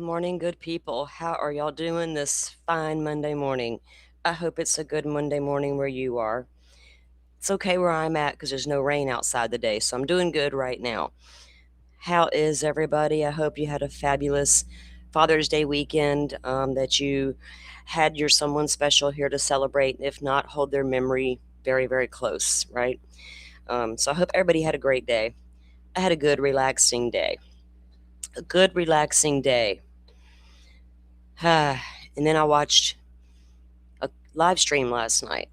morning, good people. How are y'all doing this fine Monday morning? I hope it's a good Monday morning where you are. It's okay where I'm at because there's no rain outside today, so I'm doing good right now. How is everybody? I hope you had a fabulous Father's Day weekend, that you had your someone special here to celebrate. If not, hold their memory very, very close, right? So I hope everybody had a great day. I had a good, relaxing day. A good, relaxing day. And then I watched a live stream last night.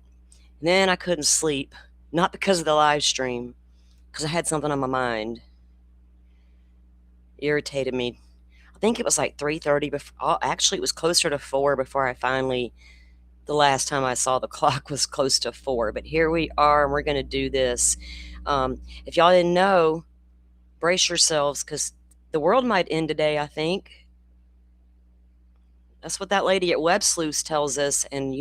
And then I couldn't sleep, not because of the live stream, because I had something on my mind. Irritated me. I think it was like 3:30 before. Oh, actually, it was closer to 4 before I finally. The last time I saw the clock was close to 4. But here we are, and we're going to do this. If y'all didn't know, brace yourselves because the world might end today, I think. That's what that lady at Web Sleuth tells us. And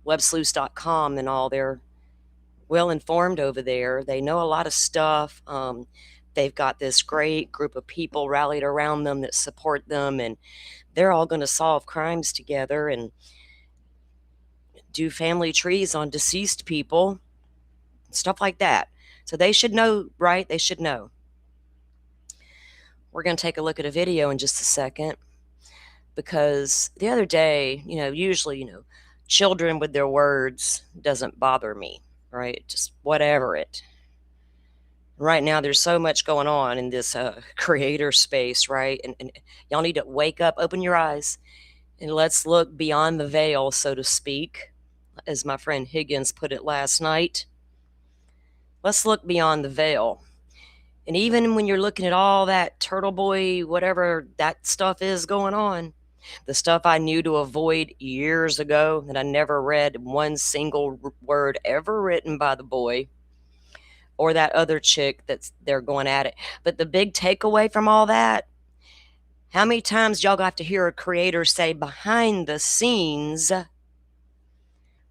websleuths.com and all, they're well informed over there. They know a lot of stuff. They've got this great group of people rallied around them that support them, and they're all going to solve crimes together and do family trees on deceased people, stuff like that. So they should know, right? They should know. We're going to take a look at a video in just a second, because the other day, usually, children with their words doesn't bother me, right? Just whatever it. Right now, there's so much going on in this creator space, right? And y'all need to wake up, open your eyes, and let's look beyond the veil, so to speak, as my friend Higgins put it last night. Let's look beyond the veil. And even when you're looking at all that Turtle Boy, whatever that stuff is going on, the stuff I knew to avoid years ago, that I never read one single word ever written by the boy or that other chick that's they're going at it. But the big takeaway from all that, how many times y'all got to hear a creator say, behind the scenes,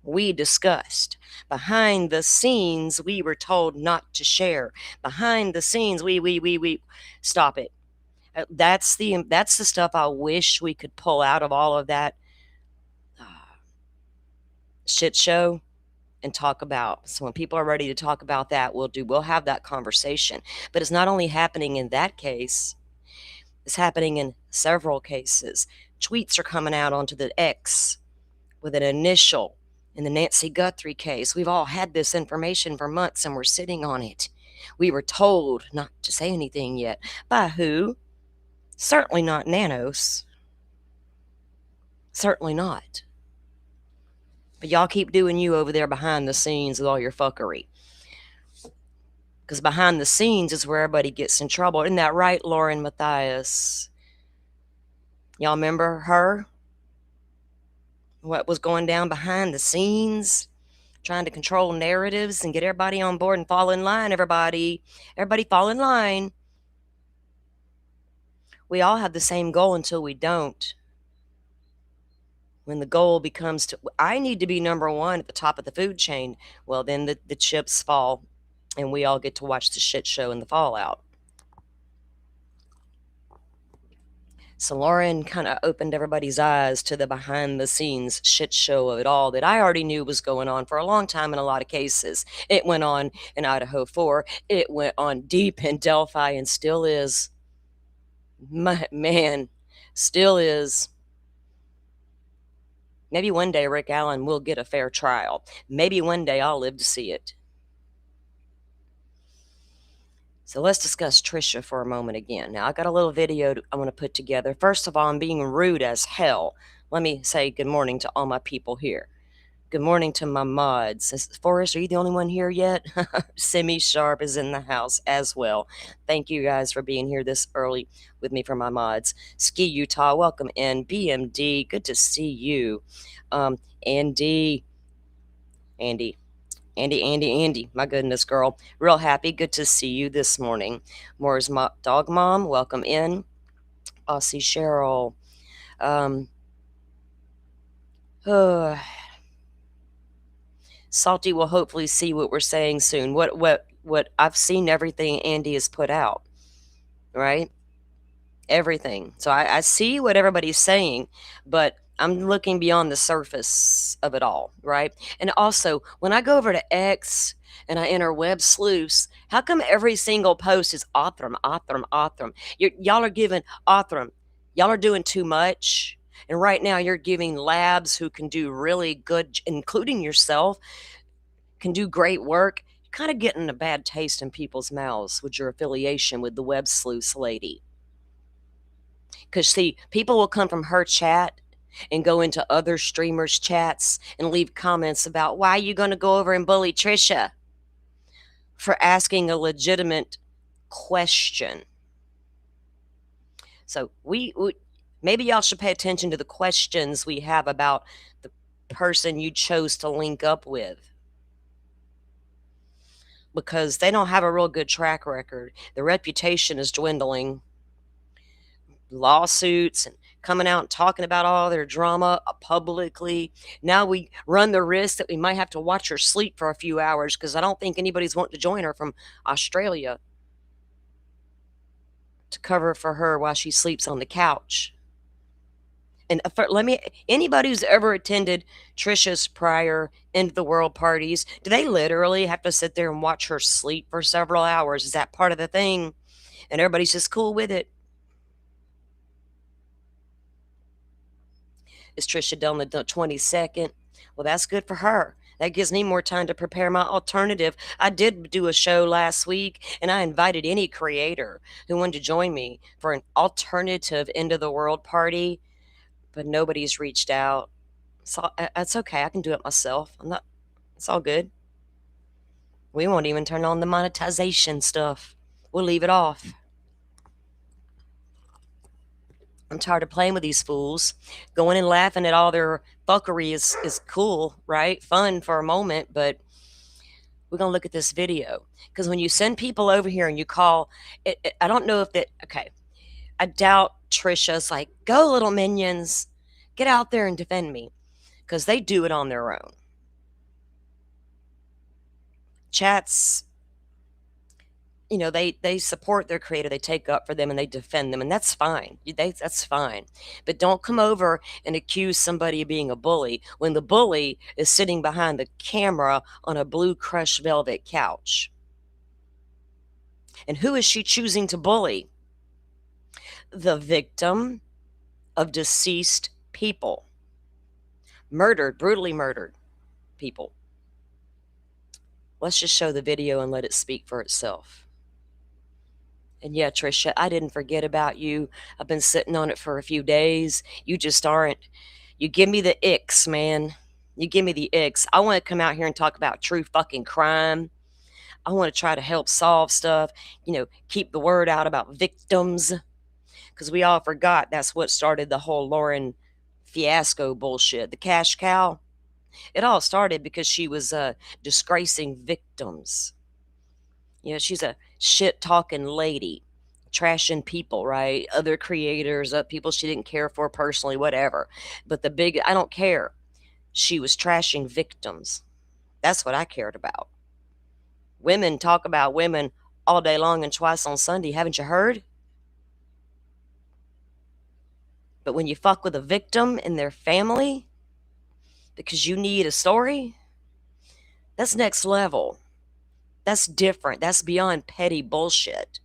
we discussed. Behind the scenes, we were told not to share. Behind the scenes, we. Stop it. That's the stuff I wish we could pull out of all of that shit show and talk about. So when people are ready to talk about that, we'll have that conversation. But it's not only happening in that case, it's happening in several cases. Tweets are coming out onto the X with an initial. In the Nancy Guthrie case, we've all had this information for months and we're sitting on it. We were told not to say anything yet. By who? Certainly not Nanos. Certainly not. But y'all keep doing you over there behind the scenes with all your fuckery. Because behind the scenes is where everybody gets in trouble. Isn't that right, Lauren Matthias? Y'all remember her? What was going down behind the scenes? Trying to control narratives and get everybody on board and fall in line, everybody. Everybody fall in line. We all have the same goal until we don't. When the goal becomes I need to be number one at the top of the food chain, well, then the chips fall and we all get to watch the shit show and the fallout. So Lauren kind of opened everybody's eyes to the behind the scenes shit show of it all that I already knew was going on for a long time in a lot of cases. It went on in Idaho 4. It went on deep in Delphi and still is. Man, still is. Maybe one day Rick Allen will get a fair trial. Maybe one day I'll live to see it. So let's discuss Tricia for a moment again. Now, I got a little video I want to put together. First of all, I'm being rude as hell. Let me say good morning to all my people here. Good morning to my mods. Forrest, are you the only one here yet? Semi Sharp is in the house as well. Thank you guys for being here this early with me for my mods. Ski Utah, welcome in. BMD, good to see you. Andy, my goodness, girl. Real happy. Good to see you this morning. Moore's Dog Mom, welcome in. Aussie Cheryl. Salty will hopefully see what we're saying soon. What I've seen everything Andy has put out, right? everything. So I see what everybody's saying, but I'm looking beyond the surface of it all, right? And also, when I go over to X and I enter web sleuths, how come every single post is Othram, Othram, Othram? Y'all are giving Othram. Y'all are doing too much. And right now, you're giving labs who can do really good, including yourself, can do great work. You're kind of getting a bad taste in people's mouths with your affiliation with the web sleuths lady. Because, see, people will come from her chat and go into other streamers' chats and leave comments about why are you going to go over and bully Tricia for asking a legitimate question. So maybe y'all should pay attention to the questions we have about the person you chose to link up with, because they don't have a real good track record. The reputation is dwindling. Lawsuits and coming out and talking about all their drama publicly. Now we run the risk that we might have to watch her sleep for a few hours, because I don't think anybody's wanting to join her from Australia to cover for her while she sleeps on the couch. And anybody who's ever attended Tricia's prior end of the world parties, do they literally have to sit there and watch her sleep for several hours? Is that part of the thing? And everybody's just cool with it? Is Tricia done the 22nd? Well, that's good for her. That gives me more time to prepare my alternative. I did do a show last week, and I invited any creator who wanted to join me for an alternative end of the world party, but nobody's reached out. So that's okay. I can do it myself. It's all good. We won't even turn on the monetization stuff. We'll leave it off. I'm tired of playing with these fools. Going and laughing at all their fuckery is cool, right? Fun for a moment, but we're going to look at this video. Because when you send people over here and you call, I don't know if that, okay, I doubt Tricia's like, go little minions, get out there and defend me. Because they do it on their own. Chats, they support their creator, they take up for them, and they defend them, and that's fine. That's fine. But don't come over and accuse somebody of being a bully when the bully is sitting behind the camera on a blue crushed velvet couch. And who is she choosing to bully? The victim of deceased people. Brutally murdered people. Let's just show the video and let it speak for itself. And yeah, Tricia, I didn't forget about you. I've been sitting on it for a few days. You just aren't. You give me the icks, man. You give me the icks. I want to come out here and talk about true fucking crime. I want to try to help solve stuff, keep the word out about victims. Because we all forgot that's what started the whole Lauren fiasco bullshit. The cash cow. It all started because she was disgracing victims. She's a shit-talking lady, trashing people, right? Other creators, people she didn't care for personally, whatever. But I don't care. She was trashing victims. That's what I cared about. Women talk about women all day long and twice on Sunday. Haven't you heard? But when you fuck with a victim and their family because you need a story, that's next level. That's different. That's beyond petty bullshit.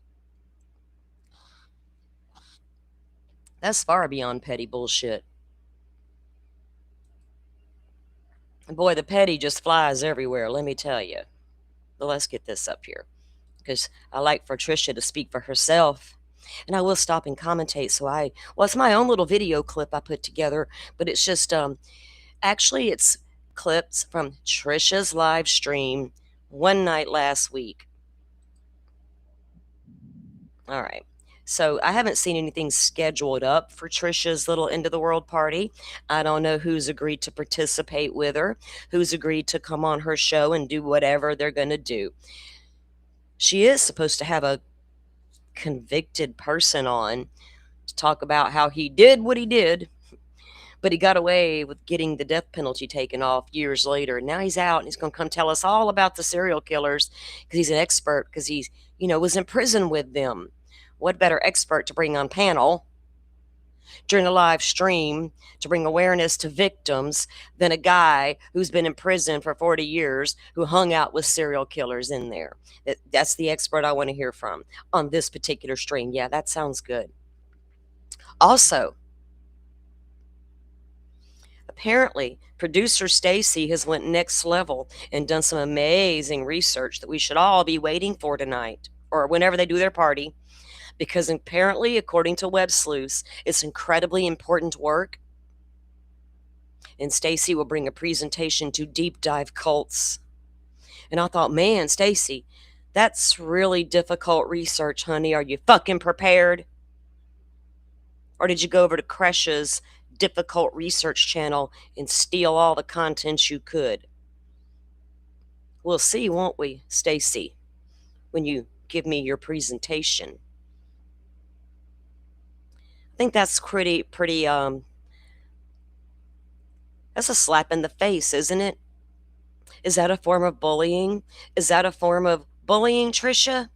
That's far beyond petty bullshit. And boy, the petty just flies everywhere, let me tell you. But let's get this up here, because I like for Tricia to speak for herself. And I will stop and commentate. It's my own little video clip I put together, but it's just, actually it's clips from Tricia's live stream one night last week. All right. So I haven't seen anything scheduled up for Tricia's little end of the world party. I don't know who's agreed to participate with her, who's agreed to come on her show and do whatever they're going to do. She is supposed to have a convicted person on to talk about how he did what he did, but he got away with getting the death penalty taken off years later. Now he's out and he's going to come tell us all about the serial killers because he's an expert, because he's, was in prison with them. what better expert to bring on panel during a live stream to bring awareness to victims than a guy who's been in prison for 40 years who hung out with serial killers in there? That's the expert I want to hear from on this particular stream. Yeah, that sounds good. Also, apparently, producer Stacy has went next level and done some amazing research that we should all be waiting for tonight or whenever they do their party, because apparently, according to Web Sleuths, it's incredibly important work. And Stacy will bring a presentation to deep dive cults. And I thought, man, Stacy, that's really difficult research, honey. Are you fucking prepared? Or did you go over to Kresh's difficult research channel and steal all the content you could? We'll see, won't we, Stacy, when you give me your presentation. I think that's pretty that's a slap in the face, isn't it? Is that a form of bullying? Is that a form of bullying, Tricia?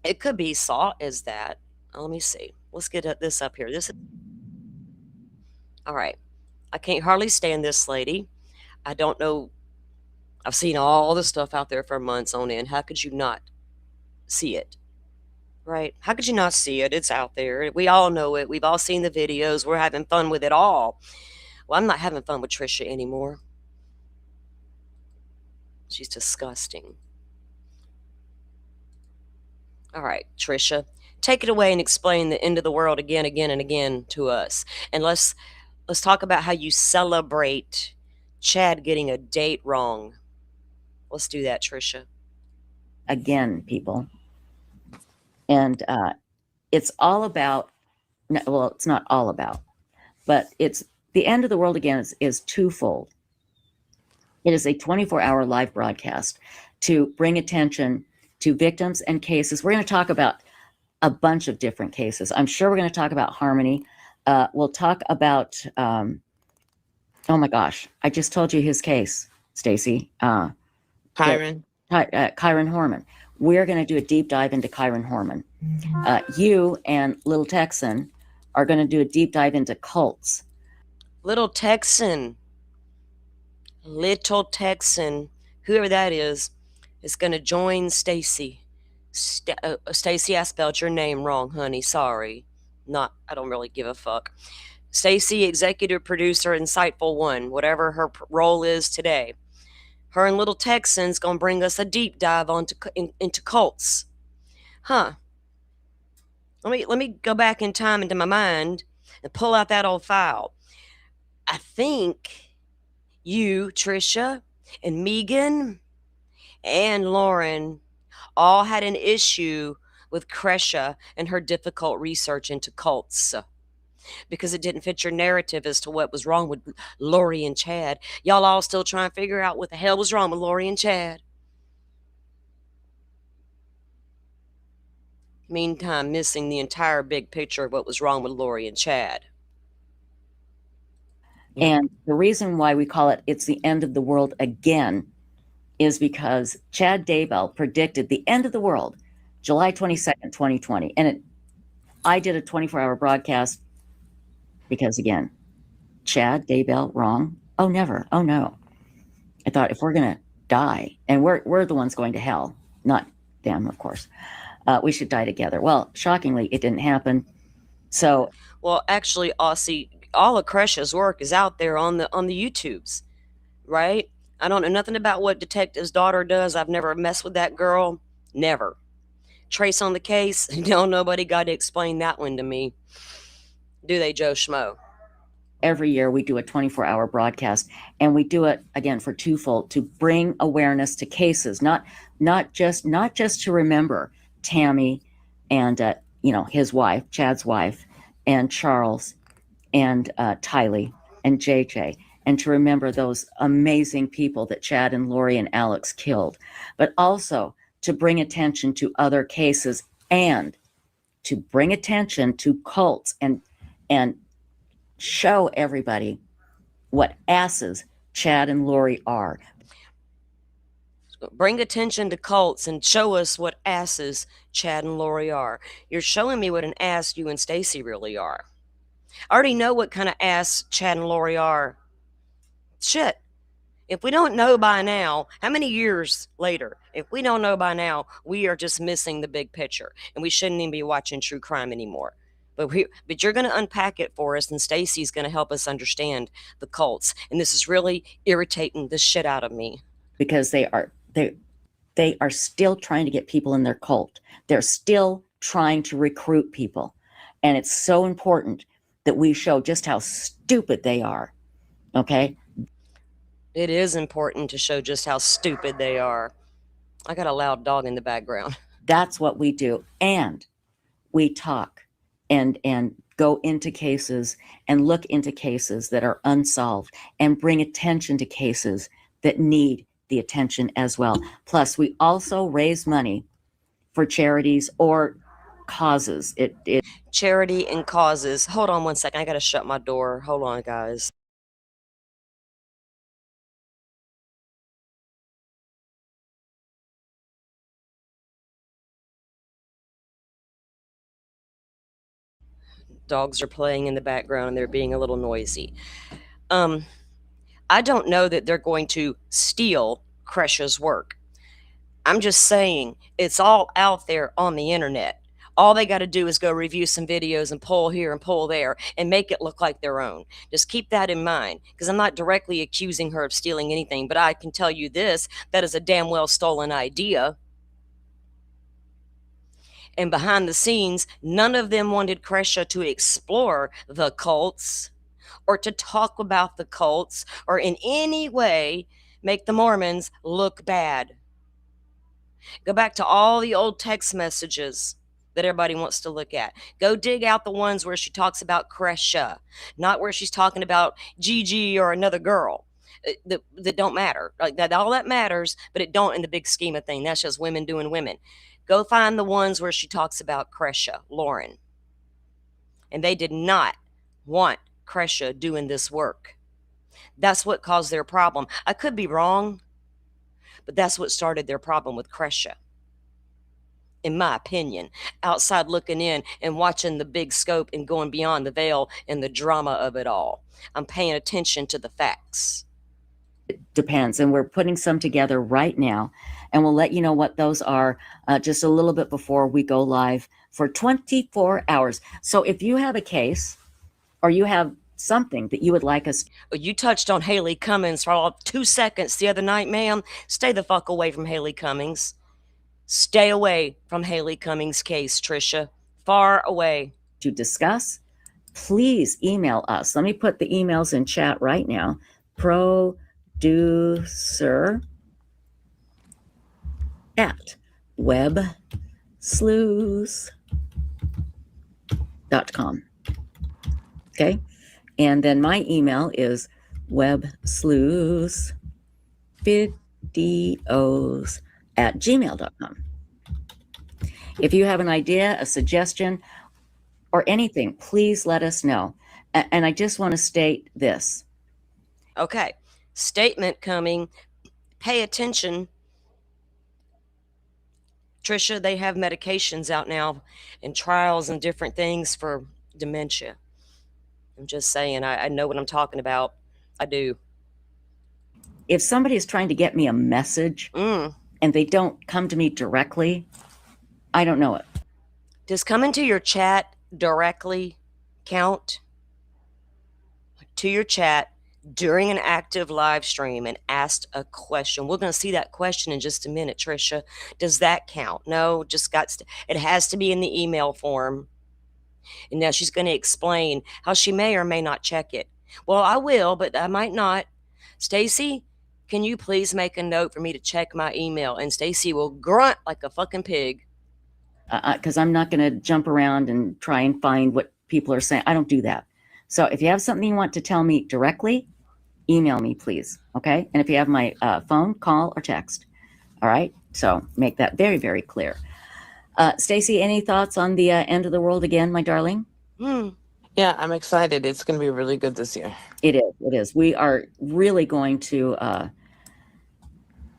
It could be saw as that. Let me see. Let's get this up here. All right. I can't hardly stand this lady. I don't know. I've seen all the stuff out there for months on end. How could you not see it? Right? How could you not see it? It's out there. We all know it. We've all seen the videos. We're having fun with it all. Well, I'm not having fun with Tricia anymore. She's disgusting. All right, Tricia, take it away and explain the end of the world again and again to us. And let's talk about how you celebrate Chad getting a date wrong. Let's do that, Tricia. Again, people. And it's all about, well, it's not all about, but it's the end of the world again is twofold. It is a 24-hour live broadcast to bring attention to victims and cases. We're going to talk about a bunch of different cases. I'm sure we're going to talk about Harmony. We'll talk about, oh my gosh, I just told you his case, Stacy. Kyron. Kyron Horman. We're going to do a deep dive into Kyron Horman. You and Little Texan are going to do a deep dive into cults. Little Texan, whoever that is going to join Stacy. Stacy, I spelled your name wrong, honey. Sorry. I don't really give a fuck. Stacy, executive producer, Insightful One, whatever her role is today. Her and Little Texan's gonna bring us a deep dive into cults. Huh. Let me go back in time into my mind and pull out that old file. I think you, Tricia, and Megan, and Lauren all had an issue with Kresha and her difficult research into cults, because it didn't fit your narrative as to what was wrong with Lori and Chad. Y'all all still trying to figure out what the hell was wrong with Lori and Chad. Meantime, missing the entire big picture of what was wrong with Lori and Chad. And the reason why we call it's the end of the world again is because Chad Daybell predicted the end of the world, July 22nd, 2020. And I did a 24-hour broadcast because, again, Chad Daybell, wrong? Oh, never. Oh, no. I thought, if we're going to die, and we're the ones going to hell, not them, of course, we should die together. Well, shockingly, it didn't happen. So, well, actually, Aussie, all of Kresha's work is out there on the YouTubes, right? I don't know nothing about what Detective's daughter does. I've never messed with that girl. Never. Trace on the case. No, nobody got to explain that one to me. Do they, Joe Schmo? Every year we do a 24-hour broadcast, and we do it again for twofold: to bring awareness to cases, not just to remember Tammy and his wife, Chad's wife, and Charles and Tylee and JJ, and to remember those amazing people that Chad and Lori and Alex killed, but also to bring attention to other cases and to bring attention to cults and show everybody what asses Chad and Lori are. Bring attention to cults and show us what asses Chad and Lori are. You're showing me what an ass you and Stacy really are. I already know what kind of ass Chad and Lori are. Shit. If we don't know by now, how many years later, if we don't know by now, we are just missing the big picture and we shouldn't even be watching true crime anymore. But you're going to unpack it for us, and Stacy's going to help us understand the cults. And this is really irritating the shit out of me. Because they are still trying to get people in their cult. They're still trying to recruit people. And it's so important that we show just how stupid they are. Okay? It is important to show just how stupid they are. I got a loud dog in the background. That's what we do. And we talk and go into cases and look into cases that are unsolved and bring attention to cases that need the attention as well. Plus, we also raise money for charities or causes. Charity and causes. Hold on one second. I got to shut my door. Hold on, guys. Dogs are playing in the background and they're being a little noisy. I don't know that they're going to steal Crescia's work. I'm just saying it's all out there on the internet. All they got to do is go review some videos and pull here and pull there and make it look like their own. Just keep that in mind, because I'm not directly accusing her of stealing anything, but I can tell you this, that is a damn well stolen idea. And behind the scenes, none of them wanted Crescia to explore the cults or to talk about the cults or in any way make the Mormons look bad. Go back to all the old text messages that everybody wants to look at. Go dig out the ones where she talks about Crescia, not where she's talking about Gigi or another girl. That don't matter. Like that, all that matters, but it don't in the big scheme of things. That's just women doing women. Go find the ones where she talks about Crescia, Lauren. And they did not want Crescia doing this work. That's what caused their problem. I could be wrong, but that's what started their problem with Crescia. In my opinion, outside looking in and watching the big scope and going beyond the veil and the drama of it all. I'm paying attention to the facts. It depends. And we're putting some together right now. And we'll let you know what those are just a little bit before we go live for 24 hours. So if you have a case or you have something that you would like us. You touched on Haley Cummings for all 2 seconds the other night, ma'am. Stay the fuck away from Haley Cummings. Stay away from Haley Cummings' case, Tricia. Far away. To discuss, please email us. Let me put the emails in chat right now. producer@websleuths.com. Okay. And then my email is websleuthvideos@gmail.com. If you have an idea, a suggestion, or anything, please let us know. And I just want to state this. Okay. Statement coming. Pay attention. Tricia, they have medications out now and trials and different things for dementia. I'm just saying, I know what I'm talking about. I do. If somebody is trying to get me a message and they don't come to me directly, I don't know it. Does coming to your chat directly count? To your chat during an active live stream and asked a question. We're going to see that question in just a minute, Tricia. Does that count? No, it has to be in the email form. And now she's going to explain how she may or may not check it. Well, I will, but I might not. Stacy, can you please make a note for me to check my email? And Stacy will grunt like a fucking pig. Because I'm not going to jump around and try and find what people are saying. I don't do that. So if you have something you want to tell me directly, email me, please. Okay? And if you have my phone, call or text. All right? So make that very, very clear. Stacy, any thoughts on the end of the world again, my darling? Yeah, I'm excited. It's going to be really good this year. It is. It is. We are really going to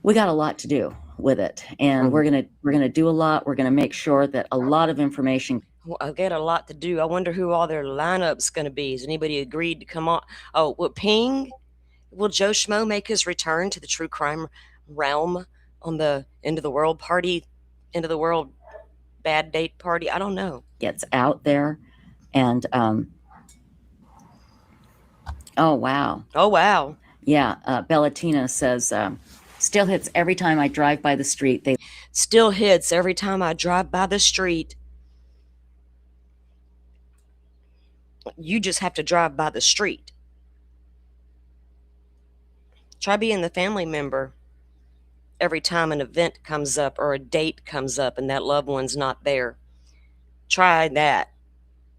we got a lot to do with it, and we're gonna do a lot. We're gonna make sure that a lot of information. Well, I've got a lot to do. I wonder who all their lineup's going to be. Has anybody agreed to come on? Oh, what Ping? Will Joe Schmo make his return to the true crime realm on the end of the world party, end of the world bad date party? I don't know. Gets out there, and oh wow, yeah. Bellatina says still hits every time I drive by the street. They still hits every time I drive by the street. You just have to drive by the street. Try being the family member every time an event comes up or a date comes up and that loved one's not there. Try that.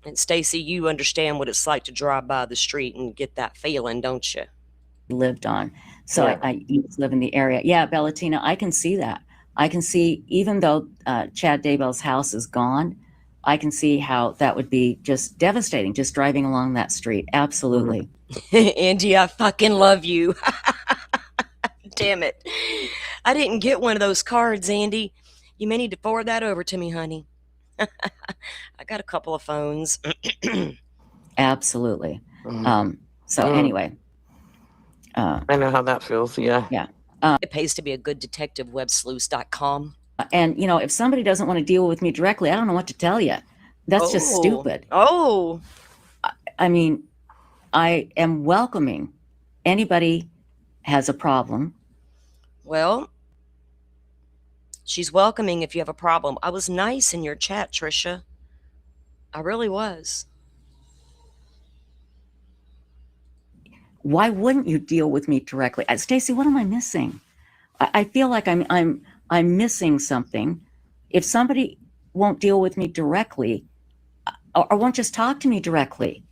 And Stacy, you understand what it's like to drive by the street and get that feeling, don't you? Lived on. So Yeah. I used to live in the area. Yeah, Bellatina, I can see that. I can see, even though Chad Daybell's house is gone, I can see how that would be just devastating, just driving along that street. Absolutely. Angie, I fucking love you. Damn it. I didn't get one of those cards, Andy. You may need to forward that over to me, honey. I got a couple of phones. Absolutely. So anyway. I know how that feels. Yeah. Yeah. It pays to be a good detective, websleuths.com. And, you know, if somebody doesn't want to deal with me directly, I don't know what to tell you. That's just stupid. Oh. I mean, I am welcoming anybody has a problem. Well, she's welcoming if you have a problem. I was nice in your chat, Tricia. I really was. Why wouldn't you deal with me directly? Stacy, what am I missing? I feel like I'm missing something. If somebody won't deal with me directly, or won't just talk to me directly,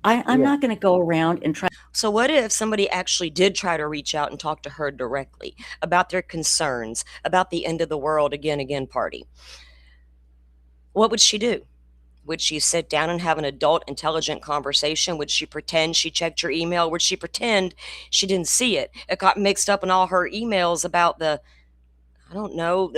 I'm not going to go around and try. So what if somebody actually did try to reach out and talk to her directly about their concerns, about the end of the world again party? What would she do? Would she sit down and have an adult, intelligent conversation? Would she pretend she checked your email? Would she pretend she didn't see it? It got mixed up in all her emails about the, I don't know,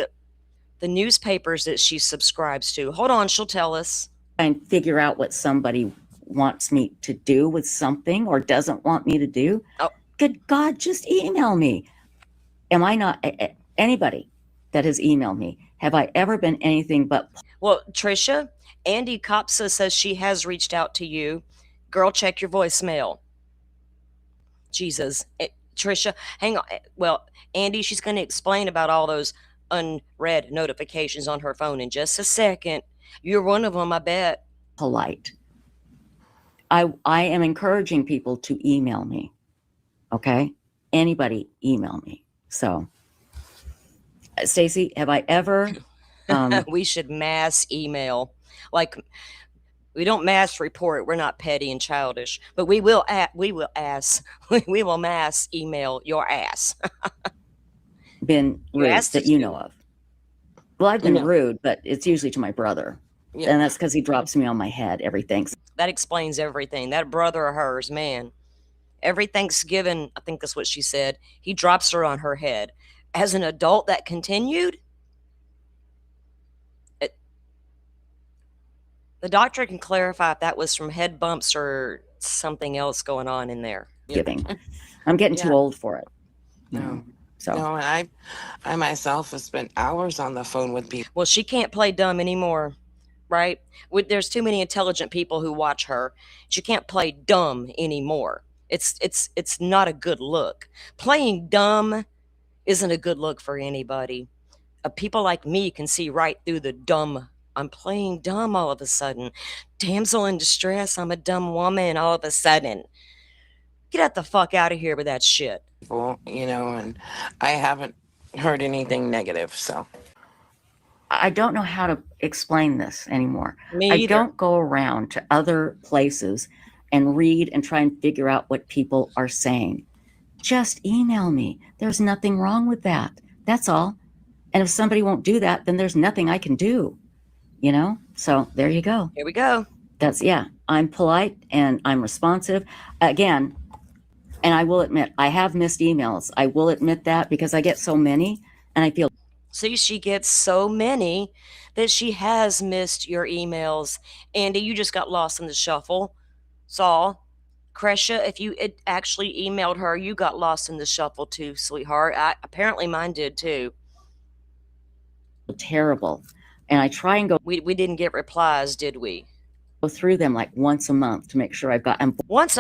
the newspapers that she subscribes to. Hold on, she'll tell us. And figure out what somebody wants me to do with something or doesn't want me to do. Oh. Good God, just email me. Am I not anybody that has emailed me? Have I ever been anything but? Well, Tricia, Andy Kopsa says she has reached out to you. Girl, check your voicemail. Jesus. Tricia, hang on. Well, Andy, she's going to explain about all those unread notifications on her phone in just a second. You're one of them, I bet. Polite. I am encouraging people to email me. Okay? Anybody email me. So, Stacy, have I ever? We should mass email. Like, we don't mass report. We're not petty and childish, but we will mass email your ass. Been rude that you know of. Well, I've been rude, but it's usually to my brother. Yeah. And that's because he drops me on my head every Thanksgiving. That explains everything. That brother of hers, man, every Thanksgiving, I think that's what she said, he drops her on her head. As an adult, that continued. The doctor can clarify if that was from head bumps or something else going on in there. Giving. I'm getting too old for it. No. So. No, and I myself have spent hours on the phone with people. Well, she can't play dumb anymore, right? There's too many intelligent people who watch her. She can't play dumb anymore. It's not a good look. Playing dumb isn't a good look for anybody. People like me can see right through the dumb. I'm playing dumb all of a sudden. Damsel in distress, I'm a dumb woman all of a sudden. Get the fuck out of here with that shit. You know, and I haven't heard anything negative, so. I don't know how to explain this anymore. Me either. I don't go around to other places and read and try and figure out what people are saying. Just email me. There's nothing wrong with that. That's all. And if somebody won't do that, then there's nothing I can do. You know? So there you go. Here we go. I'm polite and I'm responsive. Again, And I will admit, I have missed emails. I will admit that because I get so many and I feel. See, she gets so many that she has missed your emails. Andy, you just got lost in the shuffle. Saul, Crescia, if you had actually emailed her, you got lost in the shuffle too, sweetheart. Apparently mine did too. Terrible. And I try and go. We didn't get replies, did we? Go through them like once a month to make sure I've got. Once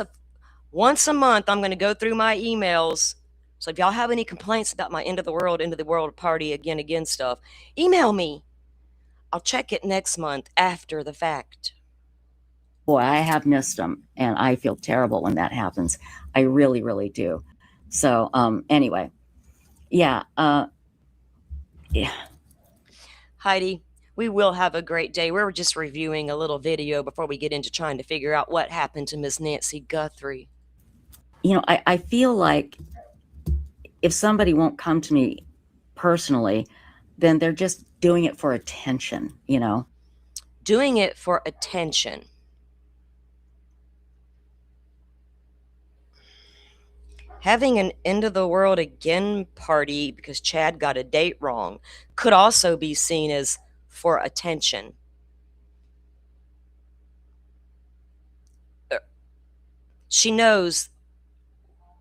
a month, I'm going to go through my emails. So if y'all have any complaints about my end of the world party again stuff, email me. I'll check it next month after the fact. Boy, I have missed them, and I feel terrible when that happens. I really, really do. So, anyway, yeah, yeah. Heidi, we will have a great day. We're just reviewing a little video before we get into trying to figure out what happened to Miss Nancy Guthrie. You know, I feel like if somebody won't come to me personally, then they're just doing it for attention, you know? Doing it for attention. Having an end of the world again party because Chad got a date wrong could also be seen as for attention. She knows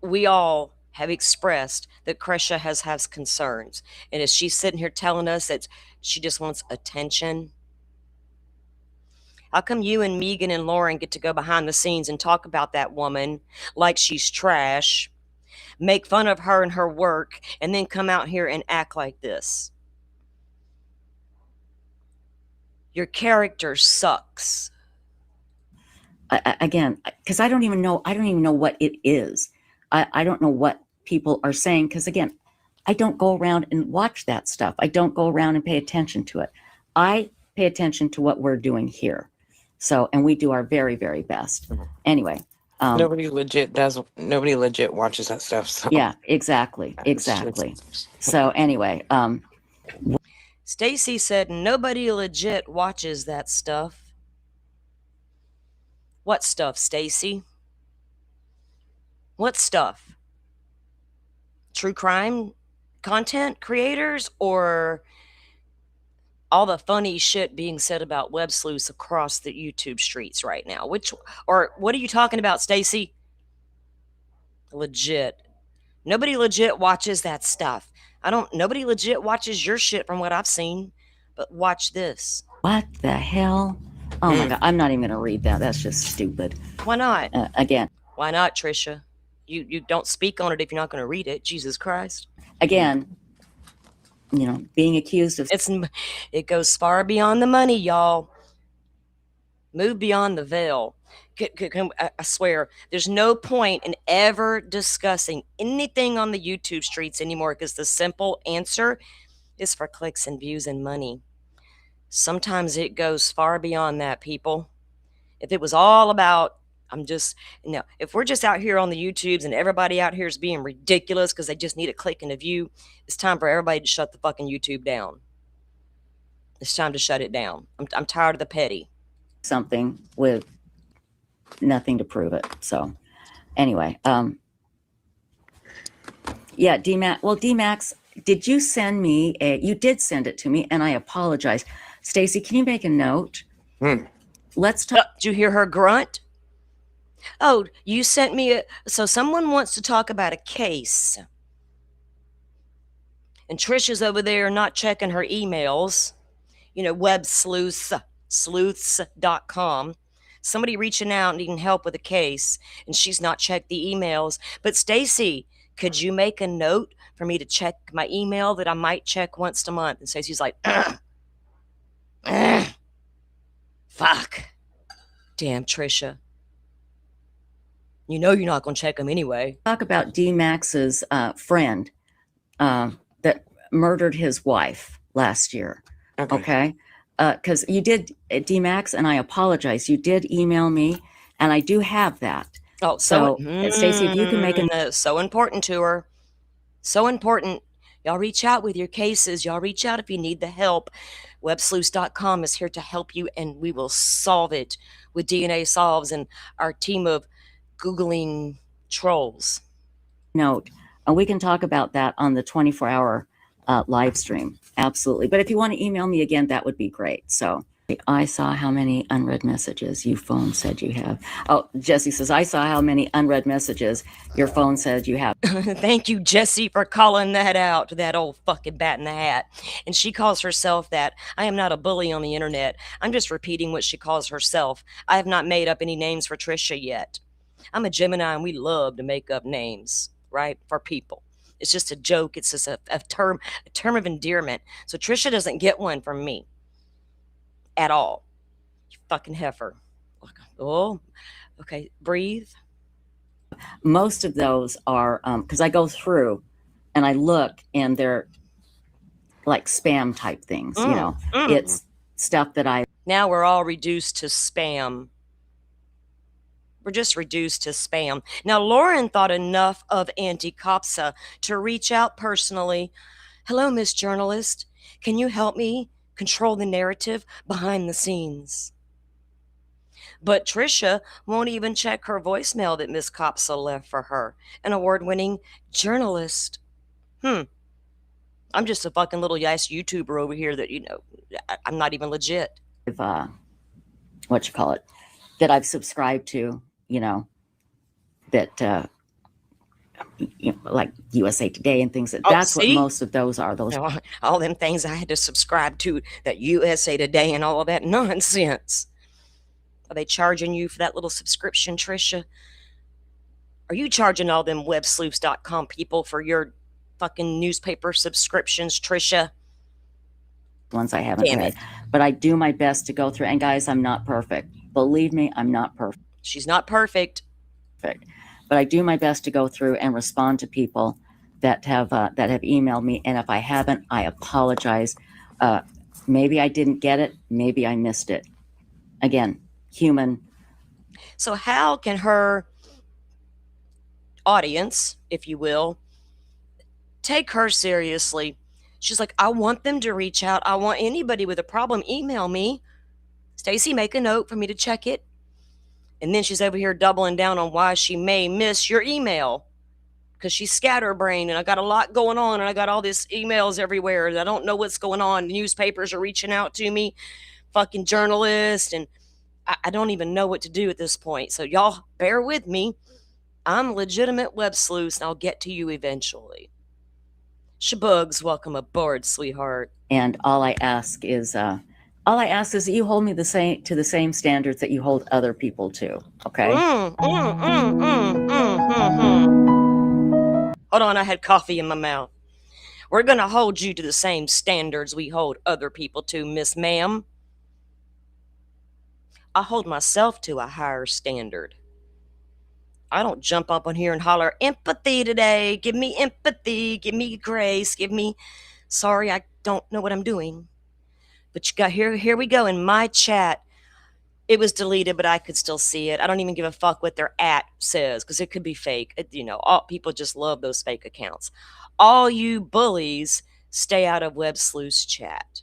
we all have expressed that Crescia has concerns. And as she's sitting here telling us that she just wants attention, how come you and Megan and Lauren get to go behind the scenes and talk about that woman like she's trash, make fun of her and her work, and then come out here and act like this? Your character sucks. Again, because I don't even know what it is. I don't know what people are saying because, again, I don't go around and watch that stuff. I don't go around and pay attention to it. I pay attention to what we're doing here. So, and we do our very, very best. Anyway. Nobody legit watches that stuff. So. Yeah, exactly. So anyway. Stacy said nobody legit watches that stuff. What stuff, Stacy? What stuff? True crime content creators or all the funny shit being said about web sleuths across the YouTube streets right now? Or what are you talking about, Stacy? Legit. Nobody legit watches that stuff. Nobody legit watches your shit from what I've seen. But watch this. What the hell? Oh my God, I'm not even going to read that. That's just stupid. Why not? Again. Why not, Tricia? You don't speak on it if you're not going to read it. Jesus Christ. Again, you know, being accused of... It goes far beyond the money, y'all. Move beyond the veil. I swear, there's no point in ever discussing anything on the YouTube streets anymore because the simple answer is for clicks and views and money. Sometimes it goes far beyond that, people. If it was all about, if we're just out here on the YouTubes and everybody out here is being ridiculous because they just need a click and a view, it's time for everybody to shut the fucking YouTube down. It's time to shut it down. I'm tired of the petty. Something with nothing to prove it. So anyway, yeah, D-Max, did you send me you did send it to me and I apologize. Stacy, can you make a note? Let's talk. Did you hear her grunt? Oh, you sent me so someone wants to talk about a case. And Tricia's over there not checking her emails. You know, web sleuths.com. Somebody reaching out needing help with a case, and she's not checked the emails. But Stacy, could you make a note for me to check my email that I might check once a month? And Stacy's like, fuck. Damn, Tricia. You know you're not going to check them anyway. Talk about D-Max's friend that murdered his wife last year. Okay? Because you did, D-Max, and I apologize. You did email me, and I do have that. Oh, so Stacy, if you can make a... So important to her. So important. Y'all reach out with your cases. Y'all reach out if you need the help. Websleuths.com is here to help you, and we will solve it with DNA Solves and our team of Googling trolls. note, and we can talk about that on the 24-hour live stream. Absolutely. But if you want to email me again, that would be great. So I saw how many unread messages you phone said you have. Oh, Jesse says, I saw how many unread messages your phone said you have. Thank you, Jesse, for calling that out, that old fucking bat in the hat. And she calls herself that. I am not a bully on the internet. I'm just repeating what she calls herself. I have not made up any names for Tricia yet. I'm a Gemini and we love to make up names, right? For people. It's just a joke. It's just a term of endearment. So Tricia doesn't get one from me at all. You fucking heifer. Oh, okay. Breathe. Most of those are because I go through and I look and they're like spam type things. You know, it's stuff that I. Now we're all reduced to spam. We're just reduced to spam. Now, Lauren thought enough of Auntie Copsa to reach out personally. Hello, Miss Journalist. Can you help me control the narrative behind the scenes? But Tricia won't even check her voicemail that Miss Copsa left for her. An award-winning journalist. I'm just a fucking little yes YouTuber over here that, I'm not even legit. What you call it? That I've subscribed to, that like USA Today and things. That's what most of those are. Those all them things I had to subscribe to, that USA Today and all of that nonsense. Are they charging you for that little subscription, Tricia? Are you charging all them websleuths.com people for your fucking newspaper subscriptions, Tricia? Ones I haven't read, but I do my best to go through. And guys, I'm not perfect. Believe me, I'm not perfect. She's not perfect. But I do my best to go through and respond to people that have emailed me. And if I haven't, I apologize. Maybe I didn't get it. Maybe I missed it. Again, human. So how can her audience, if you will, take her seriously? She's like, I want them to reach out. I want anybody with a problem, email me. Stacy, make a note for me to check it. And then she's over here doubling down on why she may miss your email. Because she's scatterbrained and I got a lot going on and I got all these emails everywhere and I don't know what's going on. The newspapers are reaching out to me, fucking journalists, and I don't even know what to do at this point. So y'all bear with me. I'm a legitimate web sleuth and I'll get to you eventually. Shabugs, welcome aboard, sweetheart. And all I ask is that you hold me to the same standards that you hold other people to. Okay. Hold on, I had coffee in my mouth. We're gonna hold you to the same standards we hold other people to, Miss Ma'am. I hold myself to a higher standard. I don't jump up on here and holler, empathy today. Give me empathy. Give me grace. Give me, sorry, I don't know what I'm doing. But you got here we go in my chat. It was deleted, but I could still see it. I don't even give a fuck what their @ says because it could be fake. All people just love those fake accounts. All you bullies, stay out of Web Sleuth's chat.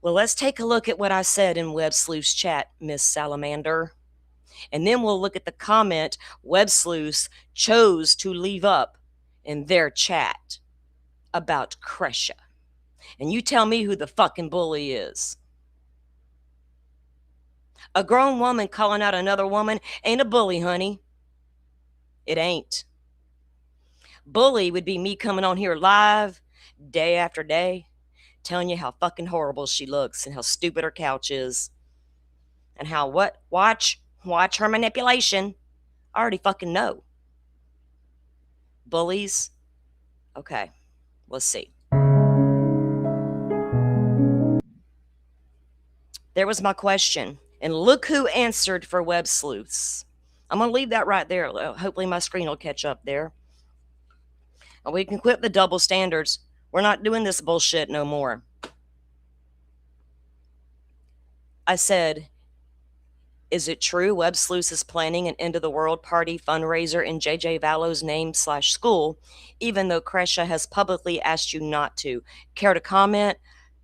Well, let's take a look at what I said in Web Sleuth's chat, Miss Salamander. And then we'll look at the comment Web Sleuths chose to leave up in their chat about Tricia. And you tell me who the fucking bully is. A grown woman calling out another woman ain't a bully, honey. It ain't. Bully would be me coming on here live day after day, telling you how fucking horrible she looks and how stupid her couch is. And how what? Watch her manipulation. I already fucking know. Bullies? Okay, let's see. There was my question. And look who answered for Web Sleuths. I'm going to leave that right there. Hopefully my screen will catch up there. And we can quit the double standards. We're not doing this bullshit no more. I said, is it true Web Sleuths is planning an end-of-the-world party fundraiser in JJ Vallow's name/school, even though Tricia has publicly asked you not to? Care to comment?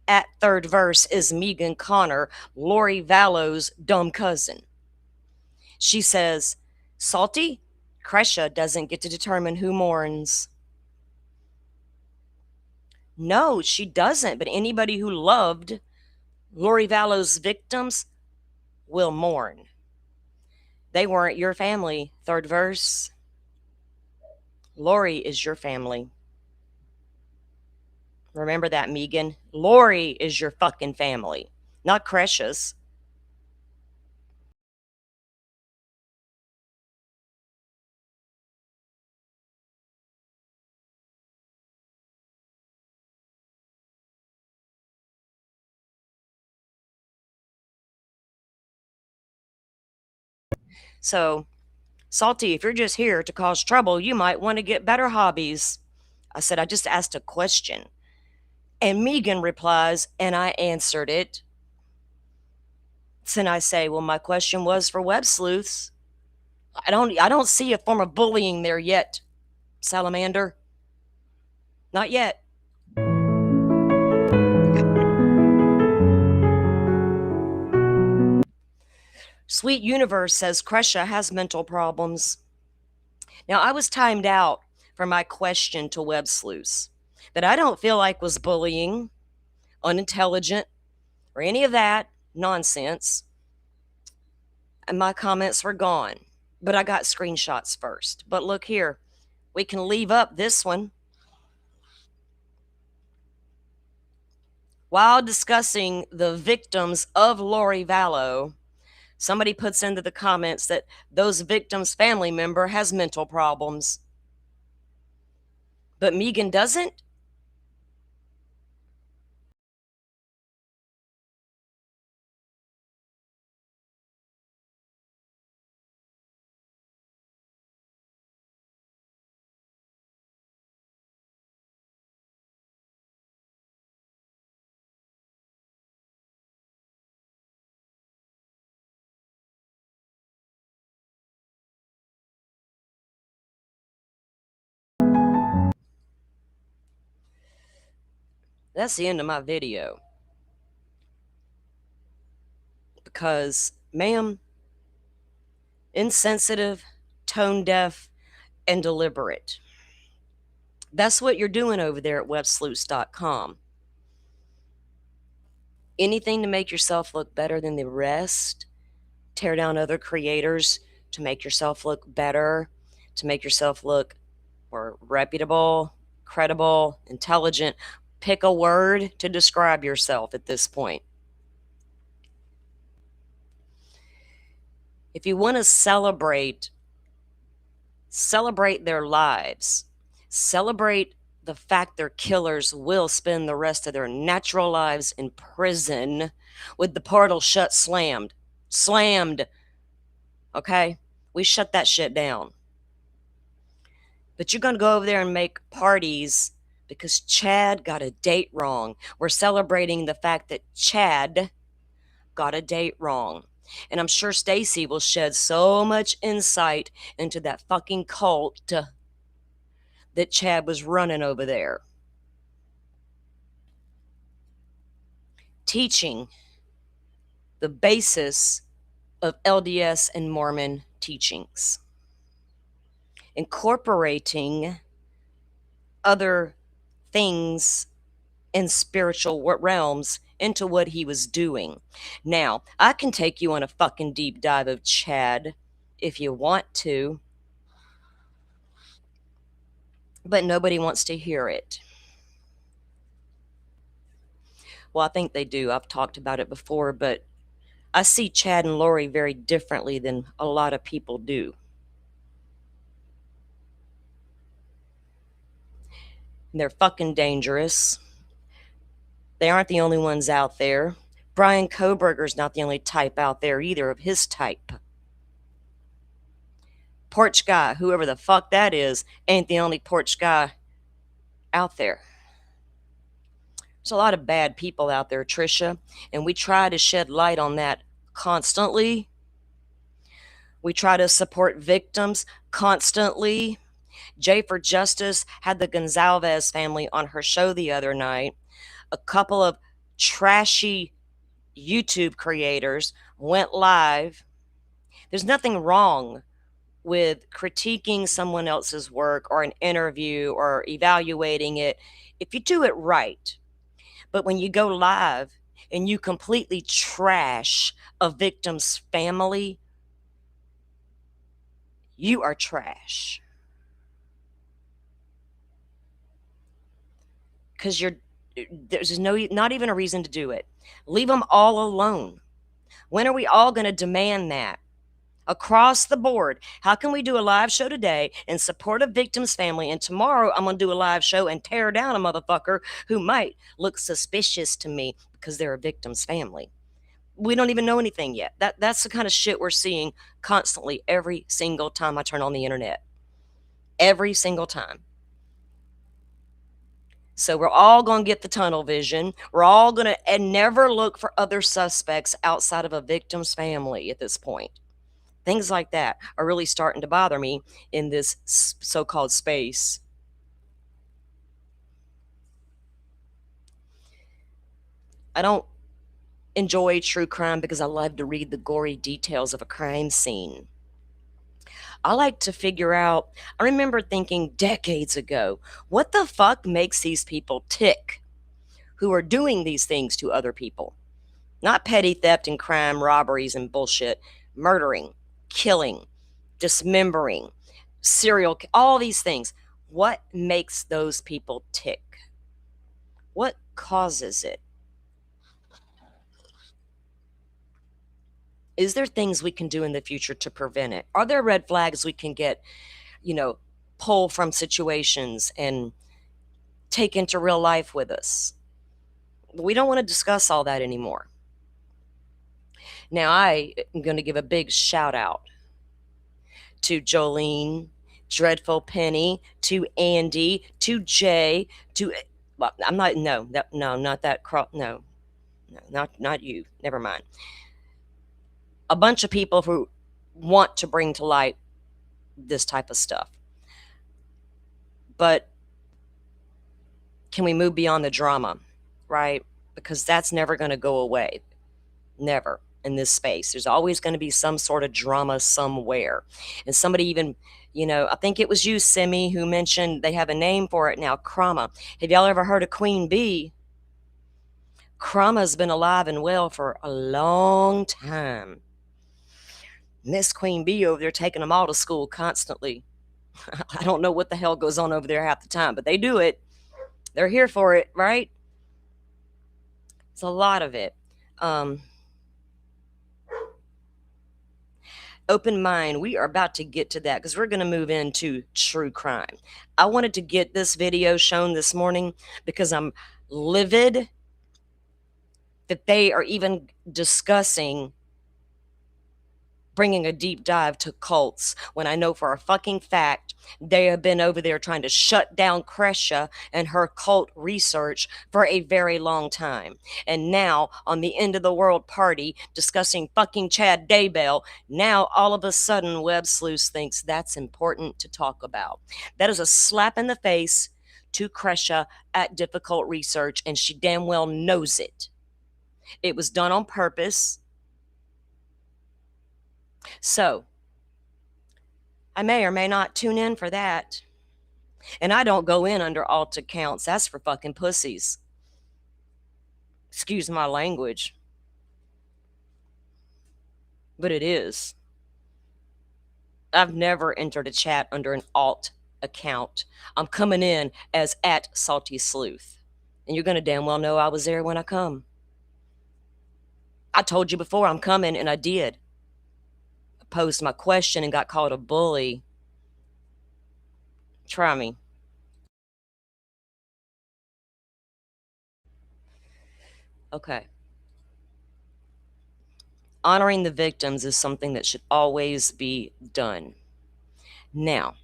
At third verse is Megan Connor, Lori Vallow's dumb cousin. She says, Salty, Tricia doesn't get to determine who mourns. No, she doesn't. But anybody who loved Lori Vallow's victims will mourn. They weren't your family. Third verse. Lori is your family. Remember that, Megan. Lori is your fucking family, not Crecia's. So, Salty, if you're just here to cause trouble, you might want to get better hobbies. I said, I just asked a question. And Megan replies, and I answered it. And I say, well, my question was for web sleuths. I don't see a form of bullying there yet, Salamander. Not yet. Sweet Universe says Tricia has mental problems. Now, I was timed out for my question to web sleuths that I don't feel like was bullying, unintelligent, or any of that nonsense. And my comments were gone. But I got screenshots first. But look here, we can leave up this one. While discussing the victims of Lori Vallow, somebody puts into the comments that those victims' family member has mental problems. But Megan doesn't? That's the end of my video. Because, ma'am, insensitive, tone deaf, and deliberate. That's what you're doing over there at websleuths.com. Anything to make yourself look better than the rest, tear down other creators to make yourself look better, to make yourself look more reputable, credible, intelligent. Pick a word to describe yourself at this point. If you want to celebrate their lives, celebrate the fact their killers will spend the rest of their natural lives in prison with the portal shut, slammed. Okay? We shut that shit down. But you're going to go over there and make parties because Chad got a date wrong. We're celebrating the fact that Chad got a date wrong. And I'm sure Stacy will shed so much insight into that fucking cult that Chad was running over there. Teaching the basis of LDS and Mormon teachings. Incorporating other things in spiritual realms into what he was doing. Now, I can take you on a fucking deep dive of Chad if you want to, but nobody wants to hear it. Well, I think they do. I've talked about it before, but I see Chad and Lori very differently than a lot of people do. They're fucking dangerous. They aren't the only ones out there. Brian Koberger's not the only type out there either of his type. Porch guy, whoever the fuck that is, ain't the only porch guy out there. There's a lot of bad people out there, Tricia, and we try to shed light on that constantly. We try to support victims constantly. Jay for Justice had the Gonzalez family on her show the other night. A couple of trashy YouTube creators went live. There's nothing wrong with critiquing someone else's work or an interview or evaluating it if you do it right. But when you go live and you completely trash a victim's family, you are trash. Because there's not even a reason to do it. Leave them all alone. When are we all going to demand that? Across the board. How can we do a live show today and support a victim's family, and tomorrow I'm going to do a live show and tear down a motherfucker who might look suspicious to me because they're a victim's family? We don't even know anything yet. That's the kind of shit we're seeing constantly every single time I turn on the internet. Every single time. So we're all going to get the tunnel vision. We're all going to and never look for other suspects outside of a victim's family at this point. Things like that are really starting to bother me in this so-called space. I don't enjoy true crime because I love to read the gory details of a crime scene. I like to figure out, I remember thinking decades ago, what the fuck makes these people tick who are doing these things to other people? Not petty theft and crime, robberies and bullshit, murdering, killing, dismembering, all these things. What makes those people tick? What causes it? Is there things we can do in the future to prevent it? Are there red flags we can get, pull from situations and take into real life with us? We don't want to discuss all that anymore. Now, I am going to give a big shout out to Jolene, Dreadful Penny, to Andy, to Jay, to well, I'm not no not that no not you. Never mind. A bunch of people who want to bring to light this type of stuff. But can we move beyond the drama, right? Because that's never going to go away. Never in this space. There's always going to be some sort of drama somewhere. And somebody even, I think it was you, Simi, who mentioned they have a name for it now, Krama. Have y'all ever heard of Queen Bee? Krama's been alive and well for a long time. Miss Queen Bee over there taking them all to school constantly. I don't know what the hell goes on over there half the time, but they do it. They're here for it, right? It's a lot of it. Open mind. We are about to get to that because we're going to move into true crime. I wanted to get this video shown this morning because I'm livid that they are even discussing bringing a deep dive to cults when I know for a fucking fact they have been over there trying to shut down Tricia and her cult research for a very long time. And now on the end of the world party discussing fucking Chad Daybell, now all of a sudden Web Sleuth thinks that's important to talk about. That is a slap in the face to Tricia at difficult research, and she damn well knows it. It was done on purpose. So, I may or may not tune in for that. And I don't go in under alt accounts. That's for fucking pussies. Excuse my language. But it is. I've never entered a chat under an alt account. I'm coming in as at Salty Sleuth. And you're going to damn well know I was there when I come. I told you before I'm coming, and I did. I posed my question and got called a bully. Try me. Okay. Honoring the victims is something that should always be done. Now,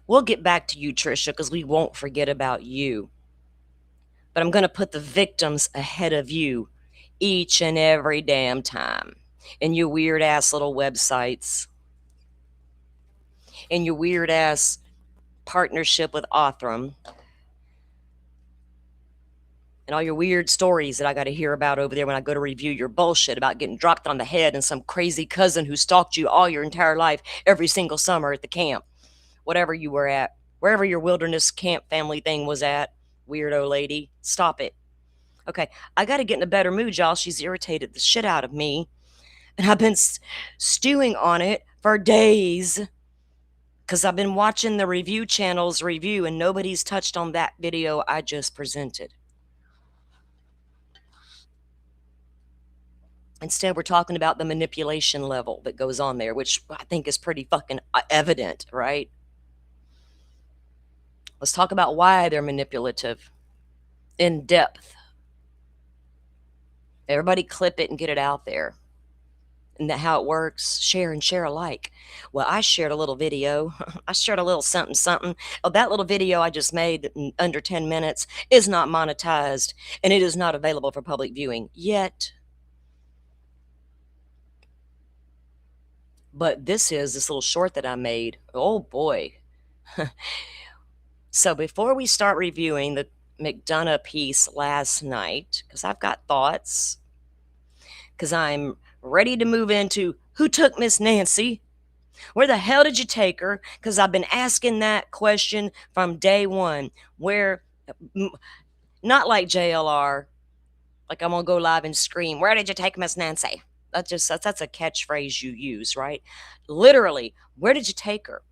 we'll get back to you, Tricia, because we won't forget about you. But I'm going to put the victims ahead of you each and every damn time. In your weird ass little websites, in your weird ass partnership with Othram, and all your weird stories that I got to hear about over there when I go to review your bullshit about getting dropped on the head and some crazy cousin who stalked you all your entire life every single summer at the camp, whatever you were at, wherever your wilderness camp family thing was at, weirdo lady. Stop it. Okay, I got to get in a better mood, y'all. She's irritated the shit out of me, and I've been stewing on it for days because I've been watching the review channels review, and nobody's touched on that video I just presented. Instead, we're talking about the manipulation level that goes on there, which I think is pretty fucking evident, right? Let's talk about why they're manipulative in depth. Everybody clip it and get it out there. And that how it works, share and share alike. Well, I shared a little video. I shared a little something, something. Oh, that little video I just made in under 10 minutes is not monetized, and it is not available for public viewing yet. But this little short that I made. Oh boy. So before we start reviewing the McDonough piece last night, because I've got thoughts, because I'm ready to move into who took Miss Nancy? Where the hell did you take her? Because I've been asking that question from day one. Where, not like JLR, like I'm going to go live and scream, where did you take Miss Nancy? That's a catchphrase you use, right? Literally, where did you take her?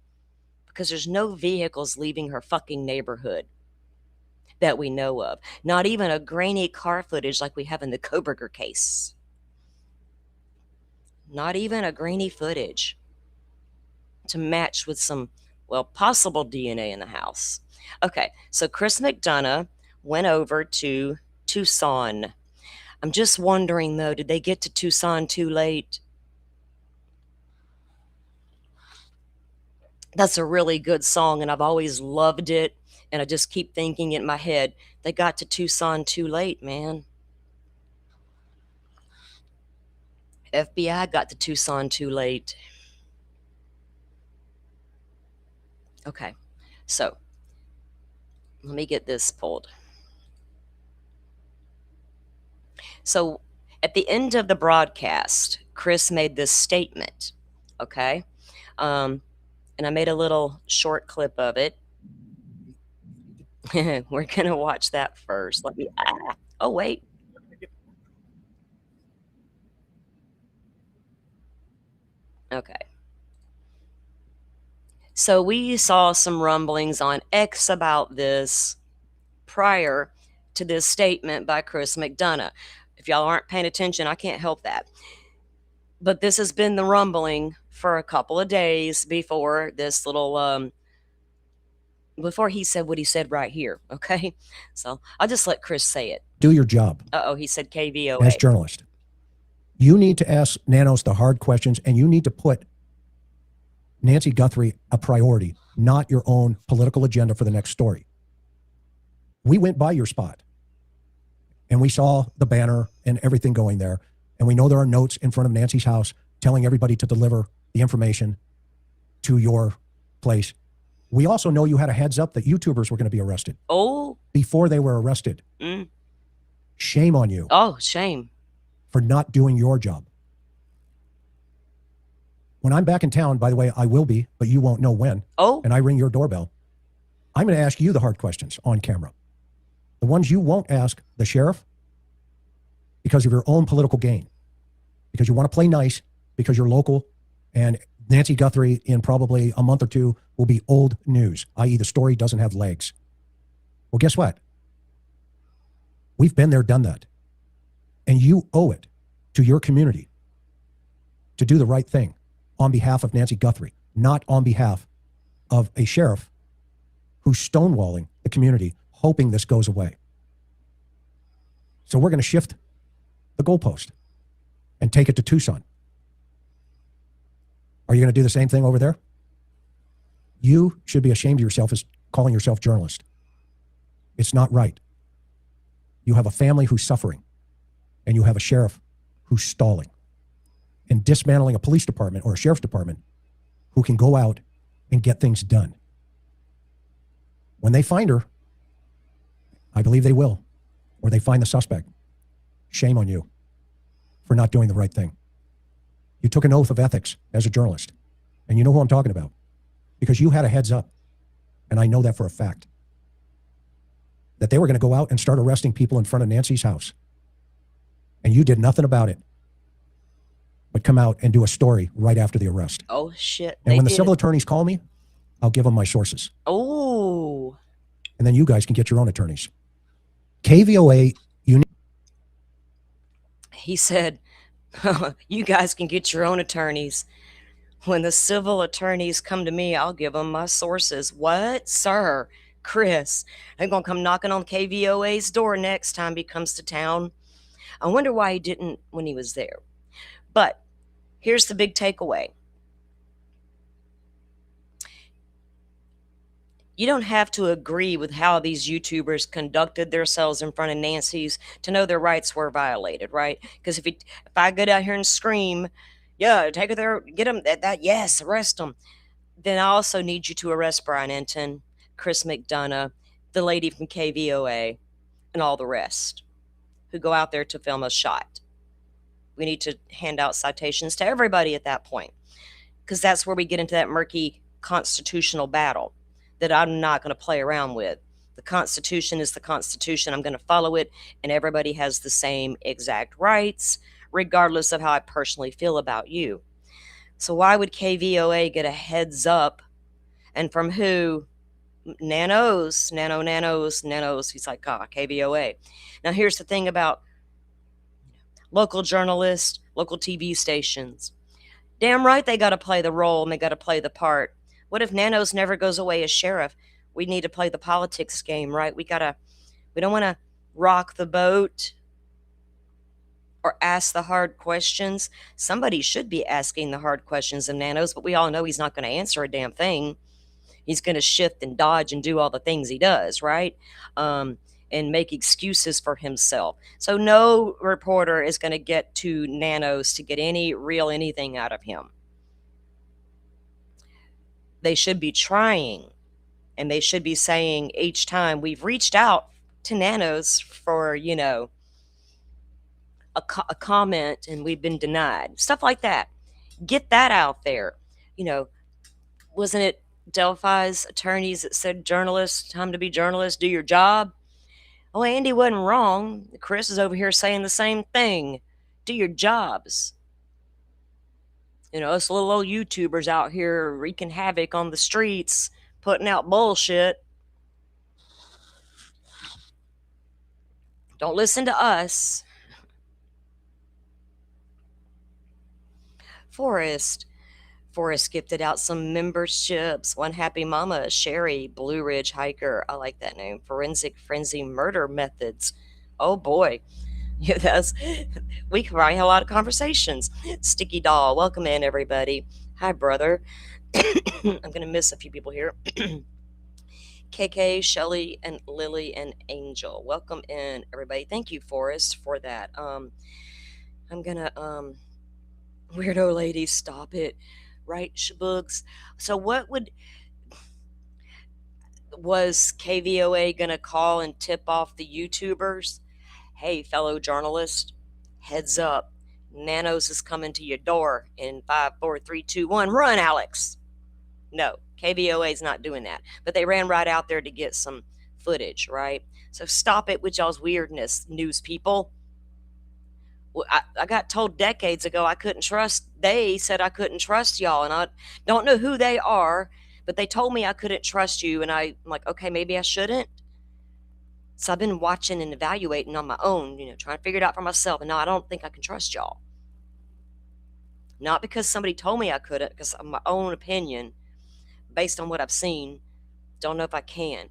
Because there's no vehicles leaving her fucking neighborhood that we know of. Not even a grainy car footage like we have in the Koberger case. Not even a grainy footage to match with some, well, possible DNA in the house. Okay, so Chris McDonough went over to Tucson. I'm just wondering, though, did they get to Tucson too late? That's a really good song, and I've always loved it, and I just keep thinking in my head, they got to Tucson too late, man. FBI got to Tucson too late. Okay, so let me get this pulled. So at the end of the broadcast, Chris made this statement, okay? And I made a little short clip of it. We're going to watch that first. Let me, oh, wait. Okay. So we saw some rumblings on X about this prior to this statement by Chris McDonough. If y'all aren't paying attention, I can't help that. But this has been the rumbling for a couple of days before this little, before he said what he said right here, okay? So I'll just let Chris say it. Do your job. Uh-oh, he said KVOA. As journalist. You need to ask Nanos the hard questions, and you need to put Nancy Guthrie a priority, not your own political agenda for the next story. We went by your spot, and we saw the banner and everything going there, and we know there are notes in front of Nancy's house telling everybody to deliver the information to your place. We also know you had a heads up that YouTubers were going to be arrested. Oh. Before they were arrested. Mm. Shame on you. Oh, shame. For not doing your job. When I'm back in town, by the way, I will be, but you won't know when. Oh. And I ring your doorbell. I'm going to ask you the hard questions on camera. The ones you won't ask the sheriff because of your own political gain. Because you want to play nice, because you're local, and Nancy Guthrie in probably a month or two will be old news, i.e. the story doesn't have legs. Well, guess what? We've been there, done that. And you owe it to your community to do the right thing on behalf of Nancy Guthrie, not on behalf of a sheriff who's stonewalling the community, hoping this goes away. So we're going to shift the goalpost and take it to Tucson. Are you going to do the same thing over there? You should be ashamed of yourself as calling yourself journalist. It's not right. You have a family who's suffering, and you have a sheriff who's stalling and dismantling a police department or a sheriff's department who can go out and get things done. When they find her, I believe they will, or they find the suspect, shame on you for not doing the right thing. You took an oath of ethics as a journalist, and you know who I'm talking about because you had a heads up, and I know that for a fact, that they were going to go out and start arresting people in front of Nancy's house, and you did nothing about it but come out and do a story right after the arrest. Oh, shit. And when the civil attorneys call me, I'll give them my sources. Oh. And then you guys can get your own attorneys. KVOA, he said, you guys can get your own attorneys. When the civil attorneys come to me, I'll give them my sources. What, sir? Chris, I'm going to come knocking on KVOA's door next time he comes to town. I wonder why he didn't when he was there. But here's the big takeaway. You don't have to agree with how these YouTubers conducted themselves in front of Nancy's to know their rights were violated, right? Because if I get out here and scream, yeah, take her there, get them, yes, arrest them, then I also need you to arrest Brian Enton, Chris McDonough, the lady from KVOA, and all the rest who go out there to film a shot. We need to hand out citations to everybody at that point, because that's where we get into that murky constitutional battle that I'm not going to play around with. The Constitution is the Constitution. I'm going to follow it, and everybody has the same exact rights, regardless of how I personally feel about you. So why would KVOA get a heads up? And from who? Nanos. He's like, KVOA. Now, here's the thing about local journalists, local TV stations. Damn right they got to play the role and they got to play the part. What if Nanos never goes away as sheriff? We need to play the politics game, right? We don't want to rock the boat or ask the hard questions. Somebody should be asking the hard questions of Nanos, but we all know he's not going to answer a damn thing. He's going to shift and dodge and do all the things he does, right? And make excuses for himself. So no reporter is going to get to Nanos to get any real anything out of him. They should be trying, and they should be saying each time we've reached out to Nanos for, a comment and we've been denied. Stuff like that. Get that out there. Wasn't it Delphi's attorneys that said, journalists, time to be journalists, do your job? Oh, Andy wasn't wrong. Chris is over here saying the same thing. Do your jobs. Us little old YouTubers out here wreaking havoc on the streets, putting out bullshit. Don't listen to us. Forrest gifted out some memberships. One Happy Mama, Sherry, Blue Ridge Hiker. I like that name. Forensic Frenzy Murder Methods. Oh boy. Yeah, we can probably have a lot of conversations. Sticky Doll, welcome in everybody. Hi, brother. I'm gonna miss a few people here. KK, Shelly, and Lily, and Angel, welcome in everybody. Thank you, Forrest, for that. I'm gonna weirdo lady, stop it, right, Shabugs? So was KVOA gonna call and tip off the YouTubers? Hey, fellow journalist, heads up. Nanos is coming to your door in 5, 4, 3, 2, 1. Run, Alex. No, KVOA is not doing that. But they ran right out there to get some footage, right? So stop it with y'all's weirdness, news people. I got told decades ago I couldn't trust. They said I couldn't trust y'all, and I don't know who they are, but they told me I couldn't trust you, and I'm like, okay, maybe I shouldn't. So I've been watching and evaluating on my own, trying to figure it out for myself. And no, I don't think I can trust y'all. Not because somebody told me I couldn't, because of my own opinion, based on what I've seen, don't know if I can.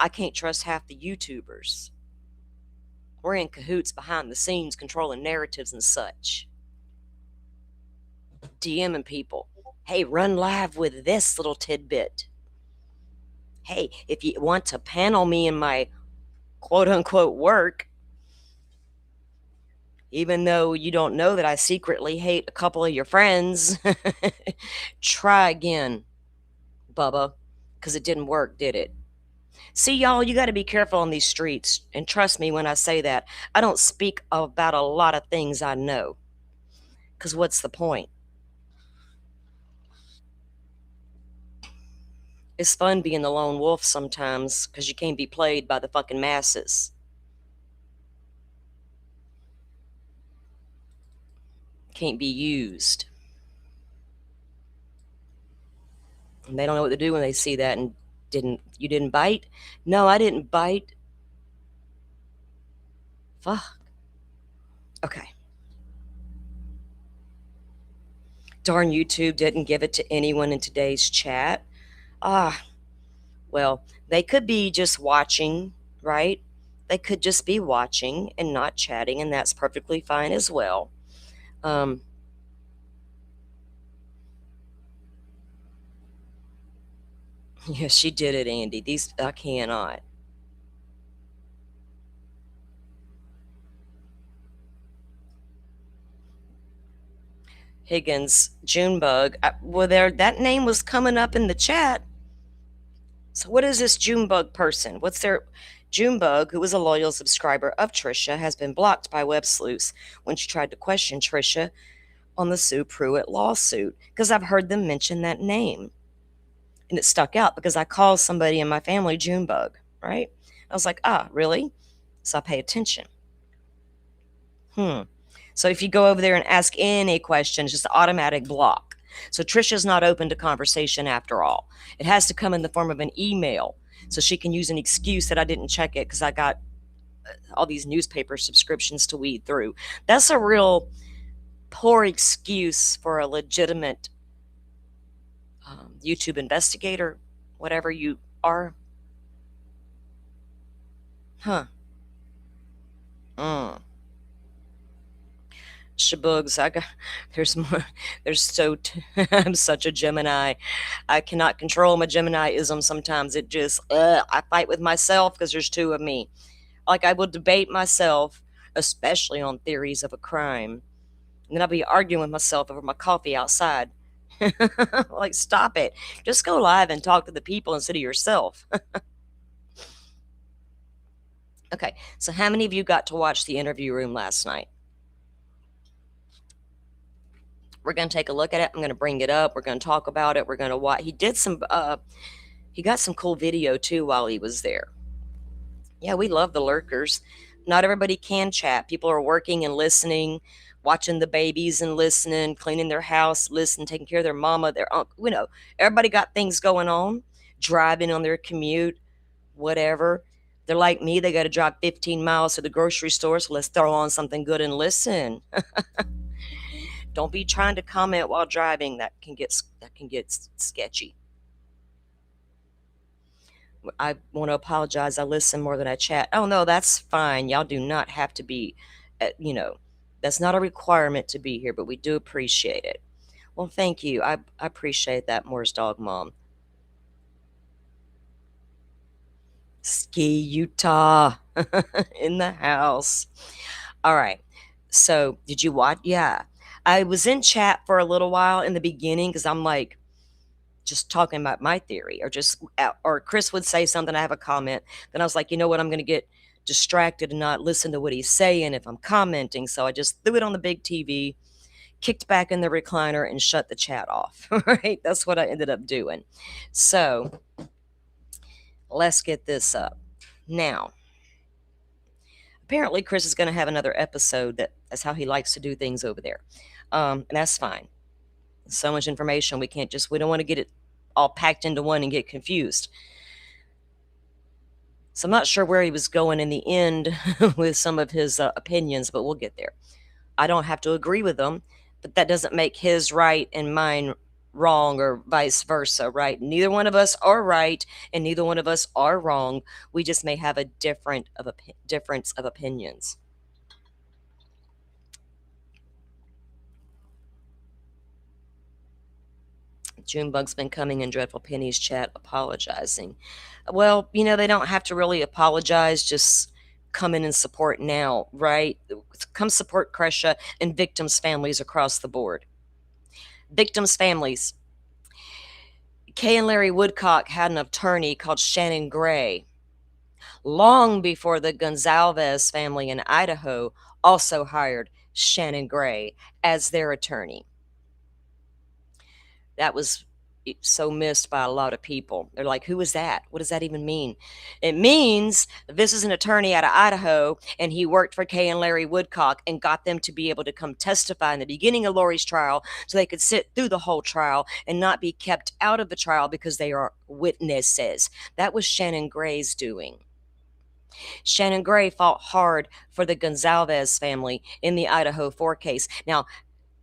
I can't trust half the YouTubers. We're in cahoots behind the scenes, controlling narratives and such. DMing people. Hey, run live with this little tidbit. Hey, if you want to panel me in my quote-unquote work, even though you don't know that I secretly hate a couple of your friends, try again, Bubba, because it didn't work, did it? See, y'all, you got to be careful on these streets. And trust me when I say that. I don't speak about a lot of things I know. Because what's the point? It's fun being the lone wolf sometimes because you can't be played by the fucking masses. Can't be used. And they don't know what to do when they see that. And you didn't bite? No, I didn't bite. Fuck. Okay. Darn, YouTube didn't give it to anyone in today's chat. Well, they could be just watching, right? They could just be watching and not chatting, and that's perfectly fine as well. Yeah, she did it, Andy. I cannot. Higgins, Junebug. That name was coming up in the chat. So what is this Junebug person? What's their Junebug, who is a loyal subscriber of Tricia, has been blocked by web sleuths when she tried to question Tricia on the Sue Pruitt lawsuit, because I've heard them mention that name. And it stuck out because I called somebody in my family Junebug, right? I was like, really? So I pay attention. So if you go over there and ask any question, it's just an automatic block. So Tricia's not open to conversation after all. It has to come in the form of an email so she can use an excuse that I didn't check it because I got all these newspaper subscriptions to weed through. That's a real poor excuse for a legitimate YouTube investigator, whatever you are. Shabugs, I'm such a Gemini. I cannot control my Gemini-ism sometimes. It just, I fight with myself because there's two of me. Like, I will debate myself, especially on theories of a crime. And then I'll be arguing with myself over my coffee outside. Like, stop it. Just go live and talk to the people instead of yourself. Okay, so how many of you got to watch the interview room last night? We're going to take a look at it. I'm going to bring it up. We're going to talk about it. We're going to watch. He got some cool video too while he was there. Yeah, we love the lurkers. Not everybody can chat. People are working and listening, watching the babies and listening, cleaning their house, listening, taking care of their mama, their uncle. Everybody got things going on, driving on their commute, whatever. They're like me. They got to drive 15 miles to the grocery store, so let's throw on something good and listen. Don't be trying to comment while driving. That can get sketchy. I want to apologize. I listen more than I chat. Oh, no, that's fine. Y'all do not have to be, that's not a requirement to be here, but we do appreciate it. Well, thank you. I appreciate that, Moore's Dog Mom. Ski Utah in the house. All right. So did you watch? Yeah. I was in chat for a little while in the beginning because I'm like just talking about my theory, or Chris would say something, I have a comment. Then I was like, you know what? I'm going to get distracted and not listen to what he's saying if I'm commenting. So I just threw it on the big TV, kicked back in the recliner, and shut the chat off. Right? That's what I ended up doing. So let's get this up. Now, apparently Chris is going to have another episode. That's how he likes to do things over there. And that's fine. So much information. We don't want to get it all packed into one and get confused. So I'm not sure where he was going in the end with some of his opinions, but we'll get there. I don't have to agree with them, but that doesn't make his right and mine wrong, or vice versa, right? Neither one of us are right and neither one of us are wrong. We just may have a difference of opinions. Junebug's been coming in Dreadful Penny's chat apologizing. Well, they don't have to really apologize. Just come in and support now, right? Come support Tricia and victims' families across the board. Victims' families. Kay and Larry Woodcock had an attorney called Shannon Gray. Long before the Gonzalez family in Idaho also hired Shannon Gray as their attorney. That was so missed by a lot of people. They're like, who is that? What does that even mean? It means this is an attorney out of Idaho, and he worked for Kay and Larry Woodcock and got them to be able to come testify in the beginning of Lori's trial so they could sit through the whole trial and not be kept out of the trial because they are witnesses. That was Shannon Gray's doing. Shannon Gray fought hard for the Gonzalez family in the Idaho 4 case. Now,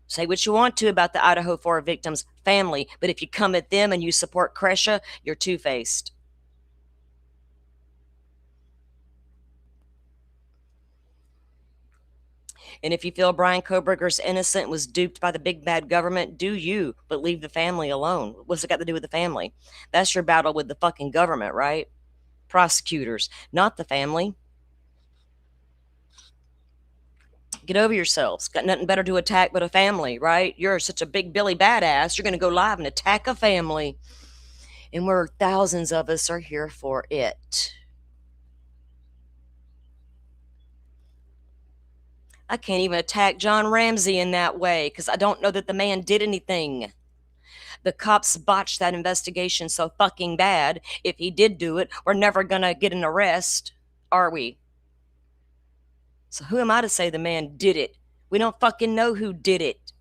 say what you want to about the Idaho 4 victims' family, but if you come at them and you support Tricia, you're two-faced. And if you feel Brian Koberger's innocent and was duped by the big bad government, do you, but leave the family alone. What's it got to do with the family? That's your battle with the fucking government, right? Prosecutors, not the family. Get over yourselves. Got nothing better to attack but a family, right? You're such a big Billy badass. You're going to go live and attack a family. And we're thousands of us are here for it. I can't even attack John Ramsey in that way because I don't know that the man did anything. The cops botched that investigation so fucking bad. If he did do it, we're never going to get an arrest, are we? So who am I to say the man did it? We don't fucking know who did it.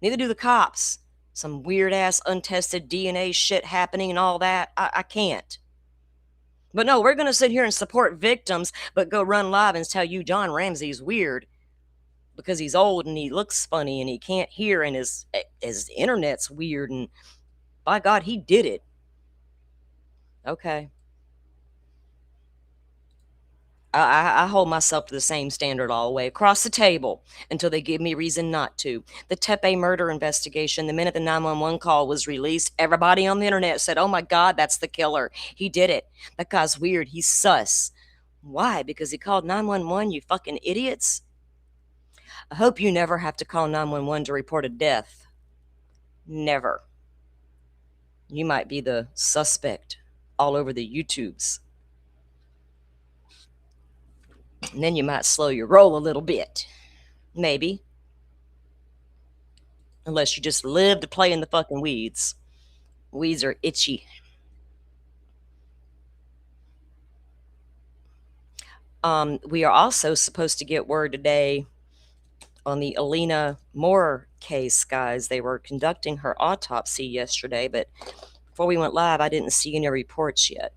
Neither do the cops. Some weird-ass untested DNA shit happening and all that. I can't. But no, we're going to sit here and support victims, but go run live and tell you John Ramsey's weird because he's old and he looks funny and he can't hear and his internet's weird and by God, he did it. Okay. I hold myself to the same standard all the way across the table until they give me reason not to. The Tepe murder investigation, the minute the 911 call was released, everybody on the internet said, oh my God, that's the killer. He did it. That guy's weird. He's sus. Why? Because he called 911, you fucking idiots? I hope you never have to call 911 to report a death. Never. You might be the suspect all over the YouTubes. And then you might slow your roll a little bit. Maybe. Unless you just live to play in the fucking weeds. Weeds are itchy. We are also supposed to get word today on the Alina Moore case, guys. They were conducting her autopsy yesterday, but before we went live, I didn't see any reports yet.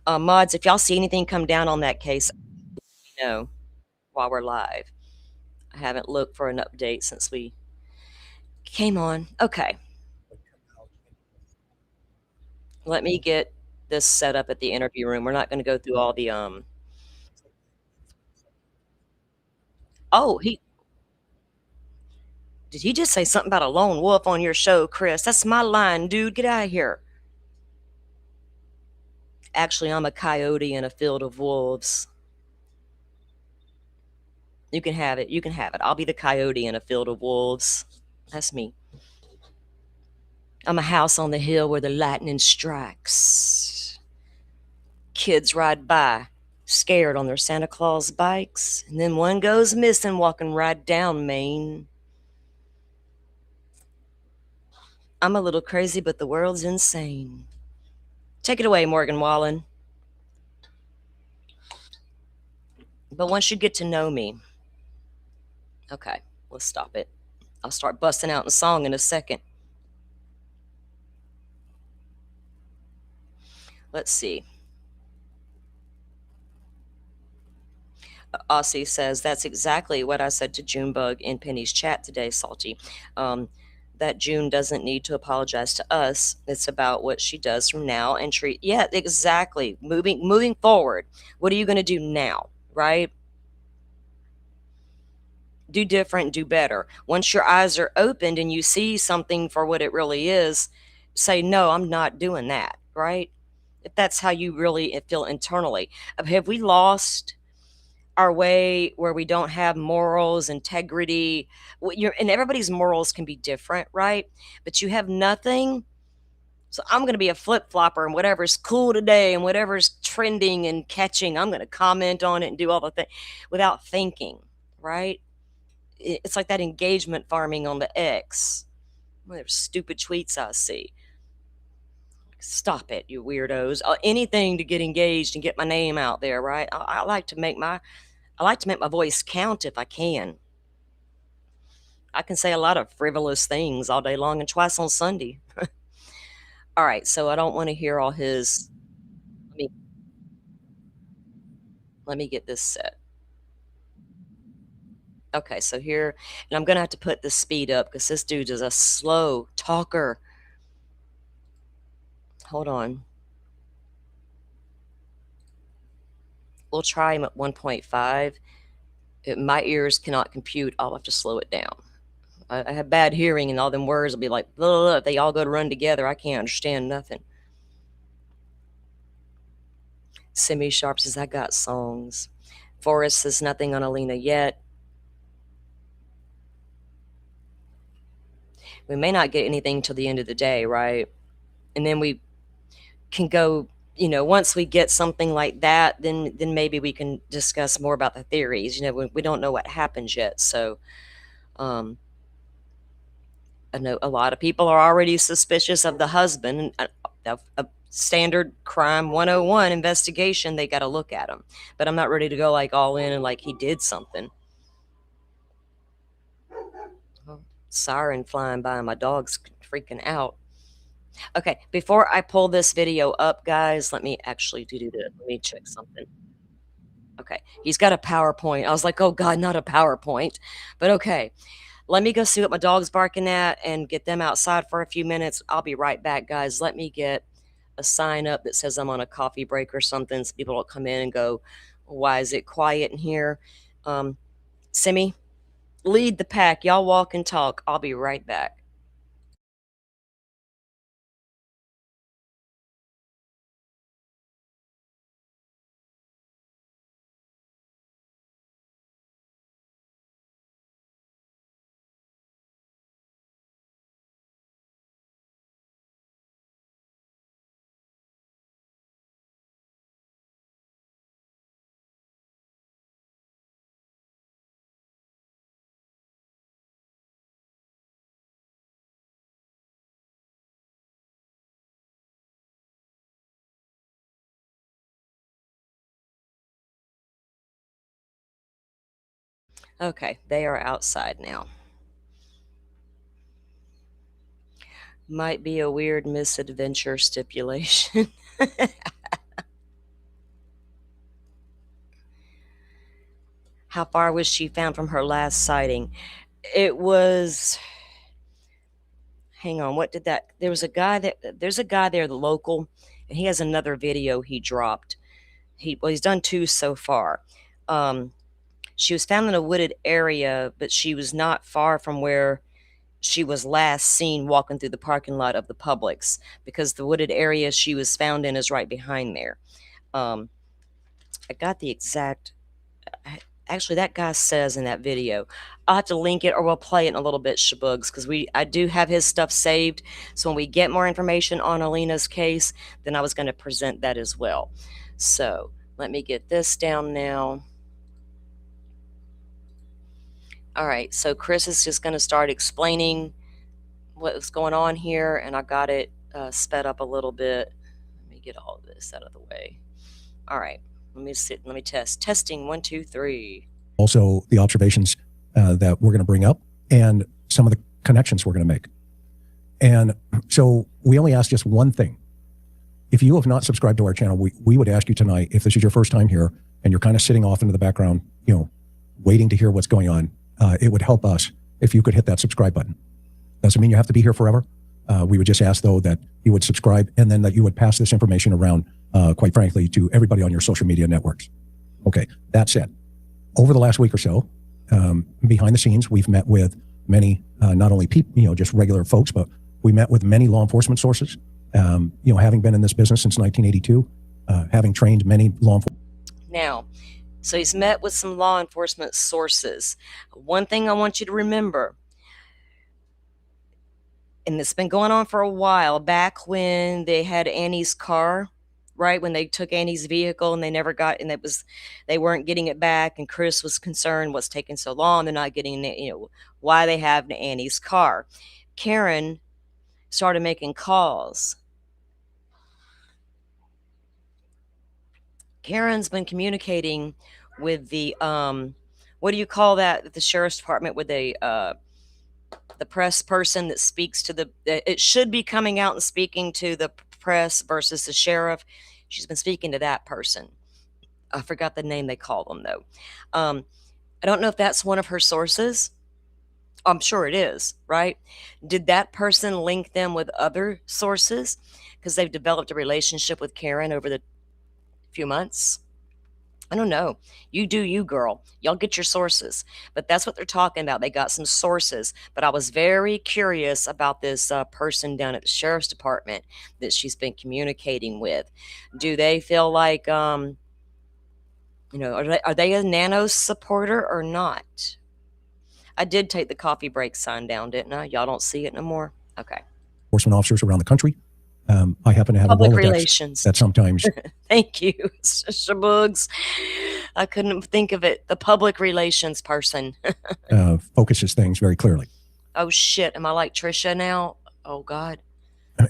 Mods, if y'all see anything come down on that case, let me know while we're live. I haven't looked for an update since we came on. Okay. Let me get this set up at the interview room. We're not going to go through all the Oh, did he just say something about a lone wolf on your show, Chris? That's my line, dude. Get out of here. Actually, I'm a coyote in a field of wolves. You can have it. You can have it. I'll be the coyote in a field of wolves. That's me. I'm a house on the hill where the lightning strikes. Kids ride by, scared on their Santa Claus bikes, and then one goes missing walking right down Main. I'm a little crazy, but the world's insane. Take it away, Morgan Wallen. But once you get to know me, okay, let's stop it. I'll start busting out in song in a second. Let's see. Aussie says, that's exactly what I said to Junebug in Penny's chat today, Salty. That June doesn't need to apologize to us. It's about what she does from now and treat. Yeah, exactly. Moving forward. What are you going to do now, right? Do different, do better. Once your eyes are opened and you see something for what it really is, say, no, I'm not doing that, right? If that's how you really feel internally. Have we lost our way where we don't have morals, integrity. And everybody's morals can be different, right? But you have nothing. So I'm going to be a flip-flopper, and whatever's cool today and whatever's trending and catching, I'm going to comment on it and do all the things without thinking, right? It's like that engagement farming on the X. There's stupid tweets I see. Stop it, you weirdos. Anything to get engaged and get my name out there, right? I like to make my voice count if I can. I can say a lot of frivolous things all day long and twice on Sunday. All right, so I don't want to hear all his. Let me get this set. Okay, so here, and I'm going to have to put the speed up because this dude is a slow talker. Hold on. We'll try him at 1.5. My ears cannot compute. I'll have to slow it down. I have bad hearing, and all them words will be like, blah, blah, blah. They all go to run together. I can't understand nothing. Semi Sharp says, I got songs. Forrest says, nothing on Alina yet. We may not get anything till the end of the day, right? And then we can go, once we get something like that, then maybe we can discuss more about the theories. We don't know what happens yet. So I know a lot of people are already suspicious of the husband. A standard crime 101 investigation, they got to look at him. But I'm not ready to go like all in and like he did something. Siren flying by, my dog's freaking out. Okay, before I pull this video up, guys, let me actually do this. Let me check something. Okay, he's got a PowerPoint. I was like, oh God, not a PowerPoint. But okay, let me go see what my dog's barking at and get them outside for a few minutes. I'll be right back, guys. Let me get a sign up that says I'm on a coffee break or something so people don't come in and go, why is it quiet in here? Simi, lead the pack. Y'all walk and talk. I'll be right back. Okay, they are outside now. Might be a weird misadventure stipulation. How far was she found from her last sighting? It was, hang on, what did that, there's a guy there, the local, and he has another video he dropped. He's done 2 so far. She was found in a wooded area, but she was not far from where she was last seen walking through the parking lot of the Publix, because the wooded area she was found in is right behind there. I got the exact, actually that guy says in that video, I'll have to link it or we'll play it in a little bit, Shabugs, because I do have his stuff saved. So when we get more information on Alina's case, then I was going to present that as well. So let me get this down now. All right, so Chris is just going to start explaining what's going on here, and I got it sped up a little bit. Let me get all of this out of the way. All right, let me test. Testing 1, 2, 3. Also, the observations that we're going to bring up and some of the connections we're going to make. And so we only ask just one thing. If you have not subscribed to our channel, we would ask you tonight, if this is your first time here and you're kind of sitting off into the background, waiting to hear what's going on, it would help us if you could hit that subscribe button. Doesn't mean you have to be here forever. We would just ask, though, that you would subscribe and then that you would pass this information around, quite frankly, to everybody on your social media networks. Okay, that said, over the last week or so, behind the scenes, we've met with many, not only people, just regular folks, but we met with many law enforcement sources. Having been in this business since 1982, having trained many law enforcement. Now, So he's met with some law enforcement sources. One thing I want you to remember, and it's been going on for a while, back when they had Annie's car, right, when they took Annie's vehicle and they never got, and they weren't getting it back, and Chris was concerned what's taking so long, they're not getting it, why they have Annie's car. Karen started making calls. Karen's been communicating with the what do you call that at the sheriff's department, with the press person that speaks to it should be coming out and speaking to the press versus the sheriff. She's been speaking to that person. I forgot the name they call them, though. I don't know if that's one of her sources. I'm sure it is, right? Did that person link them with other sources because they've developed a relationship with Karen over the few months? I don't know. You do you, girl. Y'all get your sources. But that's what they're talking about. They got some sources. But I was very curious about this person down at the sheriff's department that she's been communicating with. Do they feel like, are they a Nanos supporter or not? I did take the coffee break sign down, didn't I? Y'all don't see it no more? Okay. Enforcement officers around the country. I happen to have Public a Rolodex relations. that sometimes Thank you, Shabugs. I couldn't think of it. The public relations person. focuses things very clearly. Oh, shit. Am I like Tricia now? Oh, God.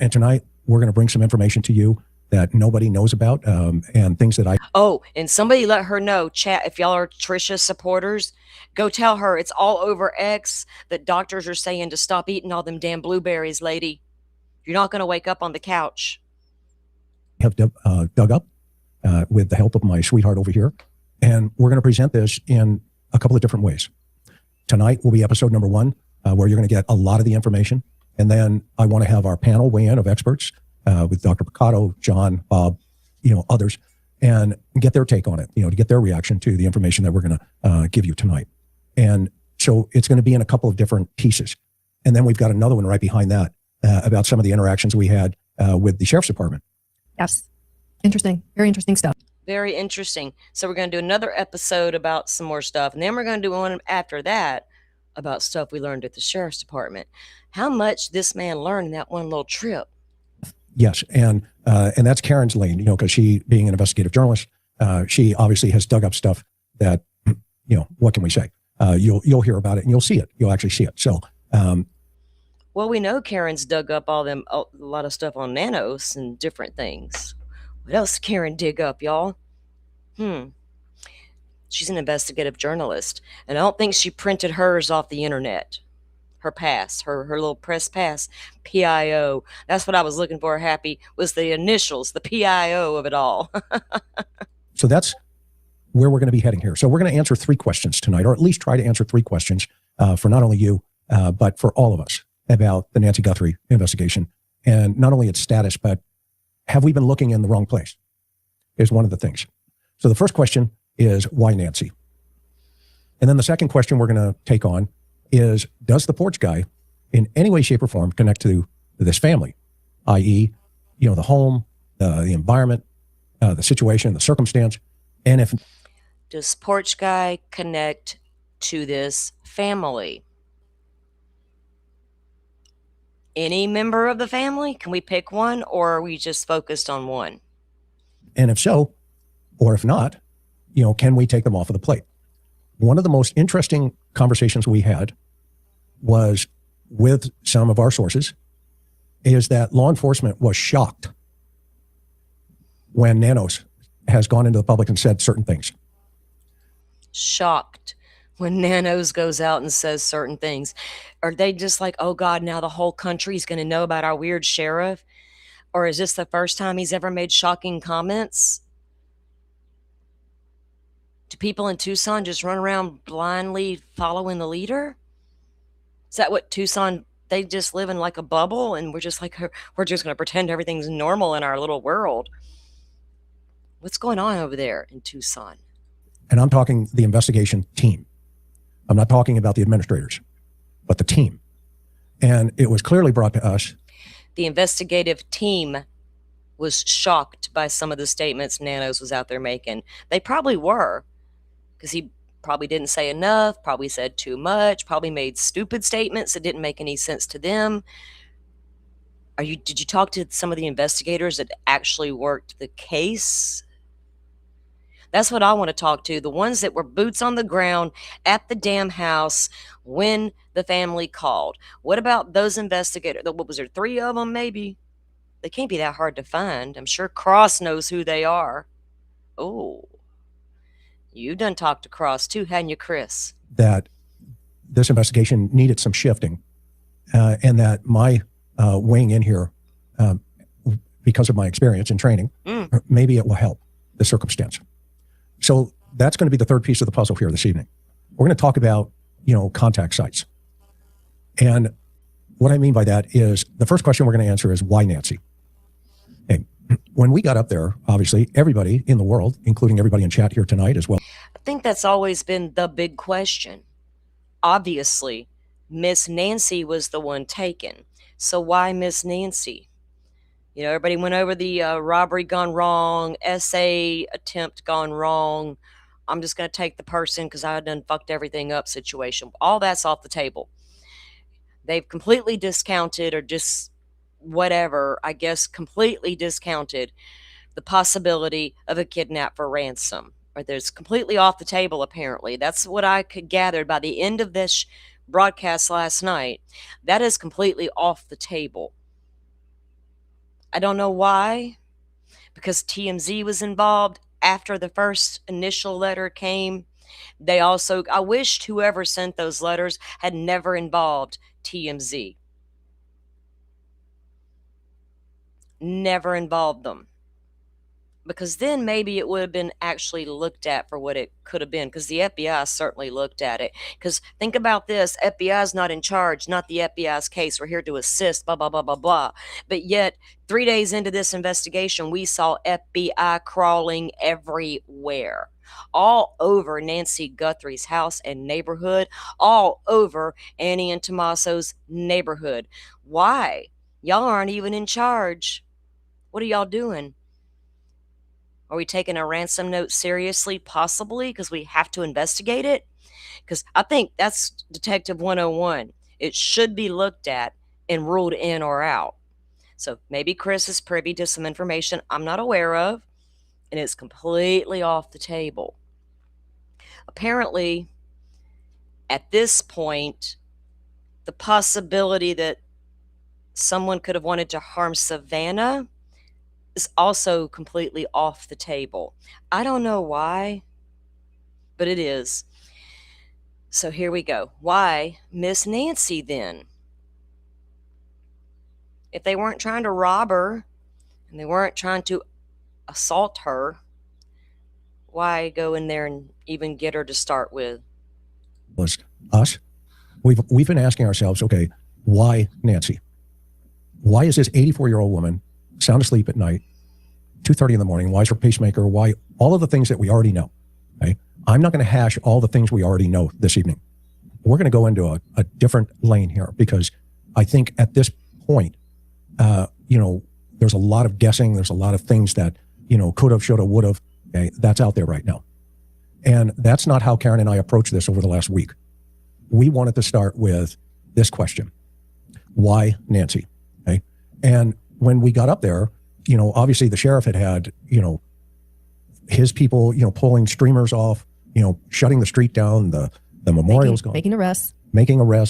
And tonight, we're going to bring some information to you that nobody knows about, and things that I... Oh, and somebody let her know, chat, if y'all are Tricia supporters, go tell her it's all over X that doctors are saying to stop eating all them damn blueberries, lady. You're not going to wake up on the couch. have dug up with the help of my sweetheart over here. And we're going to present this in a couple of different ways. Tonight will be episode number 1, where you're going to get a lot of the information. And then I want to have our panel weigh in of experts with Dr. Picato, John, Bob, others, and get their take on it, to get their reaction to the information that we're going to give you tonight. And so it's going to be in a couple of different pieces. And then we've got another one right behind that about some of the interactions we had with the sheriff's department. Yes. Interesting. Very interesting stuff. Very interesting. So we're going to do another episode about some more stuff. And then we're going to do one after that about stuff we learned at the sheriff's department. How much this man learned in that one little trip. Yes. And that's Karen's lane, because she, being an investigative journalist, she obviously has dug up stuff that, what can we say? You'll hear about it and you'll see it. You'll actually see it. So, well, we know Karen's dug up a lot of stuff on nanos and different things. What else did Karen dig up, y'all? She's an investigative journalist, and I don't think she printed hers off the internet. Her pass, her little press pass, PIO. That's what I was looking for, Happy, was the initials, the PIO of it all. So that's where we're going to be heading here. So we're going to answer 3 questions tonight, or at least try to answer 3 questions for not only you, but for all of us, about the Nancy Guthrie investigation, and not only its status, but have we been looking in the wrong place is one of the things. So the first question is, why Nancy? And then the second question we're going to take on is, does the porch guy in any way, shape, or form connect to this family, i.e., the home, the environment, the situation, the circumstance, and if... Does porch guy connect to this family? Any member of the family? Can we pick one, or are we just focused on one? And if so, or if not, can we take them off of the plate? One of the most interesting conversations we had was with some of our sources is that law enforcement was shocked when Nanos has gone into the public and said certain things. Shocked when Nanos goes out and says certain things. Are they just like, oh God, now the whole country's going to know about our weird sheriff? Or is this the first time he's ever made shocking comments? Do people in Tucson just run around blindly following the leader? Is that what Tucson, they just live in like a bubble and we're just going to pretend everything's normal in our little world? What's going on over there in Tucson? And I'm talking the investigation team. I'm not talking about the administrators, but the team. And it was clearly brought to us. The investigative team was shocked by some of the statements Nanos was out there making. They probably were. because he probably didn't say enough, probably said too much, probably made stupid statements that didn't make any sense to them. Did you talk to some of the investigators that actually worked the case? That's what I want to talk to. The ones that were boots on the ground at the damn house when the family called. What about those investigators? What was there, 3 of them maybe? They can't be that hard to find. I'm sure Cross knows who they are. Oh, you done talked to Cross too, hadn't you, Chris? That this investigation needed some shifting, and that my weighing in here, because of my experience and training, maybe it will help the circumstance. So that's going to be the third piece of the puzzle here this evening. We're going to talk about, contact sites. And what I mean by that is the first question we're going to answer is, why Nancy? Hey, when we got up there, obviously, everybody in the world, including everybody in chat here tonight as well. I think that's always been the big question. Obviously, Miss Nancy was the one taken. So why Miss Nancy? Everybody went over the robbery gone wrong, essay attempt gone wrong. I'm just going to take the person because I done fucked everything up situation. All that's off the table. They've completely discounted, or just whatever, I guess completely discounted the possibility of a kidnap for ransom. Or there's completely off the table, apparently. That's what I could gather by the end of this broadcast last night. That is completely off the table. I don't know why, because TMZ was involved after the first initial letter came. I wished whoever sent those letters had never involved TMZ. Never involved them. Because then maybe it would have been actually looked at for what it could have been, because the FBI certainly looked at it. Because think about this, FBI is not in charge, not the FBI's case. We're here to assist, blah, blah, blah, blah, blah. But yet, 3 days into this investigation, we saw FBI crawling everywhere. All over Nancy Guthrie's house and neighborhood, all over Annie and Tommaso's neighborhood. Why? Y'all aren't even in charge. What are y'all doing? Are we taking a ransom note seriously? Possibly, because we have to investigate it? Because I think that's Detective 101. It should be looked at and ruled in or out. So maybe Chris is privy to some information I'm not aware of, and it's completely off the table. Apparently, at this point, the possibility that someone could have wanted to harm Savannah is also completely off the table. I don't know why, but it is. So here we go. Why Miss Nancy then? If they weren't trying to rob her and they weren't trying to assault her, why go in there and even get her to start with? Was us. We've been asking ourselves, okay, why Nancy? Why is this 84-year-old woman sound asleep at night, 2:30 in the morning? Why is her pacemaker? Why? All of the things that we already know. Okay? I'm not going to hash all the things we already know this evening. We're going to go into a different lane here, because I think at this point, there's a lot of guessing. There's a lot of things that, could have, should have, would have. Okay? That's out there right now. And that's not how Karen and I approached this over the last week. We wanted to start with this question. Why Nancy? Okay? And when we got up there, obviously the sheriff had, his people, pulling streamers off, shutting the street down, the memorial's gone. Making arrests.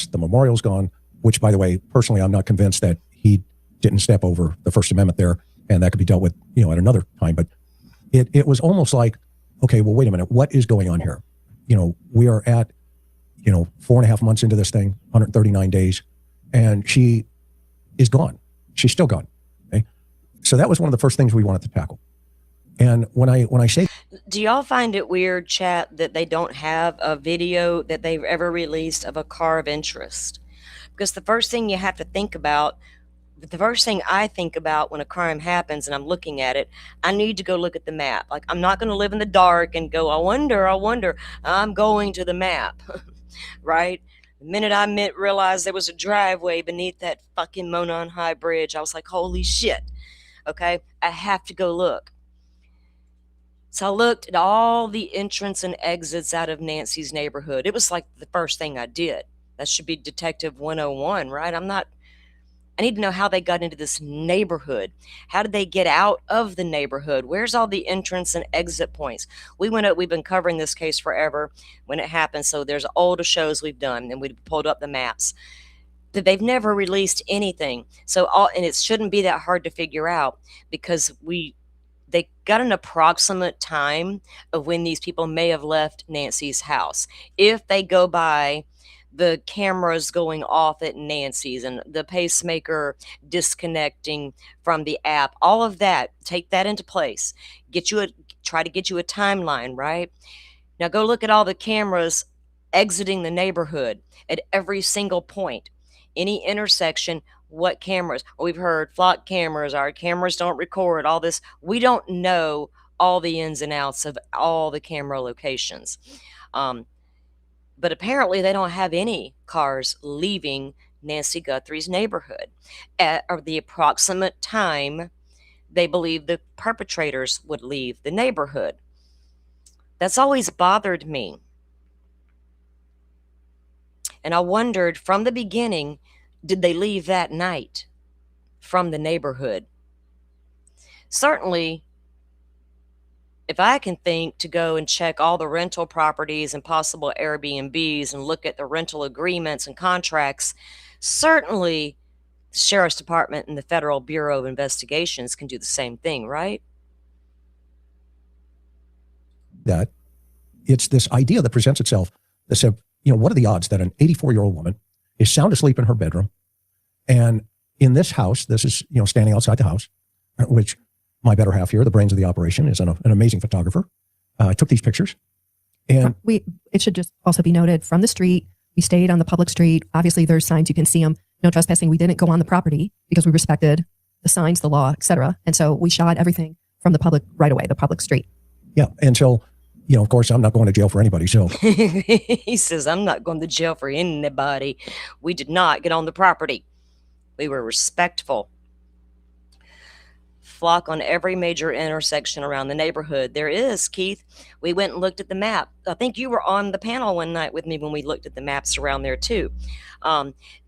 The memorial's gone, which, by the way, personally, I'm not convinced that he didn't step over the First Amendment there, and that could be dealt with, at another time. But it was almost like, okay, well, wait a minute, what is going on here? We are at, 4.5 months into this thing, 139 days, and she is gone. She's still gone. Okay? So that was one of the first things we wanted to tackle. And when I say, do y'all find it weird, chat, that they don't have a video that they've ever released of a car of interest? Because the first thing I think about when a crime happens and I'm looking at it, I need to go look at the map. Like, I'm not going to live in the dark and go, I wonder. I'm going to the map, right? The minute I realized there was a driveway beneath that fucking Monon High Bridge, I was like, holy shit. Okay, I have to go look. So I looked at all the entrance and exits out of Nancy's neighborhood. It was like the first thing I did. That should be Detective 101, right? I need to know how they got into this neighborhood. How did they get out of the neighborhood? Where's all the entrance and exit points? We've been covering this case forever when it happened. So there's older shows we've done, and we pulled up the maps. That they've never released anything. And it shouldn't be that hard to figure out, because they got an approximate time of when these people may have left Nancy's house. If they go by the cameras going off at Nancy's and the pacemaker disconnecting from the app, all of that, take that into place. Try to get you a timeline, right? Now go look at all the cameras exiting the neighborhood at every single point. Any intersection, what cameras? We've heard flock cameras, our cameras don't record, all this. We don't know all the ins and outs of all the camera locations. But apparently they don't have any cars leaving Nancy Guthrie's neighborhood at or the approximate time they believe the perpetrators would leave the neighborhood. That's always bothered me. And I wondered from the beginning, did they leave that night from the neighborhood? Certainly, if I can think to go and check all the rental properties and possible Airbnbs and look at the rental agreements and contracts, certainly the Sheriff's Department and the Federal Bureau of Investigations can do the same thing, right? That it's this idea that presents itself that said, what are the odds that an 84-year-old woman is sound asleep in her bedroom, and in this house, this is, standing outside the house, which my better half here, the brains of the operation, is an amazing photographer. Took these pictures. And it should just also be noted, from the street, we stayed on the public street. Obviously, there's signs, you can see them. No trespassing. We didn't go on the property because we respected the signs, the law, etc. And so we shot everything from the public right away, the public street. Yeah. And so, of course, I'm not going to jail for anybody. So he says, I'm not going to jail for anybody. We did not get on the property. We were respectful. Flock on every major intersection around the neighborhood. There is, Keith. We went and looked at the map. I think you were on the panel one night with me when we looked at the maps around there too.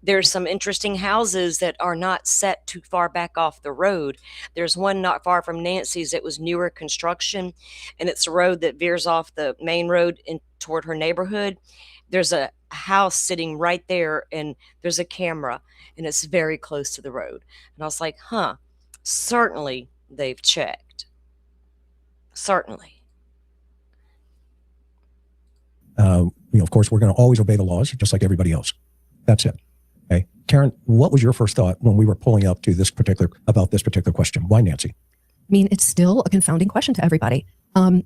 There's some interesting houses that are not set too far back off the road. There's one not far from Nancy's that was newer construction, and it's a road that veers off the main road in toward her neighborhood. There's a house sitting right there, and there's a camera, and it's very close to the road. And I was like, certainly they've checked. Certainly. Of course, we're going to always obey the laws, just like everybody else. That's it. Okay. Karen, what was your first thought when we were pulling up to about this particular question? Why Nancy? I mean, it's still a confounding question to everybody. When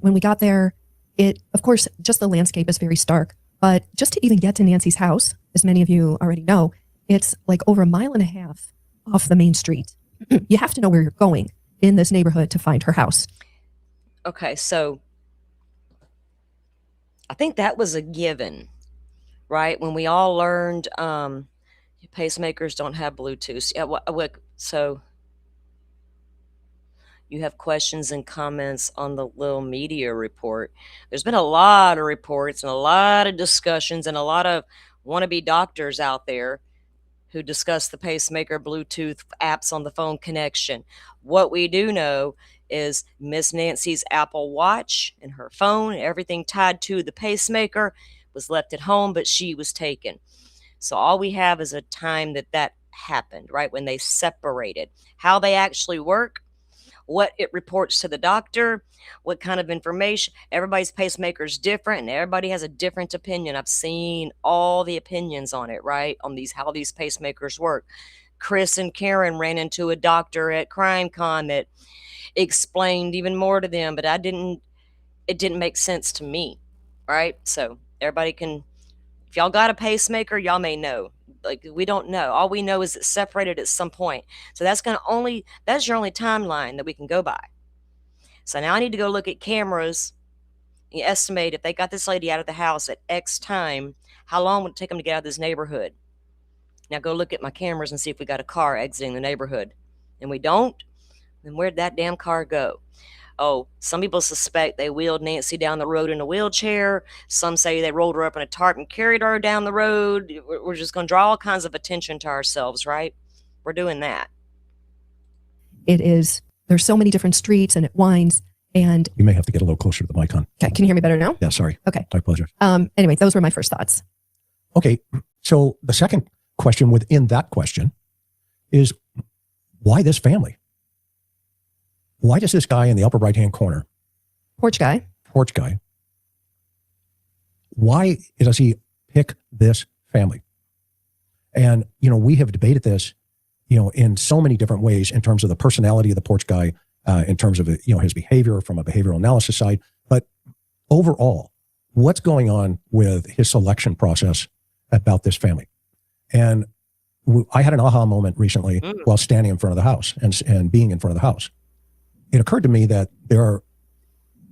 we got there, of course, just the landscape is very stark, but just to even get to Nancy's house, as many of you already know, it's like over 1.5 miles off the main street. You have to know where you're going in this neighborhood to find her house. Okay, so I think that was a given, right? When we all learned pacemakers don't have Bluetooth. Yeah, so you have questions and comments on the little media report. There's been a lot of reports and a lot of discussions and a lot of wannabe doctors out there who discuss the pacemaker Bluetooth apps on the phone connection. What we do know is Miss Nancy's Apple Watch and her phone, everything tied to the pacemaker, was left at home, but she was taken. So all we have is a time that happened, right? When they separated. How they actually work, what it reports to the doctor, what kind of information. Everybody's pacemaker is different, and everybody has a different opinion. I've seen all the opinions on it, right? On how these pacemakers work. Chris and Karen ran into a doctor at CrimeCon that explained even more to them, but it didn't make sense to me, right? So everybody can, if y'all got a pacemaker, y'all may know. Like, we don't know. All we know is it's separated at some point. So that's your only timeline that we can go by. So now I need to go look at cameras. You estimate if they got this lady out of the house at X time, how long would it take them to get out of this neighborhood? Now go look at my cameras and see if we got a car exiting the neighborhood. And we don't, then where'd that damn car go? Oh, some people suspect they wheeled Nancy down the road in a wheelchair. Some say they rolled her up in a tarp and carried her down the road. We're just going to draw all kinds of attention to ourselves, right? We're doing that. There's so many different streets and it winds. And you may have to get a little closer to the mic, hon. Okay, can you hear me better now? Yeah, sorry. Okay. My pleasure. Anyway, those were my first thoughts. Okay, so the second question within that question is, why this family? Why does this guy in the upper right-hand corner, porch guy, why does he pick this family? And, we have debated this, in so many different ways in terms of the personality of the porch guy, in terms of, his behavior from a behavioral analysis side. But overall, what's going on with his selection process about this family? And I had an aha moment recently while standing in front of the house and being in front of the house. It occurred to me that there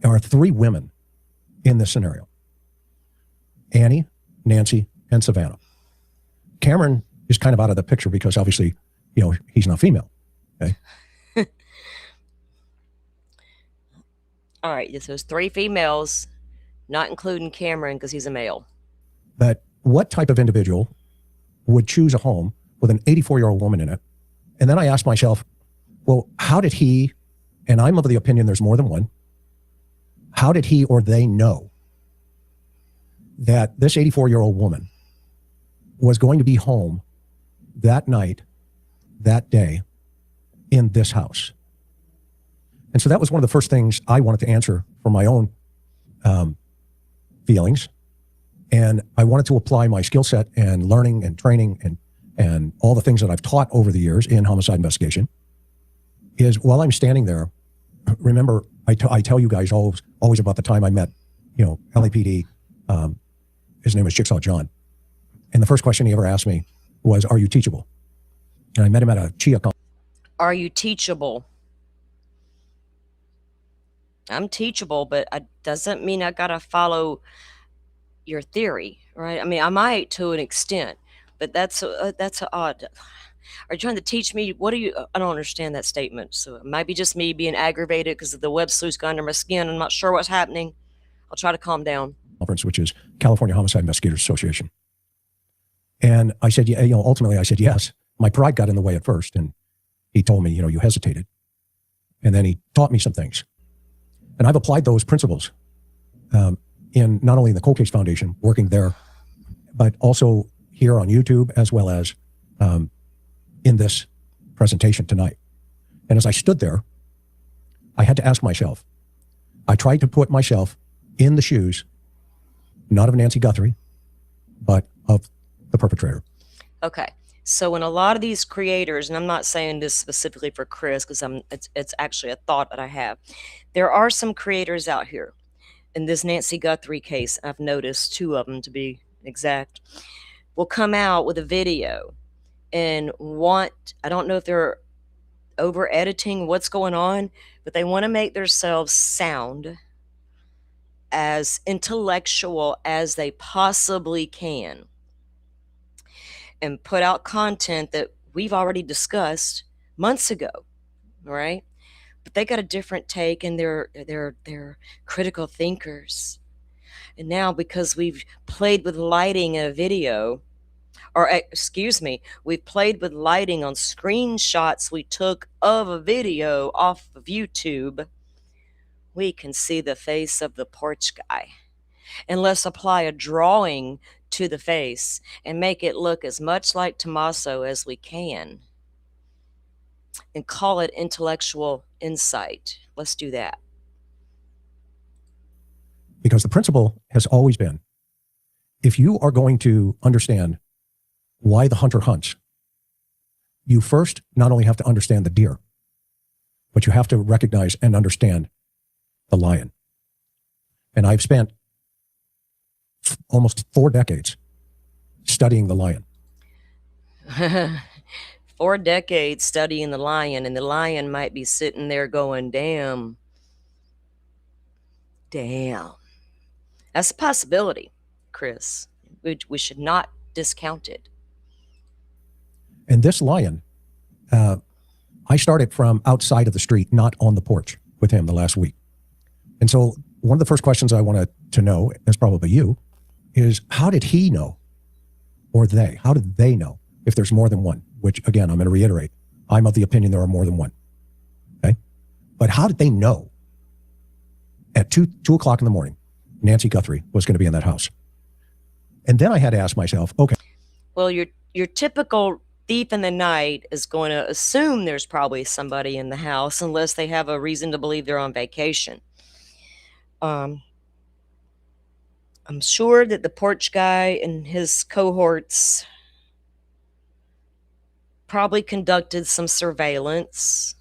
are three women in this scenario: Annie, Nancy, and Savannah. Cameron is kind of out of the picture because obviously, he's not female. Okay. All right. So there's three females, not including Cameron because he's a male. But what type of individual would choose a home with an 84-year-old woman in it? And then I asked myself, well, how did he, and I'm of the opinion there's more than one, how did he or they know that this 84-year-old woman was going to be home that night, that day, in this house? And so that was one of the first things I wanted to answer for my own feelings. And I wanted to apply my skill set and learning and training and all the things that I've taught over the years in homicide investigation. Is while I'm standing there, remember, I tell you guys always about the time I met, LAPD. His name was Jigsaw John. And the first question he ever asked me was, are you teachable? And I met him at a Chia conference. Are you teachable? I'm teachable, but it doesn't mean I got to follow your theory, right? I mean, I might to an extent, but that's odd. Are you trying to teach me? I don't understand that statement. So it might be just me being aggravated because the web sleuth's got under my skin. I'm not sure what's happening. I'll try to calm down. Conference, which is California Homicide Investigators Association. And I said, ultimately I said, yes. My pride got in the way at first. And he told me, you hesitated. And then he taught me some things. And I've applied those principles in not only in the Cold Case Foundation, working there, but also here on YouTube, as well as in this presentation tonight. And as I stood there, I had to ask myself, I tried to put myself in the shoes, not of Nancy Guthrie, but of the perpetrator. Okay. So in a lot of these creators, and I'm not saying this specifically for Chris, because it's actually a thought that I have. There are some creators out here. In this Nancy Guthrie case, I've noticed two of them to be exact, will come out with a video and I don't know if they're over editing what's going on, but they want to make themselves sound as intellectual as they possibly can and put out content that we've already discussed months ago, right? But they got a different take, and they're critical thinkers. And now, because we've played with lighting in a video, we've played with lighting on screenshots we took of a video off of YouTube, we can see the face of the porch guy. And let's apply a drawing to the face and make it look as much like Tommaso as we can and call it intellectual insight. Let's do that. Because the principle has always been, if you are going to understand why the hunter hunts, you first not only have to understand the deer, but you have to recognize and understand the lion. And I've spent almost 4 decades studying the lion. 4 decades studying the lion, and the lion might be sitting there going, damn. That's a possibility, Chris. We should not discount it. And this lion, I started from outside of the street, not on the porch. with him the last week. And so one of the first questions I wanted to know, as probably you, is how did he know, or they, how did they know if there's more than one? Which, again, I'm going to reiterate, I'm of the opinion there are more than one. Okay? But how did they know at 2 o'clock in the morning, Nancy Guthrie was going to be in that house? And then I had to ask myself, okay. Well, your typical thief in the night is going to assume there's probably somebody in the house unless they have a reason to believe they're on vacation. I'm sure that the porch guy and his cohorts probably conducted some surveillance,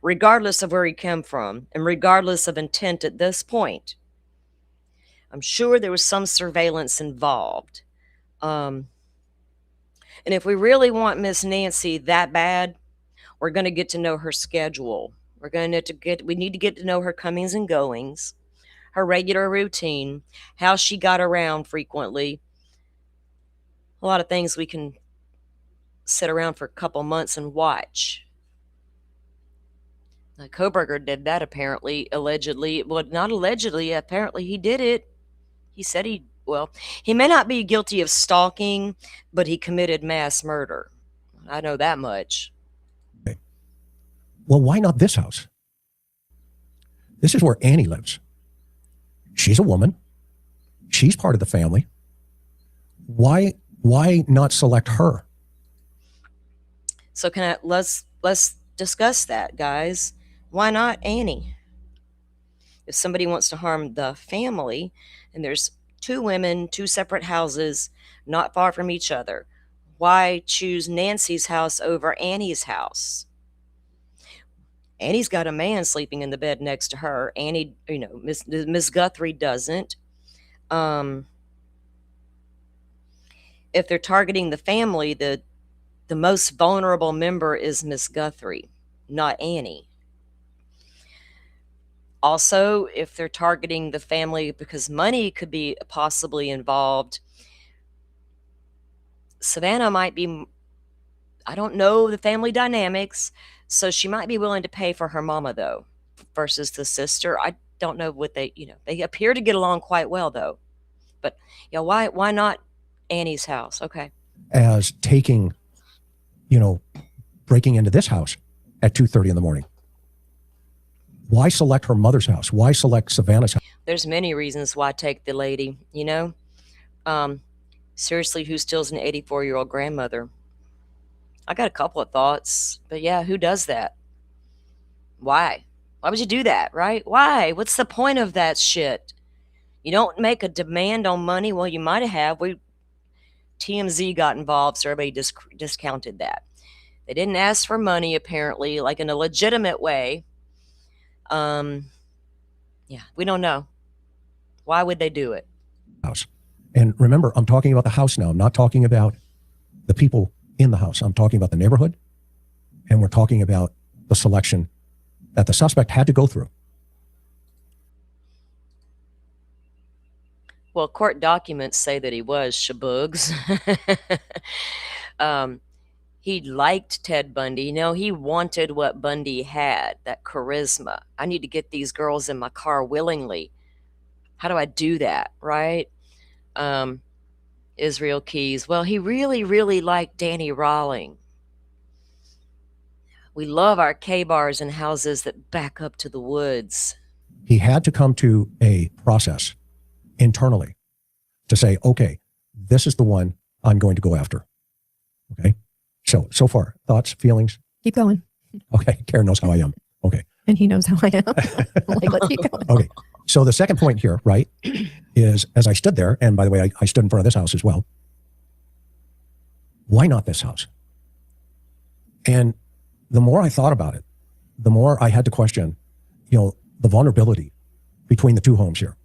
regardless of where he came from and regardless of intent at this point. I'm sure there was some surveillance involved. And if we really want Miss Nancy that bad, we're going to get to know her schedule. We need to get to know her comings and goings, her regular routine, how she got around frequently. A lot of things we can sit around for a couple months and watch. Koberger did that apparently, allegedly. Well, not allegedly, apparently he did it. He said he may not be guilty of stalking, but he committed mass murder. I know that much. Okay. Well, why not this house? This is where Annie lives. She's a woman. She's part of the family. Why not select her? So let's discuss that, guys. Why not Annie? If somebody wants to harm the family, and there's two women, two separate houses, not far from each other, why choose Nancy's house over Annie's house? Annie's got a man sleeping in the bed next to her. Annie, Miss Guthrie doesn't. If they're targeting the family, the most vulnerable member is Miss Guthrie, not Annie. Also, if they're targeting the family because money could be possibly involved, Savannah might be, I don't know the family dynamics, so she might be willing to pay for her mama, though, versus the sister. I don't know what they appear to get along quite well, though. But, why not Annie's house? Okay. As taking, breaking into this house at 2:30 in the morning. Why select her mother's house? Why select Savannah's house? There's many reasons why take the lady, Seriously, who steals an 84-year-old grandmother? I got a couple of thoughts, but yeah, who does that? Why? Why would you do that, right? Why? What's the point of that shit? You don't make a demand on money. Well, you might have. TMZ got involved, so everybody discounted that. They didn't ask for money, apparently, like in a legitimate way. We don't know. Why would they do it? House. And remember, I'm talking about the house now. I'm not talking about the people in the house. I'm talking about the neighborhood. And we're talking about the selection that the suspect had to go through. Well, court documents say that he was shaboogs. He liked Ted Bundy. He wanted what Bundy had, that charisma. I need to get these girls in my car willingly. How do I do that, right? Israel Keys. Well, he really, really liked Danny Rawling. We love our K-bars and houses that back up to the woods. He had to come to a process internally to say, okay, this is the one I'm going to go after. Okay. So far, thoughts, feelings? Keep going. Okay. Karen knows how I am. Okay. And he knows how I am. Let's keep going. Okay. So the second point here, right, is as I stood there, and by the way, I stood in front of this house as well. Why not this house? And the more I thought about it, the more I had to question, the vulnerability between the two homes here.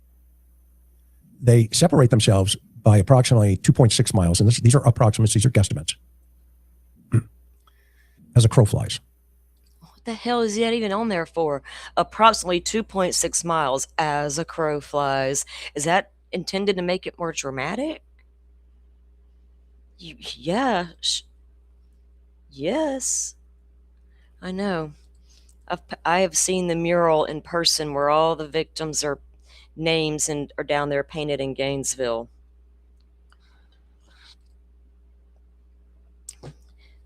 They separate themselves by approximately 2.6 miles. And these are approximates, these are guesstimates. As a crow flies. What the hell is that even on there for? Approximately 2.6 miles as a crow flies. Is that intended to make it more dramatic? Yeah. Yes. I know. I have seen the mural in person where all the victims are names and are down there painted in Gainesville.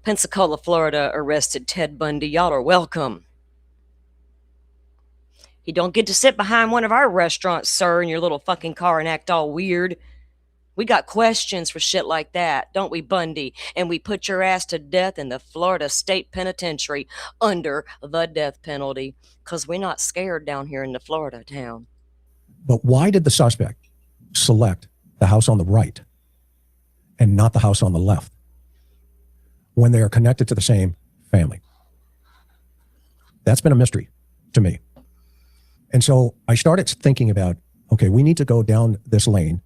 Pensacola, Florida arrested Ted Bundy. Y'all are welcome. You don't get to sit behind one of our restaurants, sir, in your little fucking car and act all weird. We got questions for shit like that, don't we, Bundy? And we put your ass to death in the Florida State Penitentiary under the death penalty, because we're not scared down here in the Florida town. But why did the suspect select the house on the right and not the house on the left when they are connected to the same family? That's been a mystery to me. And so I started thinking about, okay, we need to go down this lane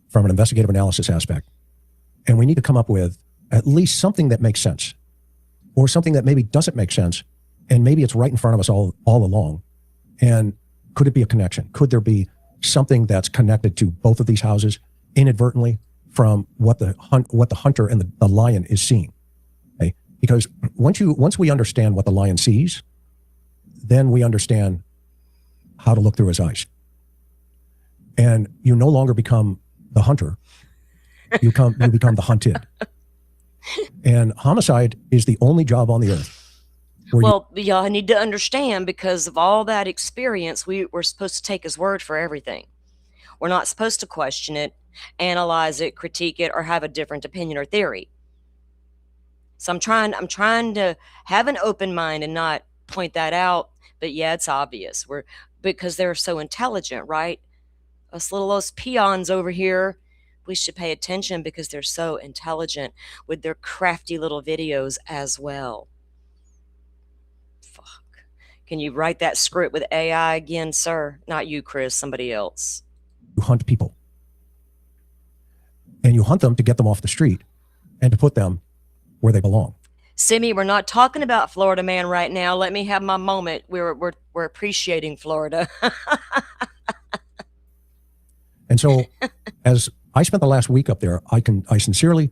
from an investigative analysis aspect, and we need to come up with at least something that makes sense, or something that maybe doesn't make sense, and maybe it's right in front of us all along. And could it be a connection? Could there be something that's connected to both of these houses inadvertently from what the hunter and the lion is seeing? Okay? Because once we understand what the lion sees, then we understand how to look through his eyes. And you no longer become the hunter, you become the hunted. And homicide is the only job on the earth. Well, y'all need to understand, because of all that experience, we're supposed to take his word for everything. We're not supposed to question it, analyze it, critique it, or have a different opinion or theory. So I'm trying to have an open mind and not point that out. But yeah, it's obvious. Because they're so intelligent, right? Those peons over here, we should pay attention because they're so intelligent with their crafty little videos as well. Fuck. Can you write that script with AI again, sir? Not you, Chris, somebody else. You hunt people. And you hunt them to get them off the street and to put them where they belong. Simi, we're not talking about Florida man right now. Let me have my moment. We're appreciating Florida. And so as I spent the last week up there, I sincerely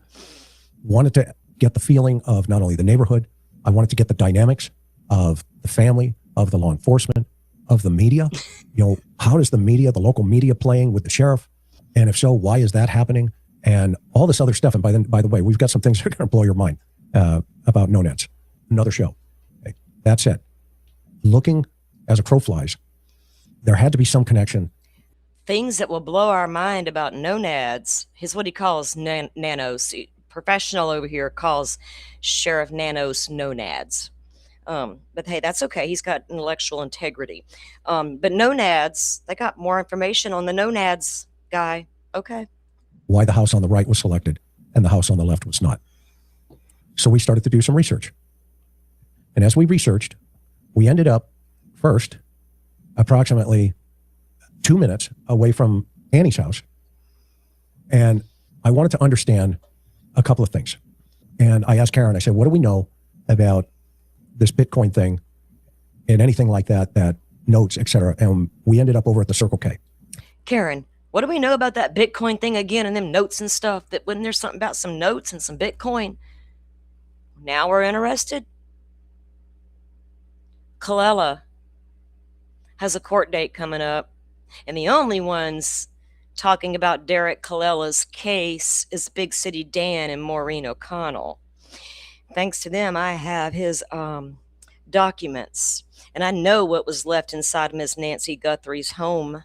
wanted to get the feeling of not only the neighborhood, I wanted to get the dynamics of the family, of the law enforcement, of the media. How does the media, the local media, playing with the sheriff? And if so, why is that happening? And all this other stuff. And by the way, we've got some things that are going to blow your mind about no-nads. Another show. Okay. That's it. Looking as a crow flies, there had to be some connection. Things that will blow our mind about no-nads. Here's what he calls nanos. Professional over here calls Sheriff Nanos no-nads. But hey, that's okay. He's got intellectual integrity. But no-nads, they got more information on the no-nads guy. Okay. Why the house on the right was selected and the house on the left was not. So we started to do some research. And as we researched, we ended up first approximately 2 minutes away from Annie's house. And I wanted to understand a couple of things. And I asked Karen, I said, what do we know about this Bitcoin thing and anything like that notes, et cetera? And we ended up over at the Circle K. Karen, what do we know about that Bitcoin thing again and them notes and stuff? That wasn't there something about some notes and some Bitcoin? Now we're interested. Colella has a court date coming up, and the only ones talking about Derek Colella's case is Big City Dan and Maureen O'Connell. Thanks to them, I have his documents, and I know what was left inside Miss Nancy Guthrie's home,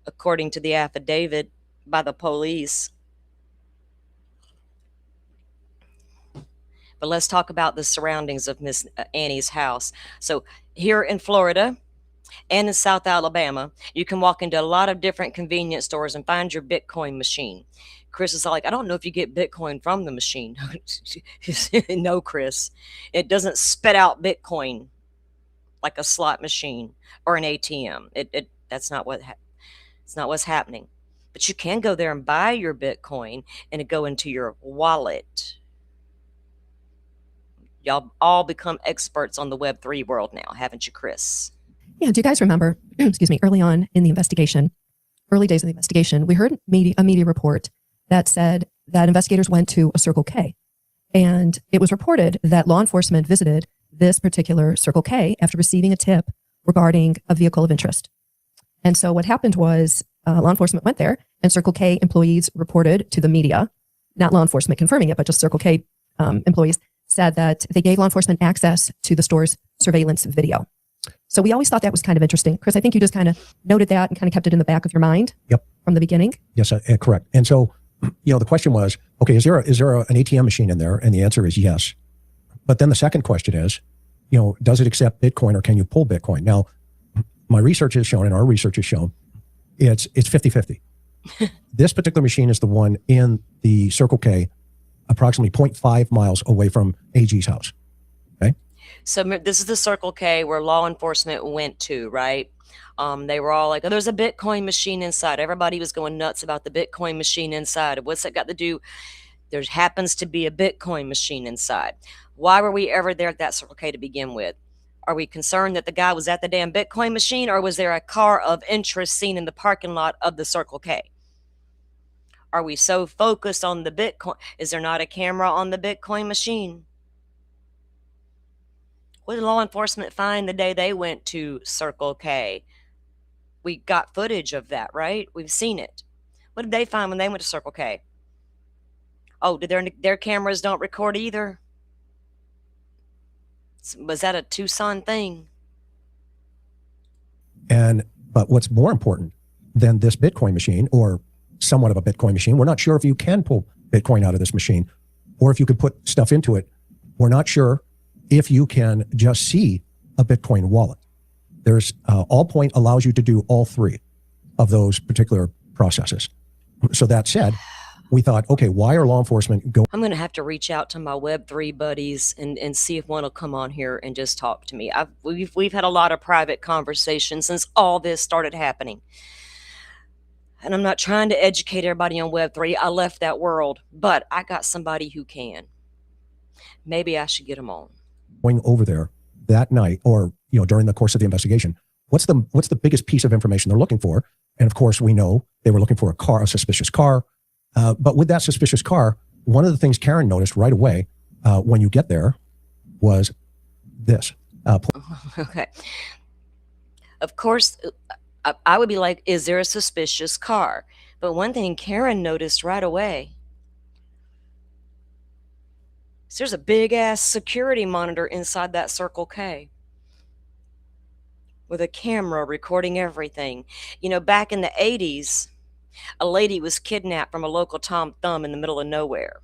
according to the affidavit by the police. But let's talk about the surroundings of Miss Annie's house. So here in Florida and in South Alabama, you can walk into a lot of different convenience stores and find your Bitcoin machine. Chris is like, I don't know if you get Bitcoin from the machine. No, Chris. It doesn't spit out Bitcoin like a slot machine or an ATM. That's not it's not what's happening. But you can go there and buy your Bitcoin and it go into your wallet. Y'all all become experts on the Web3 world now, haven't you, Chris? Yeah. Do you guys remember, excuse me, early on in the investigation, early days of the investigation, we heard a media report that said that investigators went to a Circle K. And it was reported that law enforcement visited this particular Circle K after receiving a tip regarding a vehicle of interest. And so what happened was law enforcement went there, and Circle K employees reported to the media, not law enforcement confirming it, but just Circle K employees said that they gave law enforcement access to the store's surveillance video. So we always thought that was kind of interesting. Chris, I think you just kind of noted that and kind of kept it in the back of your mind. Yep. From the beginning. Yes, correct. And so, the question was, okay, is there an ATM machine in there? And the answer is yes. But then the second question is, does it accept Bitcoin, or can you pull Bitcoin? Now, my research has shown, and our research has shown, it's 50-50. This particular machine is the one in the Circle K, approximately 0.5 miles away from AG's house. Okay. So this is the Circle K where law enforcement went to, right? They were all like, oh, there's a Bitcoin machine inside. Everybody was going nuts about the Bitcoin machine inside. What's that got to do? There happens to be a Bitcoin machine inside. Why were we ever there at that Circle K to begin with? Are we concerned that the guy was at the damn Bitcoin machine, or was there a car of interest seen in the parking lot of the Circle K? Are we so focused on the Bitcoin? Is there not a camera on the Bitcoin machine? What did law enforcement find the day they went to Circle K? We got footage of that, right? We've seen it. What did they find when they went to Circle K? Oh, did their cameras don't record either? Was that a Tucson thing? But what's more important than this Bitcoin machine, or somewhat of a Bitcoin machine, we're not sure if you can pull Bitcoin out of this machine, or if you could put stuff into it. We're not sure if you can just see a Bitcoin wallet. There's Allpoint allows you to do all three of those particular processes. So that said, we thought, okay, why are law enforcement going? I'm going to have to reach out to my Web3 buddies and see if one will come on here and just talk to me. We've had a lot of private conversations since all this started happening. And I'm not trying to educate everybody on Web3. I left that world, but I got somebody who can. Maybe I should get them on. Going over there that night, or during the course of the investigation, what's the biggest piece of information they're looking for? And of course, we know they were looking for a suspicious car. But with that suspicious car, one of the things Karen noticed right away when you get there was this. Okay. Of course, I would be like, is there a suspicious car? But one thing Karen noticed right away is there's a big-ass security monitor inside that Circle K with a camera recording everything. Back in the 80s, a lady was kidnapped from a local Tom Thumb in the middle of nowhere.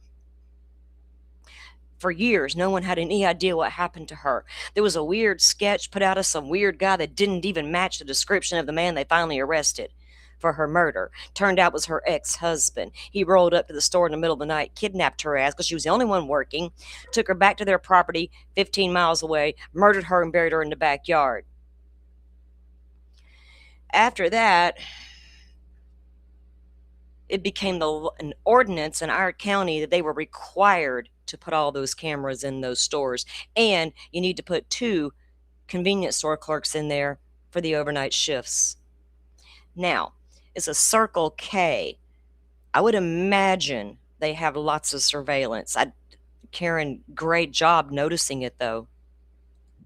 For years, no one had any idea what happened to her. There was a weird sketch put out of some weird guy that didn't even match the description of the man they finally arrested for her murder. Turned out it was her ex-husband. He rolled up to the store in the middle of the night, kidnapped her ass because she was the only one working, took her back to their property 15 miles away, murdered her and buried her in the backyard. After that, it became an ordinance in our county that they were required to put all those cameras in those stores. And you need to put 2 convenience store clerks in there for the overnight shifts. Now, it's a Circle K. I would imagine they have lots of surveillance. Karen, great job noticing it, though.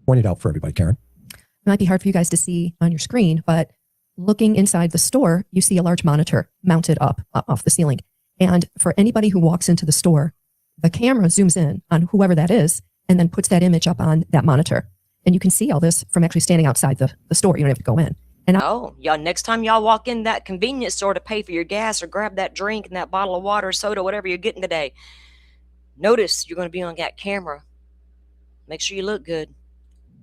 Point it out for everybody, Karen. It might be hard for you guys to see on your screen, but looking inside the store, you see a large monitor mounted up off the ceiling. And for anybody who walks into the store, the camera zooms in on whoever that is and then puts that image up on that monitor. And you can see all this from actually standing outside the store. You don't have to go in. And y'all, next time y'all walk in that convenience store to pay for your gas or grab that drink and that bottle of water, soda, whatever you're getting today, notice you're going to be on that camera. Make sure you look good.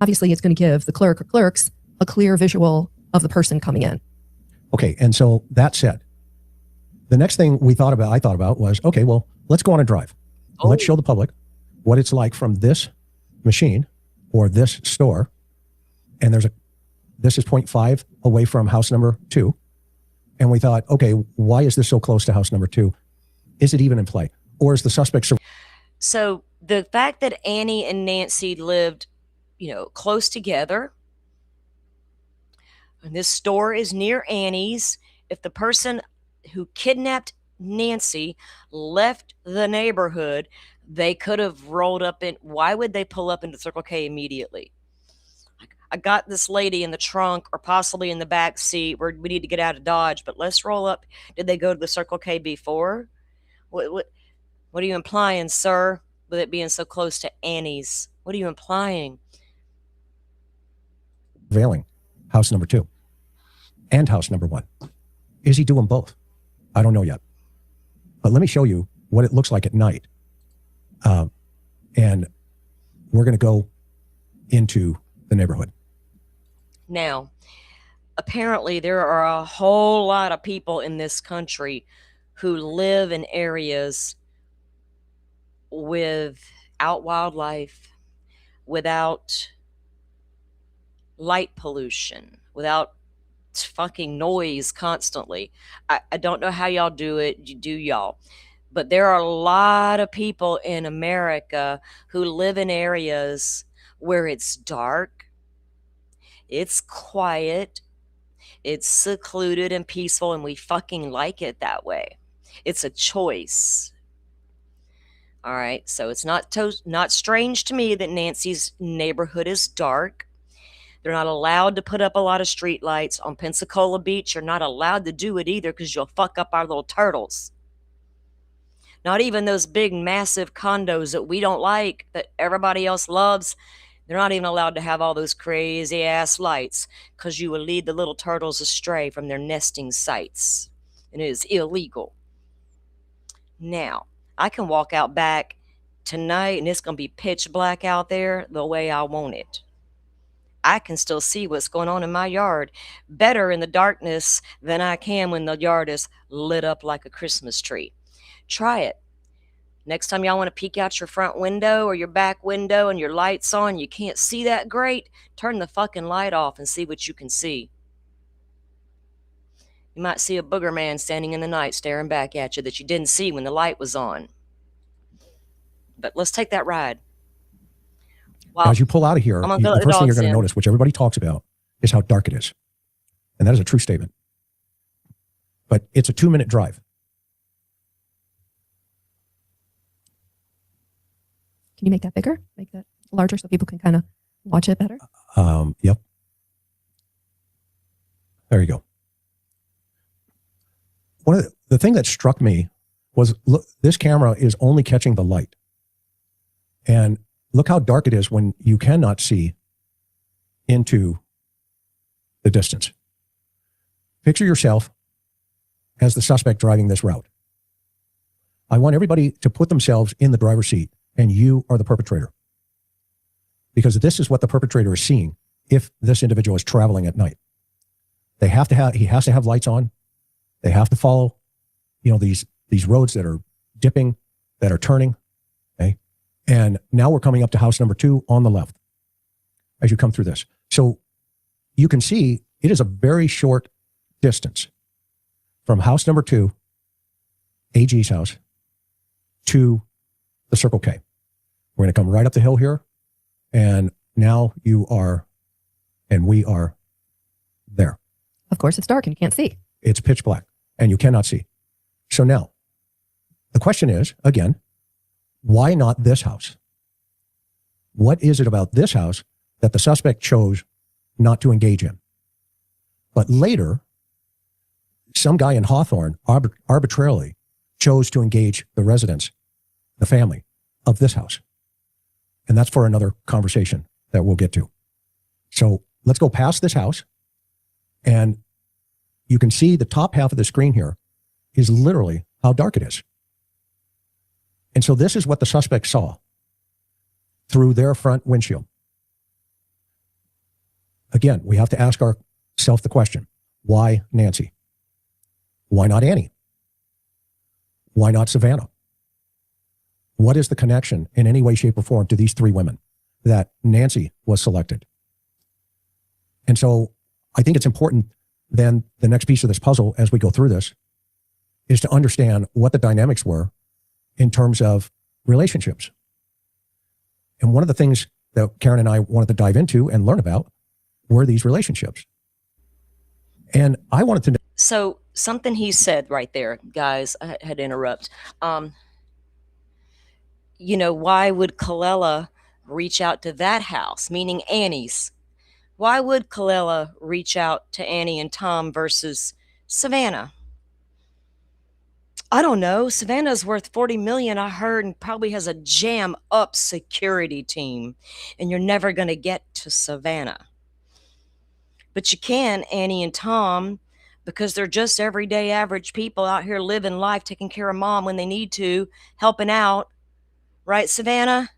Obviously, it's going to give the clerk or clerks a clear visual of the person coming in. Okay, and so that said, the next thing I thought about was, okay, well, let's go on a drive. Oh. Let's show the public what it's like from this machine or this store. And this is 0.5 away from house number 2. And we thought, okay, why is this so close to house number 2? Is it even in play? Or is the suspect... So the fact that Annie and Nancy lived, close together, and this store is near Annie's, if the person who kidnapped Nancy left the neighborhood, They could have rolled up in. Why would they pull up into Circle K immediately? I got this lady in the trunk or possibly in the back seat where we need to get out of Dodge, but let's roll up. Did they go to the Circle K before? What are you implying, sir, with it being so close to Annie's? What are you implying? Veiling house number 2 and house number 1. Is he doing both? I don't know yet. But let me show you what it looks like at night. And we're going to go into the neighborhood. Now, apparently there are a whole lot of people in this country who live in areas without wildlife, without light pollution, without fucking noise constantly. I don't know how y'all do it. You do y'all. But there are a lot of people in America who live in areas where it's dark, it's quiet, it's secluded and peaceful, and we fucking like it that way. It's a choice. All right, so it's not strange to me that Nancy's neighborhood is dark. They're not allowed to put up a lot of street lights on Pensacola Beach. You're not allowed to do it either because you'll fuck up our little turtles. Not even those big, massive condos that we don't like, that everybody else loves. They're not even allowed to have all those crazy ass lights because you will lead the little turtles astray from their nesting sites. And it is illegal. Now, I can walk out back tonight and it's going to be pitch black out there the way I want it. I can still see what's going on in my yard better in the darkness than I can when the yard is lit up like a Christmas tree. Try it. Next time y'all want to peek out your front window or your back window and your light's on, you can't see that great, turn the fucking light off and see what you can see. You might see a booger man standing in the night staring back at you that you didn't see when the light was on. But let's take that ride. As you pull out of here, the first thing you're going to notice, which everybody talks about, is how dark it is. And that is a true statement. But it's a 2-minute drive. Can you make that bigger? Make that larger so people can kind of watch it better? Yep. There you go. One of the thing that struck me was, look, this camera is only catching the light. And look how dark it is when you cannot see into the distance. Picture yourself as the suspect driving this route. I want everybody to put themselves in the driver's seat, and you are the perpetrator. Because this is what the perpetrator is seeing if this individual is traveling at night. He has to have lights on. They have to follow, these roads that are dipping, that are turning. Okay. And now we're coming up to house number 2 on the left as you come through this. So you can see it is a very short distance from house number 2, AG's house, to the Circle K. We're going to come right up the hill here. And now you are, and we are there. Of course, it's dark and you can't see. It's pitch black and you cannot see. So now the question is, again, why not this house? What is it about this house that the suspect chose not to engage in? But later, some guy in Hawthorne arbitrarily chose to engage the residents, the family of this house. And that's for another conversation that we'll get to. So let's go past this house. And you can see the top half of the screen here is literally how dark it is. And so this is what the suspect saw through their front windshield. Again, we have to ask ourselves the question, why Nancy? Why not Annie? Why not Savannah? What is the connection in any way, shape, or form to these 3 women that Nancy was selected? And so I think it's important then the next piece of this puzzle as we go through this is to understand what the dynamics were in terms of relationships. And one of the things that Karen and I wanted to dive into and learn about were these relationships. And I wanted to know. So something he said right there, guys, I had to interrupt. why would Kalila reach out to that house, meaning Annie's? Why would Kalila reach out to Annie and Tom versus Savannah? I don't know. Savannah's worth 40 million, I heard, and probably has a jam up security team. And you're never going to get to Savannah. But you can, Annie and Tom, because they're just everyday average people out here living life, taking care of mom when they need to, helping out. Right, Savannah?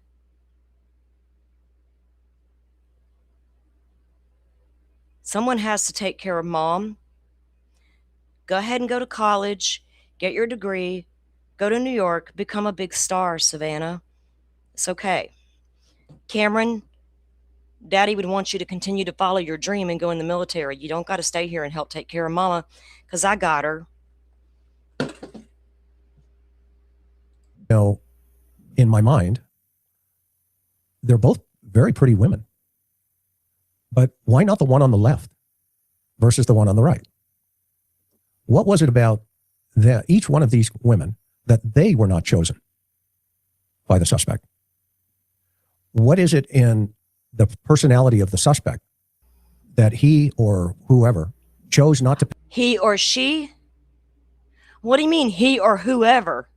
Someone has to take care of mom. Go ahead and go to college, get your degree, go to New York, become a big star, Savannah. It's okay. Cameron, Daddy would want you to continue to follow your dream and go in the military. You don't got to stay here and help take care of Mama, because I got her. In my mind, they're both very pretty women. But why not the one on the left versus the one on the right? What was it about each one of these women that they were not chosen by the suspect? What is it in the personality of the suspect that he or whoever chose not to? He or she? What do you mean, he or whoever?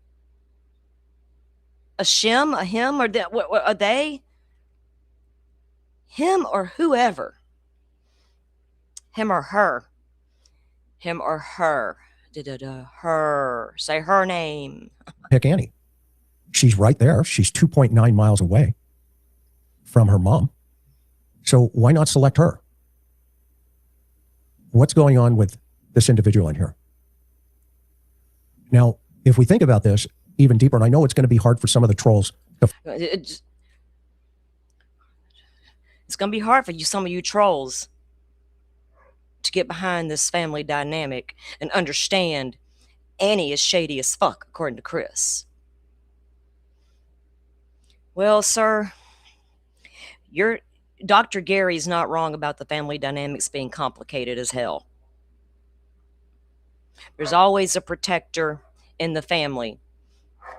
A shim, a him, or what are they? Him or whoever? Him or her? Him or her? Her. Say her name. Pick Annie. She's right there. She's 2.9 miles away from her mom. So why not select her? What's going on with this individual in here? Now, if we think about this even deeper, and I know it's going to be hard for some of the trolls. It's going to be hard for some of you trolls to get behind this family dynamic and understand Annie is shady as fuck, according to Chris. Well, sir, Dr. Gary's not wrong about the family dynamics being complicated as hell. There's always a protector in the family.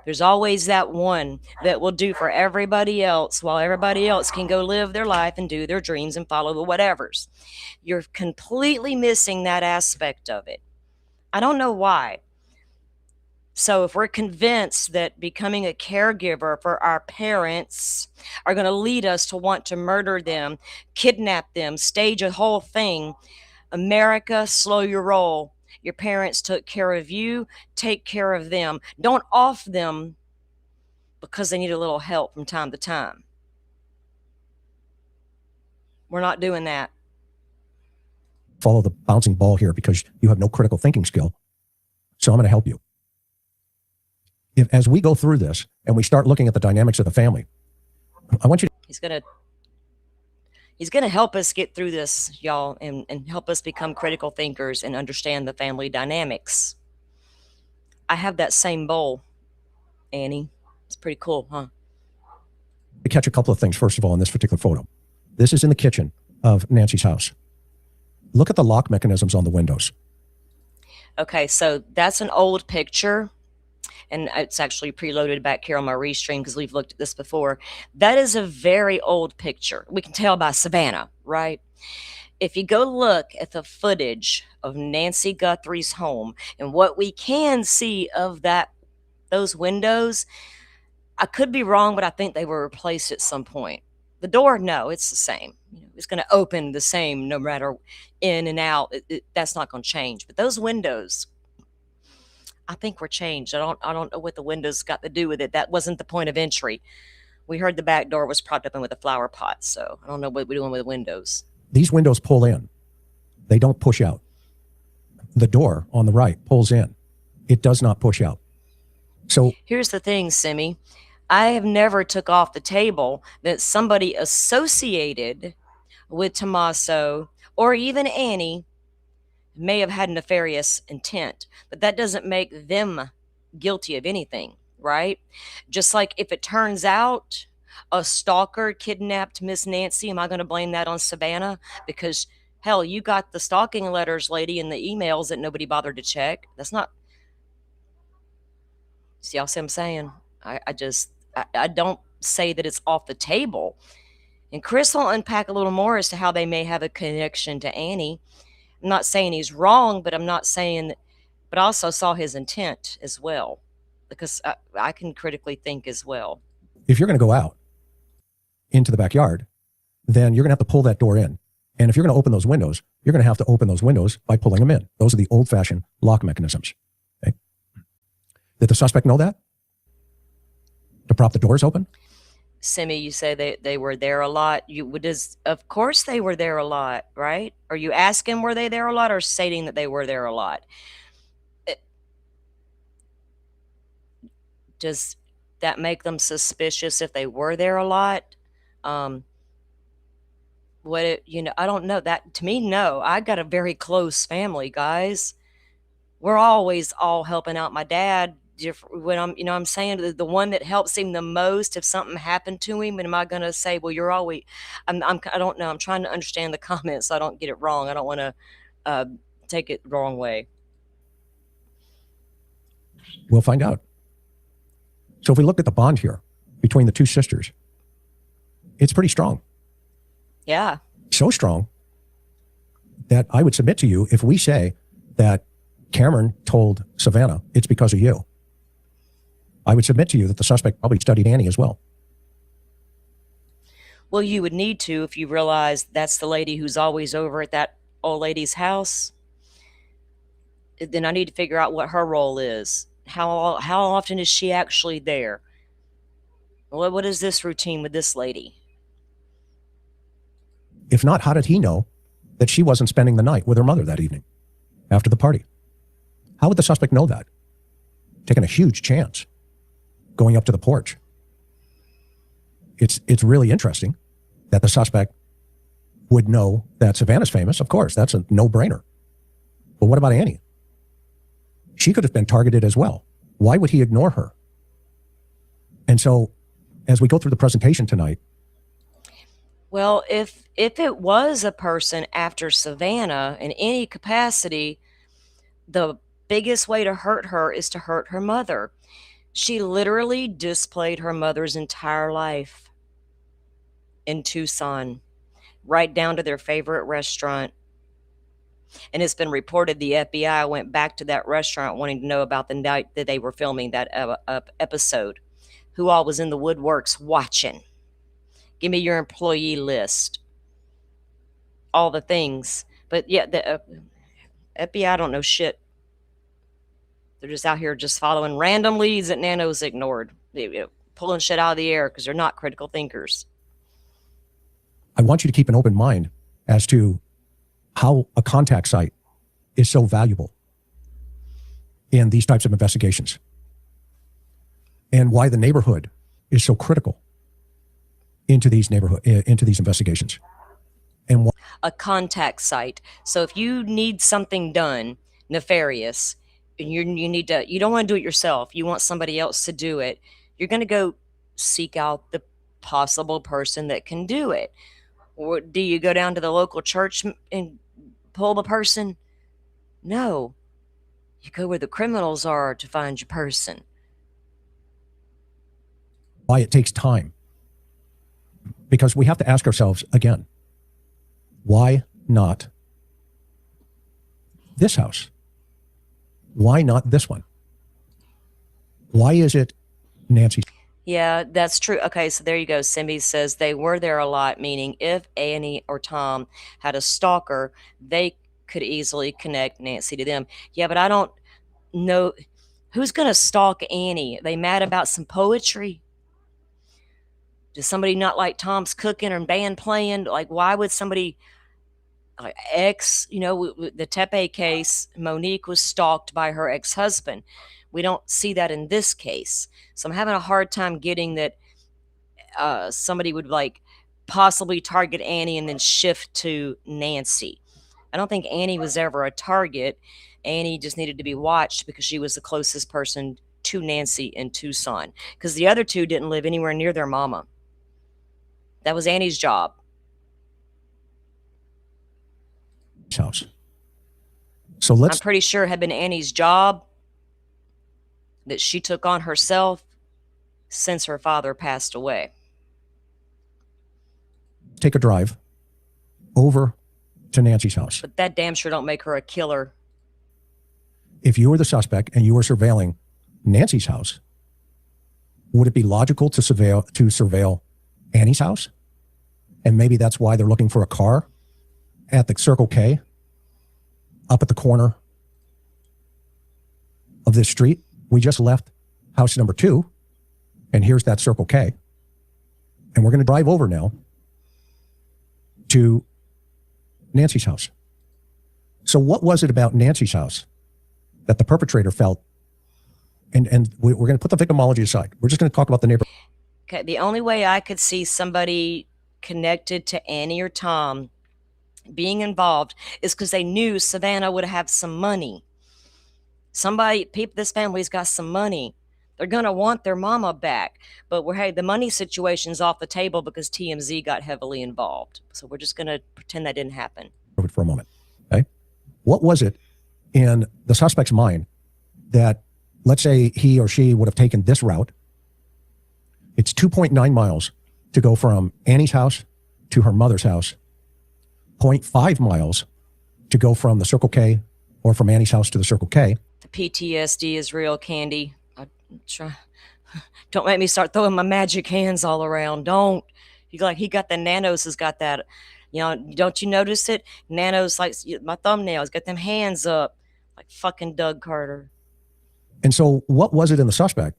There's always that one that will do for everybody else while everybody else can go live their life and do their dreams and follow the whatevers. You're completely missing that aspect of it. I don't know why. So if we're convinced that becoming a caregiver for our parents are going to lead us to want to murder them, kidnap them, stage a whole thing, America, slow your roll. Your parents took care of you, take care of them. Don't off them because they need a little help from time to time. We're not doing that. Follow the bouncing ball here because you have no critical thinking skill. So I'm going to help you. As we go through this and we start looking at the dynamics of the family, I want you to... He's going to help us get through this, y'all, and help us become critical thinkers and understand the family dynamics. I have that same bowl, Annie. It's pretty cool, huh? To catch a couple of things, first of all, in this particular photo. This is in the kitchen of Nancy's house. Look at the lock mechanisms on the windows. Okay, so that's an old picture. And it's actually preloaded back here on my restream because we've looked at this before. That is a very old picture. We can tell by Savannah, right? If you go look at the footage of Nancy Guthrie's home and what we can see of those windows, I could be wrong, but I think they were replaced at some point. The door, no, it's the same. It's going to open the same no matter in and out. That's not going to change. But those windows, I think we're changed. I don't know what the windows got to do with it. That wasn't the point of entry. We heard the back door was propped open with a flower pot, so I don't know what we're doing with the windows. These windows pull in. They don't push out. The door on the right pulls in. It does not push out. So here's the thing, Simi. I have never took off the table that somebody associated with Tommaso or even Annie may have had nefarious intent, but that doesn't make them guilty of anything, right? Just like if it turns out a stalker kidnapped Miss Nancy, am I going to blame that on Savannah? Because hell, you got the stalking letters, lady, and the emails that nobody bothered to check. That's not... See, y'all see what I'm saying? I don't say that it's off the table. And Chris will unpack a little more as to how they may have a connection to Annie. I'm not saying he's wrong, but I'm not saying, but I also saw his intent as well, because I can critically think as well. If you're going to go out into the backyard, then you're going to have to pull that door in. And if you're going to open those windows, you're going to have to open those windows by pulling them in. Those are the old-fashioned lock mechanisms. Okay? Did the suspect know that? To prop the doors open? Simi, you say they were there a lot. Of course they were there a lot, right? Are you asking were they there a lot, or stating that they were there a lot? Does that make them suspicious if they were there a lot? I don't know. That, to me, no. I got a very close family, guys. We're always all helping out my dad. When I'm saying the one that helps him the most, if something happened to him, am I going to say, well, you're always, I don't know. I'm trying to understand the comments so I don't get it wrong. I don't want to take it the wrong way. We'll find out. So if we look at the bond here between the two sisters, it's pretty strong. Yeah. So strong that I would submit to you, if we say that Cameron told Savannah it's because of you, I would submit to you that the suspect probably studied Annie as well. Well, you would need to if you realize that's the lady who's always over at that old lady's house. Then I need to figure out what her role is. How often is she actually there? What is this routine with this lady? If not, how did he know that she wasn't spending the night with her mother that evening after the party? How would the suspect know that? Taking a huge chance going up to the porch. It's really interesting that the suspect would know that Savannah's famous. Of course, that's a no-brainer. But what about Annie? She could have been targeted as well. Why would he ignore her? And so, as we go through the presentation tonight, well, if it was a person after Savannah in any capacity, the biggest way to hurt her is to hurt her mother. She literally displayed her mother's entire life in Tucson, right down to their favorite restaurant. And it's been reported the FBI went back to that restaurant wanting to know about the night that they were filming that episode. Who all was in the woodworks watching? Give me your employee list. All the things. But yeah, the FBI don't know shit. They're just out here just following random leads that Nano's ignored. Pulling shit out of the air because they're not critical thinkers. I want you to keep an open mind as to how a contact site is so valuable in these types of investigations, and why the neighborhood is so critical into these investigations. And a contact site. So if you need something done nefarious, and you don't want to do it yourself, you want somebody else to do it, you're going to go seek out the possible person that can do it. Or do you go down to the local church and pull the person? No. You go where the criminals are to find your person. why it takes time. Because we have to ask ourselves again, why not this house? Why not this one? Why is it Nancy's? Yeah, that's true. Okay, so there you go. Simby says they were there a lot, meaning if Annie or Tom had a stalker, they could easily connect Nancy to them. Yeah, but I don't know. Who's going to stalk Annie? Are they mad about some poetry? Does somebody not like Tom's cooking or band playing? Like, why would somebody... the Tepe case, Monique was stalked by her ex-husband. We don't see that in this case. So I'm having a hard time getting that somebody would like possibly target Annie and then shift to Nancy. I don't think Annie was ever a target. Annie just needed to be watched because she was the closest person to Nancy in Tucson. Because the other two didn't live anywhere near their mama. That was Annie's job. House. So I'm pretty sure it had been Annie's job that she took on herself since her father passed away. Take a drive over to Nancy's house. But that damn sure don't make her a killer. If you were the suspect and you were surveilling Nancy's house, would it be logical to surveil Annie's house? And maybe that's why they're looking for a car at the Circle K up at the corner of this street. We just left house number 2, and here's that Circle K. And we're going to drive over now to Nancy's house. So what was it about Nancy's house that the perpetrator felt? And we're going to put the victimology aside. We're just going to talk about the neighborhood. Okay, the only way I could see somebody connected to Annie or Tom being involved is because they knew Savannah would have some money. This family's got some money. They're going to want their mama back. But hey, the money situation's off the table because TMZ got heavily involved. So we're just going to pretend that didn't happen. For a moment, okay? What was it in the suspect's mind that, let's say he or she would have taken this route? It's 2.9 miles to go from Annie's house to her mother's house, 0.5 miles to go from the Circle K or from Annie's house to the Circle K. The PTSD is real, Candy. Don't make me start throwing my magic hands all around. Don't. He got the Nanos has got that. Don't you notice it? Nanos, like my thumbnails, got them hands up like fucking Doug Carter. And so what was it in the suspect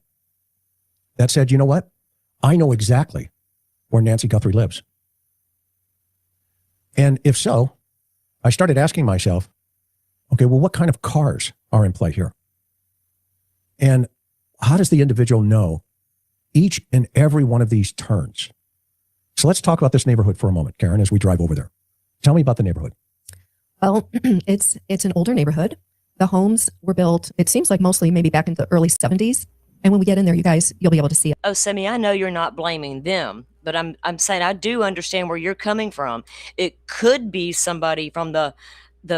that said, you know what? I know exactly where Nancy Guthrie lives. And if so, I started asking myself, okay, well, what kind of cars are in play here? And how does the individual know each and every one of these turns? So let's talk about this neighborhood for a moment, Karen, as we drive over there. Tell me about the neighborhood. Well, it's an older neighborhood. The homes were built, it seems like mostly maybe back in the early 70s. And when we get in there, you guys, you'll be able to see it. Oh, Semi, I know you're not blaming them, but I'm saying I do understand where you're coming from. It could be somebody from the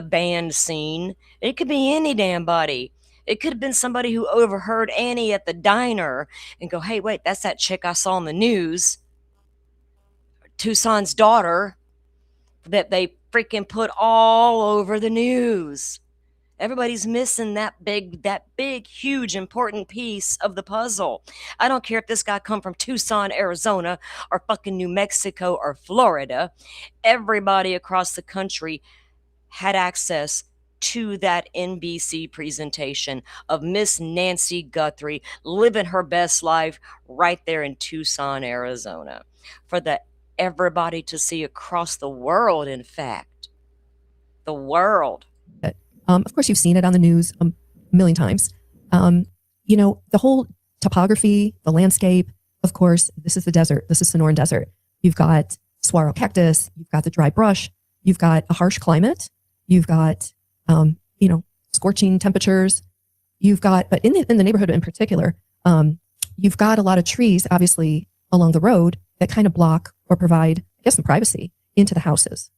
band scene. It could be any damn body. It could have been somebody who overheard Annie at the diner and go, hey, wait, that's that chick I saw on the news. Tucson's daughter that they freaking put all over the news. Everybody's missing that big, huge, important piece of the puzzle. I don't care if this guy come from Tucson, Arizona, or fucking New Mexico or Florida. Everybody across the country had access to that NBC presentation of Miss Nancy Guthrie living her best life right there in Tucson, Arizona. For everybody to see across the world, in fact. The world. Of course, you've seen it on the news a million times. The whole topography, the landscape, of course, this is the desert. This is Sonoran Desert. You've got saguaro cactus. You've got the dry brush. You've got a harsh climate. You've got, scorching temperatures. But in the neighborhood in particular, you've got a lot of trees, obviously, along the road that kind of block or provide, I guess, some privacy into the houses.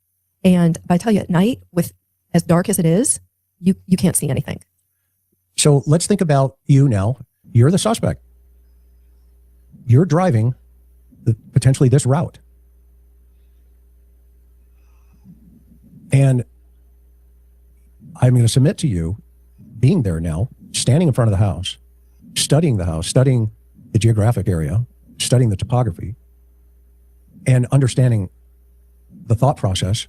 And I tell you, at night, with as dark as it is, you can't see anything. So let's think about you now. You're the suspect. You're driving potentially this route. And I'm going to submit to you being there now, standing in front of the house, studying the geographic area, studying the topography, and understanding the thought process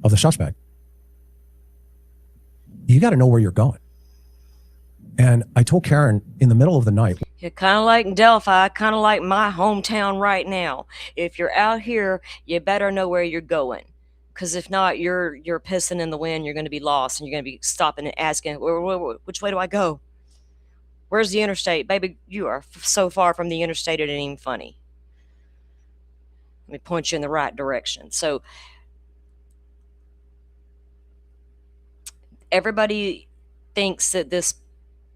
of the suspect. You got to know where you're going. And I told Karen in the middle of the night. You're kind of like in Delphi, kind of like my hometown right now. If you're out here, you better know where you're going. Because if not, you're pissing in the wind. You're going to be lost, and you're going to be stopping and asking, which way do I go? Where's the interstate? Baby, you are so far from the interstate, it ain't even funny. Let me point you in the right direction. So everybody thinks that this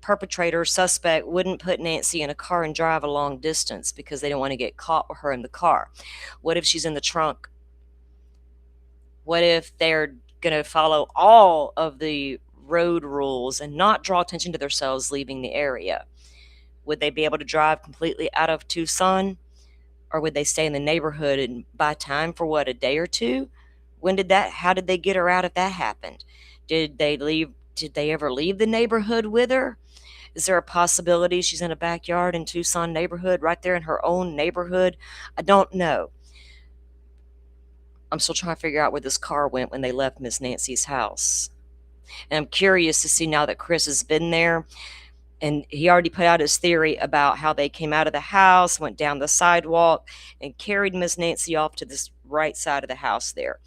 perpetrator suspect wouldn't put Nancy in a car and drive a long distance because they don't want to get caught with her in the car. What if she's in the trunk? What if they're going to follow all of the road rules and not draw attention to themselves leaving the area? Would they be able to drive completely out of Tucson? Or would they stay in the neighborhood and buy time for what, a day or two? How did they get her out if that happened? Did they ever leave the neighborhood with her? Is there a possibility she's in a backyard in Tucson neighborhood, right there in her own neighborhood? I don't know. I'm still trying to figure out where this car went when they left Miss Nancy's house. And I'm curious to see, now that Chris has been there, and he already put out his theory about how they came out of the house, went down the sidewalk, and carried Miss Nancy off to this right side of the house there.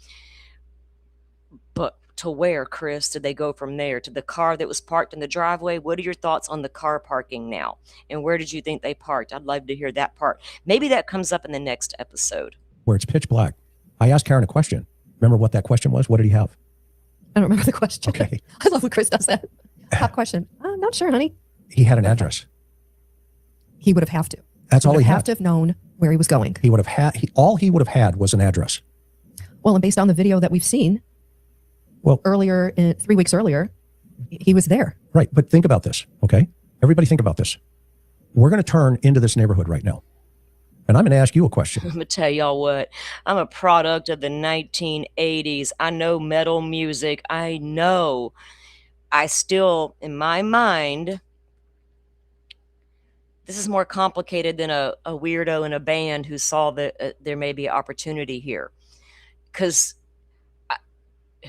But to where, Chris, did they go from there? To the car that was parked in the driveway? What are your thoughts on the car parking now? And where did you think they parked? I'd love to hear that part. Maybe that comes up in the next episode. Where it's pitch black. I asked Karen a question. Remember what that question was? What did he have? I don't remember the question. Okay. I love when Chris does that. Top question. I'm not sure, honey. He had an address. He would have to. That's all he have had. to have known where he was going. He would have had. All he would have had was an address. Well, and based on the video that we've seen, well, 3 weeks earlier, he was there. Right, but think about this, okay? Everybody, think about this. We're going to turn into this neighborhood right now, and I'm going to ask you a question. I'm going to tell y'all what. I'm a product of the 1980s. I know metal music. I know. I still, in my mind, this is more complicated than a weirdo in a band who saw that there may be opportunity here. Because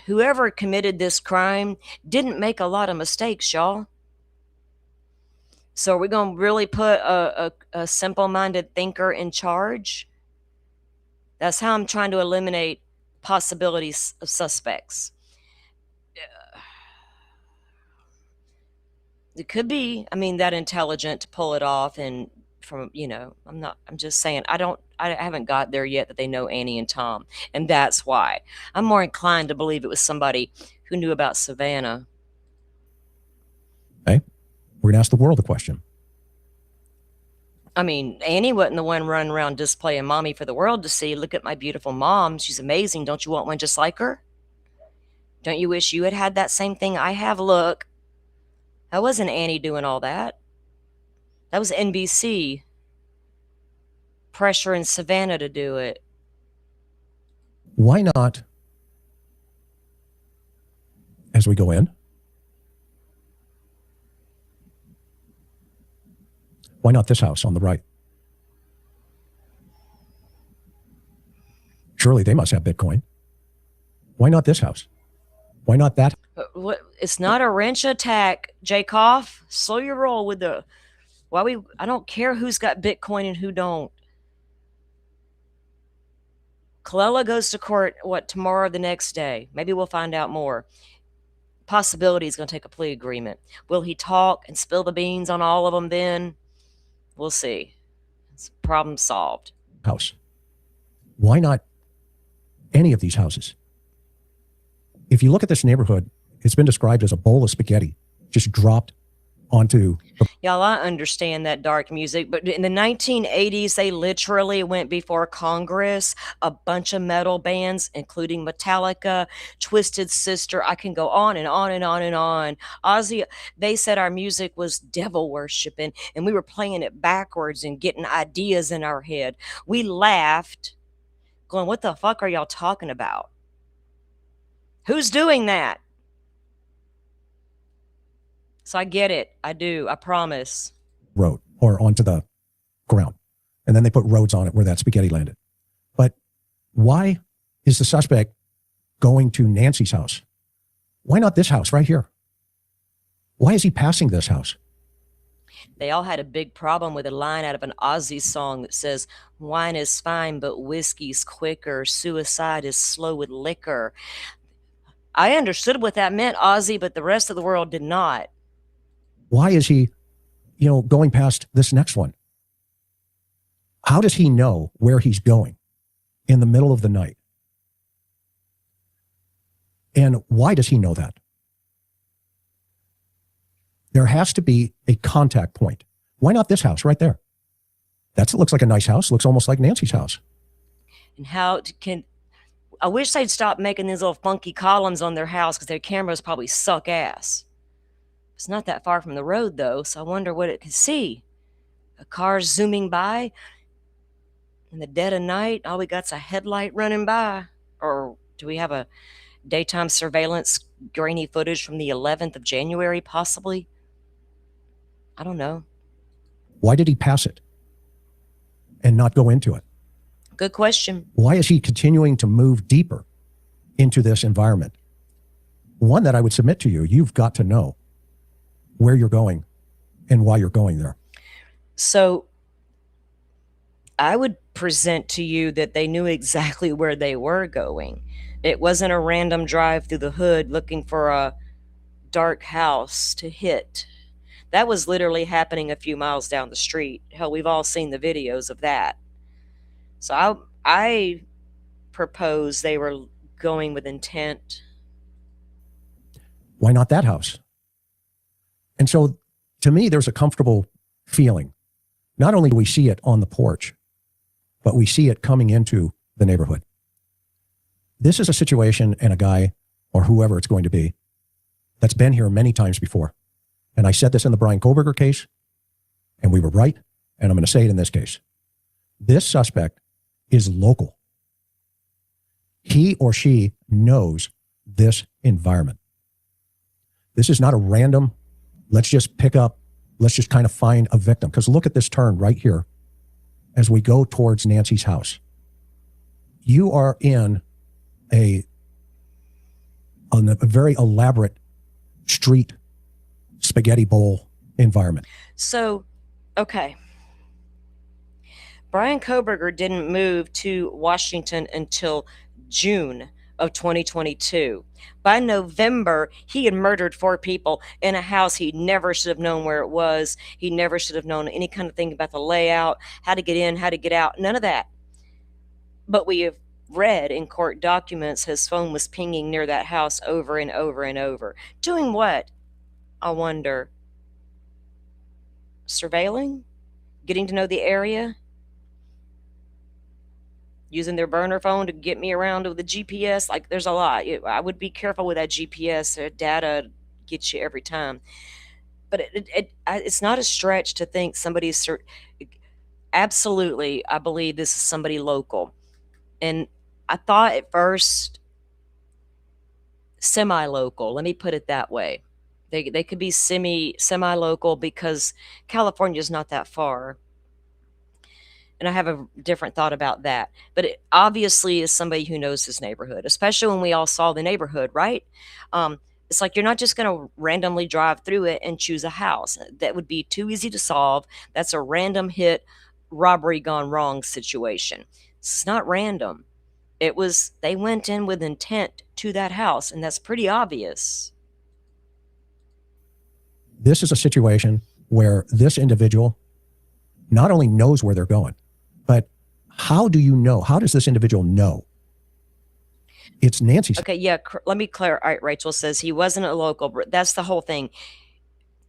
whoever committed this crime didn't make a lot of mistakes, y'all. So are we going to really put a simple-minded thinker in charge? That's how I'm trying to eliminate possibilities of suspects. It could be, that intelligent to pull it off, and I'm just saying, I haven't got there yet that they know Annie and Tom. And that's why I'm more inclined to believe it was somebody who knew about Savannah. Okay. We're going to ask the world a question. Annie wasn't the one running around displaying mommy for the world to see. Look at my beautiful mom. She's amazing. Don't you want one just like her? Don't you wish you had had that same thing I have? Look. That wasn't Annie doing all that. That was NBC pressuring Savannah to do it. Why not, as we go in, why not this house on the right? Surely they must have Bitcoin. Why not this house? Why not that? What? It's not a wrench attack, Jacob. Slow your roll with the. I don't care who's got Bitcoin and who don't. Colella goes to court, tomorrow or the next day? Maybe we'll find out more. Possibility he's going to take a plea agreement. Will he talk and spill the beans on all of them then? We'll see. It's problem solved. House. Why not any of these houses? If you look at this neighborhood, it's been described as a bowl of spaghetti just dropped onto. Y'all, I understand that dark music, but in the 1980s, they literally went before Congress, a bunch of metal bands, including Metallica, Twisted Sister. I can go on and on and on and on. Ozzy, they said our music was devil worshiping, and we were playing it backwards and getting ideas in our head. We laughed, going, what the fuck are y'all talking about? Who's doing that? So I get it. I do. I promise. Road or onto the ground. And then they put roads on it where that spaghetti landed. But why is the suspect going to Nancy's house? Why not this house right here? Why is he passing this house? They all had a big problem with a line out of an Ozzy song that says, wine is fine, but whiskey's quicker. Suicide is slow with liquor. I understood what that meant, Ozzy, but the rest of the world did not. Why is he, going past this next one? How does he know where he's going in the middle of the night? And why does he know that? There has to be a contact point. Why not this house right there? It looks like a nice house. Looks almost like Nancy's house. And I wish they'd stop making these little funky columns on their house, because their cameras probably suck ass. It's not that far from the road, though, so I wonder what it could see. A car zooming by in the dead of night. All we got's a headlight running by. Or do we have a daytime surveillance grainy footage from the 11th of January, possibly? I don't know. Why did he pass it and not go into it? Good question. Why is he continuing to move deeper into this environment? One that I would submit to you, you've got to know where you're going and why you're going there. So I would present to you that they knew exactly where they were going. It wasn't a random drive through the hood looking for a dark house to hit. That was literally happening a few miles down the street. Hell, we've all seen the videos of that. So I propose they were going with intent. Why not that house? And so to me, there's a comfortable feeling. Not only do we see it on the porch, but we see it coming into the neighborhood. This is a situation and a guy, or whoever it's going to be, that's been here many times before. And I said this in the Brian Koberger case, and we were right, and I'm going to say it in this case. This suspect is local. He or she knows this environment. This is not a random, let's just pick up, let's just kind of find a victim. Because look at this turn right here as we go towards Nancy's house. You are in a very elaborate street spaghetti bowl environment. So, okay. Brian Koberger didn't move to Washington until June of 2022. By November, he had murdered 4 people in a house he never should have known where it was. He never should have known any kind of thing about the layout, how to get in, how to get out, none of that. But we have read in court documents his phone was pinging near that house over and over and over. Doing what? I wonder. Surveilling? Getting to know the area? Using their burner phone to get me around with the GPS? Like, there's a lot. I would be careful with that GPS. Data gets you every time. But it's not a stretch to think somebody's... Absolutely, I believe this is somebody local. And I thought at first semi-local. Let me put it that way. They could be semi-local because California is not that far. And I have a different thought about that. But it obviously is somebody who knows his neighborhood, especially when we all saw the neighborhood, right? It's like you're not just going to randomly drive through it and choose a house. That would be too easy to solve. That's a random hit, robbery gone wrong situation. It's not random. They went in with intent to that house, and that's pretty obvious. This is a situation where this individual not only knows where they're going, but how do you know? How does this individual know? It's Nancy's. Okay, yeah, let me clarify. All right, Rachel says he wasn't a local. That's the whole thing.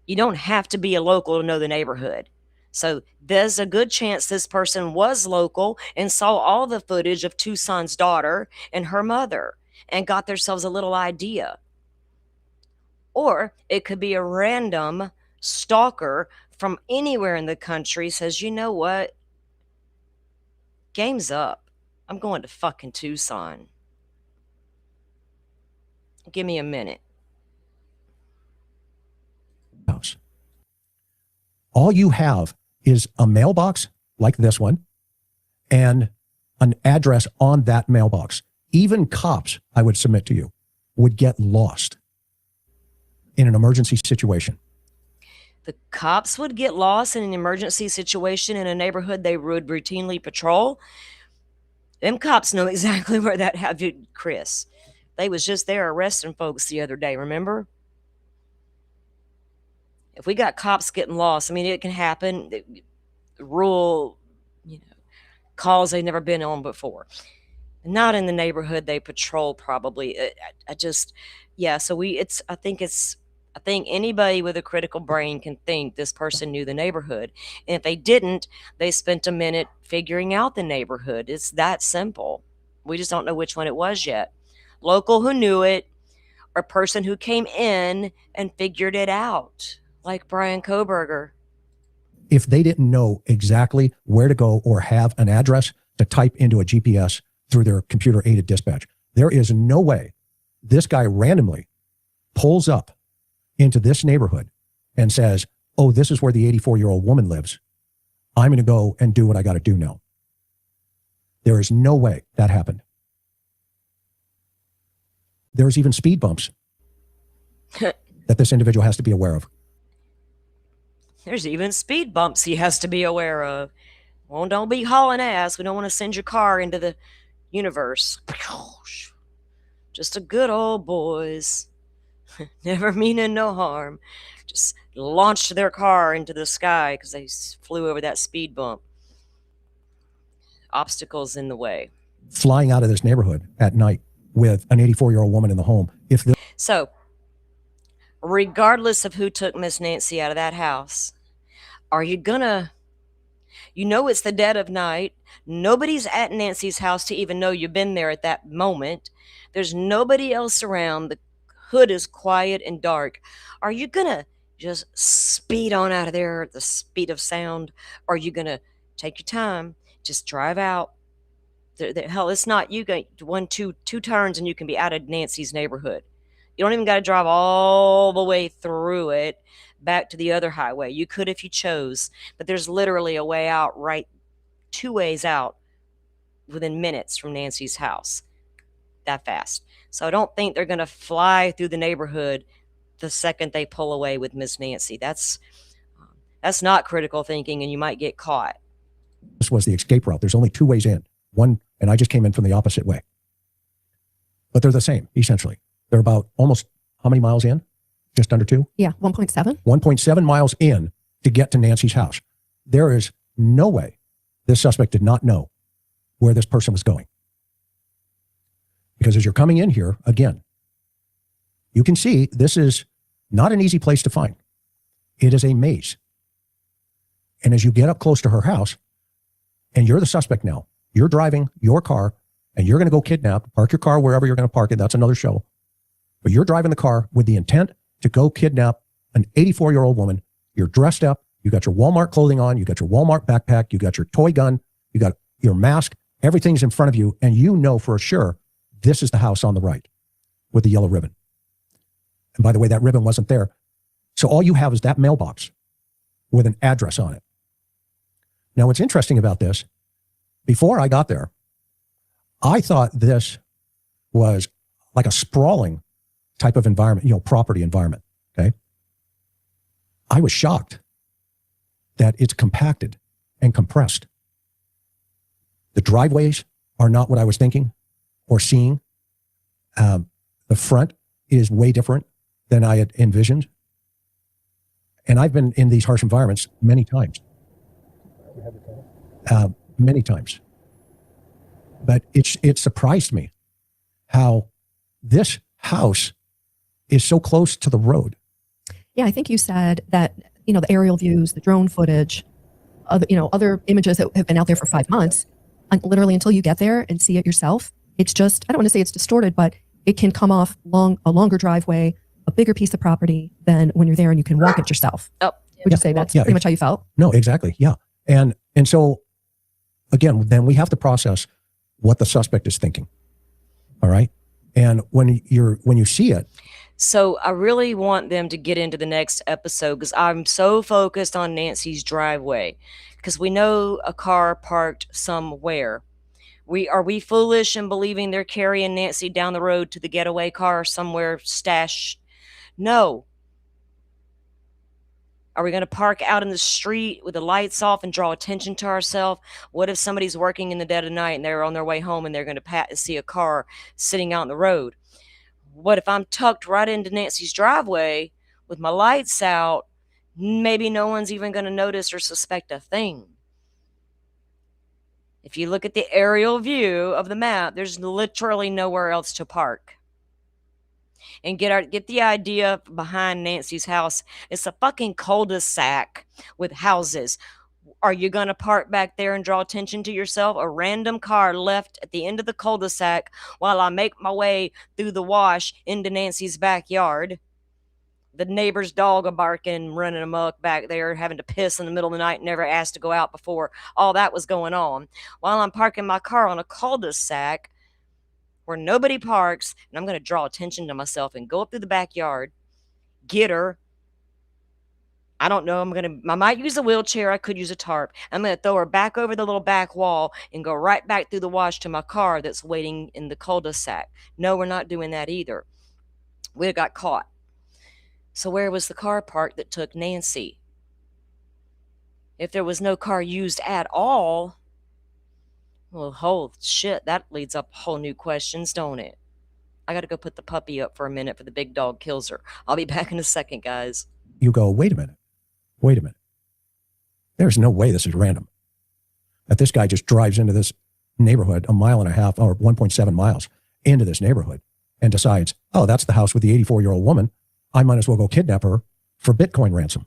You don't have to be a local to know the neighborhood. So there's a good chance this person was local and saw all the footage of Tucson's daughter and her mother and got themselves a little idea. Or it could be a random stalker from anywhere in the country says, you know what? Game's up. I'm going to fucking Tucson. Give me a minute. House. All you have is a mailbox like this one and an address on that mailbox. Even cops, I would submit to you, would get lost in an emergency situation. The cops would get lost in an emergency situation in a neighborhood they would routinely patrol. Them cops know exactly where that happened, Chris. They was just there arresting folks the other day, remember? If we got cops getting lost, I mean, it can happen. Rural, calls they've never been on before. Not in the neighborhood they patrol, probably. I think anybody with a critical brain can think this person knew the neighborhood. And if they didn't, they spent a minute figuring out the neighborhood. It's that simple. We just don't know which one it was yet. Local who knew it, or person who came in and figured it out, like Brian Koberger. if they didn't know exactly where to go or have an address to type into a GPS through their computer-aided dispatch. There is no way this guy randomly pulls up into this neighborhood and says, oh, this is where the 84-year-old woman lives. I'm going to go and do what I got to do now. There is no way that happened. There's even speed bumps that this individual has to be aware of. There's even speed bumps he has to be aware of. Well, don't be hauling ass. We don't want to send your car into the universe. Just a good old boys. Never meaning no harm. Just launched their car into the sky because they flew over that speed bump. Obstacles in the way. Flying out of this neighborhood at night with an 84-year-old woman in the home. So, regardless of who took Miss Nancy out of that house, are you gonna, it's the dead of night. Nobody's at Nancy's house to even know you've been there at that moment. There's nobody else around. The hood is quiet and dark. Are you gonna just speed on out of there at the speed of sound? Or are you gonna take your time, just drive out? Hell, it's not, you got two turns and you can be out of Nancy's neighborhood. You don't even got to drive all the way through it back to the other highway. You could if you chose, but there's literally a way out, right, 2 ways out within minutes from Nancy's house. That fast. So I don't think they're going to fly through the neighborhood the second they pull away with Miss Nancy. That's not critical thinking, and you might get caught. This was the escape route. There's only 2 ways in. One, and I just came in from the opposite way. But they're the same, essentially. They're about almost, how many miles in? Just under 2? Yeah, 1.7. 1.7 miles in to get to Nancy's house. There is no way this suspect did not know where this person was going. Because as you're coming in here, again, you can see this is not an easy place to find. It is a maze. And as you get up close to her house, and you're the suspect now, you're driving your car, and you're going to go kidnap, park your car wherever you're going to park it. That's another show. But you're driving the car with the intent to go kidnap an 84-year-old woman. You're dressed up. You got your Walmart clothing on. You got your Walmart backpack. You got your toy gun. You got your mask. Everything's in front of you. And you know for sure this is the house on the right with the yellow ribbon. And by the way, that ribbon wasn't there. So all you have is that mailbox with an address on it. Now, what's interesting about this, before I got there, I thought this was like a sprawling type of environment, property environment, okay? I was shocked that it's compacted and compressed. The driveways are not what I was thinking or seeing. The front is way different than I had envisioned. And I've been in these harsh environments many times. Many times. But it surprised me how this house is so close to the road. Yeah, I think you said that, the aerial views, the drone footage, other images that have been out there for 5 months, and literally until you get there and see it yourself, it's just, I don't want to say it's distorted, but it can come off a longer driveway, a bigger piece of property than when you're there and you can walk it yourself. Oh, would you say that's pretty much how you felt? No, exactly. Yeah. And so again, then we have to process what the suspect is thinking. All right. And when you see it. So I really want them to get into the next episode because I'm so focused on Nancy's driveway because we know a car parked somewhere. Are we foolish in believing they're carrying Nancy down the road to the getaway car somewhere stashed? No. Are we going to park out in the street with the lights off and draw attention to ourselves? What if somebody's working in the dead of night and they're on their way home and they're going to see a car sitting out on the road? What if I'm tucked right into Nancy's driveway with my lights out? Maybe no one's even going to notice or suspect a thing. If you look at the aerial view of the map, there's literally nowhere else to park. And get the idea behind Nancy's house. It's a fucking cul-de-sac with houses. Are you going to park back there and draw attention to yourself? A random car left at the end of the cul-de-sac while I make my way through the wash into Nancy's backyard. the neighbor's dog a barking, running amok back there, having to piss in the middle of the night, never asked to go out before. All that was going on while I'm parking my car on a cul-de-sac where nobody parks, and I'm going to draw attention to myself and go up through the backyard, get her. I don't know. I might use a wheelchair. I could use a tarp. I'm going to throw her back over the little back wall and go right back through the wash to my car that's waiting in the cul-de-sac. No, we're not doing that either. We got caught. So where was the car parked that took Nancy? If there was no car used at all, well, whole shit, that leads up whole new questions, don't it? I got to go put the puppy up for a minute for the big dog kills her. I'll be back in a second, guys. You go, wait a minute. There's no way this is random. That this guy just drives into this neighborhood 1.5 miles or 1.7 miles into this neighborhood and decides, oh, that's the house with the 84-year-old woman. I might as well go kidnap her for Bitcoin ransom.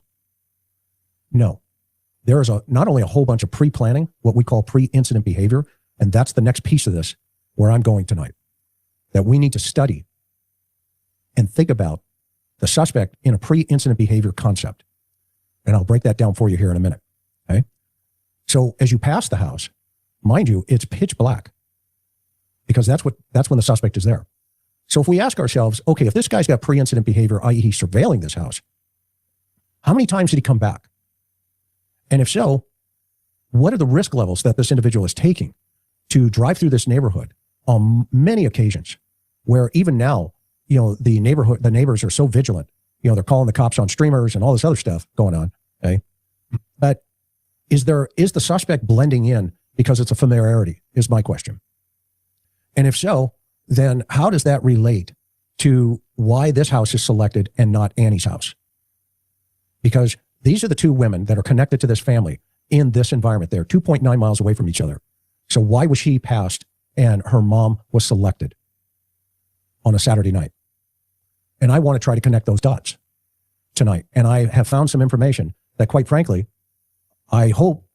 No. There is not only a whole bunch of pre-planning, what we call pre-incident behavior, and that's the next piece of this where I'm going tonight, that we need to study and think about the suspect in a pre-incident behavior concept. And I'll break that down for you here in a minute. Okay. So as you pass the house, mind you, it's pitch black because that's when the suspect is there. So if we ask ourselves, okay, if this guy's got pre-incident behavior, i.e. he's surveilling this house, how many times did he come back? And if so, what are the risk levels that this individual is taking to drive through this neighborhood on many occasions where even now, the neighbors are so vigilant, they're calling the cops on streamers and all this other stuff going on. Okay. But is the suspect blending in because it's a familiarity is my question. And if so, then how does that relate to why this house is selected and not Annie's house? Because these are the two women that are connected to this family in this environment. They're 2.9 miles away from each other. So why was she passed and her mom was selected on a Saturday night? And I want to try to connect those dots tonight. And I have found some information that, quite frankly, I hope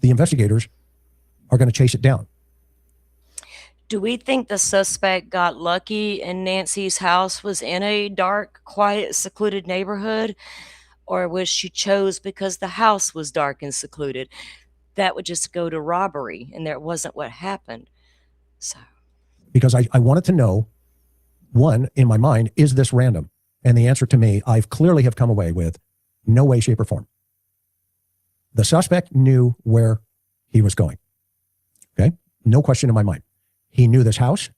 the investigators are going to chase it down. Do we think the suspect got lucky and Nancy's house was in a dark, quiet, secluded neighborhood? Or was she chose because the house was dark and secluded? That would just go to robbery, and that wasn't what happened. So, because I wanted to know, one, in my mind, is this random? And the answer to me, I've clearly have come away with no way, shape, or form. The suspect knew where he was going. Okay? No question in my mind. He knew this house,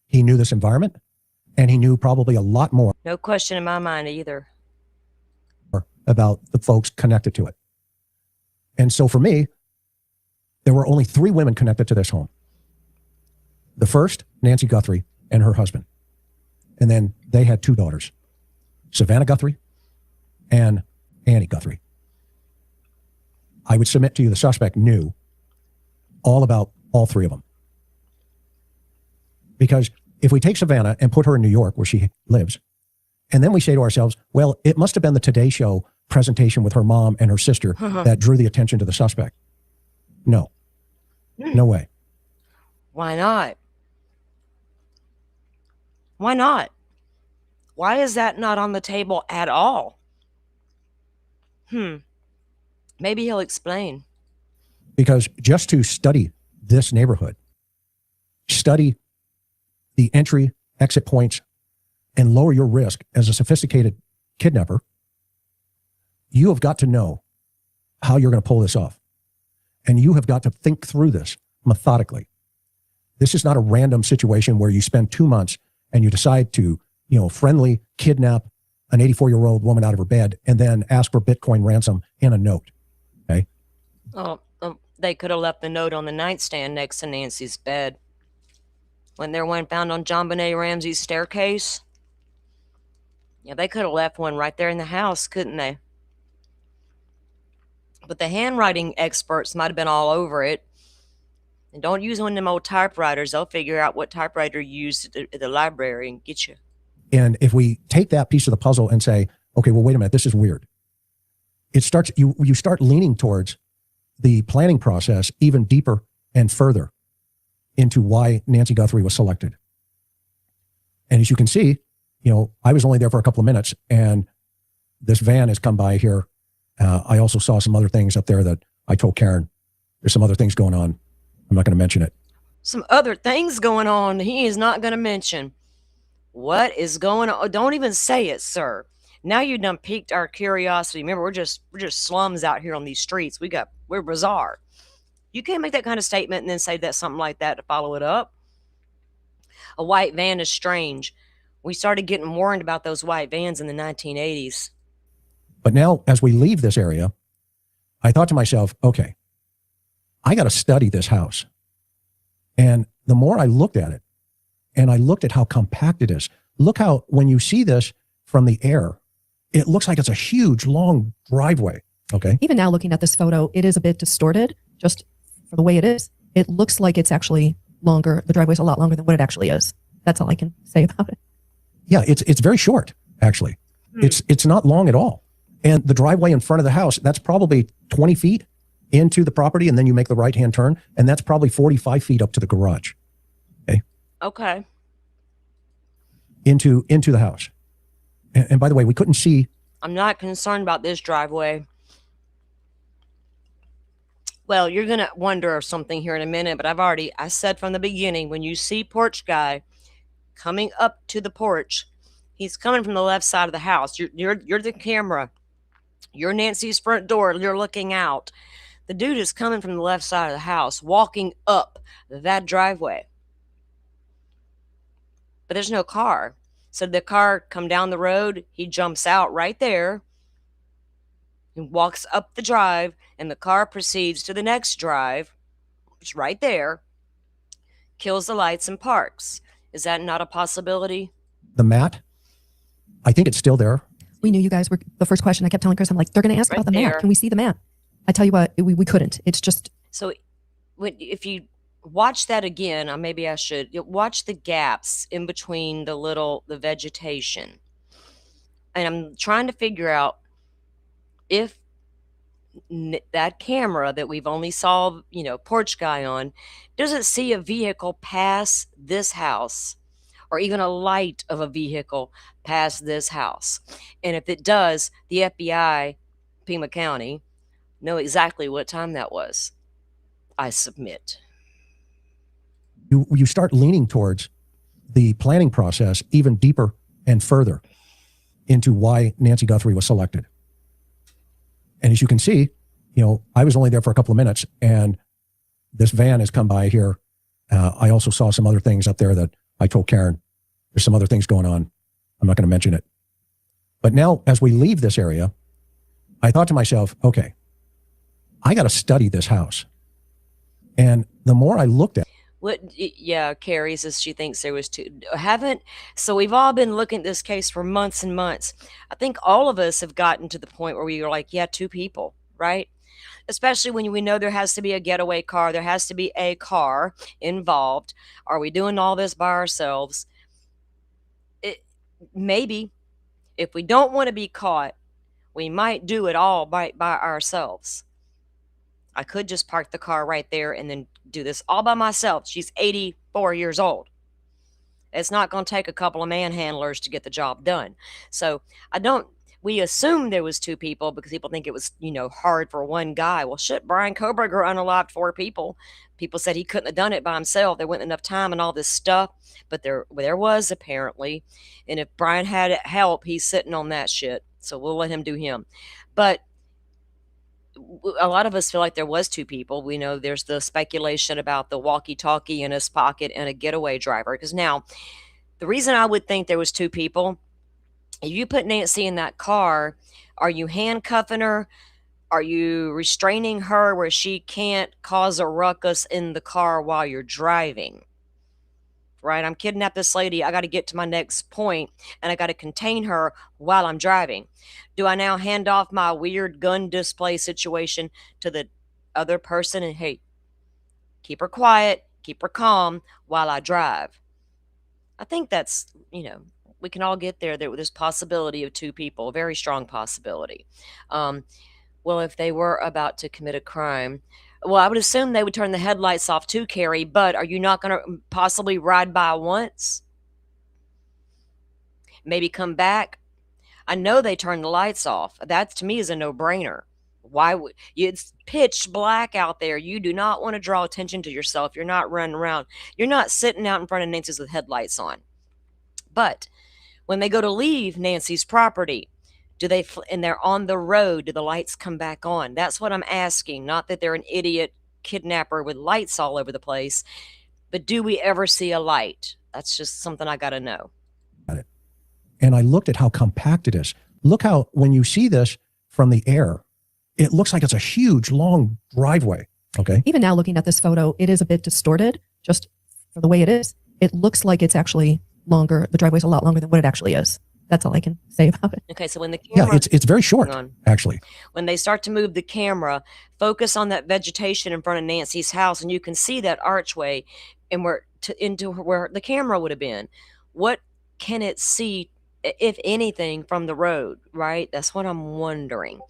he knew this environment, and he knew probably a lot more. No question in my mind either. About the folks connected to it. And so for me, there were only 3 women connected to this home. The first, Nancy Guthrie and her husband. And then they had 2 daughters, Savannah Guthrie and Annie Guthrie. I would submit to you the suspect knew all about all 3 of them. Because if we take Savannah and put her in New York where she lives, and then we say to ourselves, well, it must have been the Today Show presentation with her mom and her sister that drew the attention to the suspect. No. No way. Why not? Why not? Why is that not on the table at all? Maybe he'll explain. Because just to study this neighborhood, study the entry, exit points, and lower your risk as a sophisticated kidnapper, you have got to know how you're going to pull this off. And you have got to think through this methodically. This is not a random situation where you spend 2 months and you decide to, friendly kidnap an 84-year-old woman out of her bed and then ask for Bitcoin ransom in a note. Okay? Oh, they could have left the note on the nightstand next to Nancy's bed. Wasn't there one found on John Benet Ramsey's staircase? Yeah, they could have left one right there in the house, couldn't they? But the handwriting experts might have been all over it. And don't use one of them old typewriters. They'll figure out what typewriter you used at the library and get you. And if we take that piece of the puzzle and say, okay, well, wait a minute, this is weird. It starts, you start leaning towards the planning process even deeper and further into why Nancy Guthrie was selected. And as you can see, I was only there for a couple of minutes, and this van has come by here. I also saw some other things up there that I told Karen. There's some other things going on. I'm not going to mention it. Some other things going on he is not going to mention. What is going on? Don't even say it, sir. Now you done piqued our curiosity. Remember, we're just slums out here on these streets. We're bizarre. You can't make that kind of statement and then say that something like that to follow it up. A white van is strange. We started getting warned about those white vans in the 1980s. But now, as we leave this area, I thought to myself, okay, I got to study this house. And the more I looked at it, and I looked at how compact it is, look how, when you see this from the air, it looks like it's a huge, long driveway. Okay. Even now, looking at this photo, it is a bit distorted just for the way it is. It looks like it's actually longer. The driveway's a lot longer than what it actually is. That's all I can say about it. Yeah, it's very short, actually. It's not long at all. And the driveway in front of the house, that's probably 20 feet into the property, and then you make the right-hand turn, and that's probably 45 feet up to the garage. Okay. Okay. Into the house. And by the way, we couldn't see. I'm not concerned about this driveway. Well, you're going to wonder something here in a minute, but I said from the beginning, when you see porch guy coming up to the porch, he's coming from the left side of the house. You're the camera. You're Nancy's front door. You're looking out. The dude is coming from the left side of the house, walking up that driveway. But there's no car. So the car come down the road. He jumps out right there. He walks up the drive, and the car proceeds to the next drive, which is right there, kills the lights and parks. Is that not a possibility? The mat, I think it's still there. We knew you guys were the first question. I kept telling Chris, I'm like, they're going to ask Right about the there. mat. Can we see the mat? I tell you what, we couldn't. It's just, So if you watch that again, or maybe I should watch the gaps in between the vegetation. And I'm trying to figure out if that camera that we've only saw, porch guy on, doesn't see a vehicle pass this house, or even a light of a vehicle pass this house. And if it does, the FBI, Pima County, know exactly what time that was. I submit. You start leaning towards the planning process even deeper and further into why Nancy Guthrie was selected. And as you can see, I was only there for a couple of minutes, and this van has come by here. I also saw some other things up there that I told Karen. There's some other things going on. I'm not going to mention it. But now, as we leave this area, I thought to myself, okay, I got to study this house. And the more I looked at Carrie says she thinks there was two. So we've all been looking at this case for months and months. I think all of us have gotten to the point where we were like, yeah, two people, right? Especially when we know there has to be a getaway car. There has to be a car involved. Are we doing all this by ourselves? Maybe. If we don't want to be caught, we might do it all by ourselves. I could just park the car right there and then do this all by myself. She's 84 years old. It's not going to take a couple of manhandlers to get the job done. So we assumed there was two people because people think it was, hard for one guy. Well, shit, Brian Koberger unalived 4 people. People said he couldn't have done it by himself. There wasn't enough time and all this stuff, but there was apparently. And if Brian had help, he's sitting on that shit. So we'll let him do him. But a lot of us feel like there was two people. We know there's the speculation about the walkie-talkie in his pocket and a getaway driver. Because now, the reason I would think there was two people, if you put Nancy in that car, are you handcuffing her? Are you restraining her where she can't cause a ruckus in the car while you're driving? Right? I'm kidnapped this lady. I got to get to my next point, and I got to contain her while I'm driving. Do I now hand off my weird gun display situation to the other person and, hey, keep her quiet, keep her calm while I drive? I think that's, we can all get there. There's possibility of two people, a very strong possibility. Well, if they were about to commit a crime, well, I would assume they would turn the headlights off too, Carrie, but are you not going to possibly ride by once? Maybe come back? I know they turned the lights off. That to me is a no-brainer. Why would you? It's pitch black out there. You do not want to draw attention to yourself. You're not running around. You're not sitting out in front of Nancy's with headlights on. But when they go to leave Nancy's property, and they're on the road, do the lights come back on? That's what I'm asking. Not that they're an idiot kidnapper with lights all over the place, but do we ever see a light? That's just something I got to know. And I looked at how compact it is. Look how, when you see this from the air, it looks like it's a huge, long driveway. Okay. Even now, looking at this photo, it is a bit distorted just for the way it is. It looks like it's actually longer. The driveway's a lot longer than what it actually is. That's all I can say about it. Okay, so when the camera... Yeah, it's very short, actually. When they start to move the camera, focus on that vegetation in front of Nancy's house, and you can see that archway and into where the camera would have been. What can it see, if anything, from the road, right? That's what I'm wondering.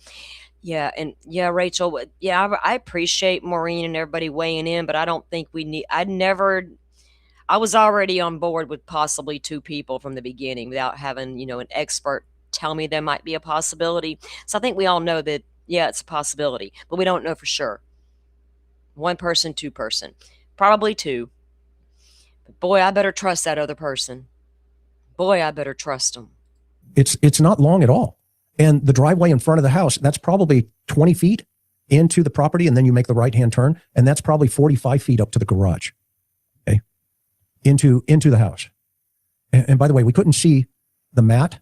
Yeah, and yeah, Rachel, yeah, I appreciate Maureen and everybody weighing in, but I don't think we need... I was already on board with possibly 2 people from the beginning without having, an expert tell me there might be a possibility. So I think we all know that, yeah, it's a possibility, but we don't know for sure. 1 person, 2 person, probably 2. But boy, I better trust that other person. Boy, I better trust them. It's not long at all. And the driveway in front of the house, that's probably 20 feet into the property, and then you make the right-hand turn, and that's probably 45 feet up to the garage. Okay. Into the house. And by the way, we couldn't see the mat.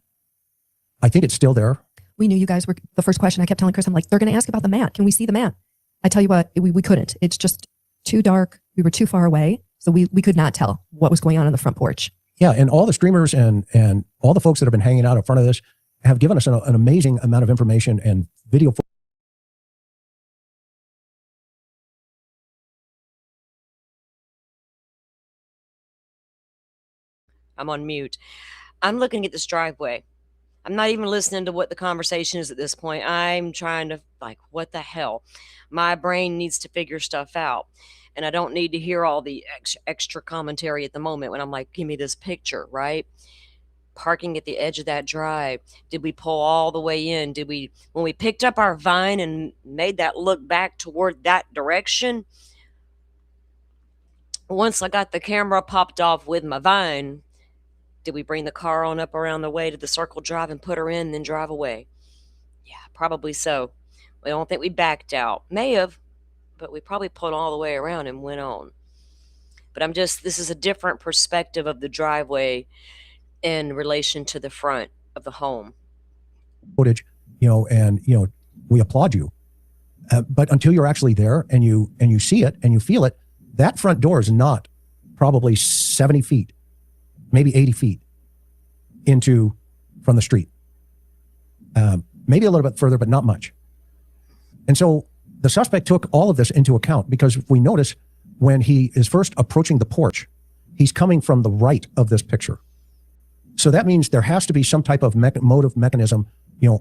I think it's still there. We knew you guys were the first question. I kept telling Chris, I'm like, they're going to ask about the mat. Can we see the mat? I tell you what, we couldn't. It's just too dark. We were too far away. So we could not tell what was going on the front porch. Yeah. And all the streamers and all the folks that have been hanging out in front of this have given us an amazing amount of information and video. I'm on mute. I'm looking at this driveway. I'm not even listening to what the conversation is at this point. I'm trying to, what the hell? My brain needs to figure stuff out. And I don't need to hear all the extra commentary at the moment when I'm like, give me this picture, right? Parking at the edge of that drive. Did we pull all the way in? When we picked up our vine and made that look back toward that direction, once I got the camera popped off with my vine, did we bring the car on up around the way to the circle drive and put her in and then drive away? Yeah, probably so. I don't think we backed out. May have, but we probably pulled all the way around and went on. But this is a different perspective of the driveway in relation to the front of the home. Footage, and we applaud you. But until you're actually there and you see it and you feel it, that front door is not probably 70 feet, maybe 80 feet from the street. Maybe a little bit further, but not much. And so the suspect took all of this into account, because if we notice, when he is first approaching the porch, he's coming from the right of this picture. So that means there has to be some type of motive mechanism,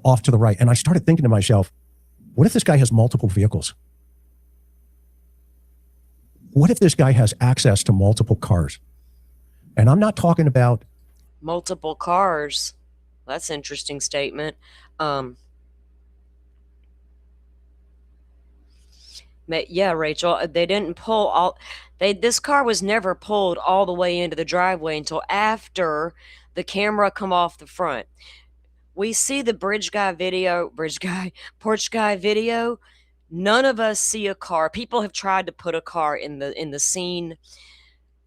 off to the right. And I started thinking to myself, what if this guy has multiple vehicles? What if this guy has access to multiple cars? And I'm not talking about multiple cars. That's an interesting statement. Yeah, Rachel, they didn't pull all. This car was never pulled all the way into the driveway until after the camera come off the front. We see the porch guy video. None of us see a car. People have tried to put a car in the scene.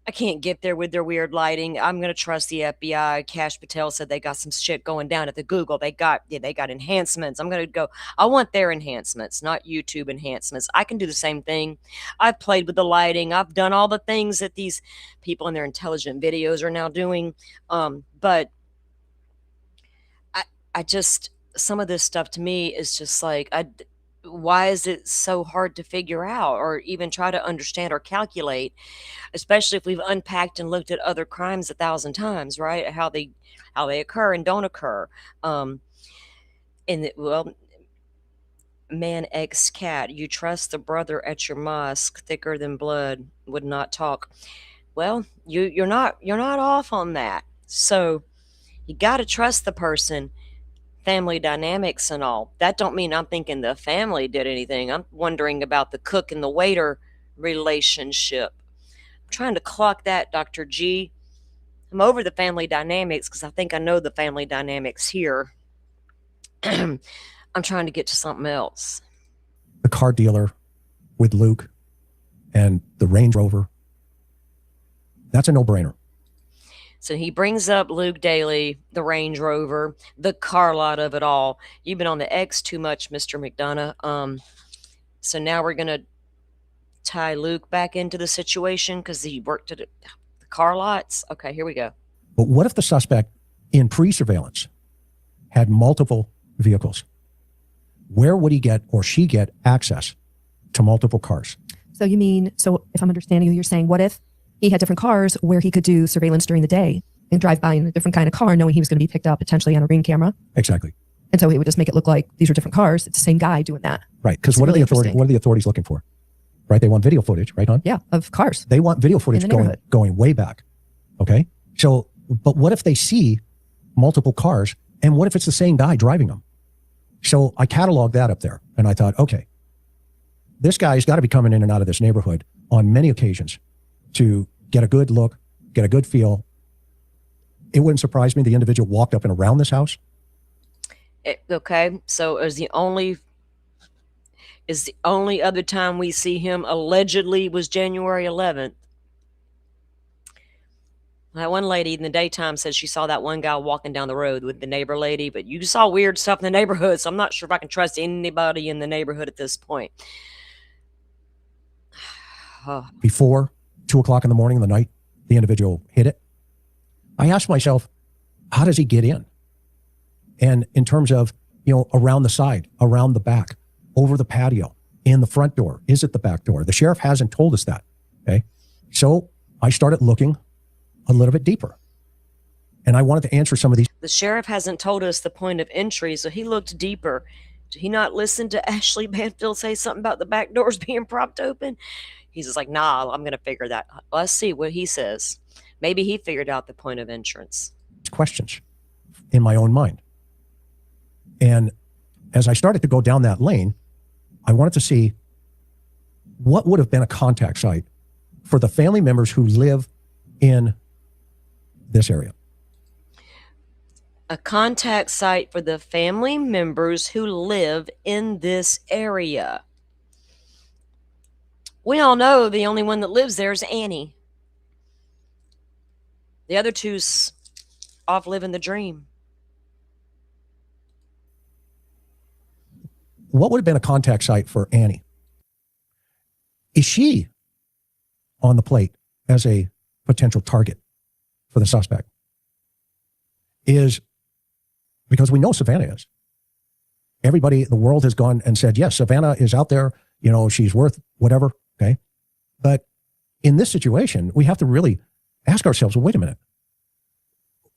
I can't get there with their weird lighting. I'm going to trust the FBI. Cash Patel said they got some shit going down at the Google. They got enhancements. I'm going to go. I want their enhancements, not YouTube enhancements. I can do the same thing. I've played with the lighting. I've done all the things that these people in their intelligent videos are now doing. But I just, some of this stuff to me is just like, why is it so hard to figure out or even try to understand or calculate, especially if we've unpacked and looked at other crimes 1,000 times, right? How they occur and don't occur. Man X cat, you trust the brother at your mosque, thicker than blood, would not talk. Well, you're not off on that. So you got to trust the person. family dynamics and all. That don't mean I'm thinking the family did anything. I'm wondering about the cook and the waiter relationship. I'm trying to clock that, Dr. G. I'm over the family dynamics because I think I know the family dynamics here. I'm trying to get to something else. The car dealer with Luke and the Range Rover. That's a no-brainer. So he brings up Luke Daly, the Range Rover, the car lot of it all. You've been on the X too much, Mr. McDonough. So now we're going to tie Luke back into the situation because he worked at the car lots. Okay, here we go. But what if the suspect in pre-surveillance had multiple vehicles? Where would he get or she get access to multiple cars? So you mean, so if I'm understanding you, you're saying, what if he had different cars where he could do surveillance during the day and drive by in a different kind of car, knowing he was going to be picked up potentially on a Ring camera? Exactly. And so it would just make it look like these are different cars. It's the same guy doing that. Right. Because what are the authorities looking for? Right. They want video footage, right, hon? Yeah, of cars. They want video footage going way back. Okay. So, but what if they see multiple cars, and what if it's the same guy driving them? So I cataloged that up there, and I thought, okay, this guy's got to be coming in and out of this neighborhood on many occasions to get a good look, get a good feel. It wouldn't surprise me the individual walked up and around this house. Okay, so is the only other time we see him allegedly was January 11th. That one lady in the daytime said she saw that one guy walking down the road with the neighbor lady, but you saw weird stuff in the neighborhood, so I'm not sure if I can trust anybody in the neighborhood at this point. Before 2 o'clock in the morning, the night the individual hit it, I asked myself, how does he get in? And in terms of, around the side, around the back, over the patio, in the front door, is it the back door? The sheriff hasn't told us that. Okay. So I started looking a little bit deeper. And I wanted to answer some of these. The sheriff hasn't told us the point of entry, so he looked deeper. Did he not listen to Ashley Banfield say something about the back doors being propped open? He's just like, nah, I'm going to figure that out. Let's see what he says. Maybe he figured out the point of entrance. Questions in my own mind. And as I started to go down that lane, I wanted to see what would have been a contact site for the family members who live in this area. A contact site for the family members who live in this area. We all know the only one that lives there is Annie. The other two's off living the dream. What would have been a contact site for Annie? Is she on the plate as a potential target for the suspect? Because we know Savannah is. Everybody, the world has gone and said, yes, Savannah is out there, she's worth whatever, okay? But in this situation, we have to really ask ourselves, well, wait a minute.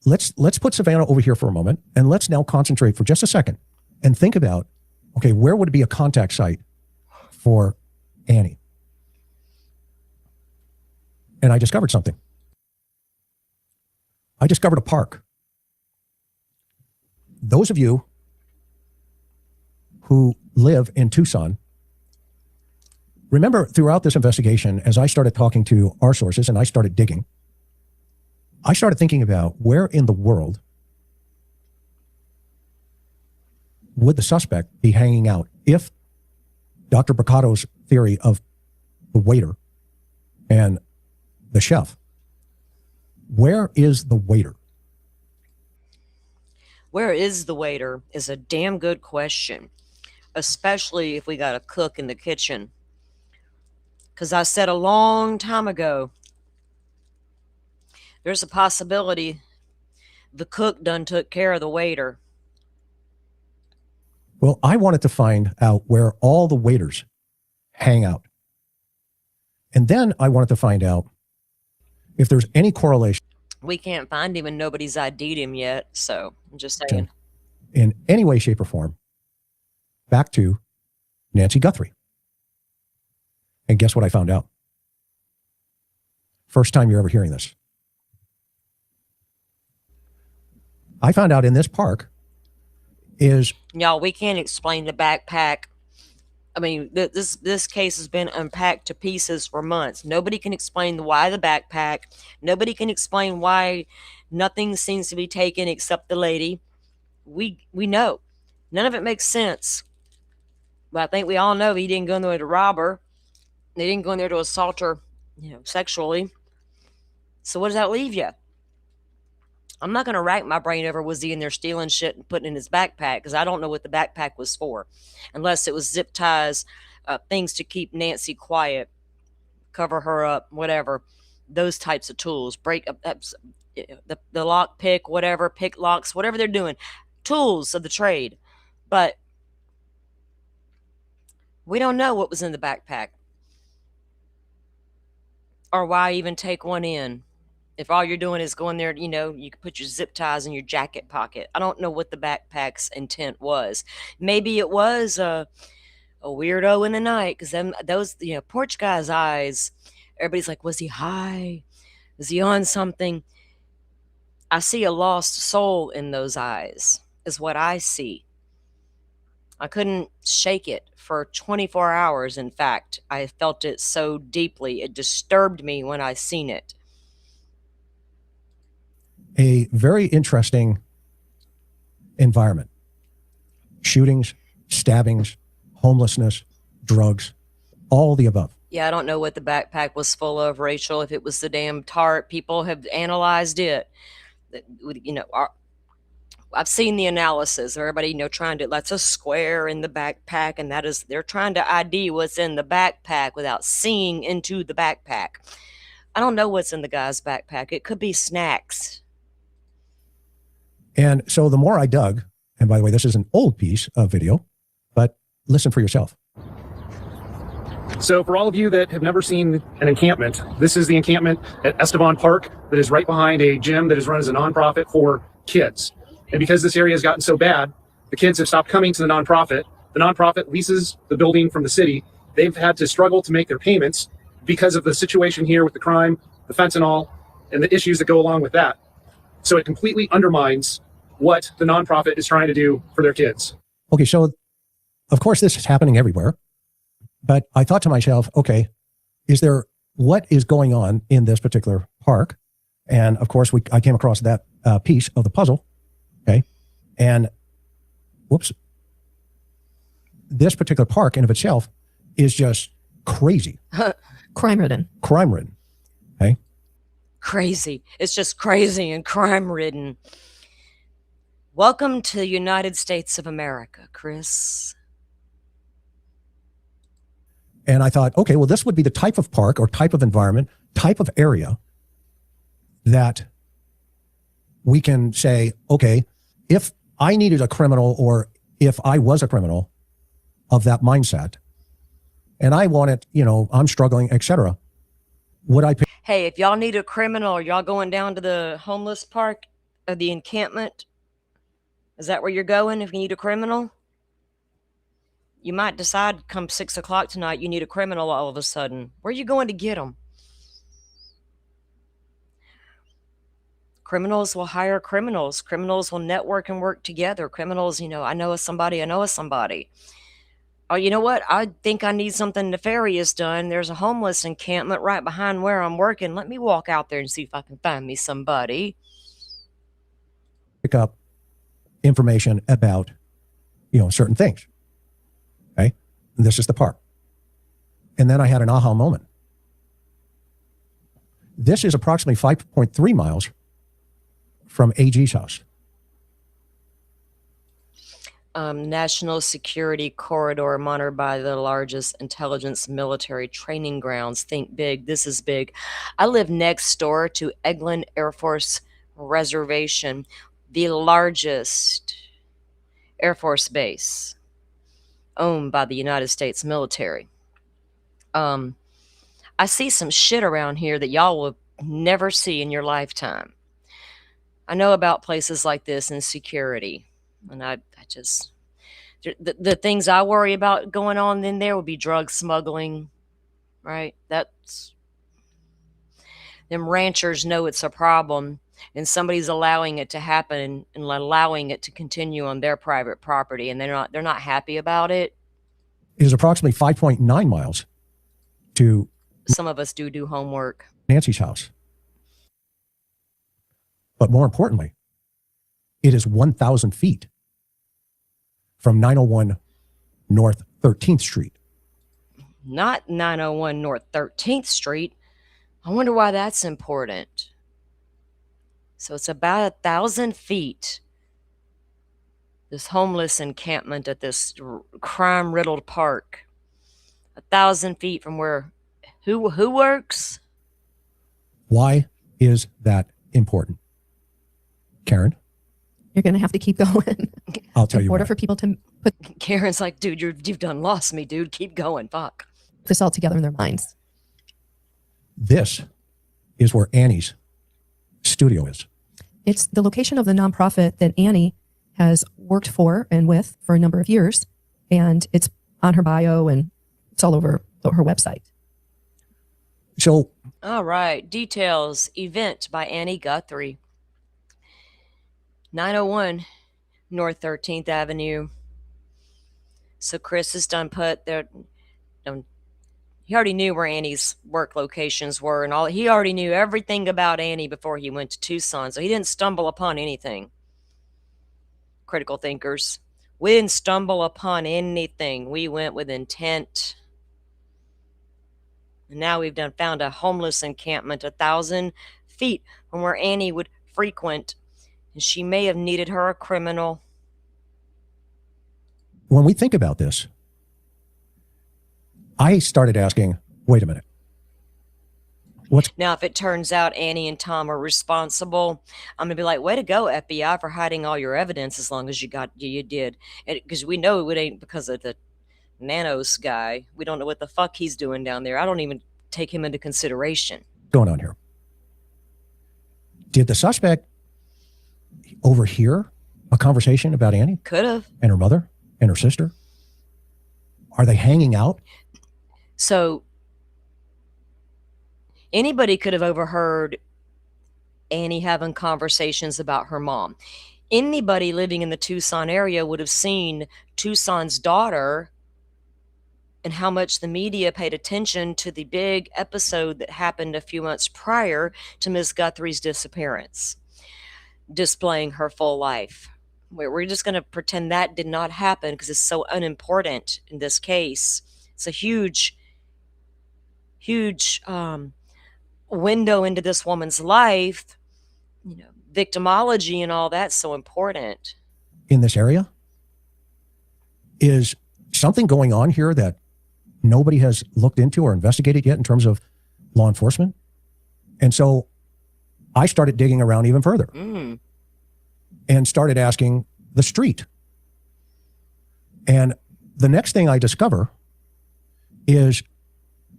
Let's put Savannah over here for a moment, and let's now concentrate for just a second and think about, okay, where would be a contact site for Annie? And I discovered something. I discovered a park. Those of you who live in Tucson, remember throughout this investigation, as I started talking to our sources and I started digging, I started thinking about where in the world would the suspect be hanging out if Dr. Bricato's theory of the waiter and the chef, where is the waiter? Where is the waiter is a damn good question, especially if we got a cook in the kitchen. Because I said a long time ago, there's a possibility the cook done took care of the waiter. Well, I wanted to find out where all the waiters hang out. And then I wanted to find out if there's any correlation. We can't find him and nobody's ID'd him yet, so I'm just saying. In any way, shape, or form, back to Nancy Guthrie. And guess what I found out? First time you're ever hearing this. I found out in this park, is, y'all, we can't explain the backpack. I mean, this case has been unpacked to pieces for months. Nobody can explain why the backpack. Nobody can explain why nothing seems to be taken except the lady. We know. None of it makes sense. But I think we all know he didn't go in there to rob her. They didn't go in there to assault her, sexually. So what does that leave you? I'm not going to rack my brain over was he in there stealing shit and putting in his backpack, because I don't know what the backpack was for, unless it was zip ties, things to keep Nancy quiet, cover her up, whatever, those types of tools, break up the lock pick, whatever, pick locks, whatever they're doing, tools of the trade. But we don't know what was in the backpack, or why even take one in. If all you're doing is going there, you can put your zip ties in your jacket pocket. I don't know what the backpack's intent was. Maybe it was a weirdo in the night, because those porch guy's eyes, everybody's like, was he high? Is he on something? I see a lost soul in those eyes, is what I see. I couldn't shake it for 24 hours. In fact, I felt it so deeply. It disturbed me when I seen it. a very interesting environment. Shootings, stabbings, homelessness, drugs, all the above. Yeah, I don't know what the backpack was full of, Rachel. If it was the damn tarp, people have analyzed it. I've seen the analysis. Everybody, trying to, that's a square in the backpack, and they're trying to ID what's in the backpack without seeing into the backpack. I don't know what's in the guy's backpack. It could be snacks. And so the more I dug, and by the way, this is an old piece of video, but listen for yourself. So for all of you that have never seen an encampment, this is the encampment at Esteban Park that is right behind a gym that is run as a nonprofit for kids. And because this area has gotten so bad, the kids have stopped coming to the nonprofit. The nonprofit leases the building from the city. They've had to struggle to make their payments because of the situation here with the crime, the fentanyl, and the issues that go along with that. So it completely undermines what the nonprofit is trying to do for their kids. Okay, so of course this is happening everywhere, but I thought to myself, okay, what is going on in this particular park? And of course, I came across that piece of the puzzle. Okay. And whoops, this particular park in of itself is just crazy. Crime-ridden. Crime-ridden. Okay. Crazy. It's just crazy and crime-ridden. Welcome to the United States of America, Chris. And I thought, okay, well, this would be the type of park or type of environment, type of area that we can say, okay, if I needed a criminal, or if I was a criminal of that mindset, and I want it, I'm struggling, etc., would I pick? Hey, if y'all need a criminal, are y'all going down to the homeless park or the encampment? Is that where you're going if you need a criminal? You might decide come 6 o'clock tonight you need a criminal all of a sudden. Where are you going to get them? Criminals will hire criminals. Criminals will network and work together. Criminals, I know of somebody. Oh, you know what? I think I need something nefarious done. There's a homeless encampment right behind where I'm working. Let me walk out there and see if I can find me somebody. Pick up information about, certain things. Okay. And this is the park. And then I had an aha moment. This is approximately 5.3 miles from AG's house. National security corridor monitored by the largest intelligence military training grounds. Think big. This is big. I live next door to Eglin Air Force Reservation, the largest Air Force base owned by the United States military. I see some shit around here that y'all will never see in your lifetime. I know about places like this in security, and I just, the things I worry about going on in there would be drug smuggling, right? Them ranchers know it's a problem. and somebody's allowing it to happen and allowing it to continue on their private property, and they're not happy about it. It is approximately 5.9 miles to Some of us do homework. Nancy's house. But more importantly, it is 1,000 feet from 901 North 13th Street. Not 901 North 13th Street. I wonder why that's important. So it's about 1,000 feet. This homeless encampment at this crime-riddled park. 1,000 feet from where who works? Why is that important? Karen? You're going to have to keep going. I'll tell you in order why. for people to put Karen's like, dude, you've done lost me, dude. Keep going. Fuck. this all together in their minds. This is where Annie's studio is. It's the location of the nonprofit that Annie has worked for and with for a number of years. And it's on her bio and it's all over her website. So, All right. Details. Event by Annie Guthrie. 901 North 13th Avenue. So Chris has done put there. He already knew where Annie's work locations were and all. He already knew everything about Annie before he went to Tucson. So he didn't stumble upon anything. Critical thinkers. We didn't stumble upon anything. We went with intent. And now we've found a homeless encampment 1,000 feet from where Annie would frequent. And she may have needed her a criminal. when we think about this, I started asking, wait a minute. Now, if it turns out Annie and Tom are responsible, I'm going to be like, way to go, FBI, for hiding all your evidence as long as you did. Because we know it ain't because of the Nanos guy. We don't know what the fuck he's doing down there. I don't even take him into consideration. Going on here? Did the suspect overhear a conversation about Annie? Could have. And her mother and her sister? Are they hanging out? So anybody could have overheard Annie having conversations about her mom. Anybody living in the Tucson area would have seen Tucson's daughter and how much the media paid attention to the big episode that happened a few months prior to Ms. Guthrie's disappearance, displaying her full life. We're just going to pretend that did not happen because it's so unimportant in this case. It's a huge window into this woman's life. You know, victimology and all that's so important. In this area? Is something going on here that nobody has looked into or investigated yet in terms of law enforcement? And so I started digging around even further and started asking the street. And the next thing I discover is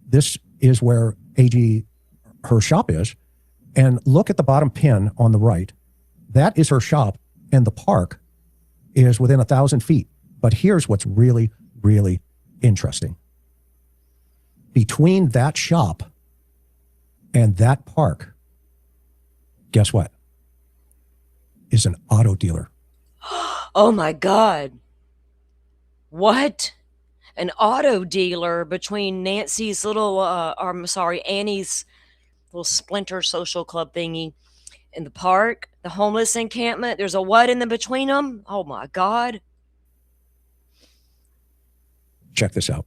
this is where AG, her shop is. And look at the bottom pin on the right. That is her shop, and the park is within 1,000 feet. But here's what's really, really interesting. Between that shop and that park, guess what? Is an auto dealer. Oh my God. What? An auto dealer between Nancy's little, Annie's little splinter social club thingy in the park, the homeless encampment. There's a what in the between them? Oh my God. Check this out.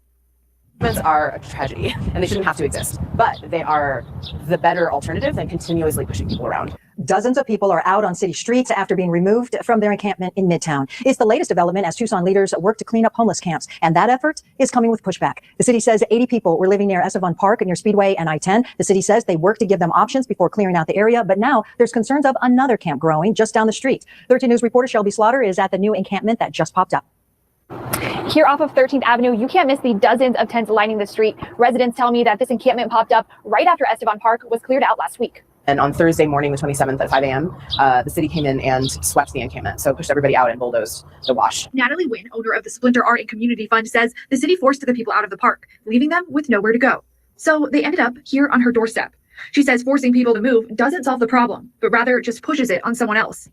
Are a tragedy and they shouldn't have to exist, but they are the better alternative than continuously pushing people around. Dozens of people are out on city streets after being removed from their encampment in Midtown. It's the latest development as Tucson leaders work to clean up homeless camps, and that effort is coming with pushback. The city says 80 people were living near Estevan Park near Speedway and I-10. The city says they worked to give them options before clearing out the area, but now there's concerns of another camp growing just down the street. 13 News reporter Shelby Slaughter is at the new encampment that just popped up. Here off of 13th Avenue, you can't miss the dozens of tents lining the street. Residents tell me that this encampment popped up right after Estevan Park was cleared out last week. And on Thursday morning, the 27th at 5 a.m., the city came in and swept the encampment. So pushed everybody out and bulldozed the wash. Natalie Wynn, owner of the Splinter Art and Community Fund, says the city forced the people out of the park, leaving them with nowhere to go. So they ended up here on her doorstep. She says forcing people to move doesn't solve the problem, but rather just pushes it on someone else.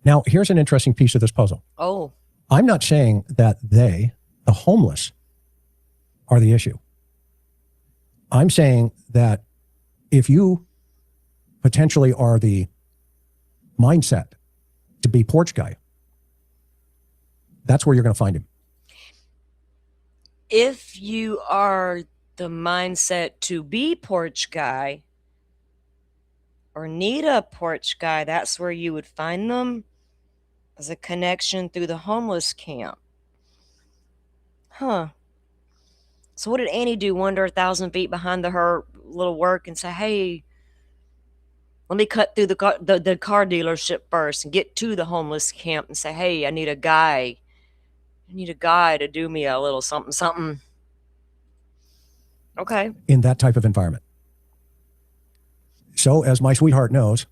Now, here's an interesting piece of this puzzle. Oh. I'm not saying that they, the homeless, are the issue. I'm saying that if you potentially are the mindset to be porch guy, that's where you're going to find him. If you are the mindset to be porch guy or need a porch guy, that's where you would find them, as a connection through the homeless camp. Huh. So what did Annie do? Wander 1,000 feet behind her little work and say, hey, let me cut through the car dealership first and get to the homeless camp and say, hey, I need a guy. I need a guy to do me a little something, something. Okay. In that type of environment. So, as my sweetheart knows,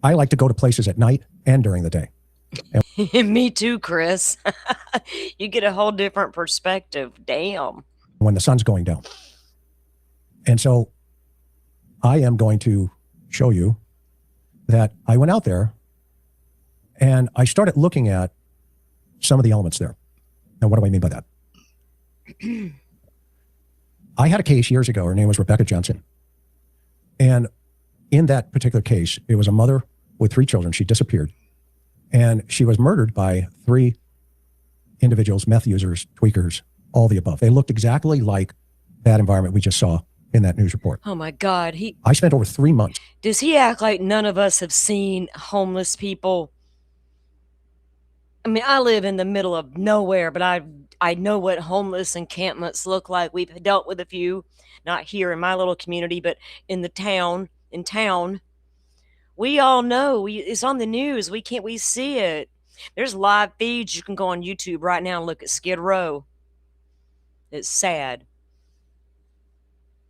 I like to go to places at night and during the day. Me too, Chris. You get a whole different perspective. Damn. When the sun's going down. And so I am going to show you that I went out there and I started looking at some of the elements there. Now, what do I mean by that? I had a case years ago. Her name was Rebecca Johnson. And in that particular case, it was a mother with 3 children. She disappeared. And she was murdered by 3 individuals, meth users, tweakers, all the above. They looked exactly like that environment we just saw in that news report. Oh my God. I spent over 3 months. Does he act like none of us have seen homeless people? I mean, I live in the middle of nowhere, but I know what homeless encampments look like. We've dealt with a few, not here in my little community, but in town. We all know. It's on the news. We see it. There's live feeds. You can go on YouTube right now and look at Skid Row. It's sad.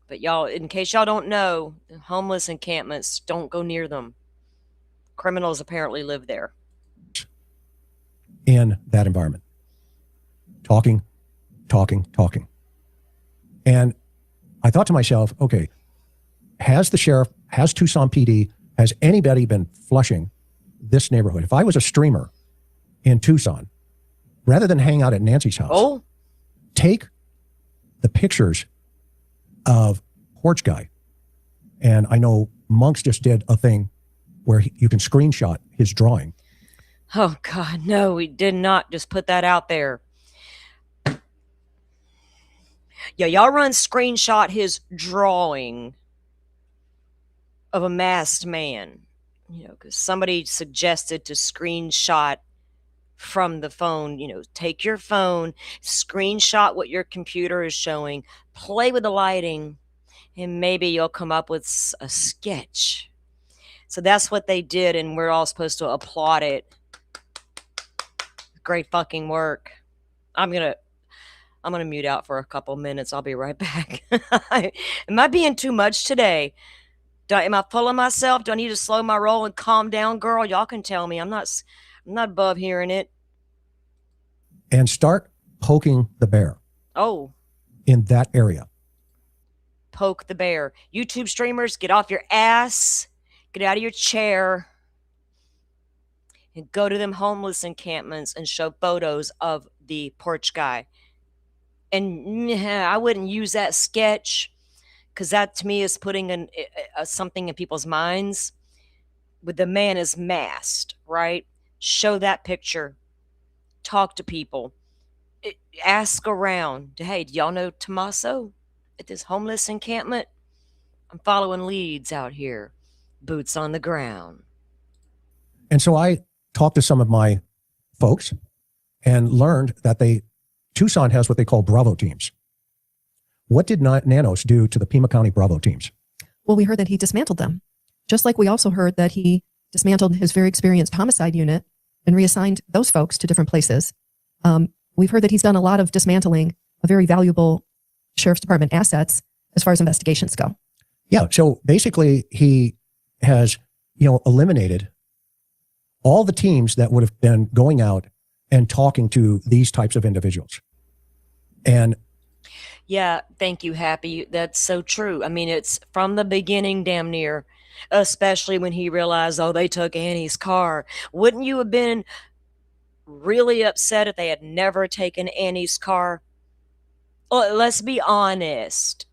But y'all, in case y'all don't know, homeless encampments, don't go near them. Criminals apparently live there. In that environment. Talking. And I thought to myself, okay, has the sheriff, has Tucson PD, has anybody been flushing this neighborhood? If I was a streamer in Tucson, rather than hang out at Nancy's house, take the pictures of Porch Guy. And I know Monks just did a thing where you can screenshot his drawing. Oh, God, no, we did not just put that out there. Yeah, y'all run screenshot his drawing of a masked man, because somebody suggested to screenshot from the phone. Take your phone, screenshot what your computer is showing, play with the lighting, and maybe you'll come up with a sketch. So that's what they did, and we're all supposed to applaud it. Great fucking work. I'm gonna mute out for a couple minutes. I'll be right back. Am I being too much today? Am I full of myself? Do I need to slow my roll and calm down, girl? Y'all can tell me. I'm not above hearing it. And start poking the bear. Oh. In that area. Poke the bear. YouTube streamers, get off your ass. Get out of your chair. And go to them homeless encampments and show photos of the porch guy. And I wouldn't use that sketch, because that to me is putting something in people's minds. With the man is masked, right? Show that picture. Talk to people. Ask around. Hey, do y'all know Tommaso at this homeless encampment? I'm following leads out here. Boots on the ground. And so I talked to some of my folks and learned that Tucson has what they call Bravo teams. What did Nanos do to the Pima County Bravo teams? Well, we heard that he dismantled them. Just like we also heard that he dismantled his very experienced homicide unit and reassigned those folks to different places. We've heard that he's done a lot of dismantling of very valuable sheriff's department assets as far as investigations go. Yeah. So basically he has, eliminated all the teams that would have been going out and talking to these types of individuals. And Yeah, thank you, Happy. That's so true. I mean, it's from the beginning, damn near, especially when he realized, oh, they took Annie's car. Wouldn't you have been really upset if they had never taken Annie's car? Well, let's be honest.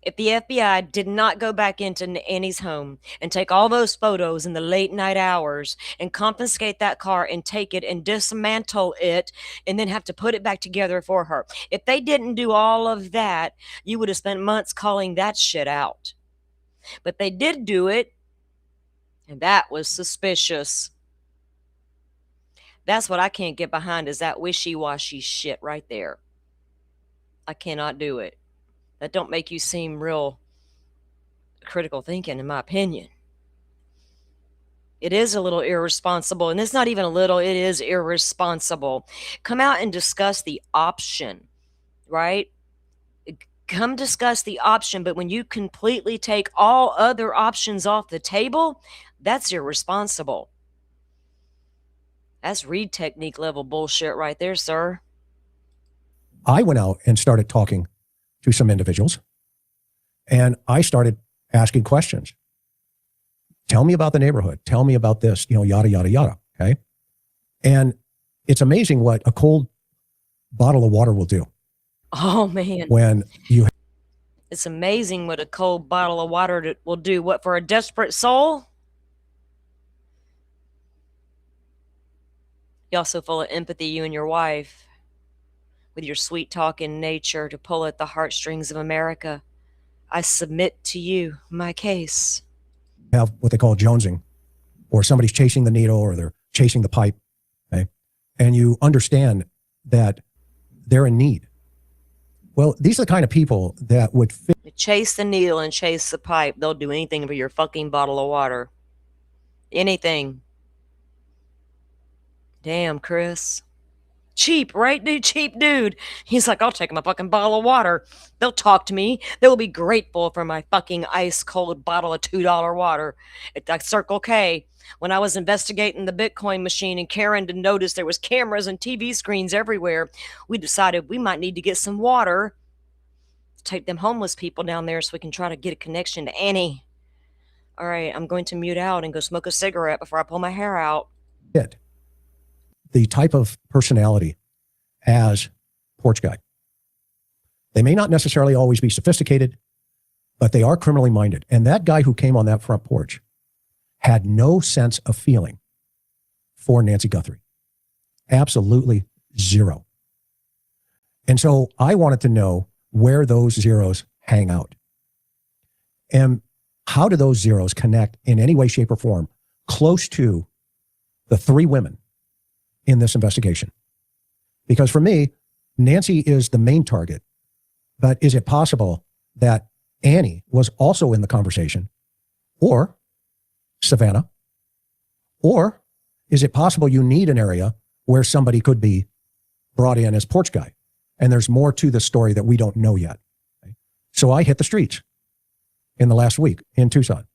If the FBI did not go back into Annie's home and take all those photos in the late night hours and confiscate that car and take it and dismantle it and then have to put it back together for her, if they didn't do all of that, you would have spent months calling that shit out. But they did do it, and that was suspicious. That's what I can't get behind, is that wishy-washy shit right there. I cannot do it. That don't make you seem real critical thinking, in my opinion. It is a little irresponsible, and it's not even a little, it is irresponsible. Come out and discuss the option, right? Come discuss the option, but when you completely take all other options off the table, that's irresponsible. That's read technique level bullshit right there, sir. I went out and started talking to some individuals, and I started asking questions. Tell me about the neighborhood. Tell me about this, yada, yada, yada. Okay. And it's amazing what a cold bottle of water will do. Oh, man. When you. It's amazing what a cold bottle of water will do. What, for a desperate soul? You're so full of empathy, you and your wife, with your sweet talking nature to pull at the heartstrings of America. I submit to you my case. Have what they call jonesing, or somebody's chasing the needle, or they're chasing the pipe. Okay. And you understand that they're in need. Well, these are the kind of people that would fit. Chase the needle and chase the pipe. They'll do anything for your fucking bottle of water. Anything. Damn, Chris. Cheap, right, dude? Cheap dude. He's like, I'll take my fucking bottle of water. They'll talk to me. They will be grateful for my fucking ice cold bottle of $2 water at like Circle K. When I was investigating the Bitcoin machine and Karen to notice there was cameras and TV screens everywhere, we decided we might need to get some water to take them homeless people down there so we can try to get a connection to Annie. All right, I'm going to mute out and go smoke a cigarette before I pull my hair out. The type of personality as porch guy. They may not necessarily always be sophisticated, but they are criminally minded. And that guy who came on that front porch had no sense of feeling for Nancy Guthrie. Absolutely zero. And so I wanted to know where those zeros hang out. And how do those zeros connect in any way, shape, or form close to the three women in this investigation? Because for me, Nancy is the main target, but is it possible that Annie was also in the conversation, or Savannah, or is it possible you need an area where somebody could be brought in as porch guy? And there's more to the story that we don't know yet. So I hit the streets in the last week in Tucson.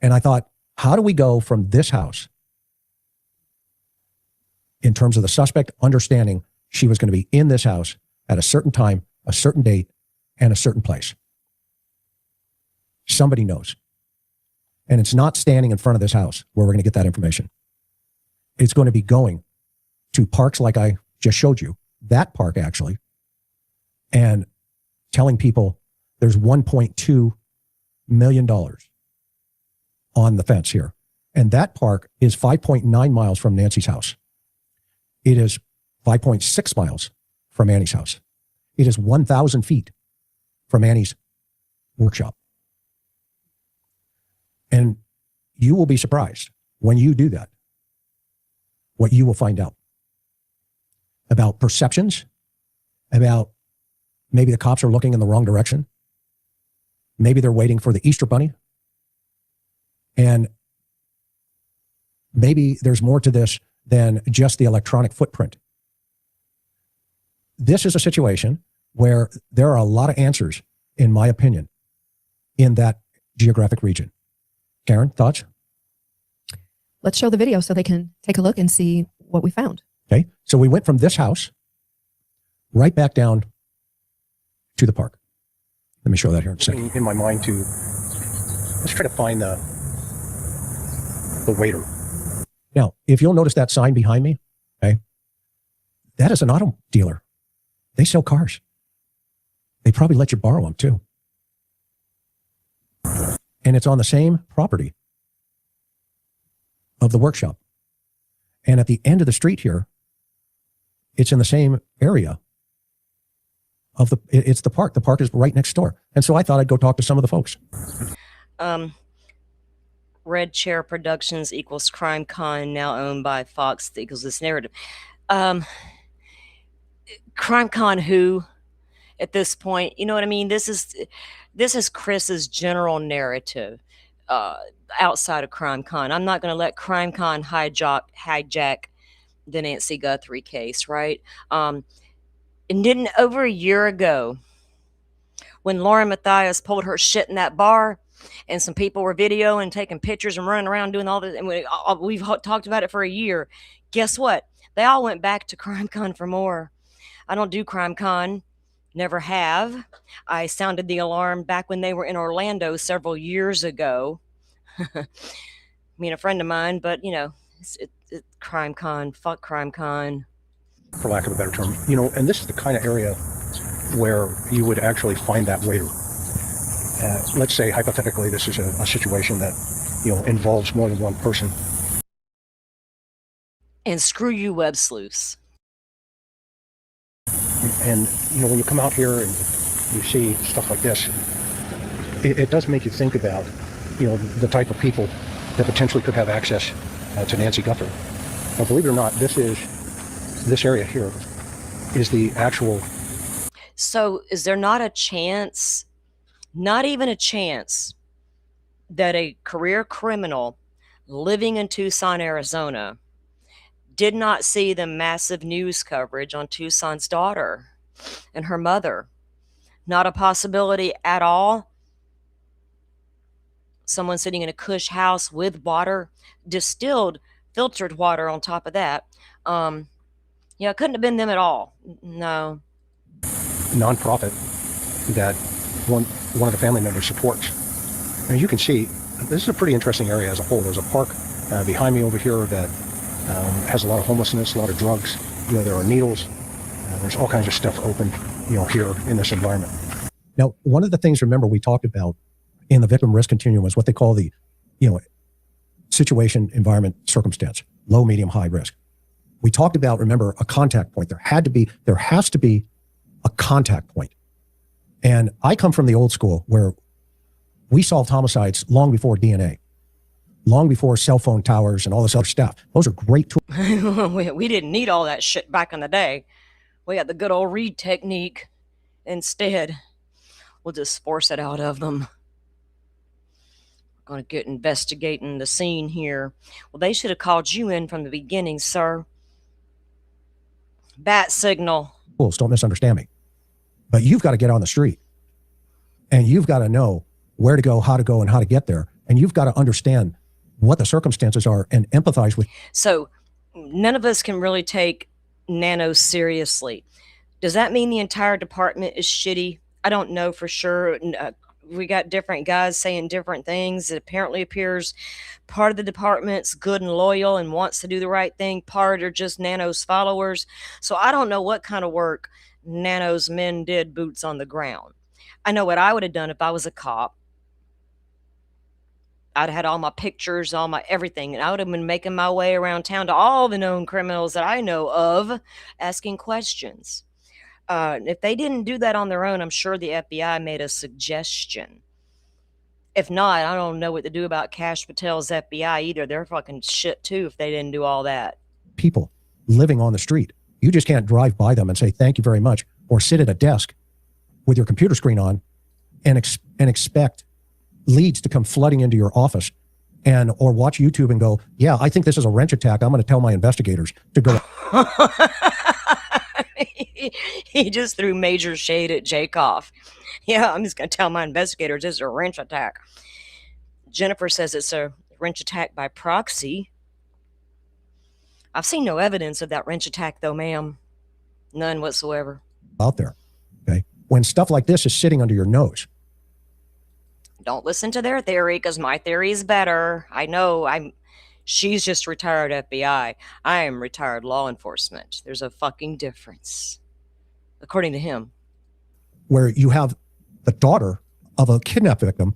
And I thought, how do we go from this house in terms of the suspect understanding she was going to be in this house at a certain time, a certain date, and a certain place? Somebody knows. And it's not standing in front of this house where we're going to get that information. It's going to be going to parks like I just showed you, that park actually, and telling people there's $1.2 million on the fence here. And that park is 5.9 miles from Nancy's house. It is 5.6 miles from Annie's house. It is 1,000 feet from Annie's workshop. And you will be surprised when you do that, what you will find out about perceptions, about maybe the cops are looking in the wrong direction. Maybe they're waiting for the Easter Bunny. And maybe there's more to this than just the electronic footprint. This is a situation where there are a lot of answers, in my opinion, in that geographic region. Karen, thoughts? Let's show the video so they can take a look and see what we found. Okay. So we went from this house right back down to the park. Let me show that here in a second. In my mind to, let's try to find the waiter. Now, if you'll notice that sign behind me, okay, that is an auto dealer. They sell cars. They probably let you borrow them too. And it's on the same property of the workshop. And at the end of the street here, it's in the same area of it's the park. The park is right next door. And so I thought I'd go talk to some of the folks. Red Chair Productions equals Crime Con, now owned by Fox, equals this narrative. Crime Con who at this point? You know what I mean? This is Chris's general narrative outside of Crime Con. I'm not going to let Crime Con hijack the Nancy Guthrie case, right? And didn't over a year ago, when Lauren Matthias pulled her shit in that bar, and some people were videoing and taking pictures and running around doing all this, and we've talked about it for a year. Guess what? They all went back to Crime Con for more. I don't do Crime Con. Never have. I sounded the alarm back when they were in Orlando several years ago. I mean, a friend of mine, but you know, it's Crime Con. Fuck Crime Con. For lack of a better term, you know, and this is the kind of area where you would actually find that waiter. Let's say hypothetically, this is a situation that, you know, involves more than one person. And screw you, web sleuths. And, you know, when you come out here and you see stuff like this, it does make you think about, you know, the type of people that potentially could have access to Nancy Guthrie. Now, believe it or not, this area here is the actual. So is there not a chance, not even a chance, that a career criminal living in Tucson, Arizona, did not see the massive news coverage on Tucson's daughter and her mother? Not a possibility at all. Someone sitting in a cush house with water, distilled, filtered water on top of that. Yeah, it couldn't have been them at all. No. Nonprofit that one of the family members supports. And you can see, this is a pretty interesting area as a whole. There's a park behind me over here that has a lot of homelessness, a lot of drugs. You know, there are needles. There's all kinds of stuff open, you know, here in this environment. Now, one of the things, remember, we talked about in the victim risk continuum is what they call the, you know, situation, environment, circumstance, low, medium, high risk. We talked about, remember, a contact point. There has to be a contact point. And I come from the old school where we solved homicides long before DNA, long before cell phone towers and all this other stuff. Those are great tools. We didn't need all that shit back in the day. We had the good old read technique instead. We'll just force it out of them. We're going to get investigating the scene here. Well, they should have called you in from the beginning, sir. Bat signal. Don't misunderstand me. But you've got to get on the street. And you've got to know where to go, and how to get there. And you've got to understand what the circumstances are and empathize with. So none of us can really take nanos seriously. Does that mean the entire department is shitty? I don't know for sure. We got different guys saying different things. It apparently appears part of the department's good and loyal and wants to do the right thing. Part are just Nano's followers. So I don't know what kind of work Nano's men did boots on the ground. I know what I would have done if I was a cop. I'd had all my pictures, all my everything, and I would have been making my way around town to all the known criminals that I know of, asking questions. If they didn't do that on their own, I'm sure the FBI made a suggestion. If not, I don't know what to do about Kash Patel's FBI either. They're fucking shit too if they didn't do all that. People living on the street. You just can't drive by them and say, thank you very much, or sit at a desk with your computer screen on and expect leads to come flooding into your office or watch YouTube and go, yeah, I think this is a wrench attack. I'm going to tell my investigators to go. He just threw major shade at Jacob. Yeah, I'm just going to tell my investigators this is a wrench attack. Jennifer says it's a wrench attack by proxy. I've seen no evidence of that wrench attack, though, ma'am. None whatsoever. Out there, okay? When stuff like this is sitting under your nose. Don't listen to their theory, because my theory is better. I know she's just retired FBI. I am retired law enforcement. There's a fucking difference, according to him. Where you have the daughter of a kidnap victim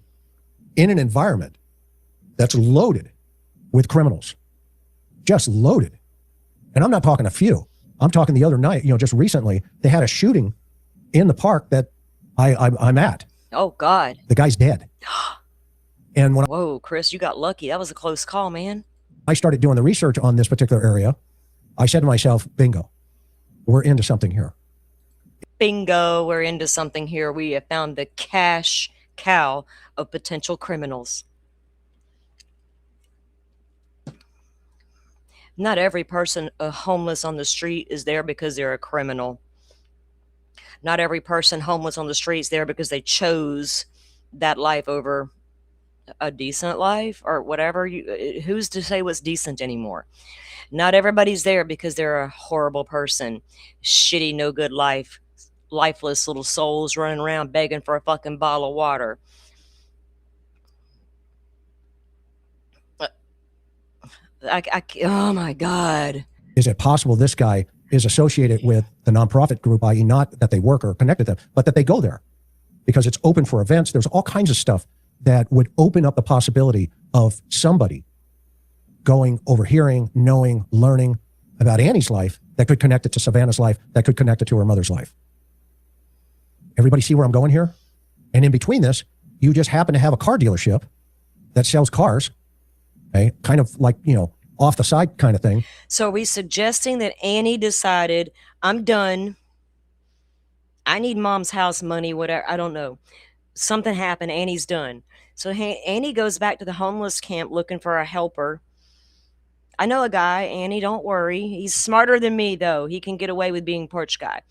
in an environment that's loaded with criminals. Just loaded. And I'm not talking a few. I'm talking the other night, just recently, they had a shooting in the park that I'm at. Oh, God. The guy's dead. And when Whoa, Chris, you got lucky. That was a close call, man. I started doing the research on this particular area, I said to myself, bingo, we're into something here. Bingo, we're into something here. We have found the cash cow of potential criminals. Not every person homeless on the street is there because they're a criminal. Not every person homeless on the street is there because they chose that life over a decent life or whatever. Who's to say what's decent anymore? Not everybody's there because they're a horrible person. Shitty, no good life. Lifeless little souls running around begging for a fucking bottle of water. Oh my God. Is it possible this guy is associated with the nonprofit group, i.e. not that they work or connected to them, but that they go there because it's open for events? There's all kinds of stuff that would open up the possibility of somebody going, overhearing, knowing, learning about Annie's life that could connect it to Savannah's life, that could connect it to her mother's life. Everybody see where I'm going here? And in between this, you just happen to have a car dealership that sells cars, okay? Kind of like, off the side kind of thing. So are we suggesting that Annie decided, I'm done. I need mom's house money, whatever. I don't know. Something happened. Annie's done. So Annie goes back to the homeless camp looking for a helper. I know a guy, Annie, don't worry. He's smarter than me, though. He can get away with being porch guy.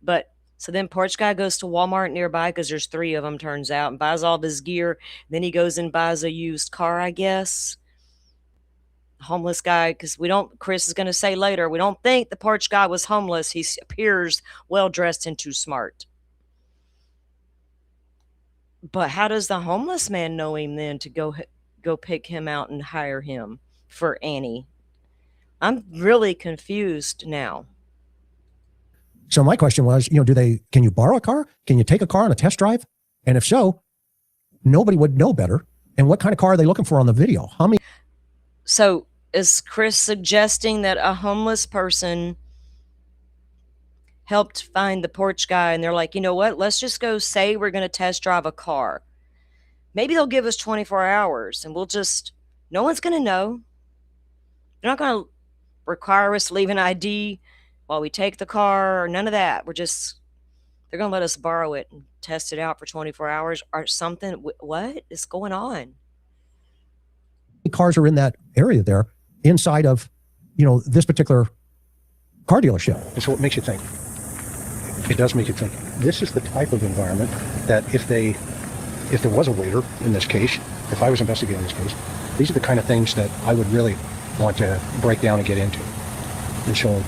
But so then porch guy goes to Walmart nearby, because there's 3 of them, turns out, and buys all of his gear. Then he goes and buys a used car, I guess. Homeless guy, because Chris is going to say later, we don't think the porch guy was homeless. He appears well-dressed and too smart. But how does the homeless man know him then to go pick him out and hire him for Annie? I'm really confused now. So my question was, can you borrow a car? Can you take a car on a test drive? And if so, nobody would know better. And what kind of car are they looking for on the video? How many? So is Chris suggesting that a homeless person helped find the porch guy and they're like, you know what? Let's just go say we're going to test drive a car. Maybe they'll give us 24 hours and no one's going to know. They're not going to require us to leave an ID while we take the car or none of that. They're going to let us borrow it and test it out for 24 hours or something. What is going on? Cars are in that area there inside of, this particular car dealership. And so it makes you think. It does make you think. This is the type of environment that if there was a waiter in this case, if I was investigating this case, these are the kind of things that I would really want to break down and get into. And so,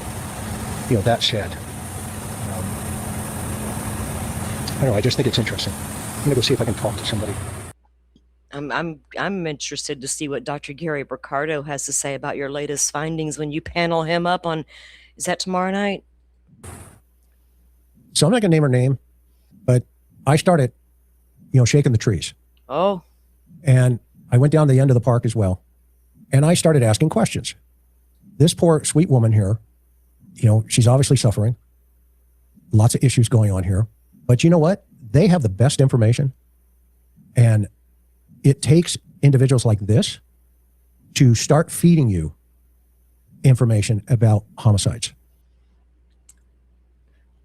that said, I don't know, I just think it's interesting. I'm going to go see if I can talk to somebody. I'm interested to see what Dr. Gary Ricardo has to say about your latest findings when you panel him up on, is that tomorrow night? So I'm not going to name her name, but I started, shaking the trees. Oh. And I went down to the end of the park as well. And I started asking questions. This poor sweet woman here, she's obviously suffering. Lots of issues going on here. But you know what? They have the best information. And it takes individuals like this to start feeding you information about homicides.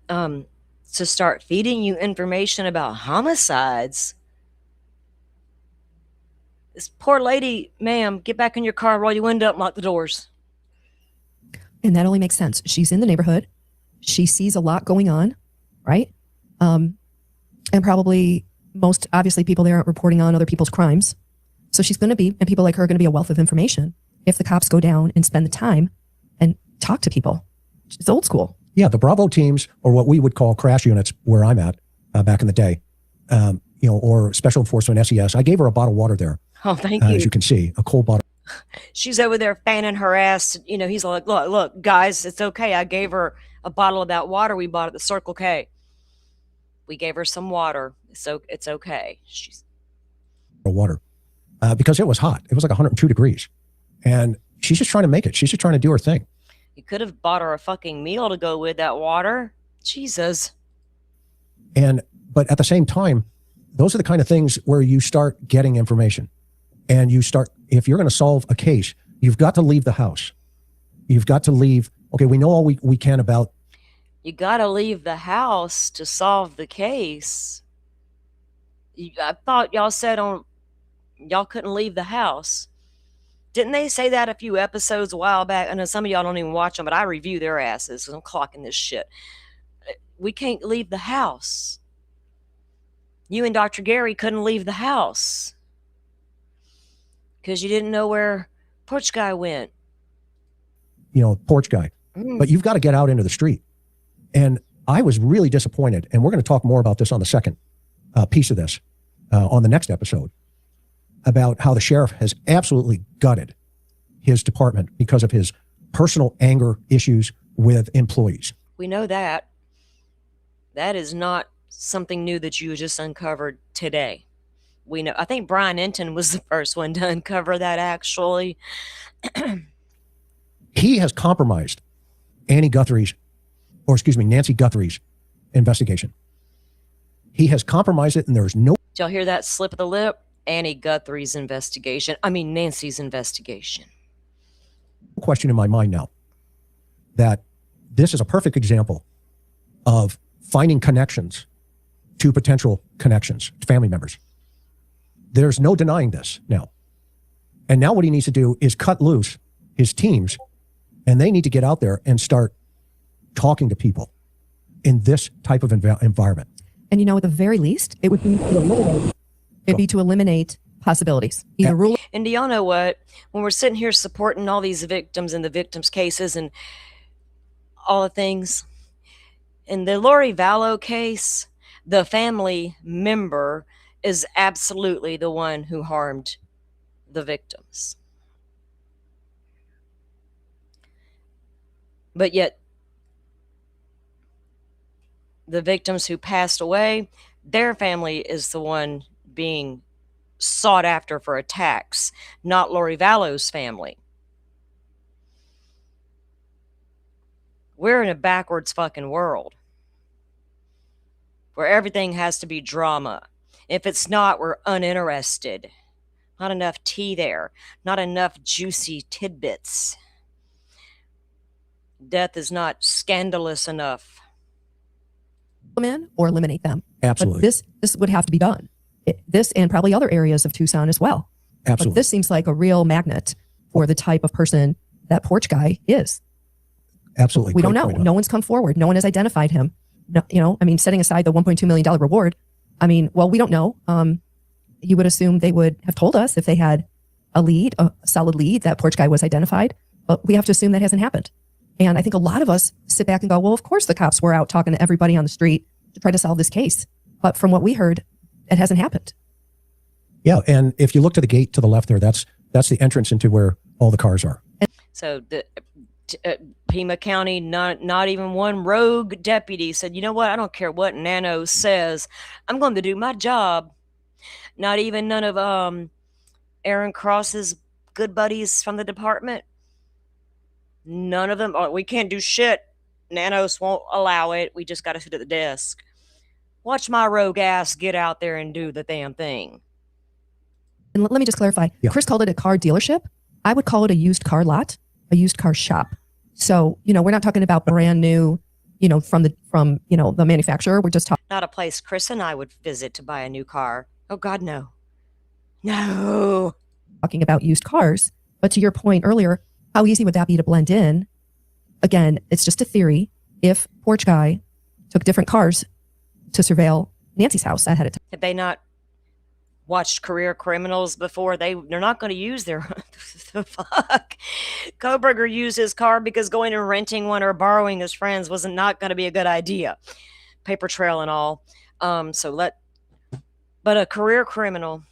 To start feeding you information about homicides? This poor lady, ma'am, get back in your car, roll your window up, and lock the doors. And that only makes sense. She's in the neighborhood. She sees a lot going on, right? And probably most obviously people there aren't reporting on other people's crimes. So she's going to be, and people like her are going to be a wealth of information if the cops go down and spend the time and talk to people. It's old school. Yeah, the Bravo teams, or what we would call crash units, where I'm at back in the day, or special enforcement SES. I gave her a bottle of water there. Oh, thank you. As you can see, a cold bottle. She's over there fanning her ass. He's like, look, guys, it's okay. I gave her a bottle of that water we bought at the Circle K. We gave her some water. So it's okay. She's water because it was hot. It was like 102 degrees. And she's just trying to make it. She's just trying to do her thing. You could have bought her a fucking meal to go with that water. Jesus. But at the same time, those are the kind of things where you start getting information. And if you're going to solve a case, you've got to leave the house. You've got to leave. Okay, we know all we can about. You got to leave the house to solve the case. I thought y'all said y'all couldn't leave the house. Didn't they say that a few episodes a while back? I know some of y'all don't even watch them, but I review their asses because I'm clocking this shit. We can't leave the house. You and Dr. Gary couldn't leave the house because you didn't know where Porch Guy went. Porch Guy. But you've got to get out into the street. And I was really disappointed. And we're going to talk more about this on the second piece of this on the next episode, about how the sheriff has absolutely gutted his department because of his personal anger issues with employees. We know that. That is not something new that you just uncovered today. We know. I think Brian Enton was the first one to uncover that, actually. He has compromised Nancy Guthrie's investigation. He has compromised it, and there's no. Did y'all hear that slip of the lip? Annie Guthrie's investigation. I mean, Nancy's investigation. Question in my mind now that this is a perfect example of finding connections to potential connections, family members. There's no denying this now. And now what he needs to do is cut loose his teams, and they need to get out there and start talking to people in this type of environment. And at the very least, it would be to eliminate possibilities. Either rule. And do y'all know what? When we're sitting here supporting all these victims and the victims' cases and all the things, in the Lori Vallow case, the family member is absolutely the one who harmed the victims. But yet, the victims who passed away, their family is the one being sought after for attacks, not Lori Vallow's family. We're in a backwards fucking world where everything has to be drama. If it's not, we're uninterested. Not enough tea there. Not enough juicy tidbits. Death is not scandalous enough. In or eliminate them. Absolutely. But this would have to be done. This and probably other areas of Tucson as well. Absolutely. But this seems like a real magnet for the type of person that Porch Guy is. Absolutely. We don't know. No one's come forward. No one has identified him. No, setting aside the $1.2 million reward, we don't know. You would assume they would have told us if they had a solid lead that Porch Guy was identified, but we have to assume that hasn't happened. And I think a lot of us sit back and go, well, of course the cops were out talking to everybody on the street to try to solve this case. But from what we heard, it hasn't happened. Yeah, and if you look to the gate to the left there, that's the entrance into where all the cars are. So the Pima County, not even one rogue deputy said, you know what, I don't care what Nano says, I'm going to do my job. Not even none of Aaron Cross's good buddies from the department. None of them. Oh, we can't do shit. Nanos won't allow it. We just got to sit at the desk. Watch my rogue ass get out there and do the damn thing. And let me just clarify. Yeah. Chris called it a car dealership. I would call it a used car lot, a used car shop. So, we're not talking about brand new, from the manufacturer. We're just talking. Not a place Chris and I would visit to buy a new car. Oh God, no. No. Talking about used cars. But to your point earlier, how easy would that be to blend in? Again, it's just a theory. If Porch Guy took different cars to surveil Nancy's house ahead of time. Have they not watched career criminals before. They're not going to use their the fuck. Koberger used his car because going and renting one or borrowing his friends was not going to be a good idea. Paper trail and all. But a career criminal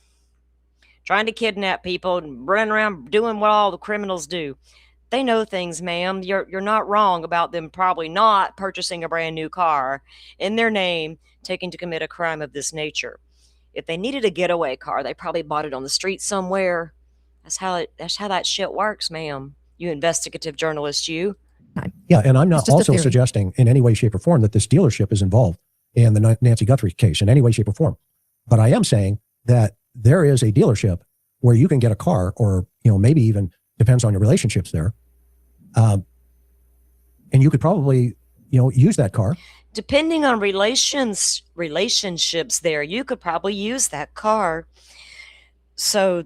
trying to kidnap people and running around doing what all the criminals do. They know things, ma'am. You're not wrong about them probably not purchasing a brand new car in their name, taking to commit a crime of this nature. If they needed a getaway car, they probably bought it on the street somewhere. That's how that shit works, ma'am. You investigative journalist, you. Yeah, and I'm not also suggesting in any way, shape, or form that this dealership is involved in the Nancy Guthrie case in any way, shape, or form. But I am saying that there is a dealership where you can get a car, or maybe even depends on your relationships there, and you could probably use that car. Depending on relationships there, you could probably use that car. So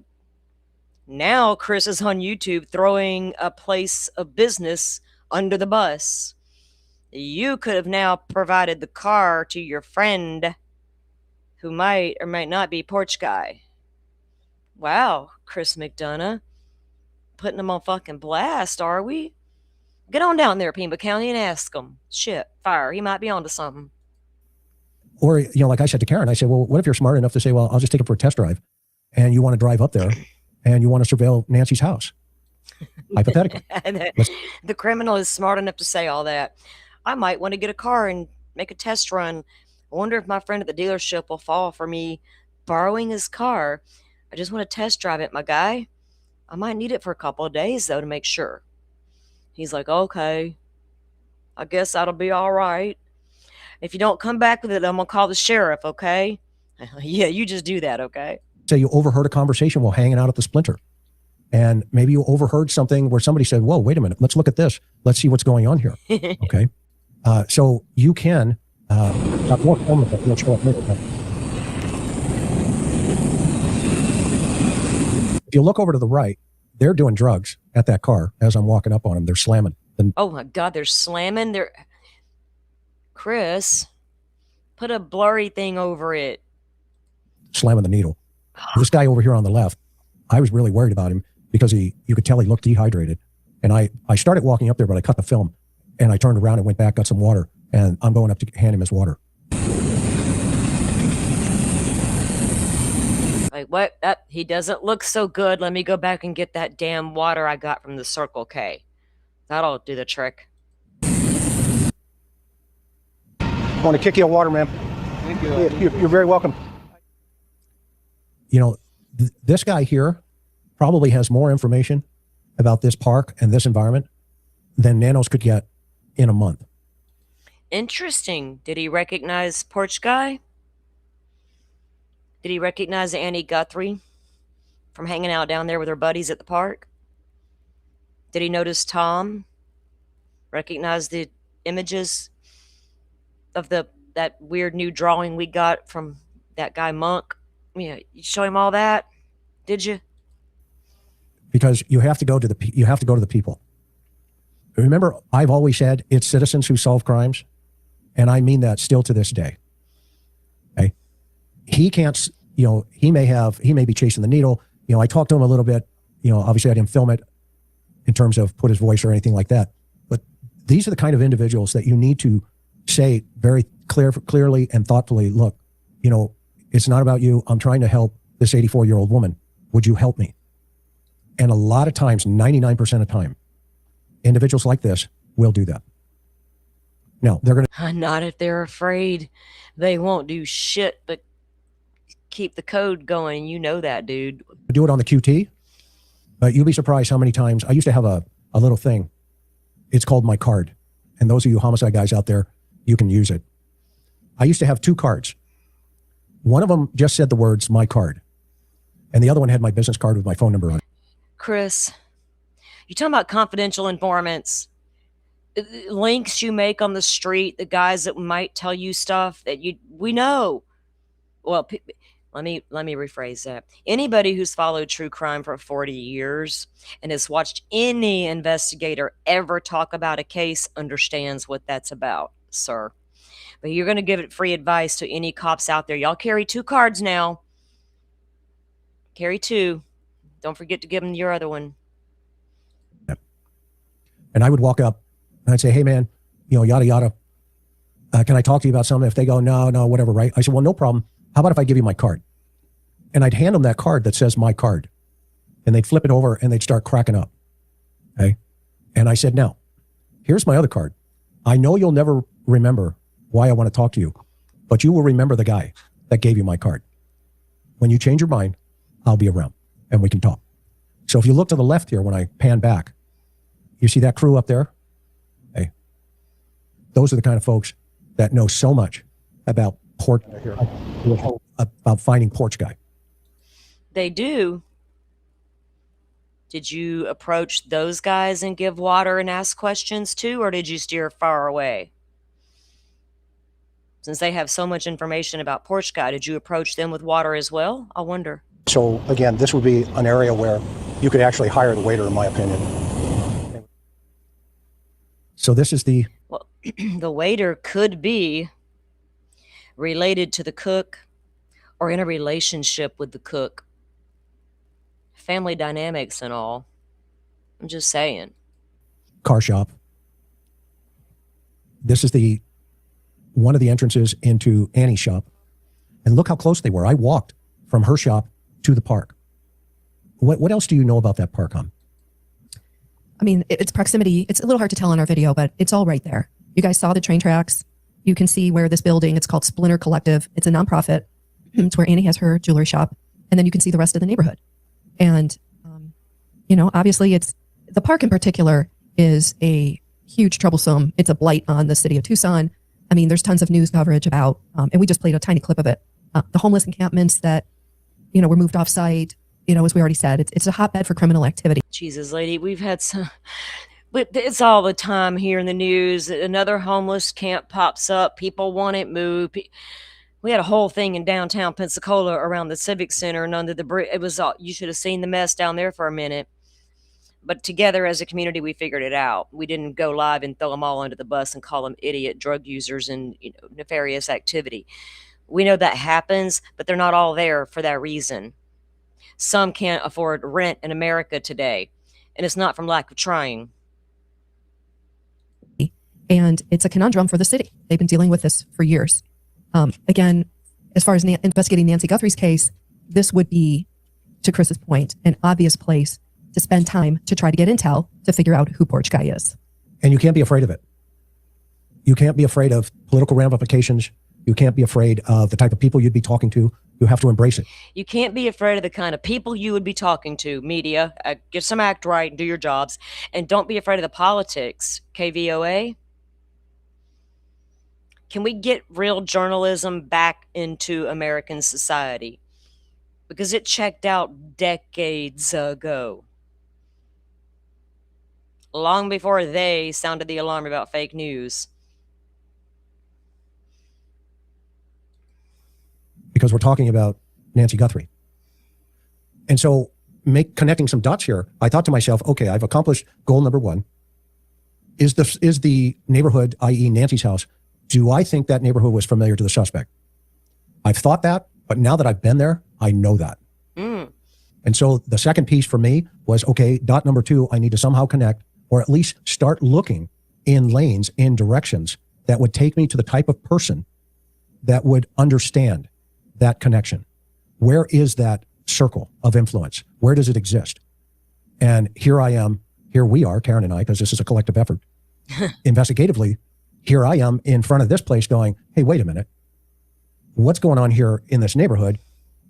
now Chris is on YouTube throwing a place of business under the bus. You could have now provided the car to your friend who might or might not be porch guy. Wow, Chris McDonough. Putting him on fucking blast, are we? Get on down there, Pima County, and ask him. Shit, fire. He might be onto something. Or, like I said to Karen, I said, well, what if you're smart enough to say, well, I'll just take it for a test drive, and you want to drive up there and you want to surveil Nancy's house? Hypothetically. The criminal is smart enough to say all that. I might want to get a car and make a test run. I wonder if my friend at the dealership will fall for me borrowing his car. I just want to test drive it, my guy. I might need it for a couple of days, though, to make sure. He's like, okay, I guess that'll be all right. If you don't come back with it, I'm going to call the sheriff, okay? Yeah, you just do that, okay? Say you overheard a conversation while hanging out at the Splinter. And maybe you overheard something where somebody said, whoa, wait a minute, let's look at this. Let's see what's going on here, okay? So you can, if you look over to the right, they're doing drugs at that car as I'm walking up on them. They're slamming. Oh my God, they're slamming. Chris, put a blurry thing over it. Slamming the needle. This guy over here on the left, I was really worried about him because you could tell he looked dehydrated. And I started walking up there, but I cut the film and I turned around and went back, got some water, and I'm going up to hand him his water. Like, what? He doesn't look so good. Let me go back and get that damn water I got from the Circle K. That'll do the trick. I want to kick you a water, ma'am. Thank you. You're very welcome. This guy here probably has more information about this park and this environment than Nanos could get in a month. Interesting. Did he recognize Porch Guy? Did he recognize Annie Guthrie from hanging out down there with her buddies at the park? Did he notice Tom? Recognize the images of that weird new drawing we got from that guy Monk? Yeah, you show him all that? Did you? Because you have to go to the people. Remember, I've always said it's citizens who solve crimes, and I mean that still to this day. Okay, he can't. He may be chasing the needle. I talked to him a little bit. Obviously I didn't film it in terms of put his voice or anything like that. But these are the kind of individuals that you need to say very clearly and thoughtfully, look, it's not about you. I'm trying to help this 84-year-old woman. Would you help me? And a lot of times, 99% of the time, individuals like this will do that. No, they're going to. Not if they're afraid. They won't do shit but keep the code going. You know that, dude. Do it on the QT. But you'll be surprised how many times. I used to have a little thing. It's called my card. And those of you homicide guys out there, you can use it. I used to have 2 cards. One of them just said the words, my card. And the other one had my business card with my phone number on it. Chris, you're talking about confidential informants. Links you make on the street, the guys that might tell you stuff that we know. Well, let me rephrase that. Anybody who's followed true crime for 40 years and has watched any investigator ever talk about a case understands what that's about, sir. But you're going to give it free advice to any cops out there. Y'all carry 2 cards now. Carry 2. Don't forget to give them your other one. And I would walk up and I'd say, hey, man, yada, yada. Can I talk to you about something? If they go, no, whatever, right? I said, well, no problem. How about if I give you my card? And I'd hand them that card that says my card. And they'd flip it over and they'd start cracking up. Okay. And I said, now, here's my other card. I know you'll never remember why I want to talk to you, but you will remember the guy that gave you my card. When you change your mind, I'll be around and we can talk. So if you look to the left here, when I pan back, you see that crew up there? Hey, those are the kind of folks that know so much about about finding porch guy. They do. Did you approach those guys and give water and ask questions too, or did you steer far away? Since they have so much information about porch guy, did you approach them with water as well? I wonder. So again, this would be an area where you could actually hire the waiter, in my opinion. So this is the... Well, the waiter could be related to the cook or in a relationship with the cook. Family dynamics and all. I'm just saying. Car shop. This is one of the entrances into Annie's shop. And look how close they were. I walked from her shop to the park. What else do you know about that park, hon? I mean, its proximity, it's a little hard to tell on our video, but it's all right there. You guys saw the train tracks. You can see where this building, it's called Splinter Collective. It's a nonprofit. It's where Annie has her jewelry shop. And then you can see the rest of the neighborhood. And, obviously the park in particular is a huge troublesome. It's a blight on the city of Tucson. I mean, there's tons of news coverage about, and we just played a tiny clip of it. The homeless encampments that, were moved off site, as we already said, it's a hotbed for criminal activity. Jesus, lady, we've had some, but it's all the time here in the news. Another homeless camp pops up. People want it moved. We had a whole thing in downtown Pensacola around the Civic Center and under the bridge. It was all, you should have seen the mess down there for a minute. But together as a community, we figured it out. We didn't go live and throw them all under the bus and call them idiot drug users and nefarious activity. We know that happens, but they're not all there for that reason. Some can't afford rent in America today, and it's not from lack of trying. And it's a conundrum for the city. They've been dealing with this for years. Again, as far as investigating Nancy Guthrie's case, this would be, to Chris's point, an obvious place to spend time to try to get intel to figure out who Porch Guy is. And you can't be afraid of it. You can't be afraid of political ramifications. You can't be afraid of the type of people you'd be talking to. You have to embrace it. You can't be afraid of the kind of people you would be talking to. Media, get some act right and do your jobs. And don't be afraid of the politics. KVOA. Can we get real journalism back into American society? Because it checked out decades ago. Long before they sounded the alarm about fake news. Because we're talking about Nancy Guthrie. And so connecting some dots here, I thought to myself, okay, I've accomplished goal number 1. Is the neighborhood, i.e. Nancy's house, do I think that neighborhood was familiar to the suspect? I've thought that, but now that I've been there, I know that. And so the second piece for me was, okay, dot number 2, I need to somehow connect or at least start looking in lanes, in directions that would take me to the type of person that would understand that connection. Where is that circle of influence? Where does it exist? And here we are, Karen and I, because this is a collective effort, investigatively, here I am in front of this place going, hey, wait a minute. What's going on here in this neighborhood?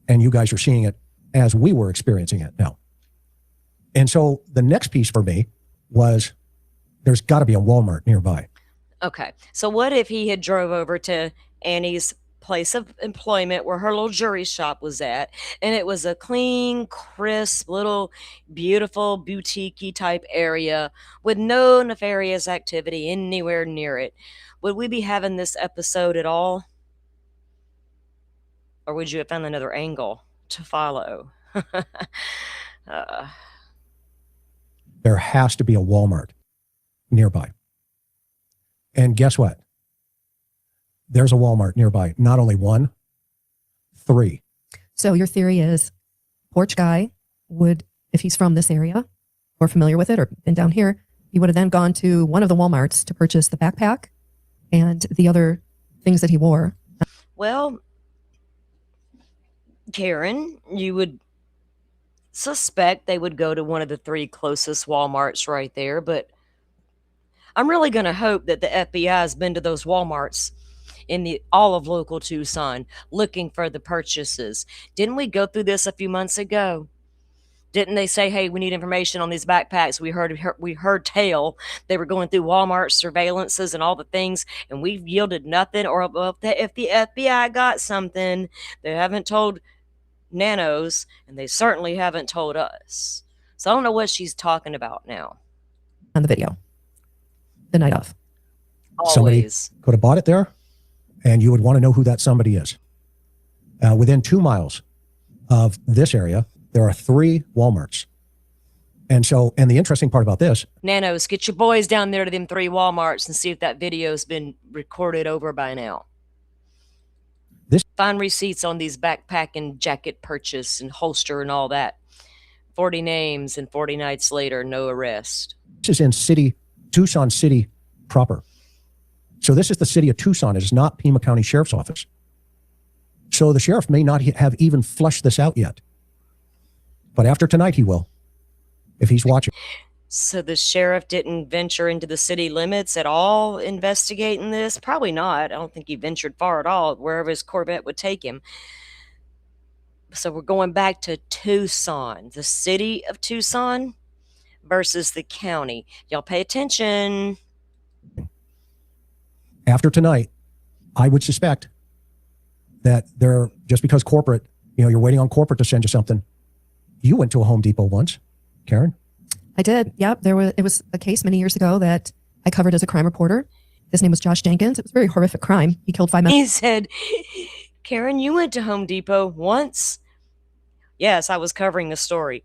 And you guys are seeing it as we were experiencing it now. And so the next piece for me was there's got to be a Walmart nearby. Okay. So what if he had drove over to Annie's place of employment where her little jewelry shop was at, and it was a clean, crisp, little, beautiful, boutique-y type area with no nefarious activity anywhere near it? Would we be having this episode at all? Or would you have found another angle to follow? There has to be a Walmart nearby. And guess what? There's a Walmart nearby. Not only 1, 3. So your theory is porch guy would, if he's from this area or familiar with it or been down here, he would have then gone to one of the Walmarts to purchase the backpack and the other things that he wore. Well, Karen, you would suspect they would go to one of the 3 closest Walmarts right there, but I'm really going to hope that the FBI has been to those Walmarts in all of local Tucson looking for the purchases. Didn't we go through this a few months ago? Didn't they say, hey, we need information on these backpacks? We heard tell they were going through Walmart surveillances and all the things, and we've yielded nothing. Or if the FBI got something, they haven't told Nanos, and they certainly haven't told us. So I don't know what she's talking about now. On the video, the night of. Somebody Always. could have bought it there, and you would want to know who that somebody is. Within 2 miles of this area, there are 3 Walmarts. And the interesting part about this. Nanos, get your boys down there to them 3 Walmarts and see if that video's been recorded over by now. Find receipts on these backpack and jacket purchase and holster and all that. 40 names and 40 nights later, no arrest. This is in Tucson City proper. So this is the city of Tucson. It is not Pima County Sheriff's Office. So the sheriff may not have even flushed this out yet. But after tonight, he will, if he's watching. So the sheriff didn't venture into the city limits at all investigating this? Probably not. I don't think he ventured far at all, wherever his Corvette would take him. So we're going back to Tucson, the city of Tucson versus the county. Y'all pay attention. After tonight, I would suspect that just because corporate, you're waiting on corporate to send you something. You went to a Home Depot once, Karen. I did. Yep. It was a case many years ago that I covered as a crime reporter. His name was Josh Jenkins. It was a very horrific crime. He killed 5 men. He said, Karen, you went to Home Depot once? Yes, I was covering the story.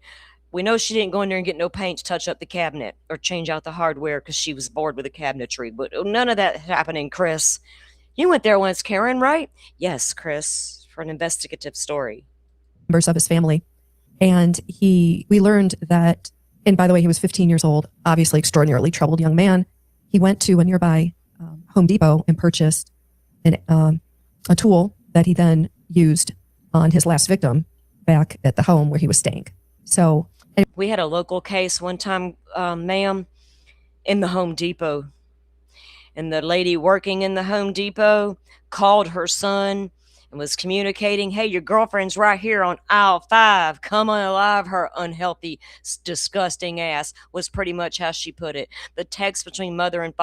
We know she didn't go in there and get no paint to touch up the cabinet or change out the hardware because she was bored with the cabinetry. But none of that happening, Chris. You went there once, Karen, right? Yes, Chris, for an investigative story. Members of his family. And we learned that, and by the way, he was 15 years old, obviously extraordinarily troubled young man. He went to a nearby Home Depot and purchased a tool that he then used on his last victim back at the home where he was staying. So we had a local case one time, ma'am, in the Home Depot. And the lady working in the Home Depot called her son and was communicating, hey, your girlfriend's right here on aisle 5. Come on alive, her unhealthy, disgusting ass, was pretty much how she put it. The texts between mother and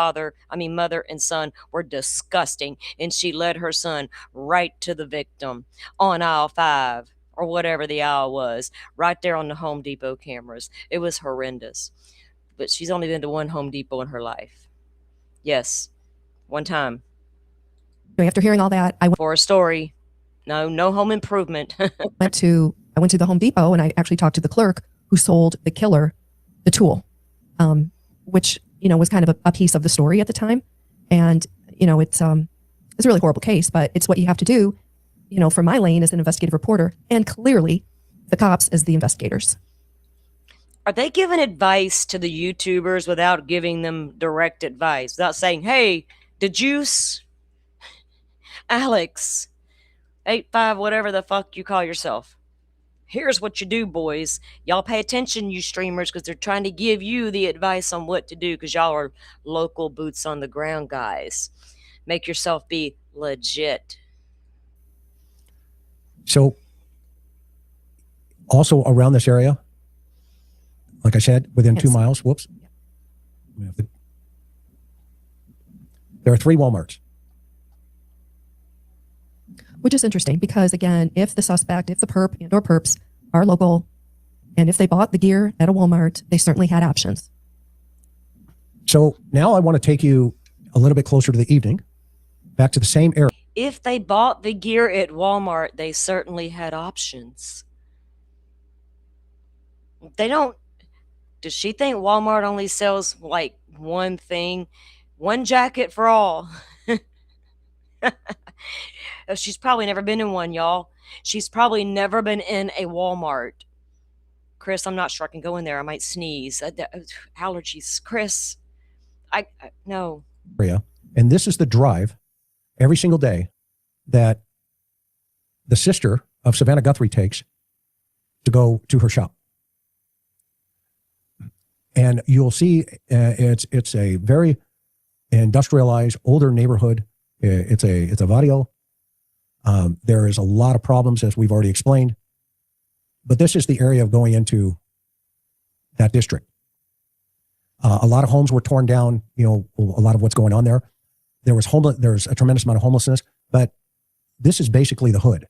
son were disgusting. And she led her son right to the victim on aisle 5 or whatever the aisle was, right there on the Home Depot cameras. It was horrendous. But she's only been to one Home Depot in her life. Yes, one time. After hearing all that, I went for a story. No home improvement. I went to the Home Depot and I actually talked to the clerk who sold the killer the tool, which, was kind of a piece of the story at the time. And, it's a really horrible case, but it's what you have to do, for my lane as an investigative reporter, and clearly the cops as the investigators. Are they giving advice to the YouTubers without giving them direct advice? Without saying, hey, the juice, Alex, 85, whatever the fuck you call yourself. Here's what you do, boys. Y'all pay attention, you streamers, because they're trying to give you the advice on what to do because y'all are local boots on the ground guys. Make yourself be legit. So also around this area, like I said, within 2 miles, there are 3 Walmarts. Which is interesting because, again, if the suspect, if the perp and or perps are local, and if they bought the gear at a Walmart, they certainly had options. So now I want to take you a little bit closer to the evening, back to the same area. If they bought the gear at Walmart, they certainly had options. They don't. Does she think Walmart only sells like one thing? One jacket for all. She's probably never been in one, y'all. She's probably never been in a Walmart. Chris, I'm not sure I can go in there. I might sneeze. Allergies. Chris, no. And this is the drive every single day that the sister of Savannah Guthrie takes to go to her shop. And you'll see it's a very industrialized, older neighborhood. It's a barrio. There is a lot of problems, as we've already explained. But this is the area of going into that district. A lot of homes were torn down, a lot of what's going on there. There's a tremendous amount of homelessness, but this is basically the hood.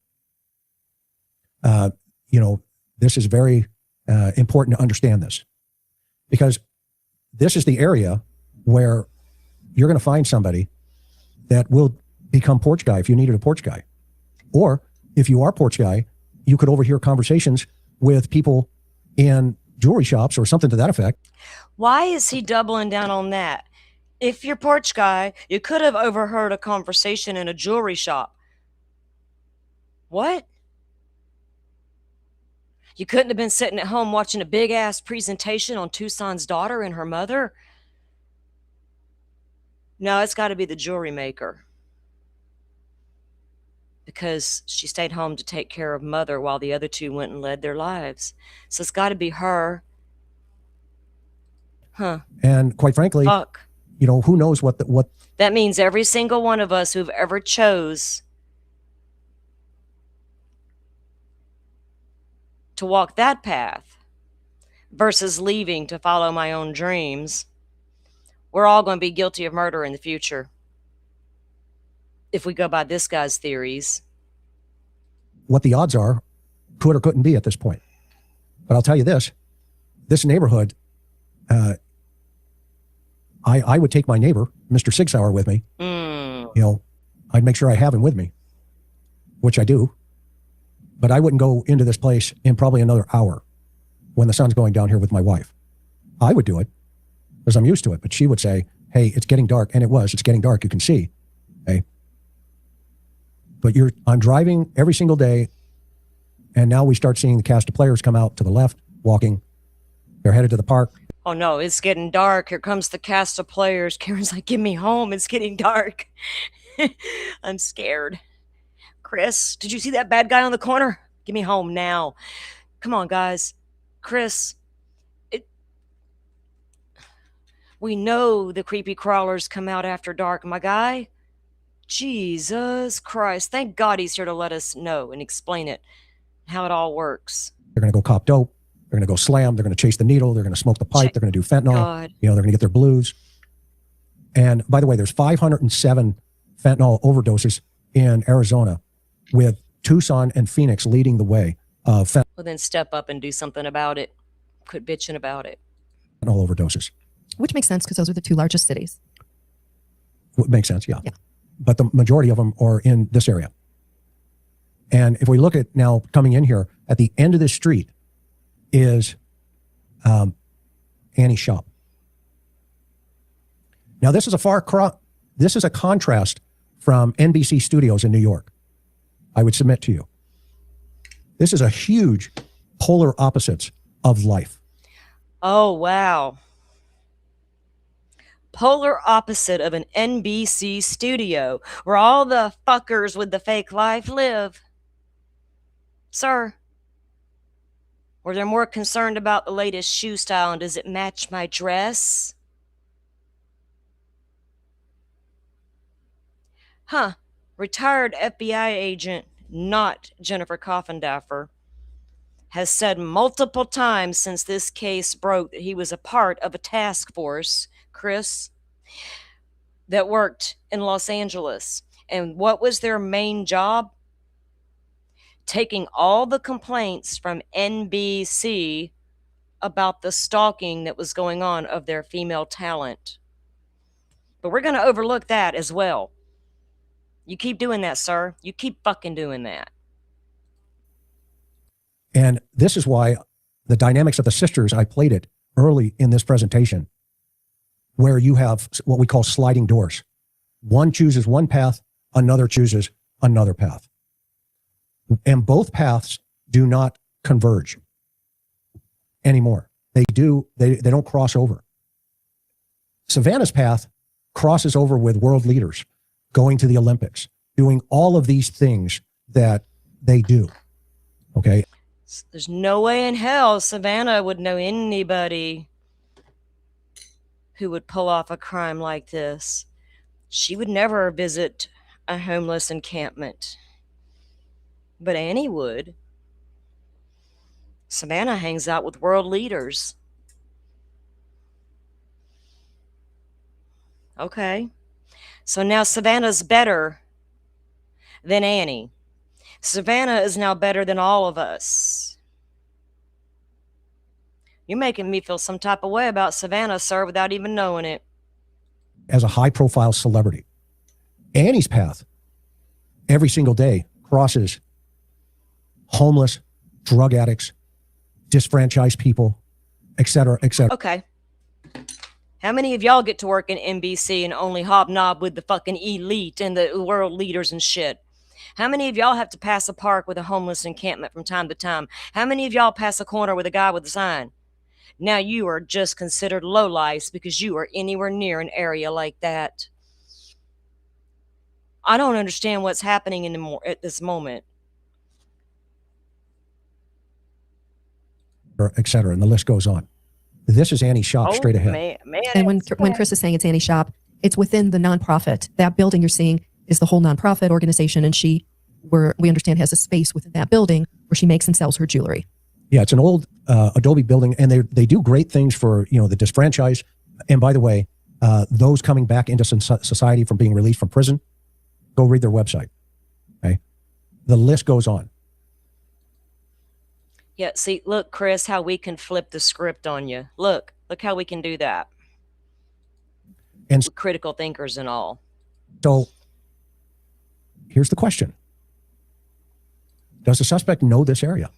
This is very important to understand this, because this is the area where you're going to find somebody that will become porch guy if you needed a porch guy. Or if you are porch guy, you could overhear conversations with people in jewelry shops or something to that effect. Why is he doubling down on that? If you're porch guy, you could have overheard a conversation in a jewelry shop. What? You couldn't have been sitting at home watching a big-ass presentation on Tucson's daughter and her mother? No, it's got to be the jewelry maker. Because she stayed home to take care of mother while the other two went and led their lives. So it's got to be her. Huh. And quite frankly, fuck. Who knows what that means. Every single one of us who've ever chose to walk that path versus leaving to follow my own dreams, we're all going to be guilty of murder in the future. If we go by this guy's theories. What the odds are could or couldn't be at this point. But I'll tell you this neighborhood, I would take my neighbor, Mr. Sig Sauer, with me. I'd make sure I have him with me, which I do. But I wouldn't go into this place in probably another hour when the sun's going down here with my wife. I would do it because I'm used to it. But she would say, hey, it's getting dark. And it's getting dark. You can see. Hey. But I'm driving every single day. And now we start seeing the cast of players come out to the left, walking. They're headed to the park. Oh no, it's getting dark. Here comes the cast of players. Karen's like, get me home. It's getting dark. I'm scared. Chris, did you see that bad guy on the corner? Get me home now. Come on, guys. Chris, we know the creepy crawlers come out after dark, my guy. Jesus Christ. Thank God he's here to let us know and explain it, how it all works. They're going to go cop dope. They're going to go slam. They're going to chase the needle. They're going to smoke the pipe. They're going to do fentanyl. God. They're going to get their blues. And by the way, there's 507 fentanyl overdoses in Arizona, with Tucson and Phoenix leading the way. Well, then step up and do something about it. Quit bitching about it. Fentanyl overdoses. Which makes sense because those are the two largest cities. Makes sense, yeah. But the majority of them are in this area. And if we look at now coming in here, at the end of this street is Annie's shop. Now, this is a contrast from NBC Studios in New York. I would submit to you. This is a huge polar opposites of life. Oh, wow. Polar opposite of an NBC studio where all the fuckers with the fake life live. Sir, where they're more concerned about the latest shoe style and does it match my dress? Huh. Retired FBI agent, not Jennifer Coffindaffer, has said multiple times since this case broke that he was a part of a task force, Chris, that worked in Los Angeles. And what was their main job? Taking all the complaints from NBC about the stalking that was going on of their female talent. But we're going to overlook that as well. You keep doing that, sir. You keep fucking doing that. And this is why the dynamics of the sisters, I played it early in this presentation, where you have what we call sliding doors. One chooses one path, another chooses another path. And both paths do not converge. anymore. They don't cross over. Savannah's path crosses over with world leaders going to the Olympics, doing all of these things that they do. Okay. There's no way in hell Savannah would know anybody who would pull off a crime like this. She would never visit a homeless encampment. But Annie would. Savannah hangs out with world leaders. Okay. So now Savannah's better than Annie. Savannah is now better than all of us. You're making me feel some type of way about Savannah, sir, without even knowing it. As a high-profile celebrity, Annie's path every single day crosses homeless, drug addicts, disfranchised people, et cetera, et cetera. Okay. How many of y'all get to work in NBC and only hobnob with the fucking elite and the world leaders and shit? How many of y'all have to pass a park with a homeless encampment from time to time? How many of y'all pass a corner with a guy with a sign? Now you are just considered lowlifes because you are anywhere near an area like that. I don't understand what's happening at this moment. Et cetera, and the list goes on. This is Annie's shop straight ahead. Man, And when Chris is saying it's Annie's shop, it's within the nonprofit. That building you're seeing is the whole nonprofit organization, and we understand, has a space within that building where she makes and sells her jewelry. Yeah, it's an old Adobe building, and they do great things for the disfranchised. And by the way, those coming back into society from being released from prison, go read their website. Okay, the list goes on. Yeah, see, look, Chris, how we can flip the script on you. Look how we can do that. And with critical thinkers and all. So here's the question. Does the suspect know this area?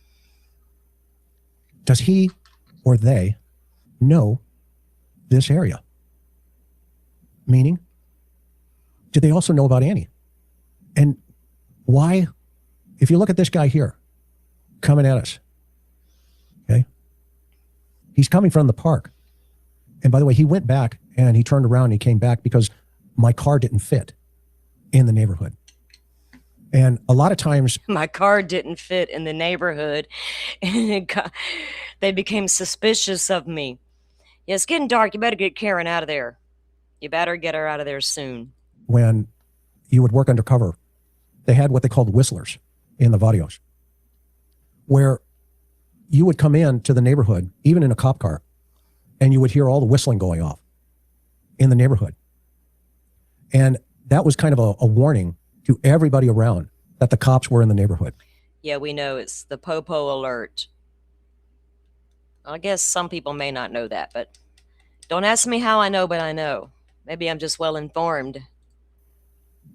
Does he or they know this area? Meaning, do they also know about Annie? And why, if you look at this guy here coming at us, okay, he's coming from the park. And by the way, he went back and he turned around and he came back because my car didn't fit in the neighborhood. And a lot of times my car didn't fit in the neighborhood and they became suspicious of me. Yeah, it's getting dark. You better get Karen out of there. You better get her out of there soon. When you would work undercover, they had what they called whistlers in the barrios, where you would come in to the neighborhood, even in a cop car, and you would hear all the whistling going off in the neighborhood. And that was kind of a warning to everybody around that the cops were in the neighborhood. Yeah, we know it's the Popo alert. I guess some people may not know that, but don't ask me how I know, but I know. Maybe I'm just well informed.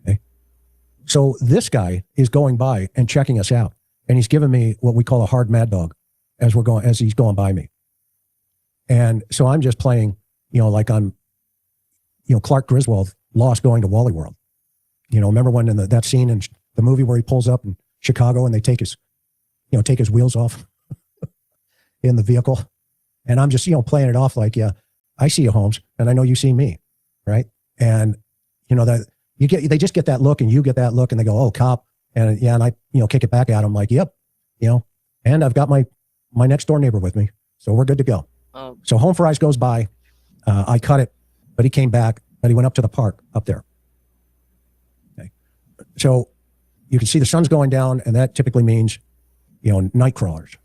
Okay. So this guy is going by and checking us out, and he's giving me what we call a hard mad dog as he's going by me. And so I'm just playing, like I'm, Clark Griswold lost going to Wally World. Remember when in that scene in the movie where he pulls up in Chicago and they take his wheels off in the vehicle, and I'm just playing it off like, yeah, I see you, Holmes, and I know you see me, right? And that they just get that look, and you get that look, and they go, oh, cop, and yeah, and I kick it back at them like, yep, and I've got my next door neighbor with me, so we're good to go. Oh. So Home for Eyes goes by, I cut it, but he came back, but he went up to the park up there. Okay, so you can see the sun's going down, and that typically means night crawlers.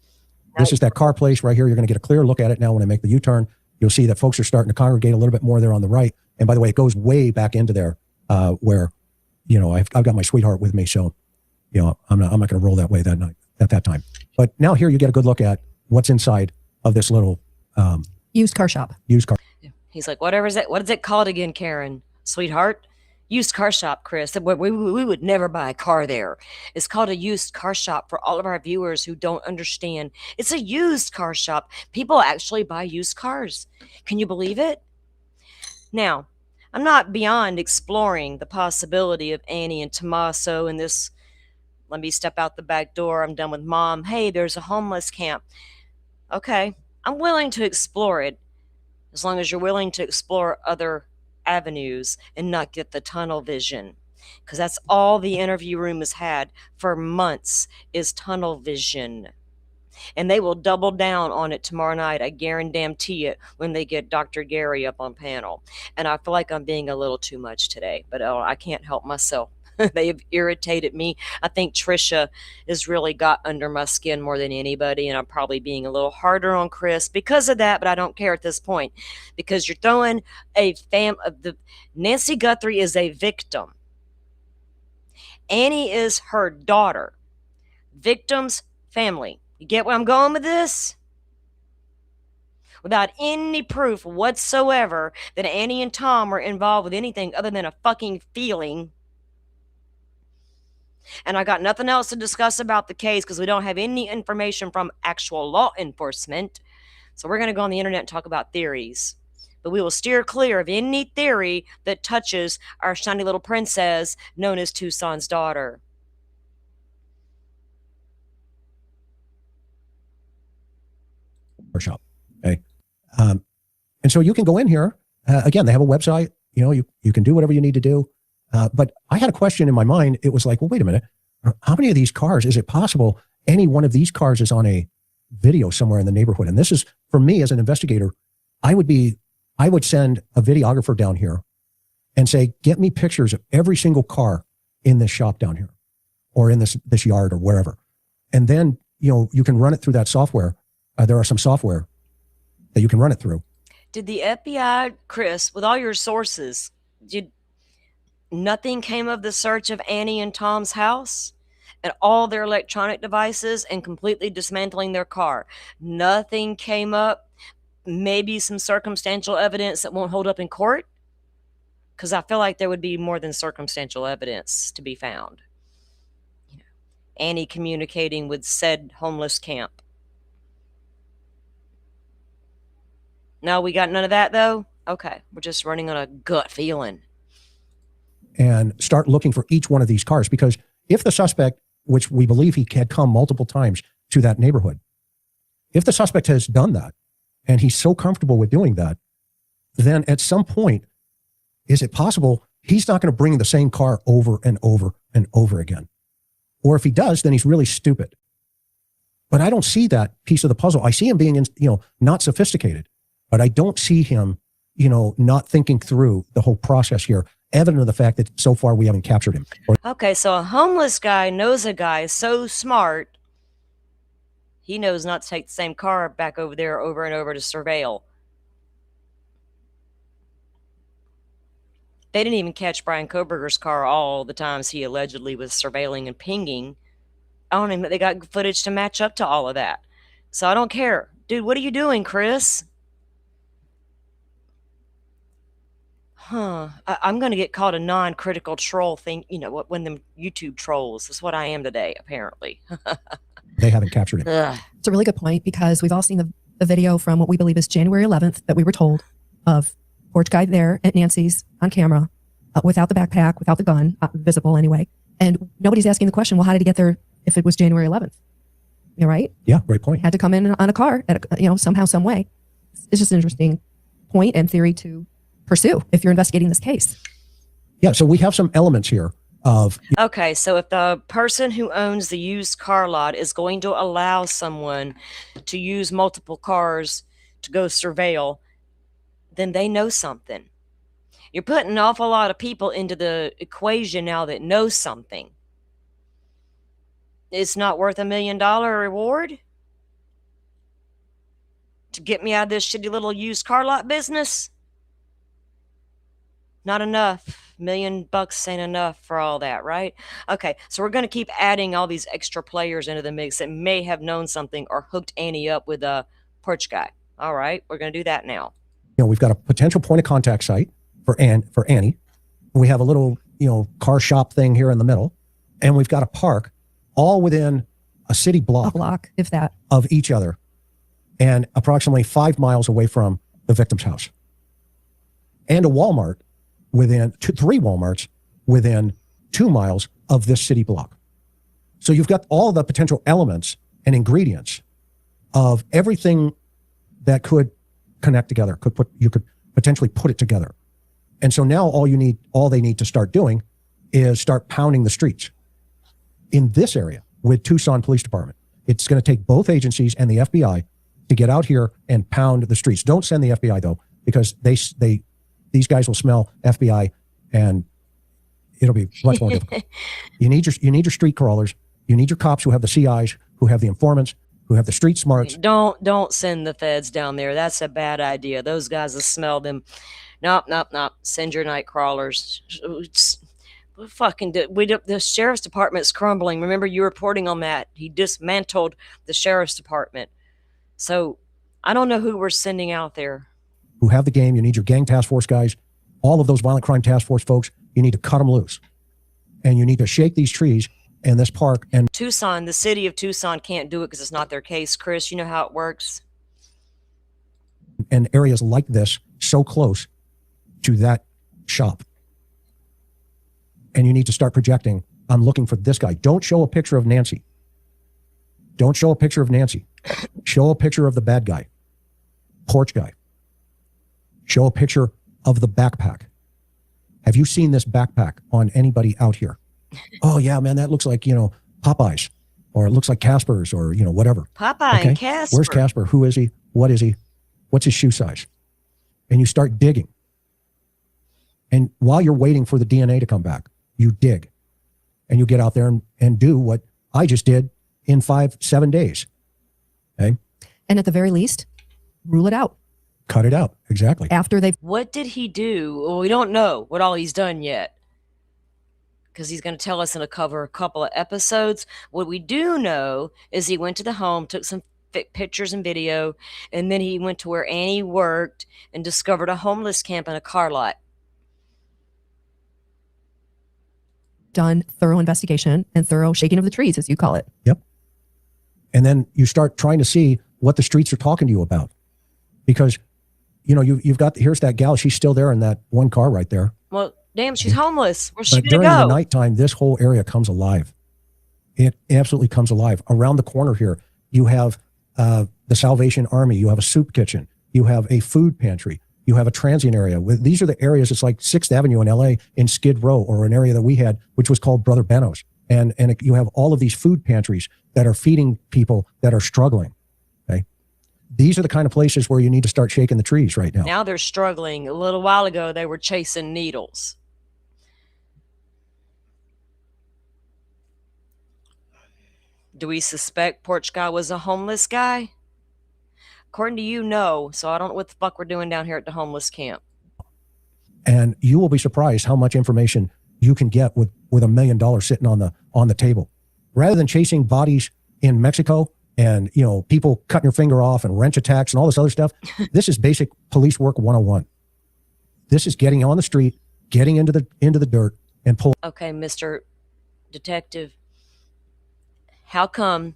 This is that car place right here. You're going to get a clear look at it now when I make the U-turn. You'll see that folks are starting to congregate a little bit more there on the right. And by the way, it goes way back into there where, I've got my sweetheart with me. So, I'm not going to roll that way that night at that time. But now here you get a good look at what's inside of this little used car shop. Used car. He's like, what is it called again, Karen? Sweetheart? Used car shop, Chris. We would never buy a car there. It's called a used car shop for all of our viewers who don't understand. It's a used car shop. People actually buy used cars. Can you believe it? Now, I'm not beyond exploring the possibility of Annie and Tommaso in this, let me step out the back door, I'm done with mom. Hey, there's a homeless camp. Okay, I'm willing to explore it as long as you're willing to explore other avenues and not get the tunnel vision. Because that's all the interview room has had for months is tunnel vision. And they will double down on it tomorrow night. I guarantee it when they get Dr. Gary up on panel. And I feel like I'm being a little too much today, but I can't help myself. They've irritated me. I think Tricia has really got under my skin more than anybody, and I'm probably being a little harder on Chris because of that, but I don't care at this point because you're throwing Nancy Guthrie is a victim. Annie is her daughter. Victim's family. You get where I'm going with this? Without any proof whatsoever that Annie and Tom were involved with anything other than a fucking feeling. And I got nothing else to discuss about the case because we don't have any information from actual law enforcement. So we're going to go on the internet and talk about theories. But we will steer clear of any theory that touches our shiny little princess known as Tucson's daughter. Shop. Okay. And so you can go in here. Again, they have a website. You can do whatever you need to do. But I had a question in my mind. It was like, well, wait a minute. How many of these cars, is it possible any one of these cars is on a video somewhere in the neighborhood? And this is, for me as an investigator, I would send a videographer down here and say, get me pictures of every single car in this shop down here or in this yard or wherever. And then, you can run it through that software. There are some software that you can run it through. Did the FBI, Chris, with all your sources, nothing came of the search of Annie and Tom's house and all their electronic devices and completely dismantling their car? Nothing came up? Maybe some circumstantial evidence that won't hold up in court? Because I feel like there would be more than circumstantial evidence to be found. Annie communicating with said homeless camp. No, we got none of that, though? Okay, we're just running on a gut feeling. And start looking for each one of these cars, because if the suspect, which we believe he had come multiple times to that neighborhood, if the suspect has done that, and he's so comfortable with doing that, then at some point, is it possible he's not going to bring the same car over and over and over again? Or if he does, then he's really stupid. But I don't see that piece of the puzzle. I see him being, not sophisticated. But I don't see him, not thinking through the whole process here, evident of the fact that so far we haven't captured him. Okay, so a homeless guy knows a guy so smart, he knows not to take the same car back over there over and over to surveil. They didn't even catch Brian Koberger's car all the times he allegedly was surveilling and pinging. I don't even think they got footage to match up to all of that. So I don't care. Dude, what are you doing, Chris? I'm going to get called a non-critical troll thing. When them YouTube trolls. That's what I am today, apparently. They haven't captured him. It's a really good point because we've all seen the video from what we believe is January 11th that we were told of porch guy there at Nancy's on camera without the backpack, without the gun, visible anyway. And nobody's asking the question, well, how did he get there if it was January 11th? You're right? Yeah, great point. Had to come in on a car, somehow, some way. It's just an interesting point and theory to pursue if you're investigating this case. Yeah, so we have some elements here of... Okay, so if the person who owns the used car lot is going to allow someone to use multiple cars to go surveil, then they know something. You're putting an awful lot of people into the equation now that know something. It's not worth $1 million reward to get me out of this shitty little used car lot business? Not enough. $1 million ain't enough for all that, right? Okay, so we're going to keep adding all these extra players into the mix that may have known something or hooked Annie up with a porch guy. All right, we're going to do that now. We've got a potential point of contact site for Annie. We have a little, car shop thing here in the middle, and we've got a park all within a city block. A block, if that. Of each other, and approximately 5 miles away from the victim's house. And a Walmart within 3 Walmarts within 2 miles of this city block. So you've got all the potential elements and ingredients of everything that could connect together. You could potentially put it together. And so now all they need to start doing is start pounding the streets in this area with Tucson Police Department. It's going to take both agencies and the FBI to get out here and pound the streets. Don't send the FBI though, because these guys will smell FBI and it'll be much more difficult. You need your street crawlers. You need your cops who have the CIs, who have the informants, who have the street smarts. Don't send the feds down there. That's a bad idea. Those guys will smell them. Nope. Send your night crawlers. The sheriff's department's crumbling. Remember you reporting on that. He dismantled the sheriff's department. So I don't know who we're sending out there. Who have the game. You need your gang task force guys. All of those violent crime task force folks, you need to cut them loose. And you need to shake these trees in this park. And Tucson, the city of Tucson can't do it because it's not their case. Chris, you know how it works. And areas like this, so close to that shop. And you need to start projecting, I'm looking for this guy. Don't show a picture of Nancy. Don't show a picture of Nancy. Show a picture of the bad guy, porch guy. Show a picture of the backpack. Have you seen this backpack on anybody out here? Oh yeah, man, that looks like, Popeyes, or it looks like Casper's, or, whatever. Popeye and Casper. Where's Casper? Who is he? What is he? What's his shoe size? And you start digging. And while you're waiting for the DNA to come back, you dig. And you get out there and do what I just did in 5-7 days. Okay? And at the very least, rule it out. Cut it out. Exactly. After they've... What did he do? Well, we don't know what all he's done yet, because he's going to tell us in a couple of episodes. What we do know is he went to the home, took some pictures and video, and then he went to where Annie worked and discovered a homeless camp in a car lot. Done thorough investigation and thorough shaking of the trees, as you call it. Yep. And then you start trying to see what the streets are talking to you about, because you've got, here's that gal, she's still there in that one car right there. Well, damn, she's homeless. Where's she But gonna during go? the nighttime, this whole area comes alive. It absolutely comes alive. Around the corner here, you have the Salvation Army. You have a soup kitchen. You have a food pantry. You have a transient area. These are the areas. It's like 6th Avenue in LA in Skid Row, or an area that we had, which was called Brother Benno's. And you have all of these food pantries that are feeding people that are struggling. Okay. These are the kind of places where you need to start shaking the trees right now. Now they're struggling. A little while ago, they were chasing needles. Do we suspect Porch Guy was a homeless guy? According to you, no. So I don't know what the fuck we're doing down here at the homeless camp. And you will be surprised how much information you can get with $1 million sitting on the table. Rather than chasing bodies in Mexico and, people cutting your finger off and wrench attacks and all this other stuff, this is basic police work 101. This is getting on the street, getting into the dirt and pull. Okay, Mr. Detective, how come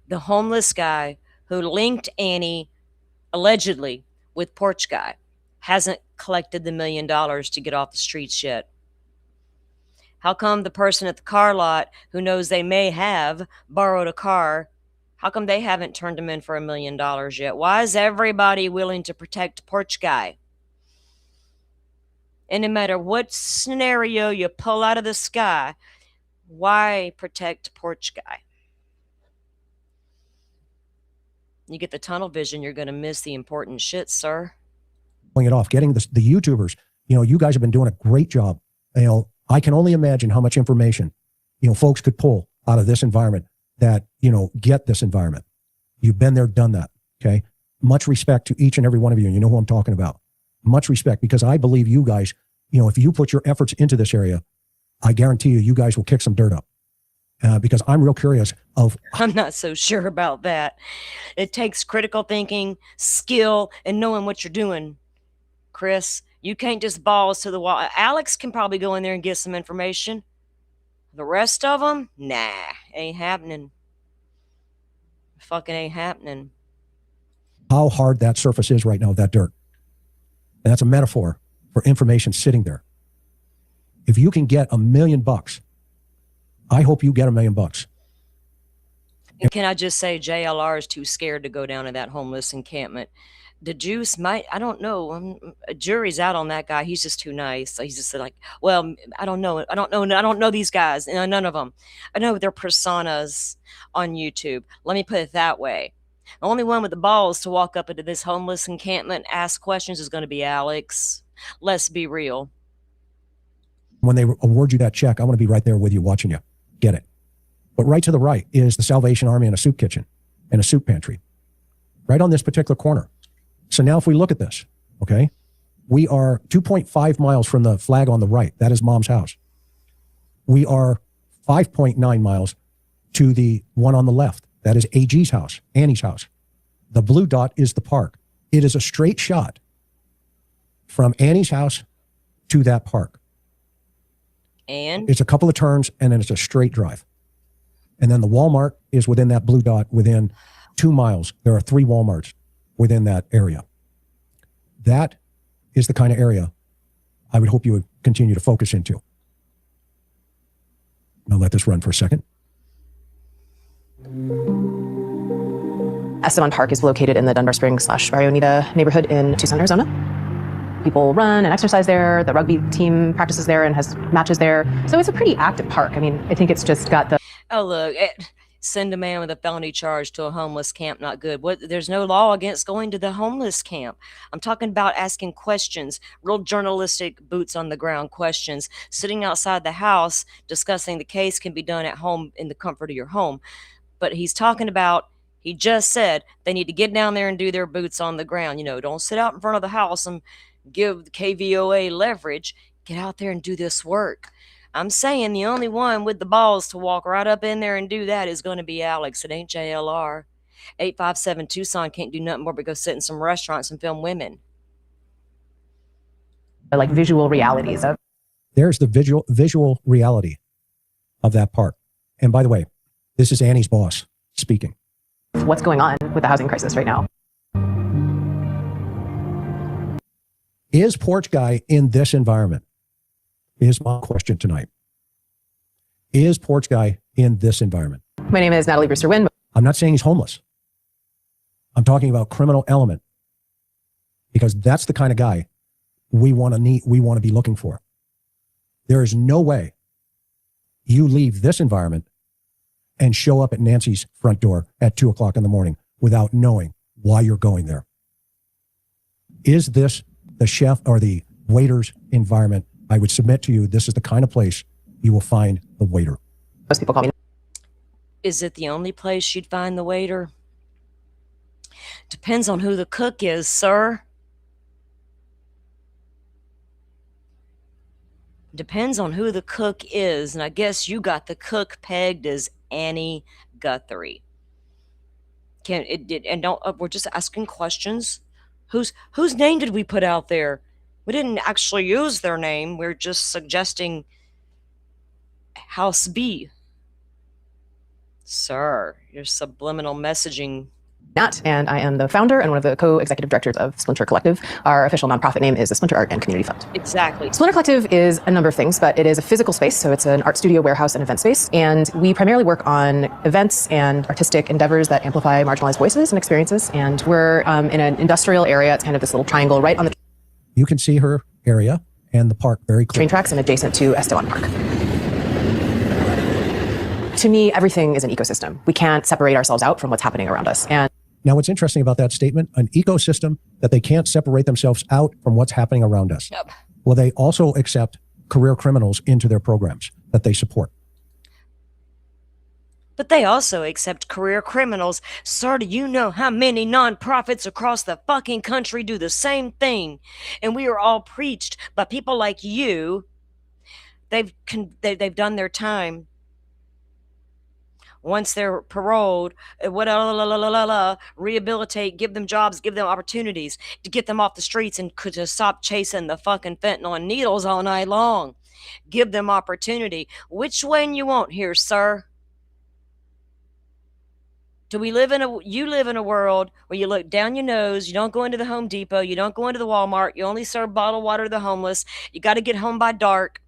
the homeless guy who linked Annie allegedly with Porch Guy hasn't collected the $1 million to get off the streets yet? How come the person at the car lot who knows they may have borrowed a car, how come they haven't turned him in for $1 million yet? Why is everybody willing to protect Porch Guy? And no matter what scenario you pull out of the sky, why protect Porch Guy? You get the tunnel vision, you're going to miss the important shit, sir. Pulling it off, getting the YouTubers, you guys have been doing a great job. I can only imagine how much information, folks could pull out of this environment that, get this environment. You've been there, done that. Okay. Much respect to each and every one of you. And you know who I'm talking about. Much respect, because I believe you guys, if you put your efforts into this area, I guarantee you guys will kick some dirt up. Because I'm real curious of... I'm not so sure about that. It takes critical thinking, skill, and knowing what you're doing, Chris. You can't just balls to the wall. Alex can probably go in there and get some information. The rest of them, nah, ain't happening. Fucking ain't happening. How hard that surface is right now, that dirt. And that's a metaphor for information sitting there. If you can get $1 million, I hope you get $1 million. And can I just say, JLR is too scared to go down to that homeless encampment. the juice might, I don't know. A jury's out on that guy. He's just too nice. He's just like, well, I don't know. I don't know these guys. None of them. I know their personas on YouTube. Let me put it that way. The only one with the balls to walk up into this homeless encampment and ask questions is going to be Alex. Let's be real. When they award you that check, I want to be right there with you watching you get it. But right to the right is the Salvation Army and a soup kitchen and a soup pantry. Right on this particular corner. So now if we look at this, okay, we are 2.5 miles from the flag on the right. That is Mom's house. We are 5.9 miles to the one on the left. That is AG's house, Annie's house. The blue dot is the park. It is a straight shot from Annie's house to that park. And it's a couple of turns and then it's a straight drive. And then the Walmart is within that blue dot within 2 miles. There are 3 Walmarts within that area. That is the kind of area I would hope you would continue to focus into. I'll let this run for a second. Esteban Park is located in the Dunbar Springs / Barrio Nita neighborhood in Tucson, Arizona. People run and exercise there. The rugby team practices there and has matches there. So it's a pretty active park. I mean, I think it's just got the... Oh, look, send a man with a felony charge to a homeless camp, not good. There's no law against going to the homeless camp. I'm talking about asking questions, real journalistic, boots on the ground questions. Sitting outside the house discussing the case can be done at home in the comfort of your home. But he's talking about, he just said they need to get down there and do their boots on the ground. You know, don't sit out in front of the house and give the KVOA leverage. Get out there and do this work. I'm saying the only one with the balls to walk right up in there and do that is going to be Alex. It ain't JLR. 857 Tucson can't do nothing more but go sit in some restaurants and film women. Like visual realities of... There's the visual reality of that park. And by the way, this is Annie's boss speaking. What's going on with the housing crisis right now? Is Porch Guy in this environment? Is my question tonight. Is Porch Guy in this environment? My name is Natalie Brewster-Wynn. I'm not saying he's homeless. I'm talking about criminal element, because that's the kind of guy we want to be looking for. There is no way you leave this environment and show up at Nancy's front door at 2:00 in the morning without knowing why you're going there. Is this the chef or the waiter's environment? I would submit to you, this is the kind of place you will find the waiter. Most people call me. Is it the only place you'd find the waiter? Depends on who the cook is, sir. Depends on who the cook is, and I guess you got the cook pegged as Annie Guthrie. We're just asking questions. Whose name did we put out there? We didn't actually use their name. We're just suggesting House B. Sir, your subliminal messaging. Nat, and I am the founder and one of the co-executive directors of Splinter Collective. Our official nonprofit name is the Splinter Art and Community Fund. Exactly. Splinter Collective is a number of things, but it is a physical space, so it's an art studio, warehouse, and event space. And we primarily work on events and artistic endeavors that amplify marginalized voices and experiences. And we're in an industrial area. It's kind of this little triangle right on the... You can see her area and the park very clearly. Train tracks and adjacent to Esteban Park. To me, everything is an ecosystem. We can't separate ourselves out from what's happening around us. And now, what's interesting about that statement, an ecosystem that they can't separate themselves out from what's happening around us. Yep. Well, they also accept career criminals into their programs that they support. But they also accept career criminals. Sir, do you know how many nonprofits across the fucking country do the same thing? And we are all preached by people like you. They've done their time. Once they're paroled, rehabilitate, give them jobs, give them opportunities to get them off the streets and to stop chasing the fucking fentanyl and needles all night long. Give them opportunity. Which one you want here, sir? Do we live you live in a world where you look down your nose, you don't go into the Home Depot, you don't go into the Walmart, you only serve bottled water to the homeless, you got to get home by dark.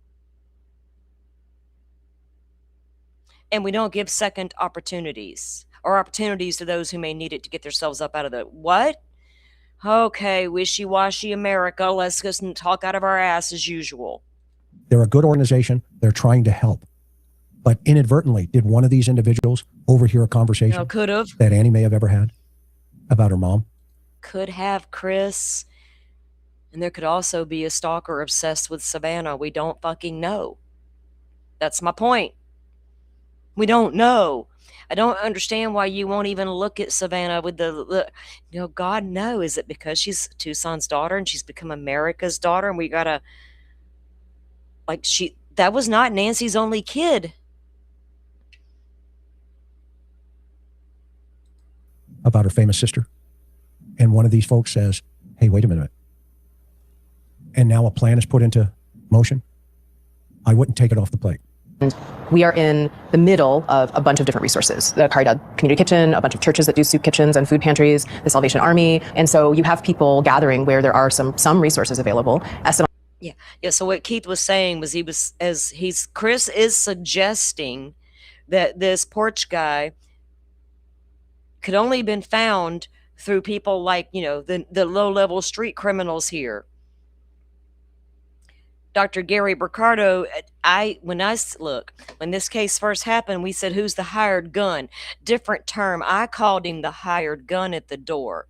And we don't give second opportunities or opportunities to those who may need it to get themselves up out of the what? Okay, wishy-washy America, let's just talk out of our ass as usual. They're a good organization. They're trying to help. But inadvertently, did one of these individuals overhear a conversation Could have. that Annie may have ever had about her mom? Could have, Chris. And there could also be a stalker obsessed with Savannah. We don't fucking know. That's my point. We don't know. I don't understand why you won't even look at Savannah with God, no. Is it because she's Tucson's daughter and she's become America's daughter and we gotta, that was not Nancy's only kid. About her famous sister. And one of these folks says, hey, wait a minute. And now a plan is put into motion. I wouldn't take it off the plate. We are in the middle of a bunch of different resources. The Caridad Community Kitchen, a bunch of churches that do soup kitchens and food pantries, the Salvation Army. And so you have people gathering where there are some resources available. Yeah. So what Keith was saying was Chris is suggesting that this porch guy could only have been found through people like, the low-level street criminals here. Dr. Gary Ricardo, when this case first happened, we said, who's the hired gun? Different term. I called him the hired gun at the door.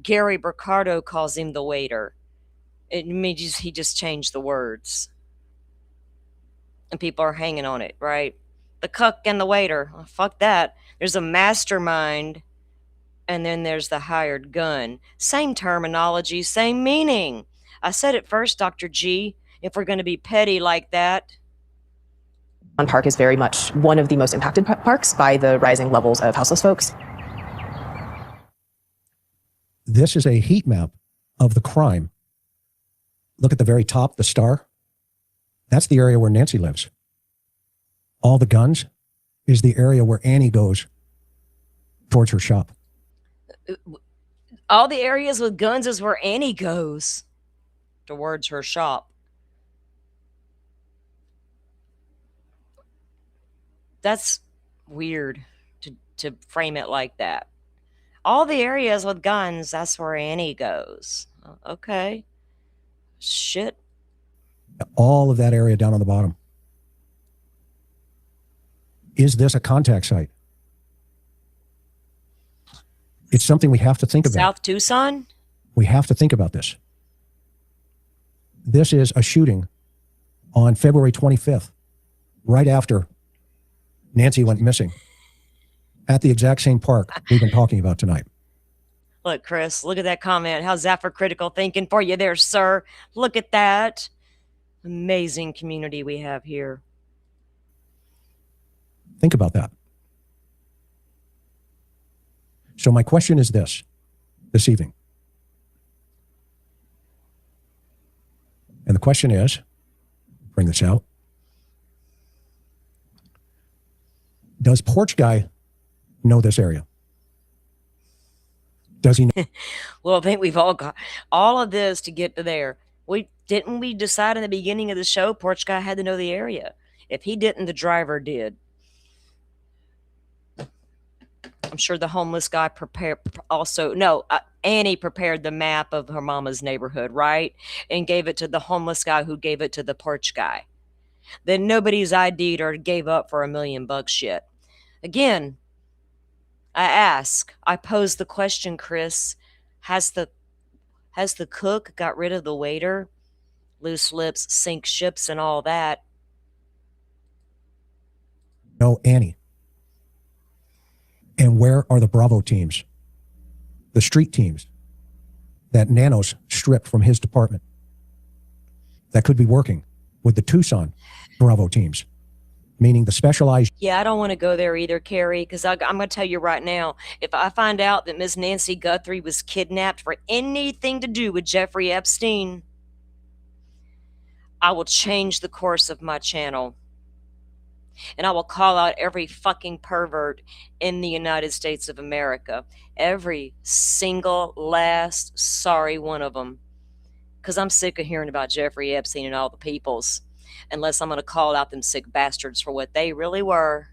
Gary Ricardo calls him the waiter. He just changed the words. And people are hanging on it, right? The cook and the waiter. Oh, fuck that. There's a mastermind, and then there's the hired gun. Same terminology, same meaning. I said it first, Dr. G. If we're going to be petty like that. Park is very much one of the most impacted parks by the rising levels of houseless folks. This is a heat map of the crime. Look at the very top, the star. That's the area where Nancy lives. All the guns is the area where Annie goes towards her shop. All the areas with guns is where Annie goes towards her shop. That's weird to frame it like that. All the areas with guns, that's where Annie goes. Okay. Shit. All of that area down on the bottom. Is this a contact site? It's something we have to think about. South Tucson? We have to think about this. This is a shooting on February 25th, right after Nancy went missing, at the exact same park we've been talking about tonight. Look, Chris, look at that comment. How's that for critical thinking for you there, sir? Look at that. Amazing community we have here. Think about that. So my question is this evening. And the question is, bring this out. Does Porch Guy know this area? Does he know? Well, I think we've all got all of this to get to there. Didn't we decide in the beginning of the show Porch Guy had to know the area? If he didn't, the driver did. I'm sure the homeless guy Annie prepared the map of her mama's neighborhood, right? And gave it to the homeless guy who gave it to the porch guy. Then nobody's ID'd or gave up for $1 million shit. Again, I pose the question, Chris, has the cook got rid of the waiter? Loose lips sink ships and all that. No, Annie. And where are the Bravo teams? The street teams that Nanos stripped from his department that could be working with the Tucson Bravo teams, meaning the specialized. Yeah, I don't want to go there either, Carrie, because I'm going to tell you right now, if I find out that Miss Nancy Guthrie was kidnapped for anything to do with Jeffrey Epstein, I will change the course of my channel. And I will call out every fucking pervert in the United States of America. Every single last sorry one of them. Because I'm sick of hearing about Jeffrey Epstein and all the peoples. Unless I'm going to call out them sick bastards for what they really were.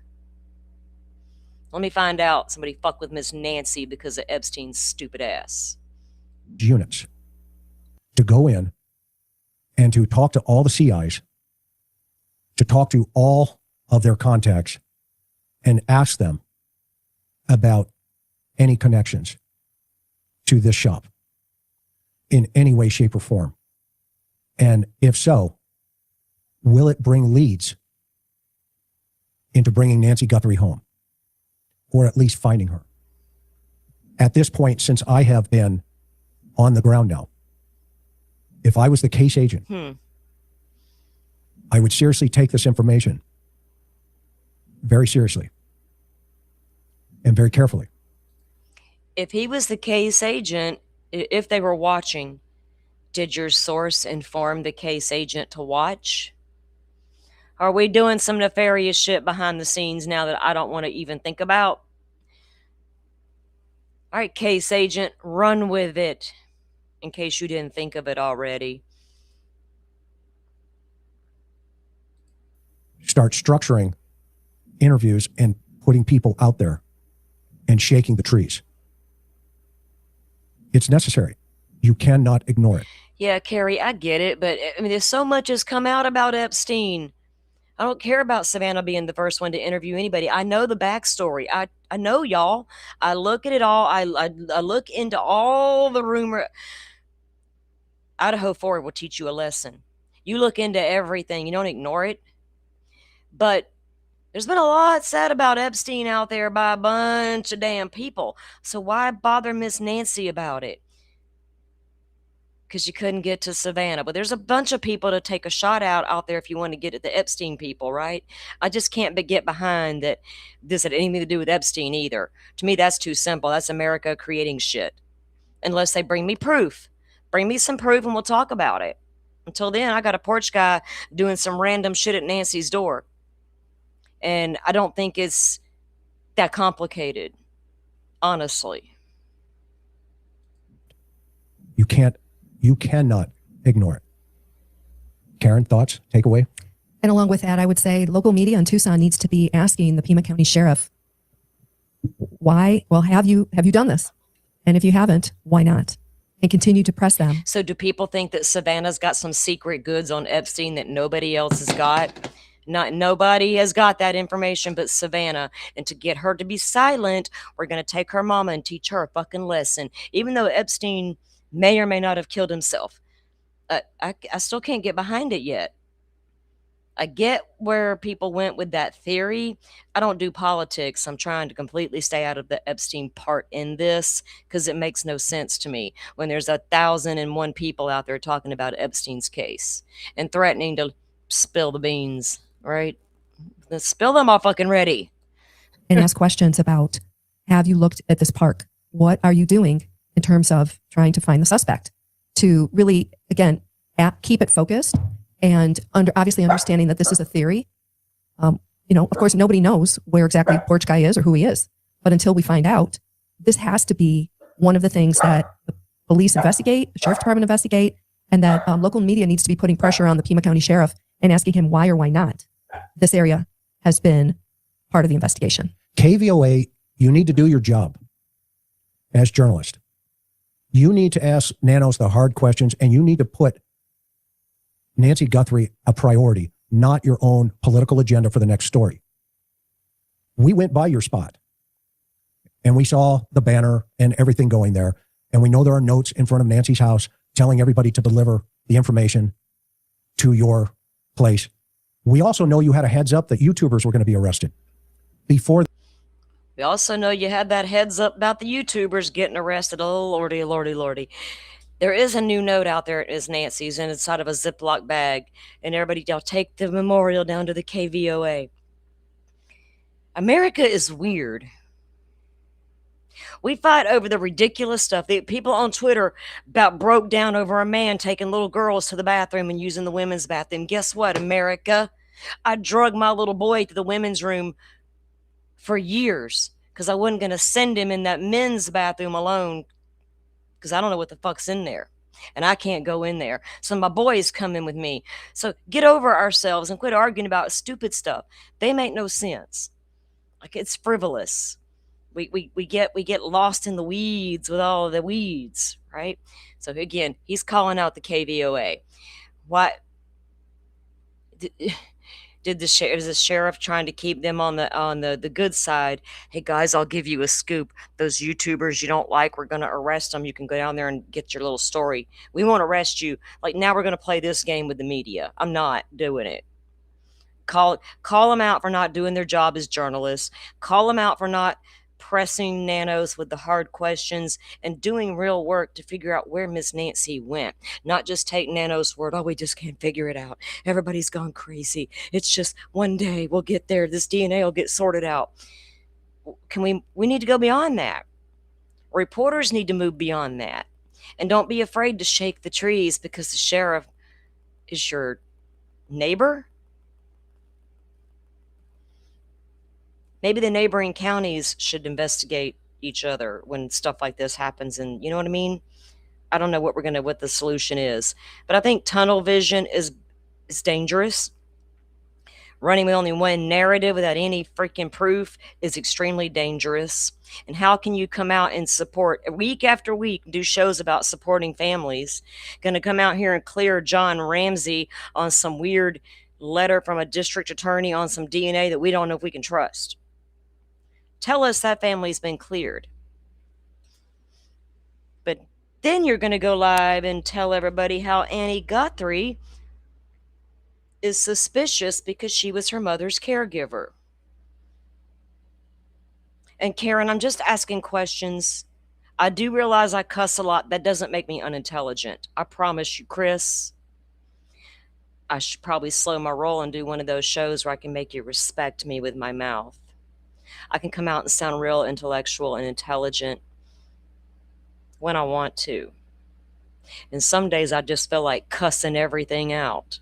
Let me find out somebody fucked with Miss Nancy because of Epstein's stupid ass. units to go in and to talk to all the CIs, to talk to all of their contacts and ask them about any connections to this shop in any way, shape, or form. And if so, will it bring leads into bringing Nancy Guthrie home, or at least finding her? At this point, since I have been on the ground now, if I was the case agent, I would seriously take this information very seriously and very carefully. If he was the case agent, if they were watching, did your source inform the case agent to watch? Are we doing some nefarious shit behind the scenes now that I don't want to even think about? All right, case agent, run with it, in case you didn't think of it already. Start structuring interviews and putting people out there and shaking the trees. It's necessary. You cannot ignore it. Yeah, Carrie, I get it, but I mean, there's so much has come out about Epstein. I don't care about Savannah being the first one to interview anybody. I know the backstory. I know, y'all. I look at it all. I look into all the rumor. Idaho 4 will teach you a lesson. You look into everything. You don't ignore it. But there's been a lot said about Epstein out there by a bunch of damn people. So why bother Miss Nancy about it? Because you couldn't get to Savannah. But there's a bunch of people to take a shot out there if you want to get at the Epstein people, right? I just can't get behind that this had anything to do with Epstein either. To me, that's too simple. That's America creating shit. Unless they bring me proof. Bring me some proof and we'll talk about it. Until then, I got a porch guy doing some random shit at Nancy's door. And I don't think it's that complicated, honestly. You cannot ignore it. Karen, thoughts, takeaway? And along with that, I would say local media in Tucson needs to be asking the Pima County Sheriff, why? Well, have you done this? And if you haven't, why not? And continue to press them. So do people think that Savannah's got some secret goods on Epstein that nobody else has got? Nobody has got that information but Savannah. And to get her to be silent, we're going to take her mama and teach her a fucking lesson. Even though Epstein may or may not have killed himself. I still can't get behind it yet. I get where people went with that theory. I don't do politics. I'm trying to completely stay out of the Epstein part in this because it makes no sense to me when there's 1,001 people out there talking about Epstein's case and threatening to spill the beans, right? Let's spill them all fucking ready. And ask questions about, have you looked at this park? What are you doing in terms of trying to find the suspect? To really, again, keep it focused. And obviously understanding that this is a theory. Of course, nobody knows where exactly Porch Guy is or who he is. But until we find out, this has to be one of the things that the police investigate, the sheriff's department investigate, and that local media needs to be putting pressure on the Pima County Sheriff and asking him why or why not this area has been part of the investigation. KVOA, you need to do your job as journalists. You need to ask Nanos the hard questions, and you need to put Nancy Guthrie a priority, not your own political agenda for the next story. We went by your spot and we saw the banner and everything going there. And we know there are notes in front of Nancy's house telling everybody to deliver the information to your place. We also know you had a heads up that YouTubers were going to be arrested before. We also know you had that heads up about the YouTubers getting arrested. Oh, lordy, lordy, lordy. There is a new note out there. It is Nancy's and inside of a Ziploc bag. And everybody, y'all take the memorial down to the KVOA. America is weird. We fight over the ridiculous stuff. The people on Twitter about broke down over a man taking little girls to the bathroom and using the women's bathroom. Guess what, America? I drug my little boy to the women's room for years because I wasn't going to send him in that men's bathroom alone because I don't know what the fuck's in there. And I can't go in there. So my boys come in with me. So get over ourselves and quit arguing about stupid stuff. They make no sense. Like, it's frivolous. We get lost in the weeds with all of the weeds, right? So again, he's calling out the KVOA. Why did the sheriff trying to keep them on the good side? Hey guys, I'll give you a scoop. Those YouTubers you don't like, we're going to arrest them. You can go down there and get your little story. We won't arrest you. Like, now we're going to play this game with the media. I'm not doing it. Call them out for not doing their job as journalists. Call them out for not pressing Nanos with the hard questions and doing real work to figure out where Miss Nancy went. Not just take Nano's word, oh, we just can't figure it out. Everybody's gone crazy. It's just one day we'll get there. This DNA will get sorted out. We need to go beyond that. Reporters need to move beyond that. And don't be afraid to shake the trees because the sheriff is your neighbor. Maybe the neighboring counties should investigate each other when stuff like this happens. And you know what I mean? I don't know what the solution is. But I think tunnel vision is dangerous. Running with only one narrative without any freaking proof is extremely dangerous. And how can you come out and support week after week, do shows about supporting families? Going to come out here and clear John Ramsey on some weird letter from a district attorney on some DNA that we don't know if we can trust. Tell us that family's been cleared. But then you're going to go live and tell everybody how Annie Guthrie is suspicious because she was her mother's caregiver. And Karen, I'm just asking questions. I do realize I cuss a lot. That doesn't make me unintelligent. I promise you, Chris. I should probably slow my roll and do one of those shows where I can make you respect me with my mouth. I can come out and sound real intellectual and intelligent when I want to. And some days I just feel like cussing everything out.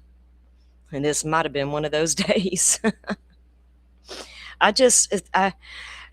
And this might have been one of those days.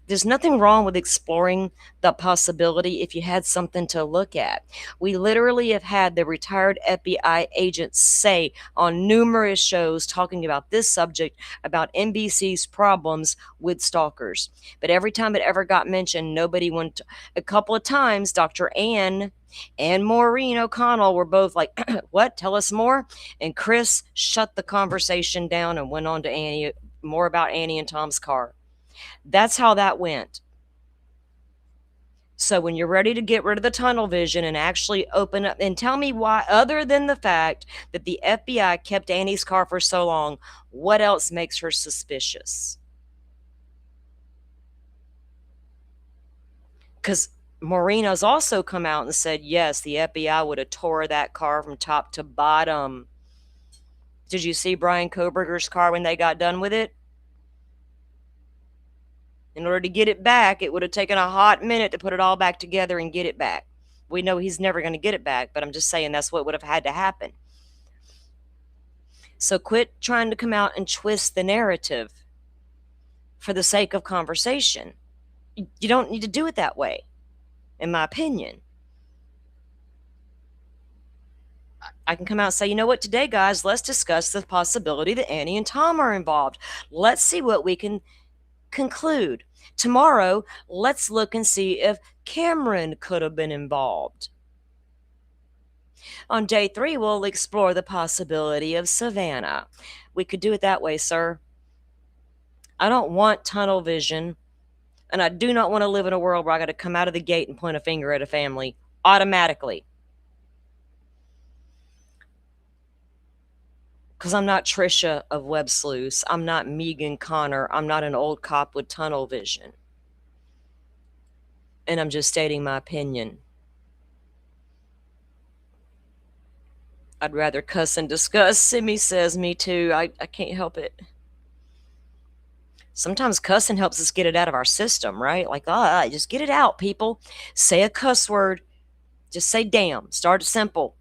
There's nothing wrong with exploring the possibility if you had something to look at. We literally have had the retired FBI agents say on numerous shows talking about this subject, about NBC's problems with stalkers. But every time it ever got mentioned, nobody went. A couple of times, Dr. Ann and Maureen O'Connell were both like, what? Tell us more. And Chris shut the conversation down and went on to more about Annie and Tom's car. That's how that went. So when you're ready to get rid of the tunnel vision and actually open up and tell me why, other than the fact that the FBI kept Annie's car for so long, what else makes her suspicious? Because Maureen's also come out and said, yes, the FBI would have tore that car from top to bottom. Did you see Brian Koberger's car when they got done with it? In order to get it back, it would have taken a hot minute to put it all back together and get it back. We know he's never going to get it back, but I'm just saying that's what would have had to happen. So quit trying to come out and twist the narrative for the sake of conversation. You don't need to do it that way, in my opinion. I can come out and say, you know what, today, guys, let's discuss the possibility that Annie and Tom are involved. Let's see what we can conclude. Tomorrow, let's look and see if Cameron could have been involved. On day 3, we'll explore the possibility of Savannah. We could do it that way, sir. I don't want tunnel vision, and I do not want to live in a world where I got to come out of the gate and point a finger at a family automatically. Because I'm not Tricia of Web Sleuths. I'm not Megan Connor. I'm not an old cop with tunnel vision. And I'm just stating my opinion. I'd rather cuss and discuss. Simi says, me too. I can't help it. Sometimes cussing helps us get it out of our system, right? Like, just get it out, people. Say a cuss word. Just say damn. Start simple.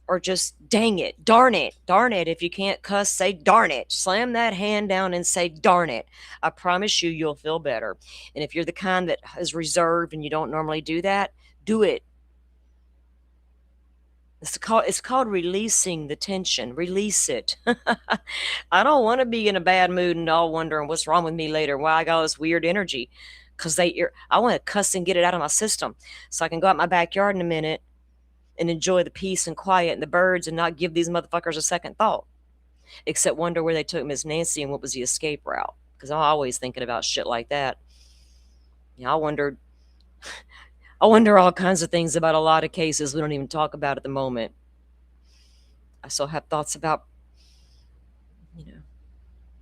Or just dang it, darn it. If you can't cuss, say darn it. Slam that hand down and say darn it. I promise you, you'll feel better. And if you're the kind that is reserved and you don't normally do that, do it. It's called releasing the tension. Release it. I don't want to be in a bad mood and all wondering what's wrong with me later, why I got all this weird energy. because I want to cuss and get it out of my system so I can go out my backyard in a minute and enjoy the peace and quiet and the birds and not give these motherfuckers a second thought. Except wonder where they took Miss Nancy and what was the escape route. Because I'm always thinking about shit like that. I wonder all kinds of things about a lot of cases we don't even talk about at the moment. I still have thoughts about,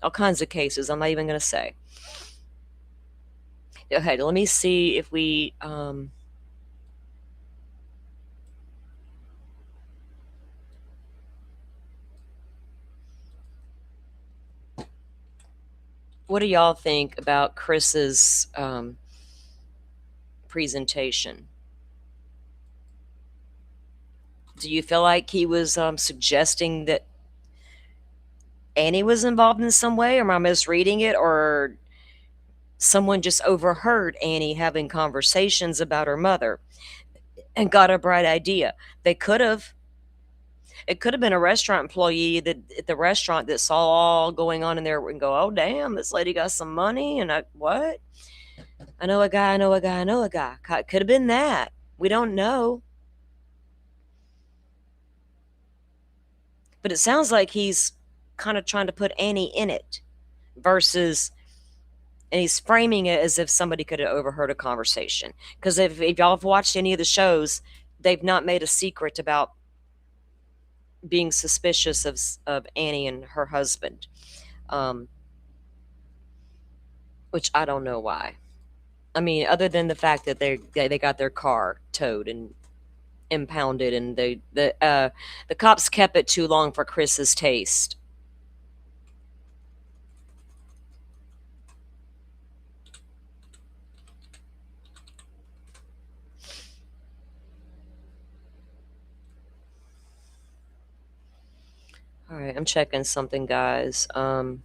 all kinds of cases. I'm not even going to say. Okay, let me see if we... what do y'all think about Chris's presentation? Do you feel like he was suggesting that Annie was involved in some way, or am I misreading it, or someone just overheard Annie having conversations about her mother and got a bright idea? It could have been a restaurant employee that at the restaurant that saw all going on in there and go, oh damn, this lady got some money, and I know a guy. Could have been that. We don't know. But it sounds like he's kind of trying to put Annie in it and he's framing it as if somebody could have overheard a conversation. Because if y'all have watched any of the shows, they've not made a secret about being suspicious of Annie and her husband. Which I don't know why. I mean, other than the fact that they got their car towed and impounded, and the cops kept it too long for Chris's taste. All right, I'm checking something, guys. Oh,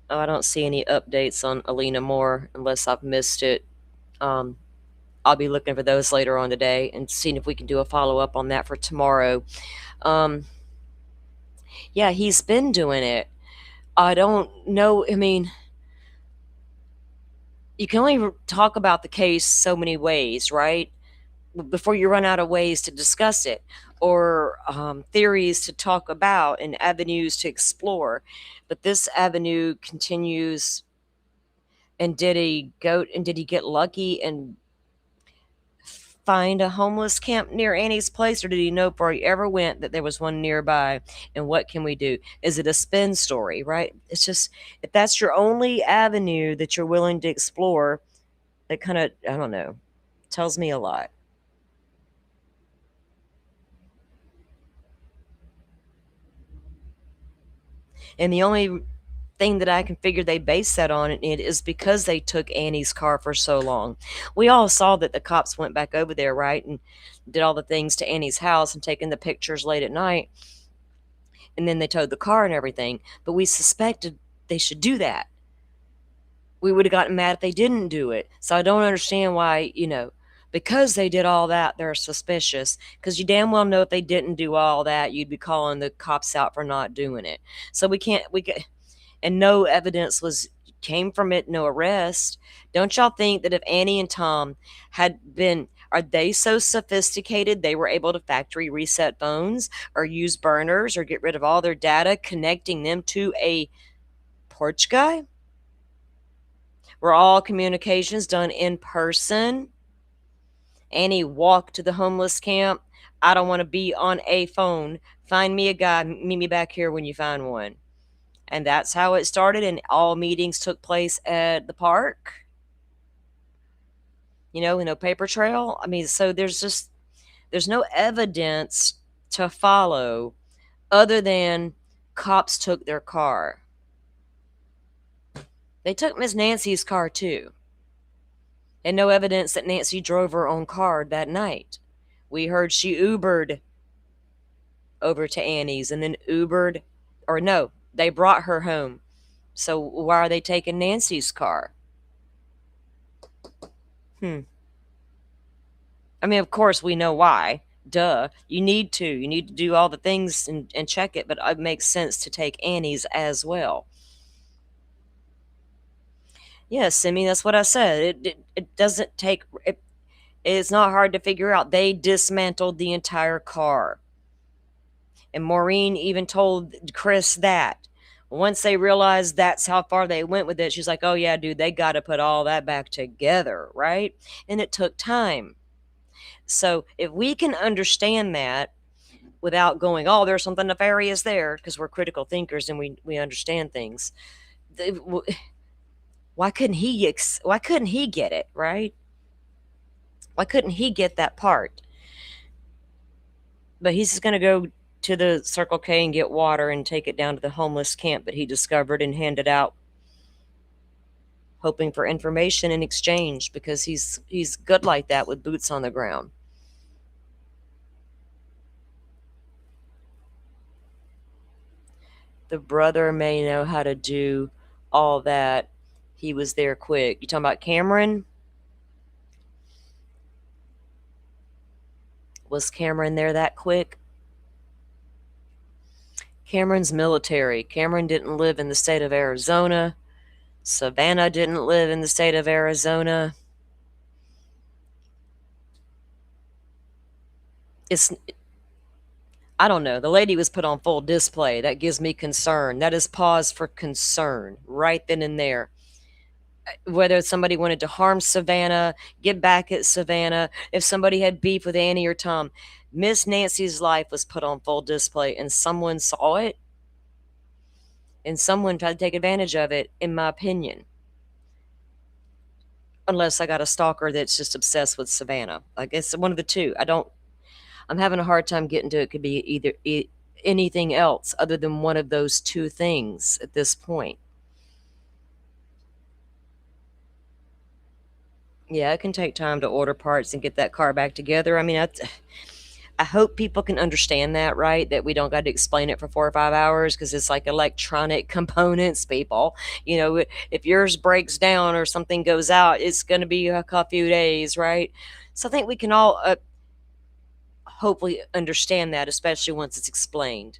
I don't see any updates on Alina Moore unless I've missed it. I'll be looking for those later on today and seeing if we can do a follow-up on that for tomorrow. Yeah, he's been doing it. I don't know. I mean, you can only talk about the case so many ways, right? Before you run out of ways to discuss it, or theories to talk about and avenues to explore. But this avenue continues. And did he get lucky and find a homeless camp near Annie's place, or did he know before he ever went that there was one nearby? And what can we do? Is it a spin story, right? It's just, if that's your only avenue that you're willing to explore, that kind of, I don't know, tells me a lot. And the only thing that I can figure they base that on it is because they took Annie's car for so long. We all saw that the cops went back over there, right, and did all the things to Annie's house and taking the pictures late at night. And then they towed the car and everything. But we suspected they should do that. We would have gotten mad if they didn't do it. So I don't understand why, because they did all that, they're suspicious. Because you damn well know if they didn't do all that, you'd be calling the cops out for not doing it. So and no evidence came from it, no arrest. Don't y'all think that if Annie and Tom are they so sophisticated they were able to factory reset phones or use burners or get rid of all their data, connecting them to a porch guy? Were all communications done in person? Annie walked to the homeless camp. I don't want to be on a phone. Find me a guy. Meet me back here when you find one. And that's how it started. And all meetings took place at the park. No paper trail. I mean, so there's no evidence to follow other than cops took their car. They took Miss Nancy's car too. And no evidence that Nancy drove her own car that night. We heard she Ubered over to Annie's and then they brought her home. So why are they taking Nancy's car? I mean, of course we know why. Duh. You need to do all the things and check it, but it makes sense to take Annie's as well. Yes, I mean, that's what I said. It doesn't take, it's not hard to figure out. They dismantled the entire car. And Maureen even told Chris that. Once they realized that's how far they went with it, she's like, oh yeah, dude, they got to put all that back together, right? And it took time. So if we can understand that without going, oh, there's something nefarious there, because we're critical thinkers and we understand things. Why couldn't he get it, right? Why couldn't he get that part? But he's just going to go to the Circle K and get water and take it down to the homeless camp that he discovered and handed out, hoping for information in exchange, because he's good like that with boots on the ground. The brother may know how to do all that. He was there quick. You talking about Cameron? Was Cameron there that quick? Cameron's military. Cameron didn't live in the state of Arizona. Savannah didn't live in the state of Arizona. I don't know. The lady was put on full display. That gives me concern. That is pause for concern right then and there. Whether somebody wanted to harm Savannah, get back at Savannah, if somebody had beef with Annie or Tom, Miss Nancy's life was put on full display, and someone saw it, and someone tried to take advantage of it, in my opinion. Unless I got a stalker that's just obsessed with Savannah. I guess one of the two. I'm having a hard time getting to it. Could be either anything else other than one of those two things at this point. Yeah, it can take time to order parts and get that car back together. I mean, I hope people can understand that, right? That we don't got to explain it for 4 or 5 hours, because it's like electronic components, people. You know, if yours breaks down or something goes out, it's going to be a few days, right? So I think we can all hopefully understand that, especially once it's explained.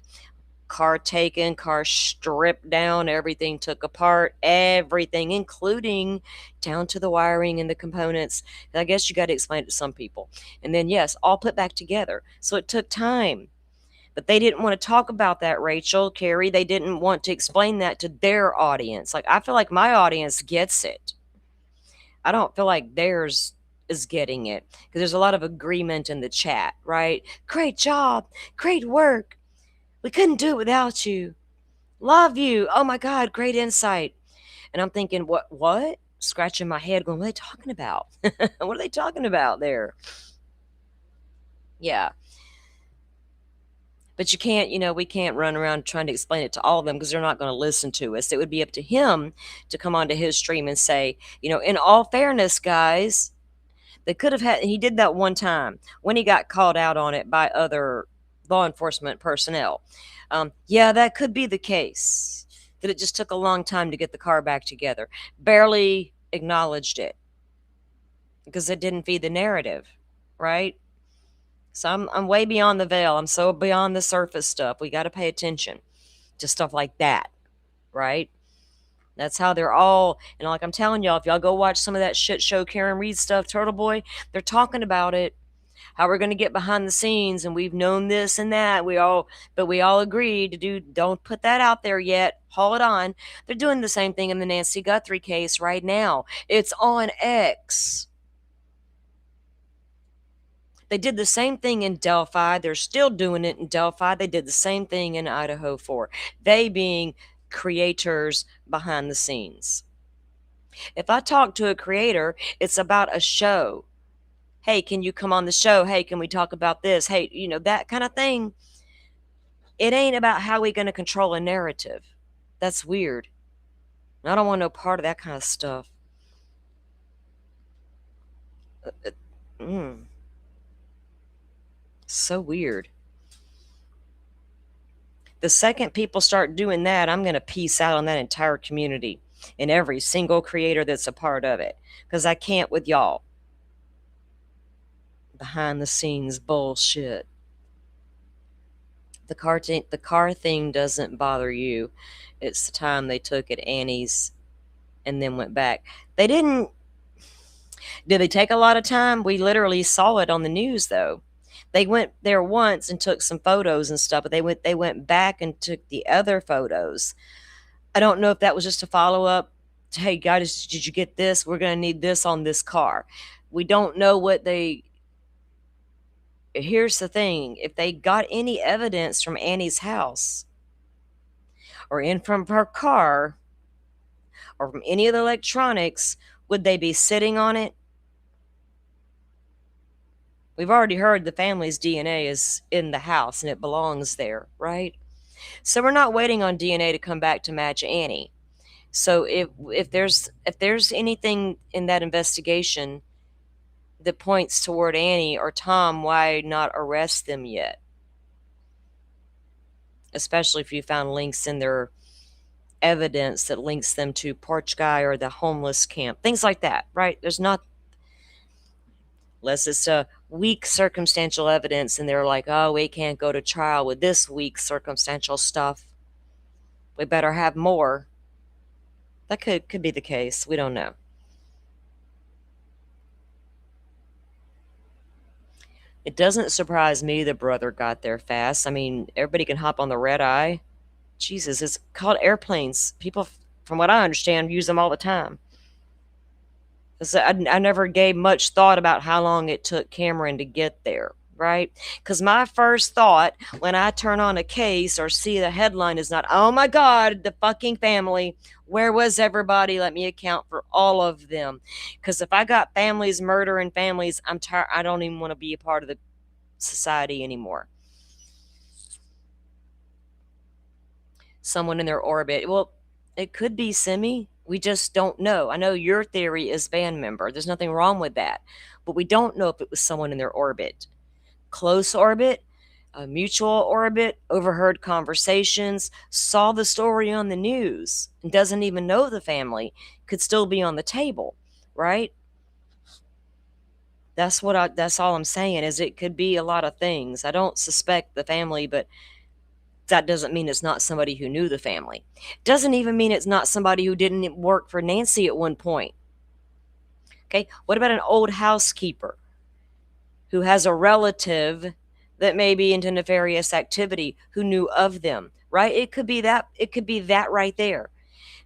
Car taken, car stripped down, everything took apart, everything, including down to the wiring and the components. I guess you got to explain it to some people. And then, yes, all put back together. So it took time. But they didn't want to talk about that, Rachel, Carrie. They didn't want to explain that to their audience. Like, I feel like my audience gets it. I don't feel like theirs is getting it, because there's a lot of agreement in the chat, right? Great job. Great work. We couldn't do it without you. Love you. Oh my God, great insight. And I'm thinking, what? Scratching my head going, what are they talking about? What are they talking about there? Yeah. But you can't, we can't run around trying to explain it to all of them, because they're not going to listen to us. It would be up to him to come onto his stream and say, in all fairness, guys, they could have had, he did that one time when he got called out on it by other law enforcement personnel. Yeah, that could be the case, that it just took a long time to get the car back together. Barely acknowledged it because it didn't feed the narrative, right? So I'm way beyond the veil. I'm so beyond the surface stuff. We got to pay attention to stuff like that, right? That's how they're all, and like I'm telling y'all, if y'all go watch some of that shit show Karen Reed stuff, Turtle Boy, they're talking about it, how we're going to get behind the scenes, and we've known this and that. But we all agreed to don't put that out there yet. Haul it on. They're doing the same thing in the Nancy Guthrie case right now. It's on X. They did the same thing in Delphi. They're still doing it in Delphi. They did the same thing in Idaho 4. They being creators behind the scenes. If I talk to a creator, it's about a show. Hey, can you come on the show? Hey, can we talk about this? Hey, that kind of thing. It ain't about how we going to control a narrative. That's weird. I don't want no part of that kind of stuff. So weird. The second people start doing that, I'm going to peace out on that entire community and every single creator that's a part of it, because I can't with y'all. behind the scenes bullshit. The car thing doesn't bother you. It's the time they took at Annie's and then went back. They didn't. Did they take a lot of time? We literally saw it on the news, though. They went there once and took some photos and stuff, but they went back and took the other photos. I don't know if that was just a follow up. Hey guys, did you get this? We're gonna need this on this car. We don't know what they. Here's the thing: if they got any evidence from Annie's house, or in from her car, or from any of the electronics, would they be sitting on it? We've already heard the family's DNA is in the house and it belongs there, right? So we're not waiting on DNA to come back to match Annie. So if there's anything in that investigation that points toward Annie or Tom, why not arrest them yet? Especially if you found links in their evidence that links them to Porch Guy or the homeless camp, things like that, right? There's not, unless it's a weak circumstantial evidence and they're like, oh, we can't go to trial with this weak circumstantial stuff. We better have more. That could be the case. We don't know. It doesn't surprise me the brother got there fast. I mean, everybody can hop on the red eye. Jesus, it's called airplanes. People, from what I understand, use them all the time. I never gave much thought about how long it took Cameron to get there, right? Because my first thought when I turn on a case or see the headline is not, oh my God, the fucking family. Where was everybody? Let me account for all of them. Because if I got families murdering families, I'm tired. I don't even want to be a part of the society anymore. Someone in their orbit. Well, it could be Simi. We just don't know. I know your theory is band member. There's nothing wrong with that. But we don't know if it was someone in their orbit. Close orbit, a mutual orbit, overheard conversations, saw the story on the news, and doesn't even know the family, could still be on the table, right? That's all I'm saying, is it could be a lot of things. I don't suspect the family, but that doesn't mean it's not somebody who knew the family. Doesn't even mean it's not somebody who didn't work for Nancy at one point. Okay, what about an old housekeeper who has a relative that may be into nefarious activity who knew of them, right? It could be that right there.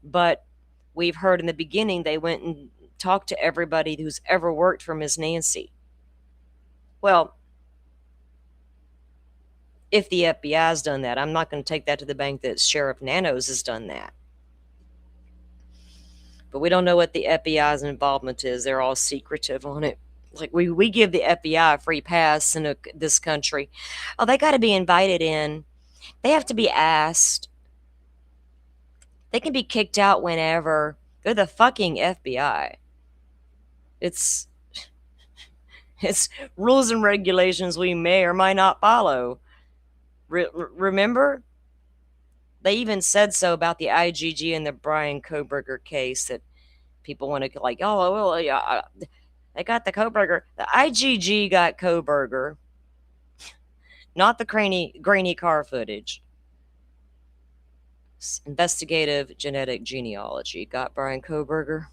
But we've heard in the beginning they went and talked to everybody who's ever worked for Miss Nancy. Well, if the FBI's done that, I'm not going to take that to the bank that Sheriff Nanos has done that. But we don't know what the FBI's involvement is. They're all secretive on it. Like we give the FBI a free pass in this country. Oh, they got to be invited in. They have to be asked. They can be kicked out whenever. They're the fucking FBI. It's rules and regulations we may or might not follow. Remember? They even said so about the IGG and the Brian Kohberger case, that people want to like, oh, well, yeah, they got the Kohberger. The IGG got Kohberger, not the grainy car footage. Investigative genetic genealogy got Brian Kohberger.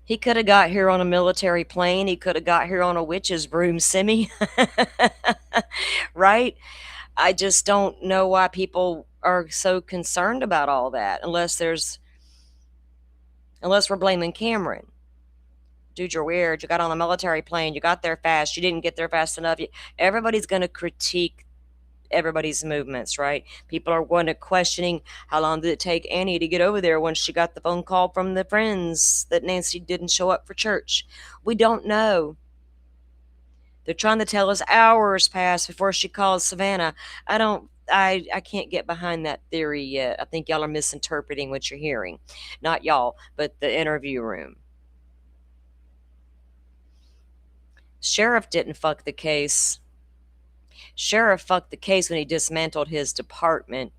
He could have got here on a military plane. He could have got here on a witch's broom, Simi. Right? I just don't know why people are so concerned about all that, unless we're blaming Cameron. Dude, you're weird. You got on a military plane. You got there fast. You didn't get there fast enough. Everybody's going to critique everybody's movements, right? People are going to questioning, how long did it take Annie to get over there when she got the phone call from the friends that Nancy didn't show up for church? We don't know. They're trying to tell us hours passed before she called Savannah. I can't get behind that theory yet. I think y'all are misinterpreting what you're hearing. Not y'all, but the interview room. Sheriff didn't fuck the case. Sheriff fucked the case when he dismantled his department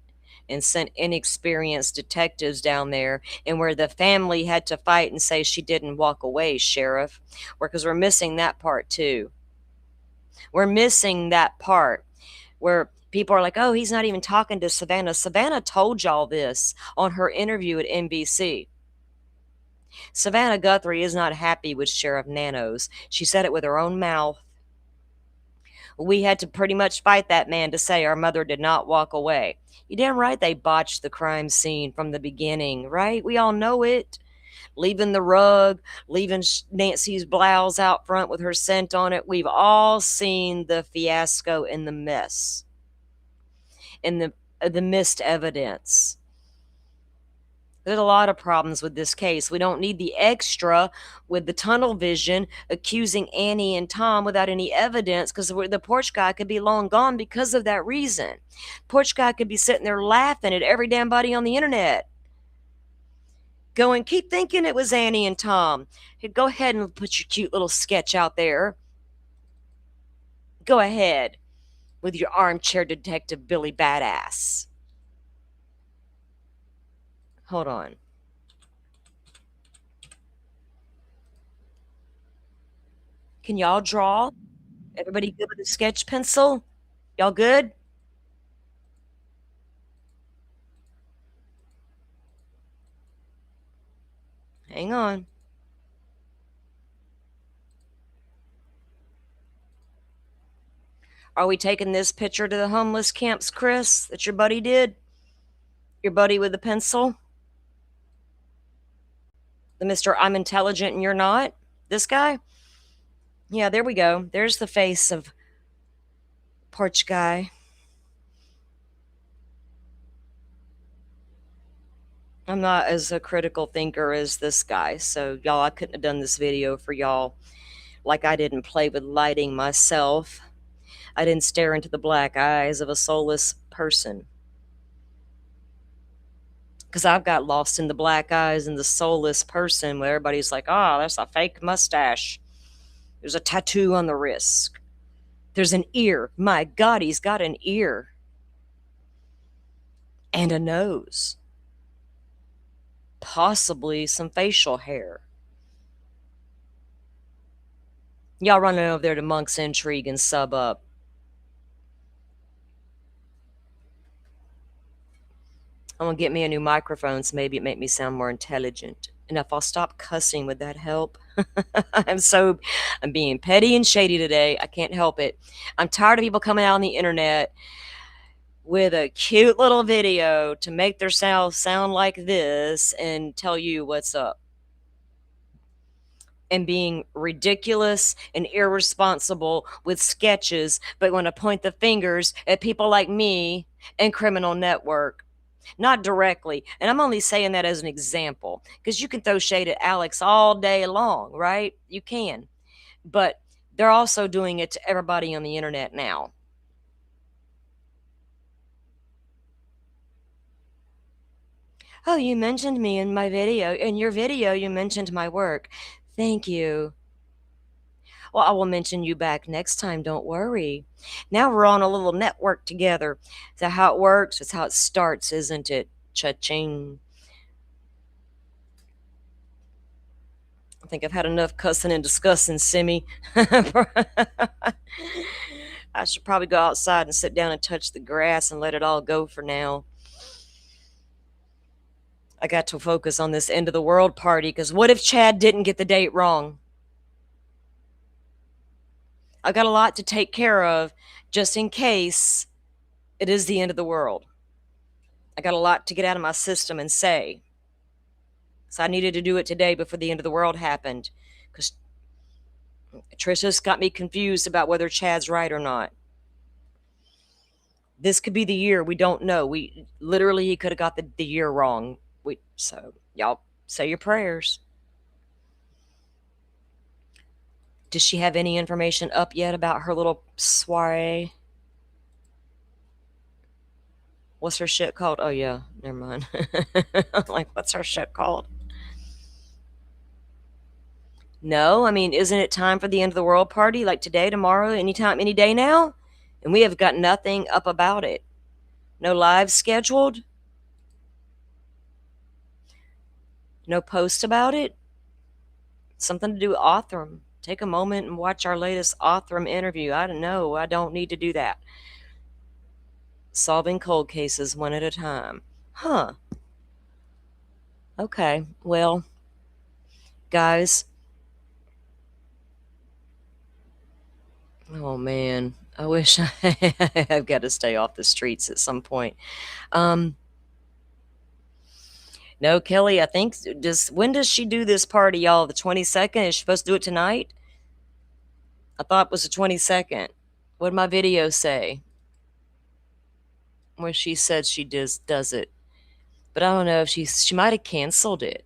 and sent inexperienced detectives down there, and where the family had to fight and say she didn't walk away, Sheriff. Because we're missing that part too. We're missing that part where people are like, oh, he's not even talking to Savannah. Savannah told y'all this on her interview at NBC. Savannah Guthrie is not happy with Sheriff Nanos. She said it with her own mouth. We had to pretty much fight that man to say our mother did not walk away. You damn right they botched the crime scene from the beginning, right? We all know it. Leaving the rug, leaving Nancy's blouse out front with her scent on it. We've all seen the fiasco and the mess and the missed evidence. There's a lot of problems with this case. We don't need the extra with the tunnel vision accusing Annie and Tom without any evidence, because the porch guy could be long gone because of that reason. Porch guy could be sitting there laughing at every damn body on the internet, going, keep thinking it was Annie and Tom. Hey, go ahead and put your cute little sketch out there. Go ahead with your armchair detective Billy Badass. Hold on. Can y'all draw? Everybody good with a sketch pencil? Y'all good? Hang on. Are we taking this picture to the homeless camps, Chris, that your buddy did? Your buddy with the pencil? The Mr. I'm intelligent and you're not? This guy? Yeah, there we go. There's the face of porch guy. I'm not as a critical thinker as this guy, so y'all, I couldn't have done this video for y'all. Like, I didn't play with lighting myself. I didn't stare into the black eyes of a soulless person. Because I've got lost in the black eyes and the soulless person where everybody's like, oh, that's a fake mustache. There's a tattoo on the wrist. There's an ear. My God, he's got an ear. And a nose. Possibly some facial hair. Y'all running over there to Monk's Intrigue and sub up. I'm going to get me a new microphone so maybe it make me sound more intelligent. And if I'll stop cussing, would that help? I'm being petty and shady today. I can't help it. I'm tired of people coming out on the internet with a cute little video to make their sound like this and tell you what's up. And being ridiculous and irresponsible with sketches, but want to point the fingers at people like me and Criminal Network. Not directly, and I'm only saying that as an example, because you can throw shade at Alex all day long, right? You can. But they're also doing it to everybody on the internet now. Oh, you mentioned me in my video. In your video, you mentioned my work. Thank you. Well, I will mention you back next time. Don't worry. Now we're on a little network together. Is that how it works? It's how it starts, isn't it? Cha-ching. I think I've had enough cussing and discussing, Simi. I should probably go outside and sit down and touch the grass and let it all go for now. I got to focus on this end of the world party, because what if Chad didn't get the date wrong? I got a lot to take care of just in case it is the end of the world. I got a lot to get out of my system and say. So I needed to do it today before the end of the world happened, because Tricia's got me confused about whether Chad's right or not. This could be the year. We don't know. He could have got the year wrong. So y'all say your prayers. Does she have any information up yet about her little soiree? What's her shit called? Oh, yeah. Never mind. I'm like, what's her shit called? No, I mean, isn't it time for the end of the world party? Like today, tomorrow, anytime, any day now? And we have got nothing up about it. No live scheduled? No post about it? Something to do with Othram. Take a moment and watch our latest Othram interview. I don't know. I don't need to do that. Solving cold cases one at a time. Huh. Okay. Well, guys. Oh, man. I wish I've got to stay off the streets at some point. No, Kelly, I think when does she do this party, y'all? The 22nd? Is she supposed to do it tonight? I thought it was the 22nd. What did my video say? Where she said she does it. But I don't know if she might have canceled it.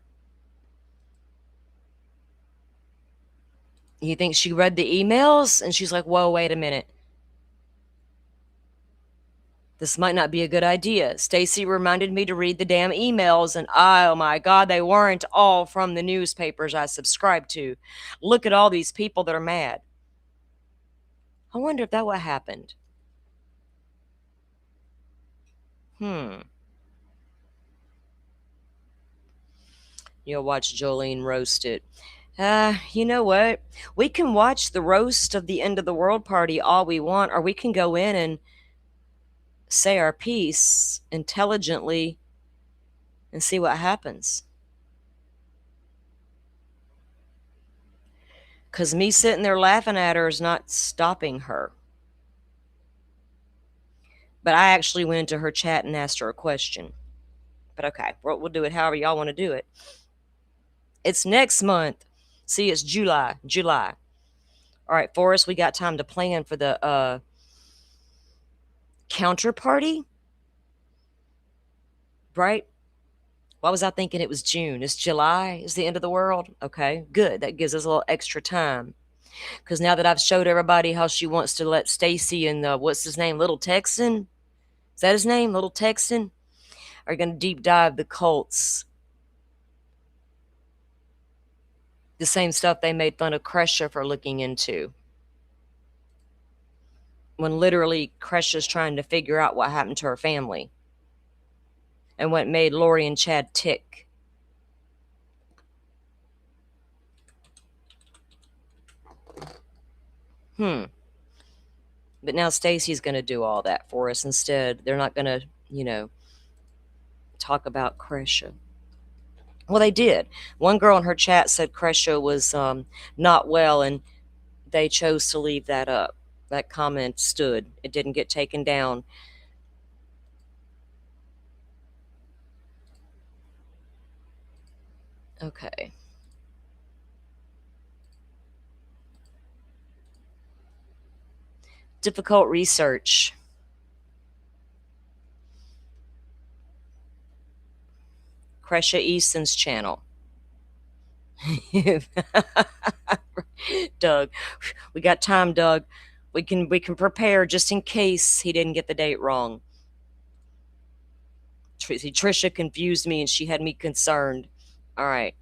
You think she read the emails and she's like, whoa, wait a minute. This might not be a good idea. Stacy reminded me to read the damn emails, and oh my God, they weren't all from the newspapers I subscribe to. Look at all these people that are mad. I wonder if that what happened. You'll watch Jolene roast it. You know what? We can watch the roast of the end of the world party all we want, or we can go in and say our piece intelligently and see what happens. Because me sitting there laughing at her is not stopping her. But I actually went into her chat and asked her a question. But okay, we'll do it however y'all want to do it. It's next month. See, it's July. All right, Forrest, we got time to plan for the counter party, right? Why was I thinking it was June? It's July is the end of the world. Okay, good. That gives us a little extra time. Because now that I've showed everybody how she wants to let Stacy and what's his name, Little Texan? Is that his name, Little Texan? Are going to deep dive the cults. The same stuff they made fun of Tricia for looking into. When literally Tricia's trying to figure out what happened to her family. And what made Lori and Chad tick. But now Stacy's going to do all that for us instead. They're not going to, talk about Tricia. Well, they did. One girl in her chat said Tricia was not well, and they chose to leave that up. That comment stood. It didn't get taken down. Okay. Difficult research. Tricia Easton's channel. Doug, we got time, Doug. We can prepare just in case he didn't get the date wrong. Tricia confused me and she had me concerned. All right.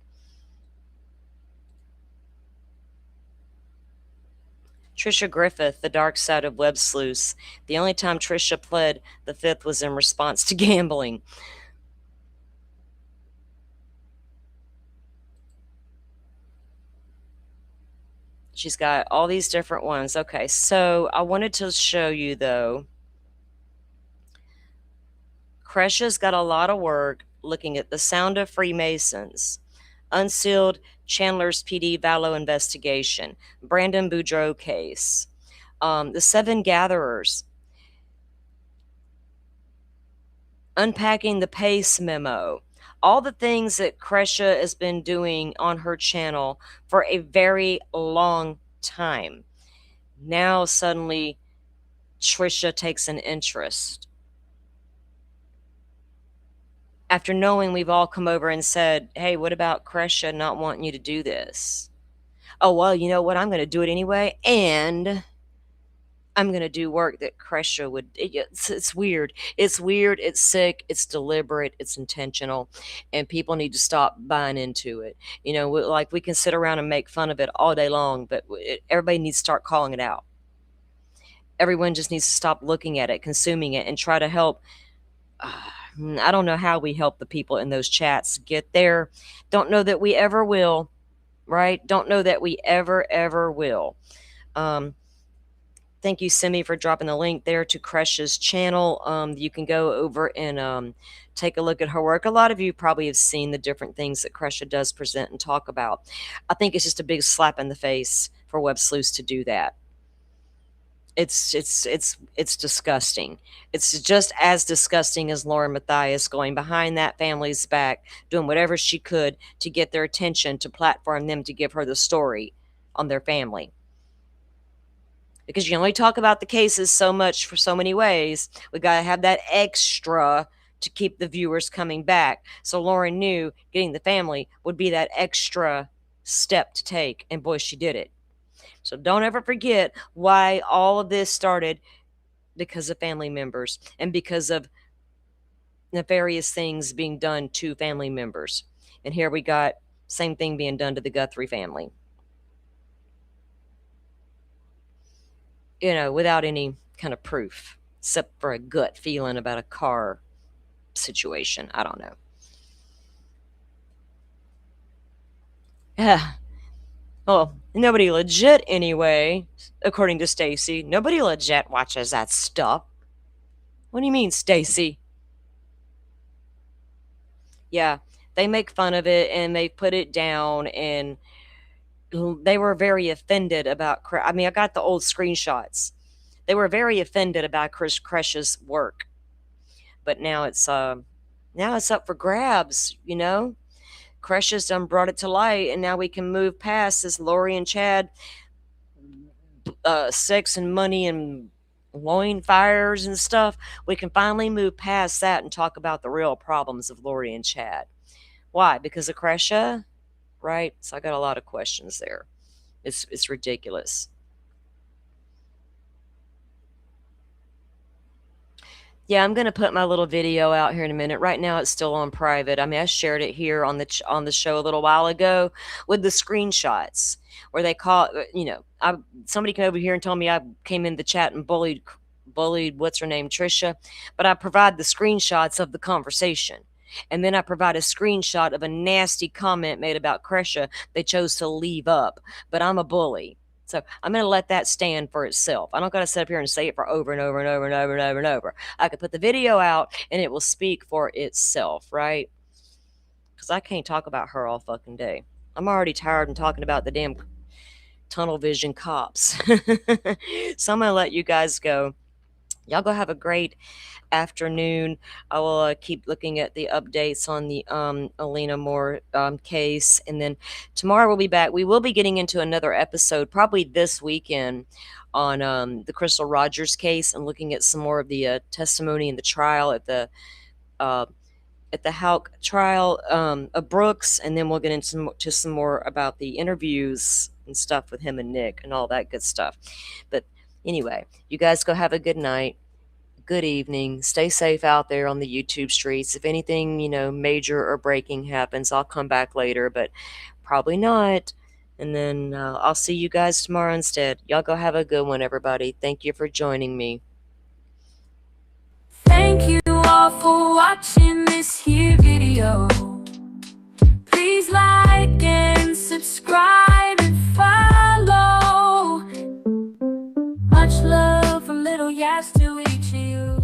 Tricia Griffith, The Dark Side of Web Sleuths. The only time Tricia pled the fifth was in response to gambling. She's got all these different ones. Okay, so I wanted to show you, though. Tricia's got a lot of work looking at the Sound of Freemasons, Unsealed Chandler's PD Vallow investigation, Brandon Boudreaux case, the Seven Gatherers, unpacking the Pace memo, all the things that Tricia has been doing on her channel for a very long time. Now suddenly Tricia takes an interest. After knowing we've all come over and said, hey, what about Tricia not wanting you to do this? Oh, well, you know what? I'm going to do it anyway. And I'm going to do work that Tricia would. It's weird. It's weird. It's sick. It's deliberate. It's intentional. And people need to stop buying into it. Like we can sit around and make fun of it all day long, but everybody needs to start calling it out. Everyone just needs to stop looking at it, consuming it, and try to help I don't know how we help the people in those chats get there. Don't know that we ever will, right? Don't know that we ever will. Thank you, Simi, for dropping the link there to Cresh's channel. You can go over and take a look at her work. A lot of you probably have seen the different things that Cresha does present and talk about. I think it's just a big slap in the face for web sleuths to do that. It's disgusting. It's just as disgusting as Lauren Matthias going behind that family's back, doing whatever she could to get their attention, to platform them, to give her the story on their family. Because you only talk about the cases so much for so many ways. We got to have that extra to keep the viewers coming back. So Lauren knew getting the family would be that extra step to take, and boy, she did it. So don't ever forget why all of this started, because of family members and because of nefarious things being done to family members. And here we got same thing being done to the Guthrie family. You know, without any kind of proof, except for a gut feeling about a car situation. I don't know. Yeah. Well, nobody legit anyway, according to Stacy. Nobody legit watches that stuff. What do you mean, Stacy? Yeah, they make fun of it and they put it down, and they were very offended about. I mean, I got the old screenshots. They were very offended about Chris Cresh's work, but now it's up for grabs. You know, Cresh's done brought it to light, and now we can move past this Lori and Chad sex and money and loin fires and stuff. We can finally move past that and talk about the real problems of Lori and Chad. Why? Because of Cresha? Right? So I got a lot of questions there. It's ridiculous. Yeah, I'm going to put my little video out here in a minute. Right now it's still on private. I mean, I shared it here on the show a little while ago with the screenshots where they call, you know, somebody came over here and told me I came in the chat and bullied what's her name, Tricia, but I provide the screenshots of the conversation. And then I provide a screenshot of a nasty comment made about Cresha they chose to leave up. But I'm a bully. So I'm going to let that stand for itself. I don't got to sit up here and say it for over and over and over and over and over and over. I could put the video out and it will speak for itself, right? Because I can't talk about her all fucking day. I'm already tired of talking about the damn tunnel vision cops. So I'm going to let you guys go. Y'all go have a great afternoon. I will keep looking at the updates on the Alina Moore case, and then tomorrow we'll be back. We will be getting into another episode probably this weekend on the Crystal Rogers case, and looking at some more of the testimony in the trial at the Houck trial of Brooks, and then we'll get into some more about the interviews and stuff with him and Nick and all that good stuff. But anyway, you guys go have a good night. Good evening. Stay safe out there on the YouTube streets. If anything, you know, major or breaking happens, I'll come back later, but probably not. And then I'll see you guys tomorrow instead. Y'all go have a good one, everybody. Thank you for joining me. Thank you all for watching this here video. Please like and subscribe and follow. Much love from Little Yas to each of you.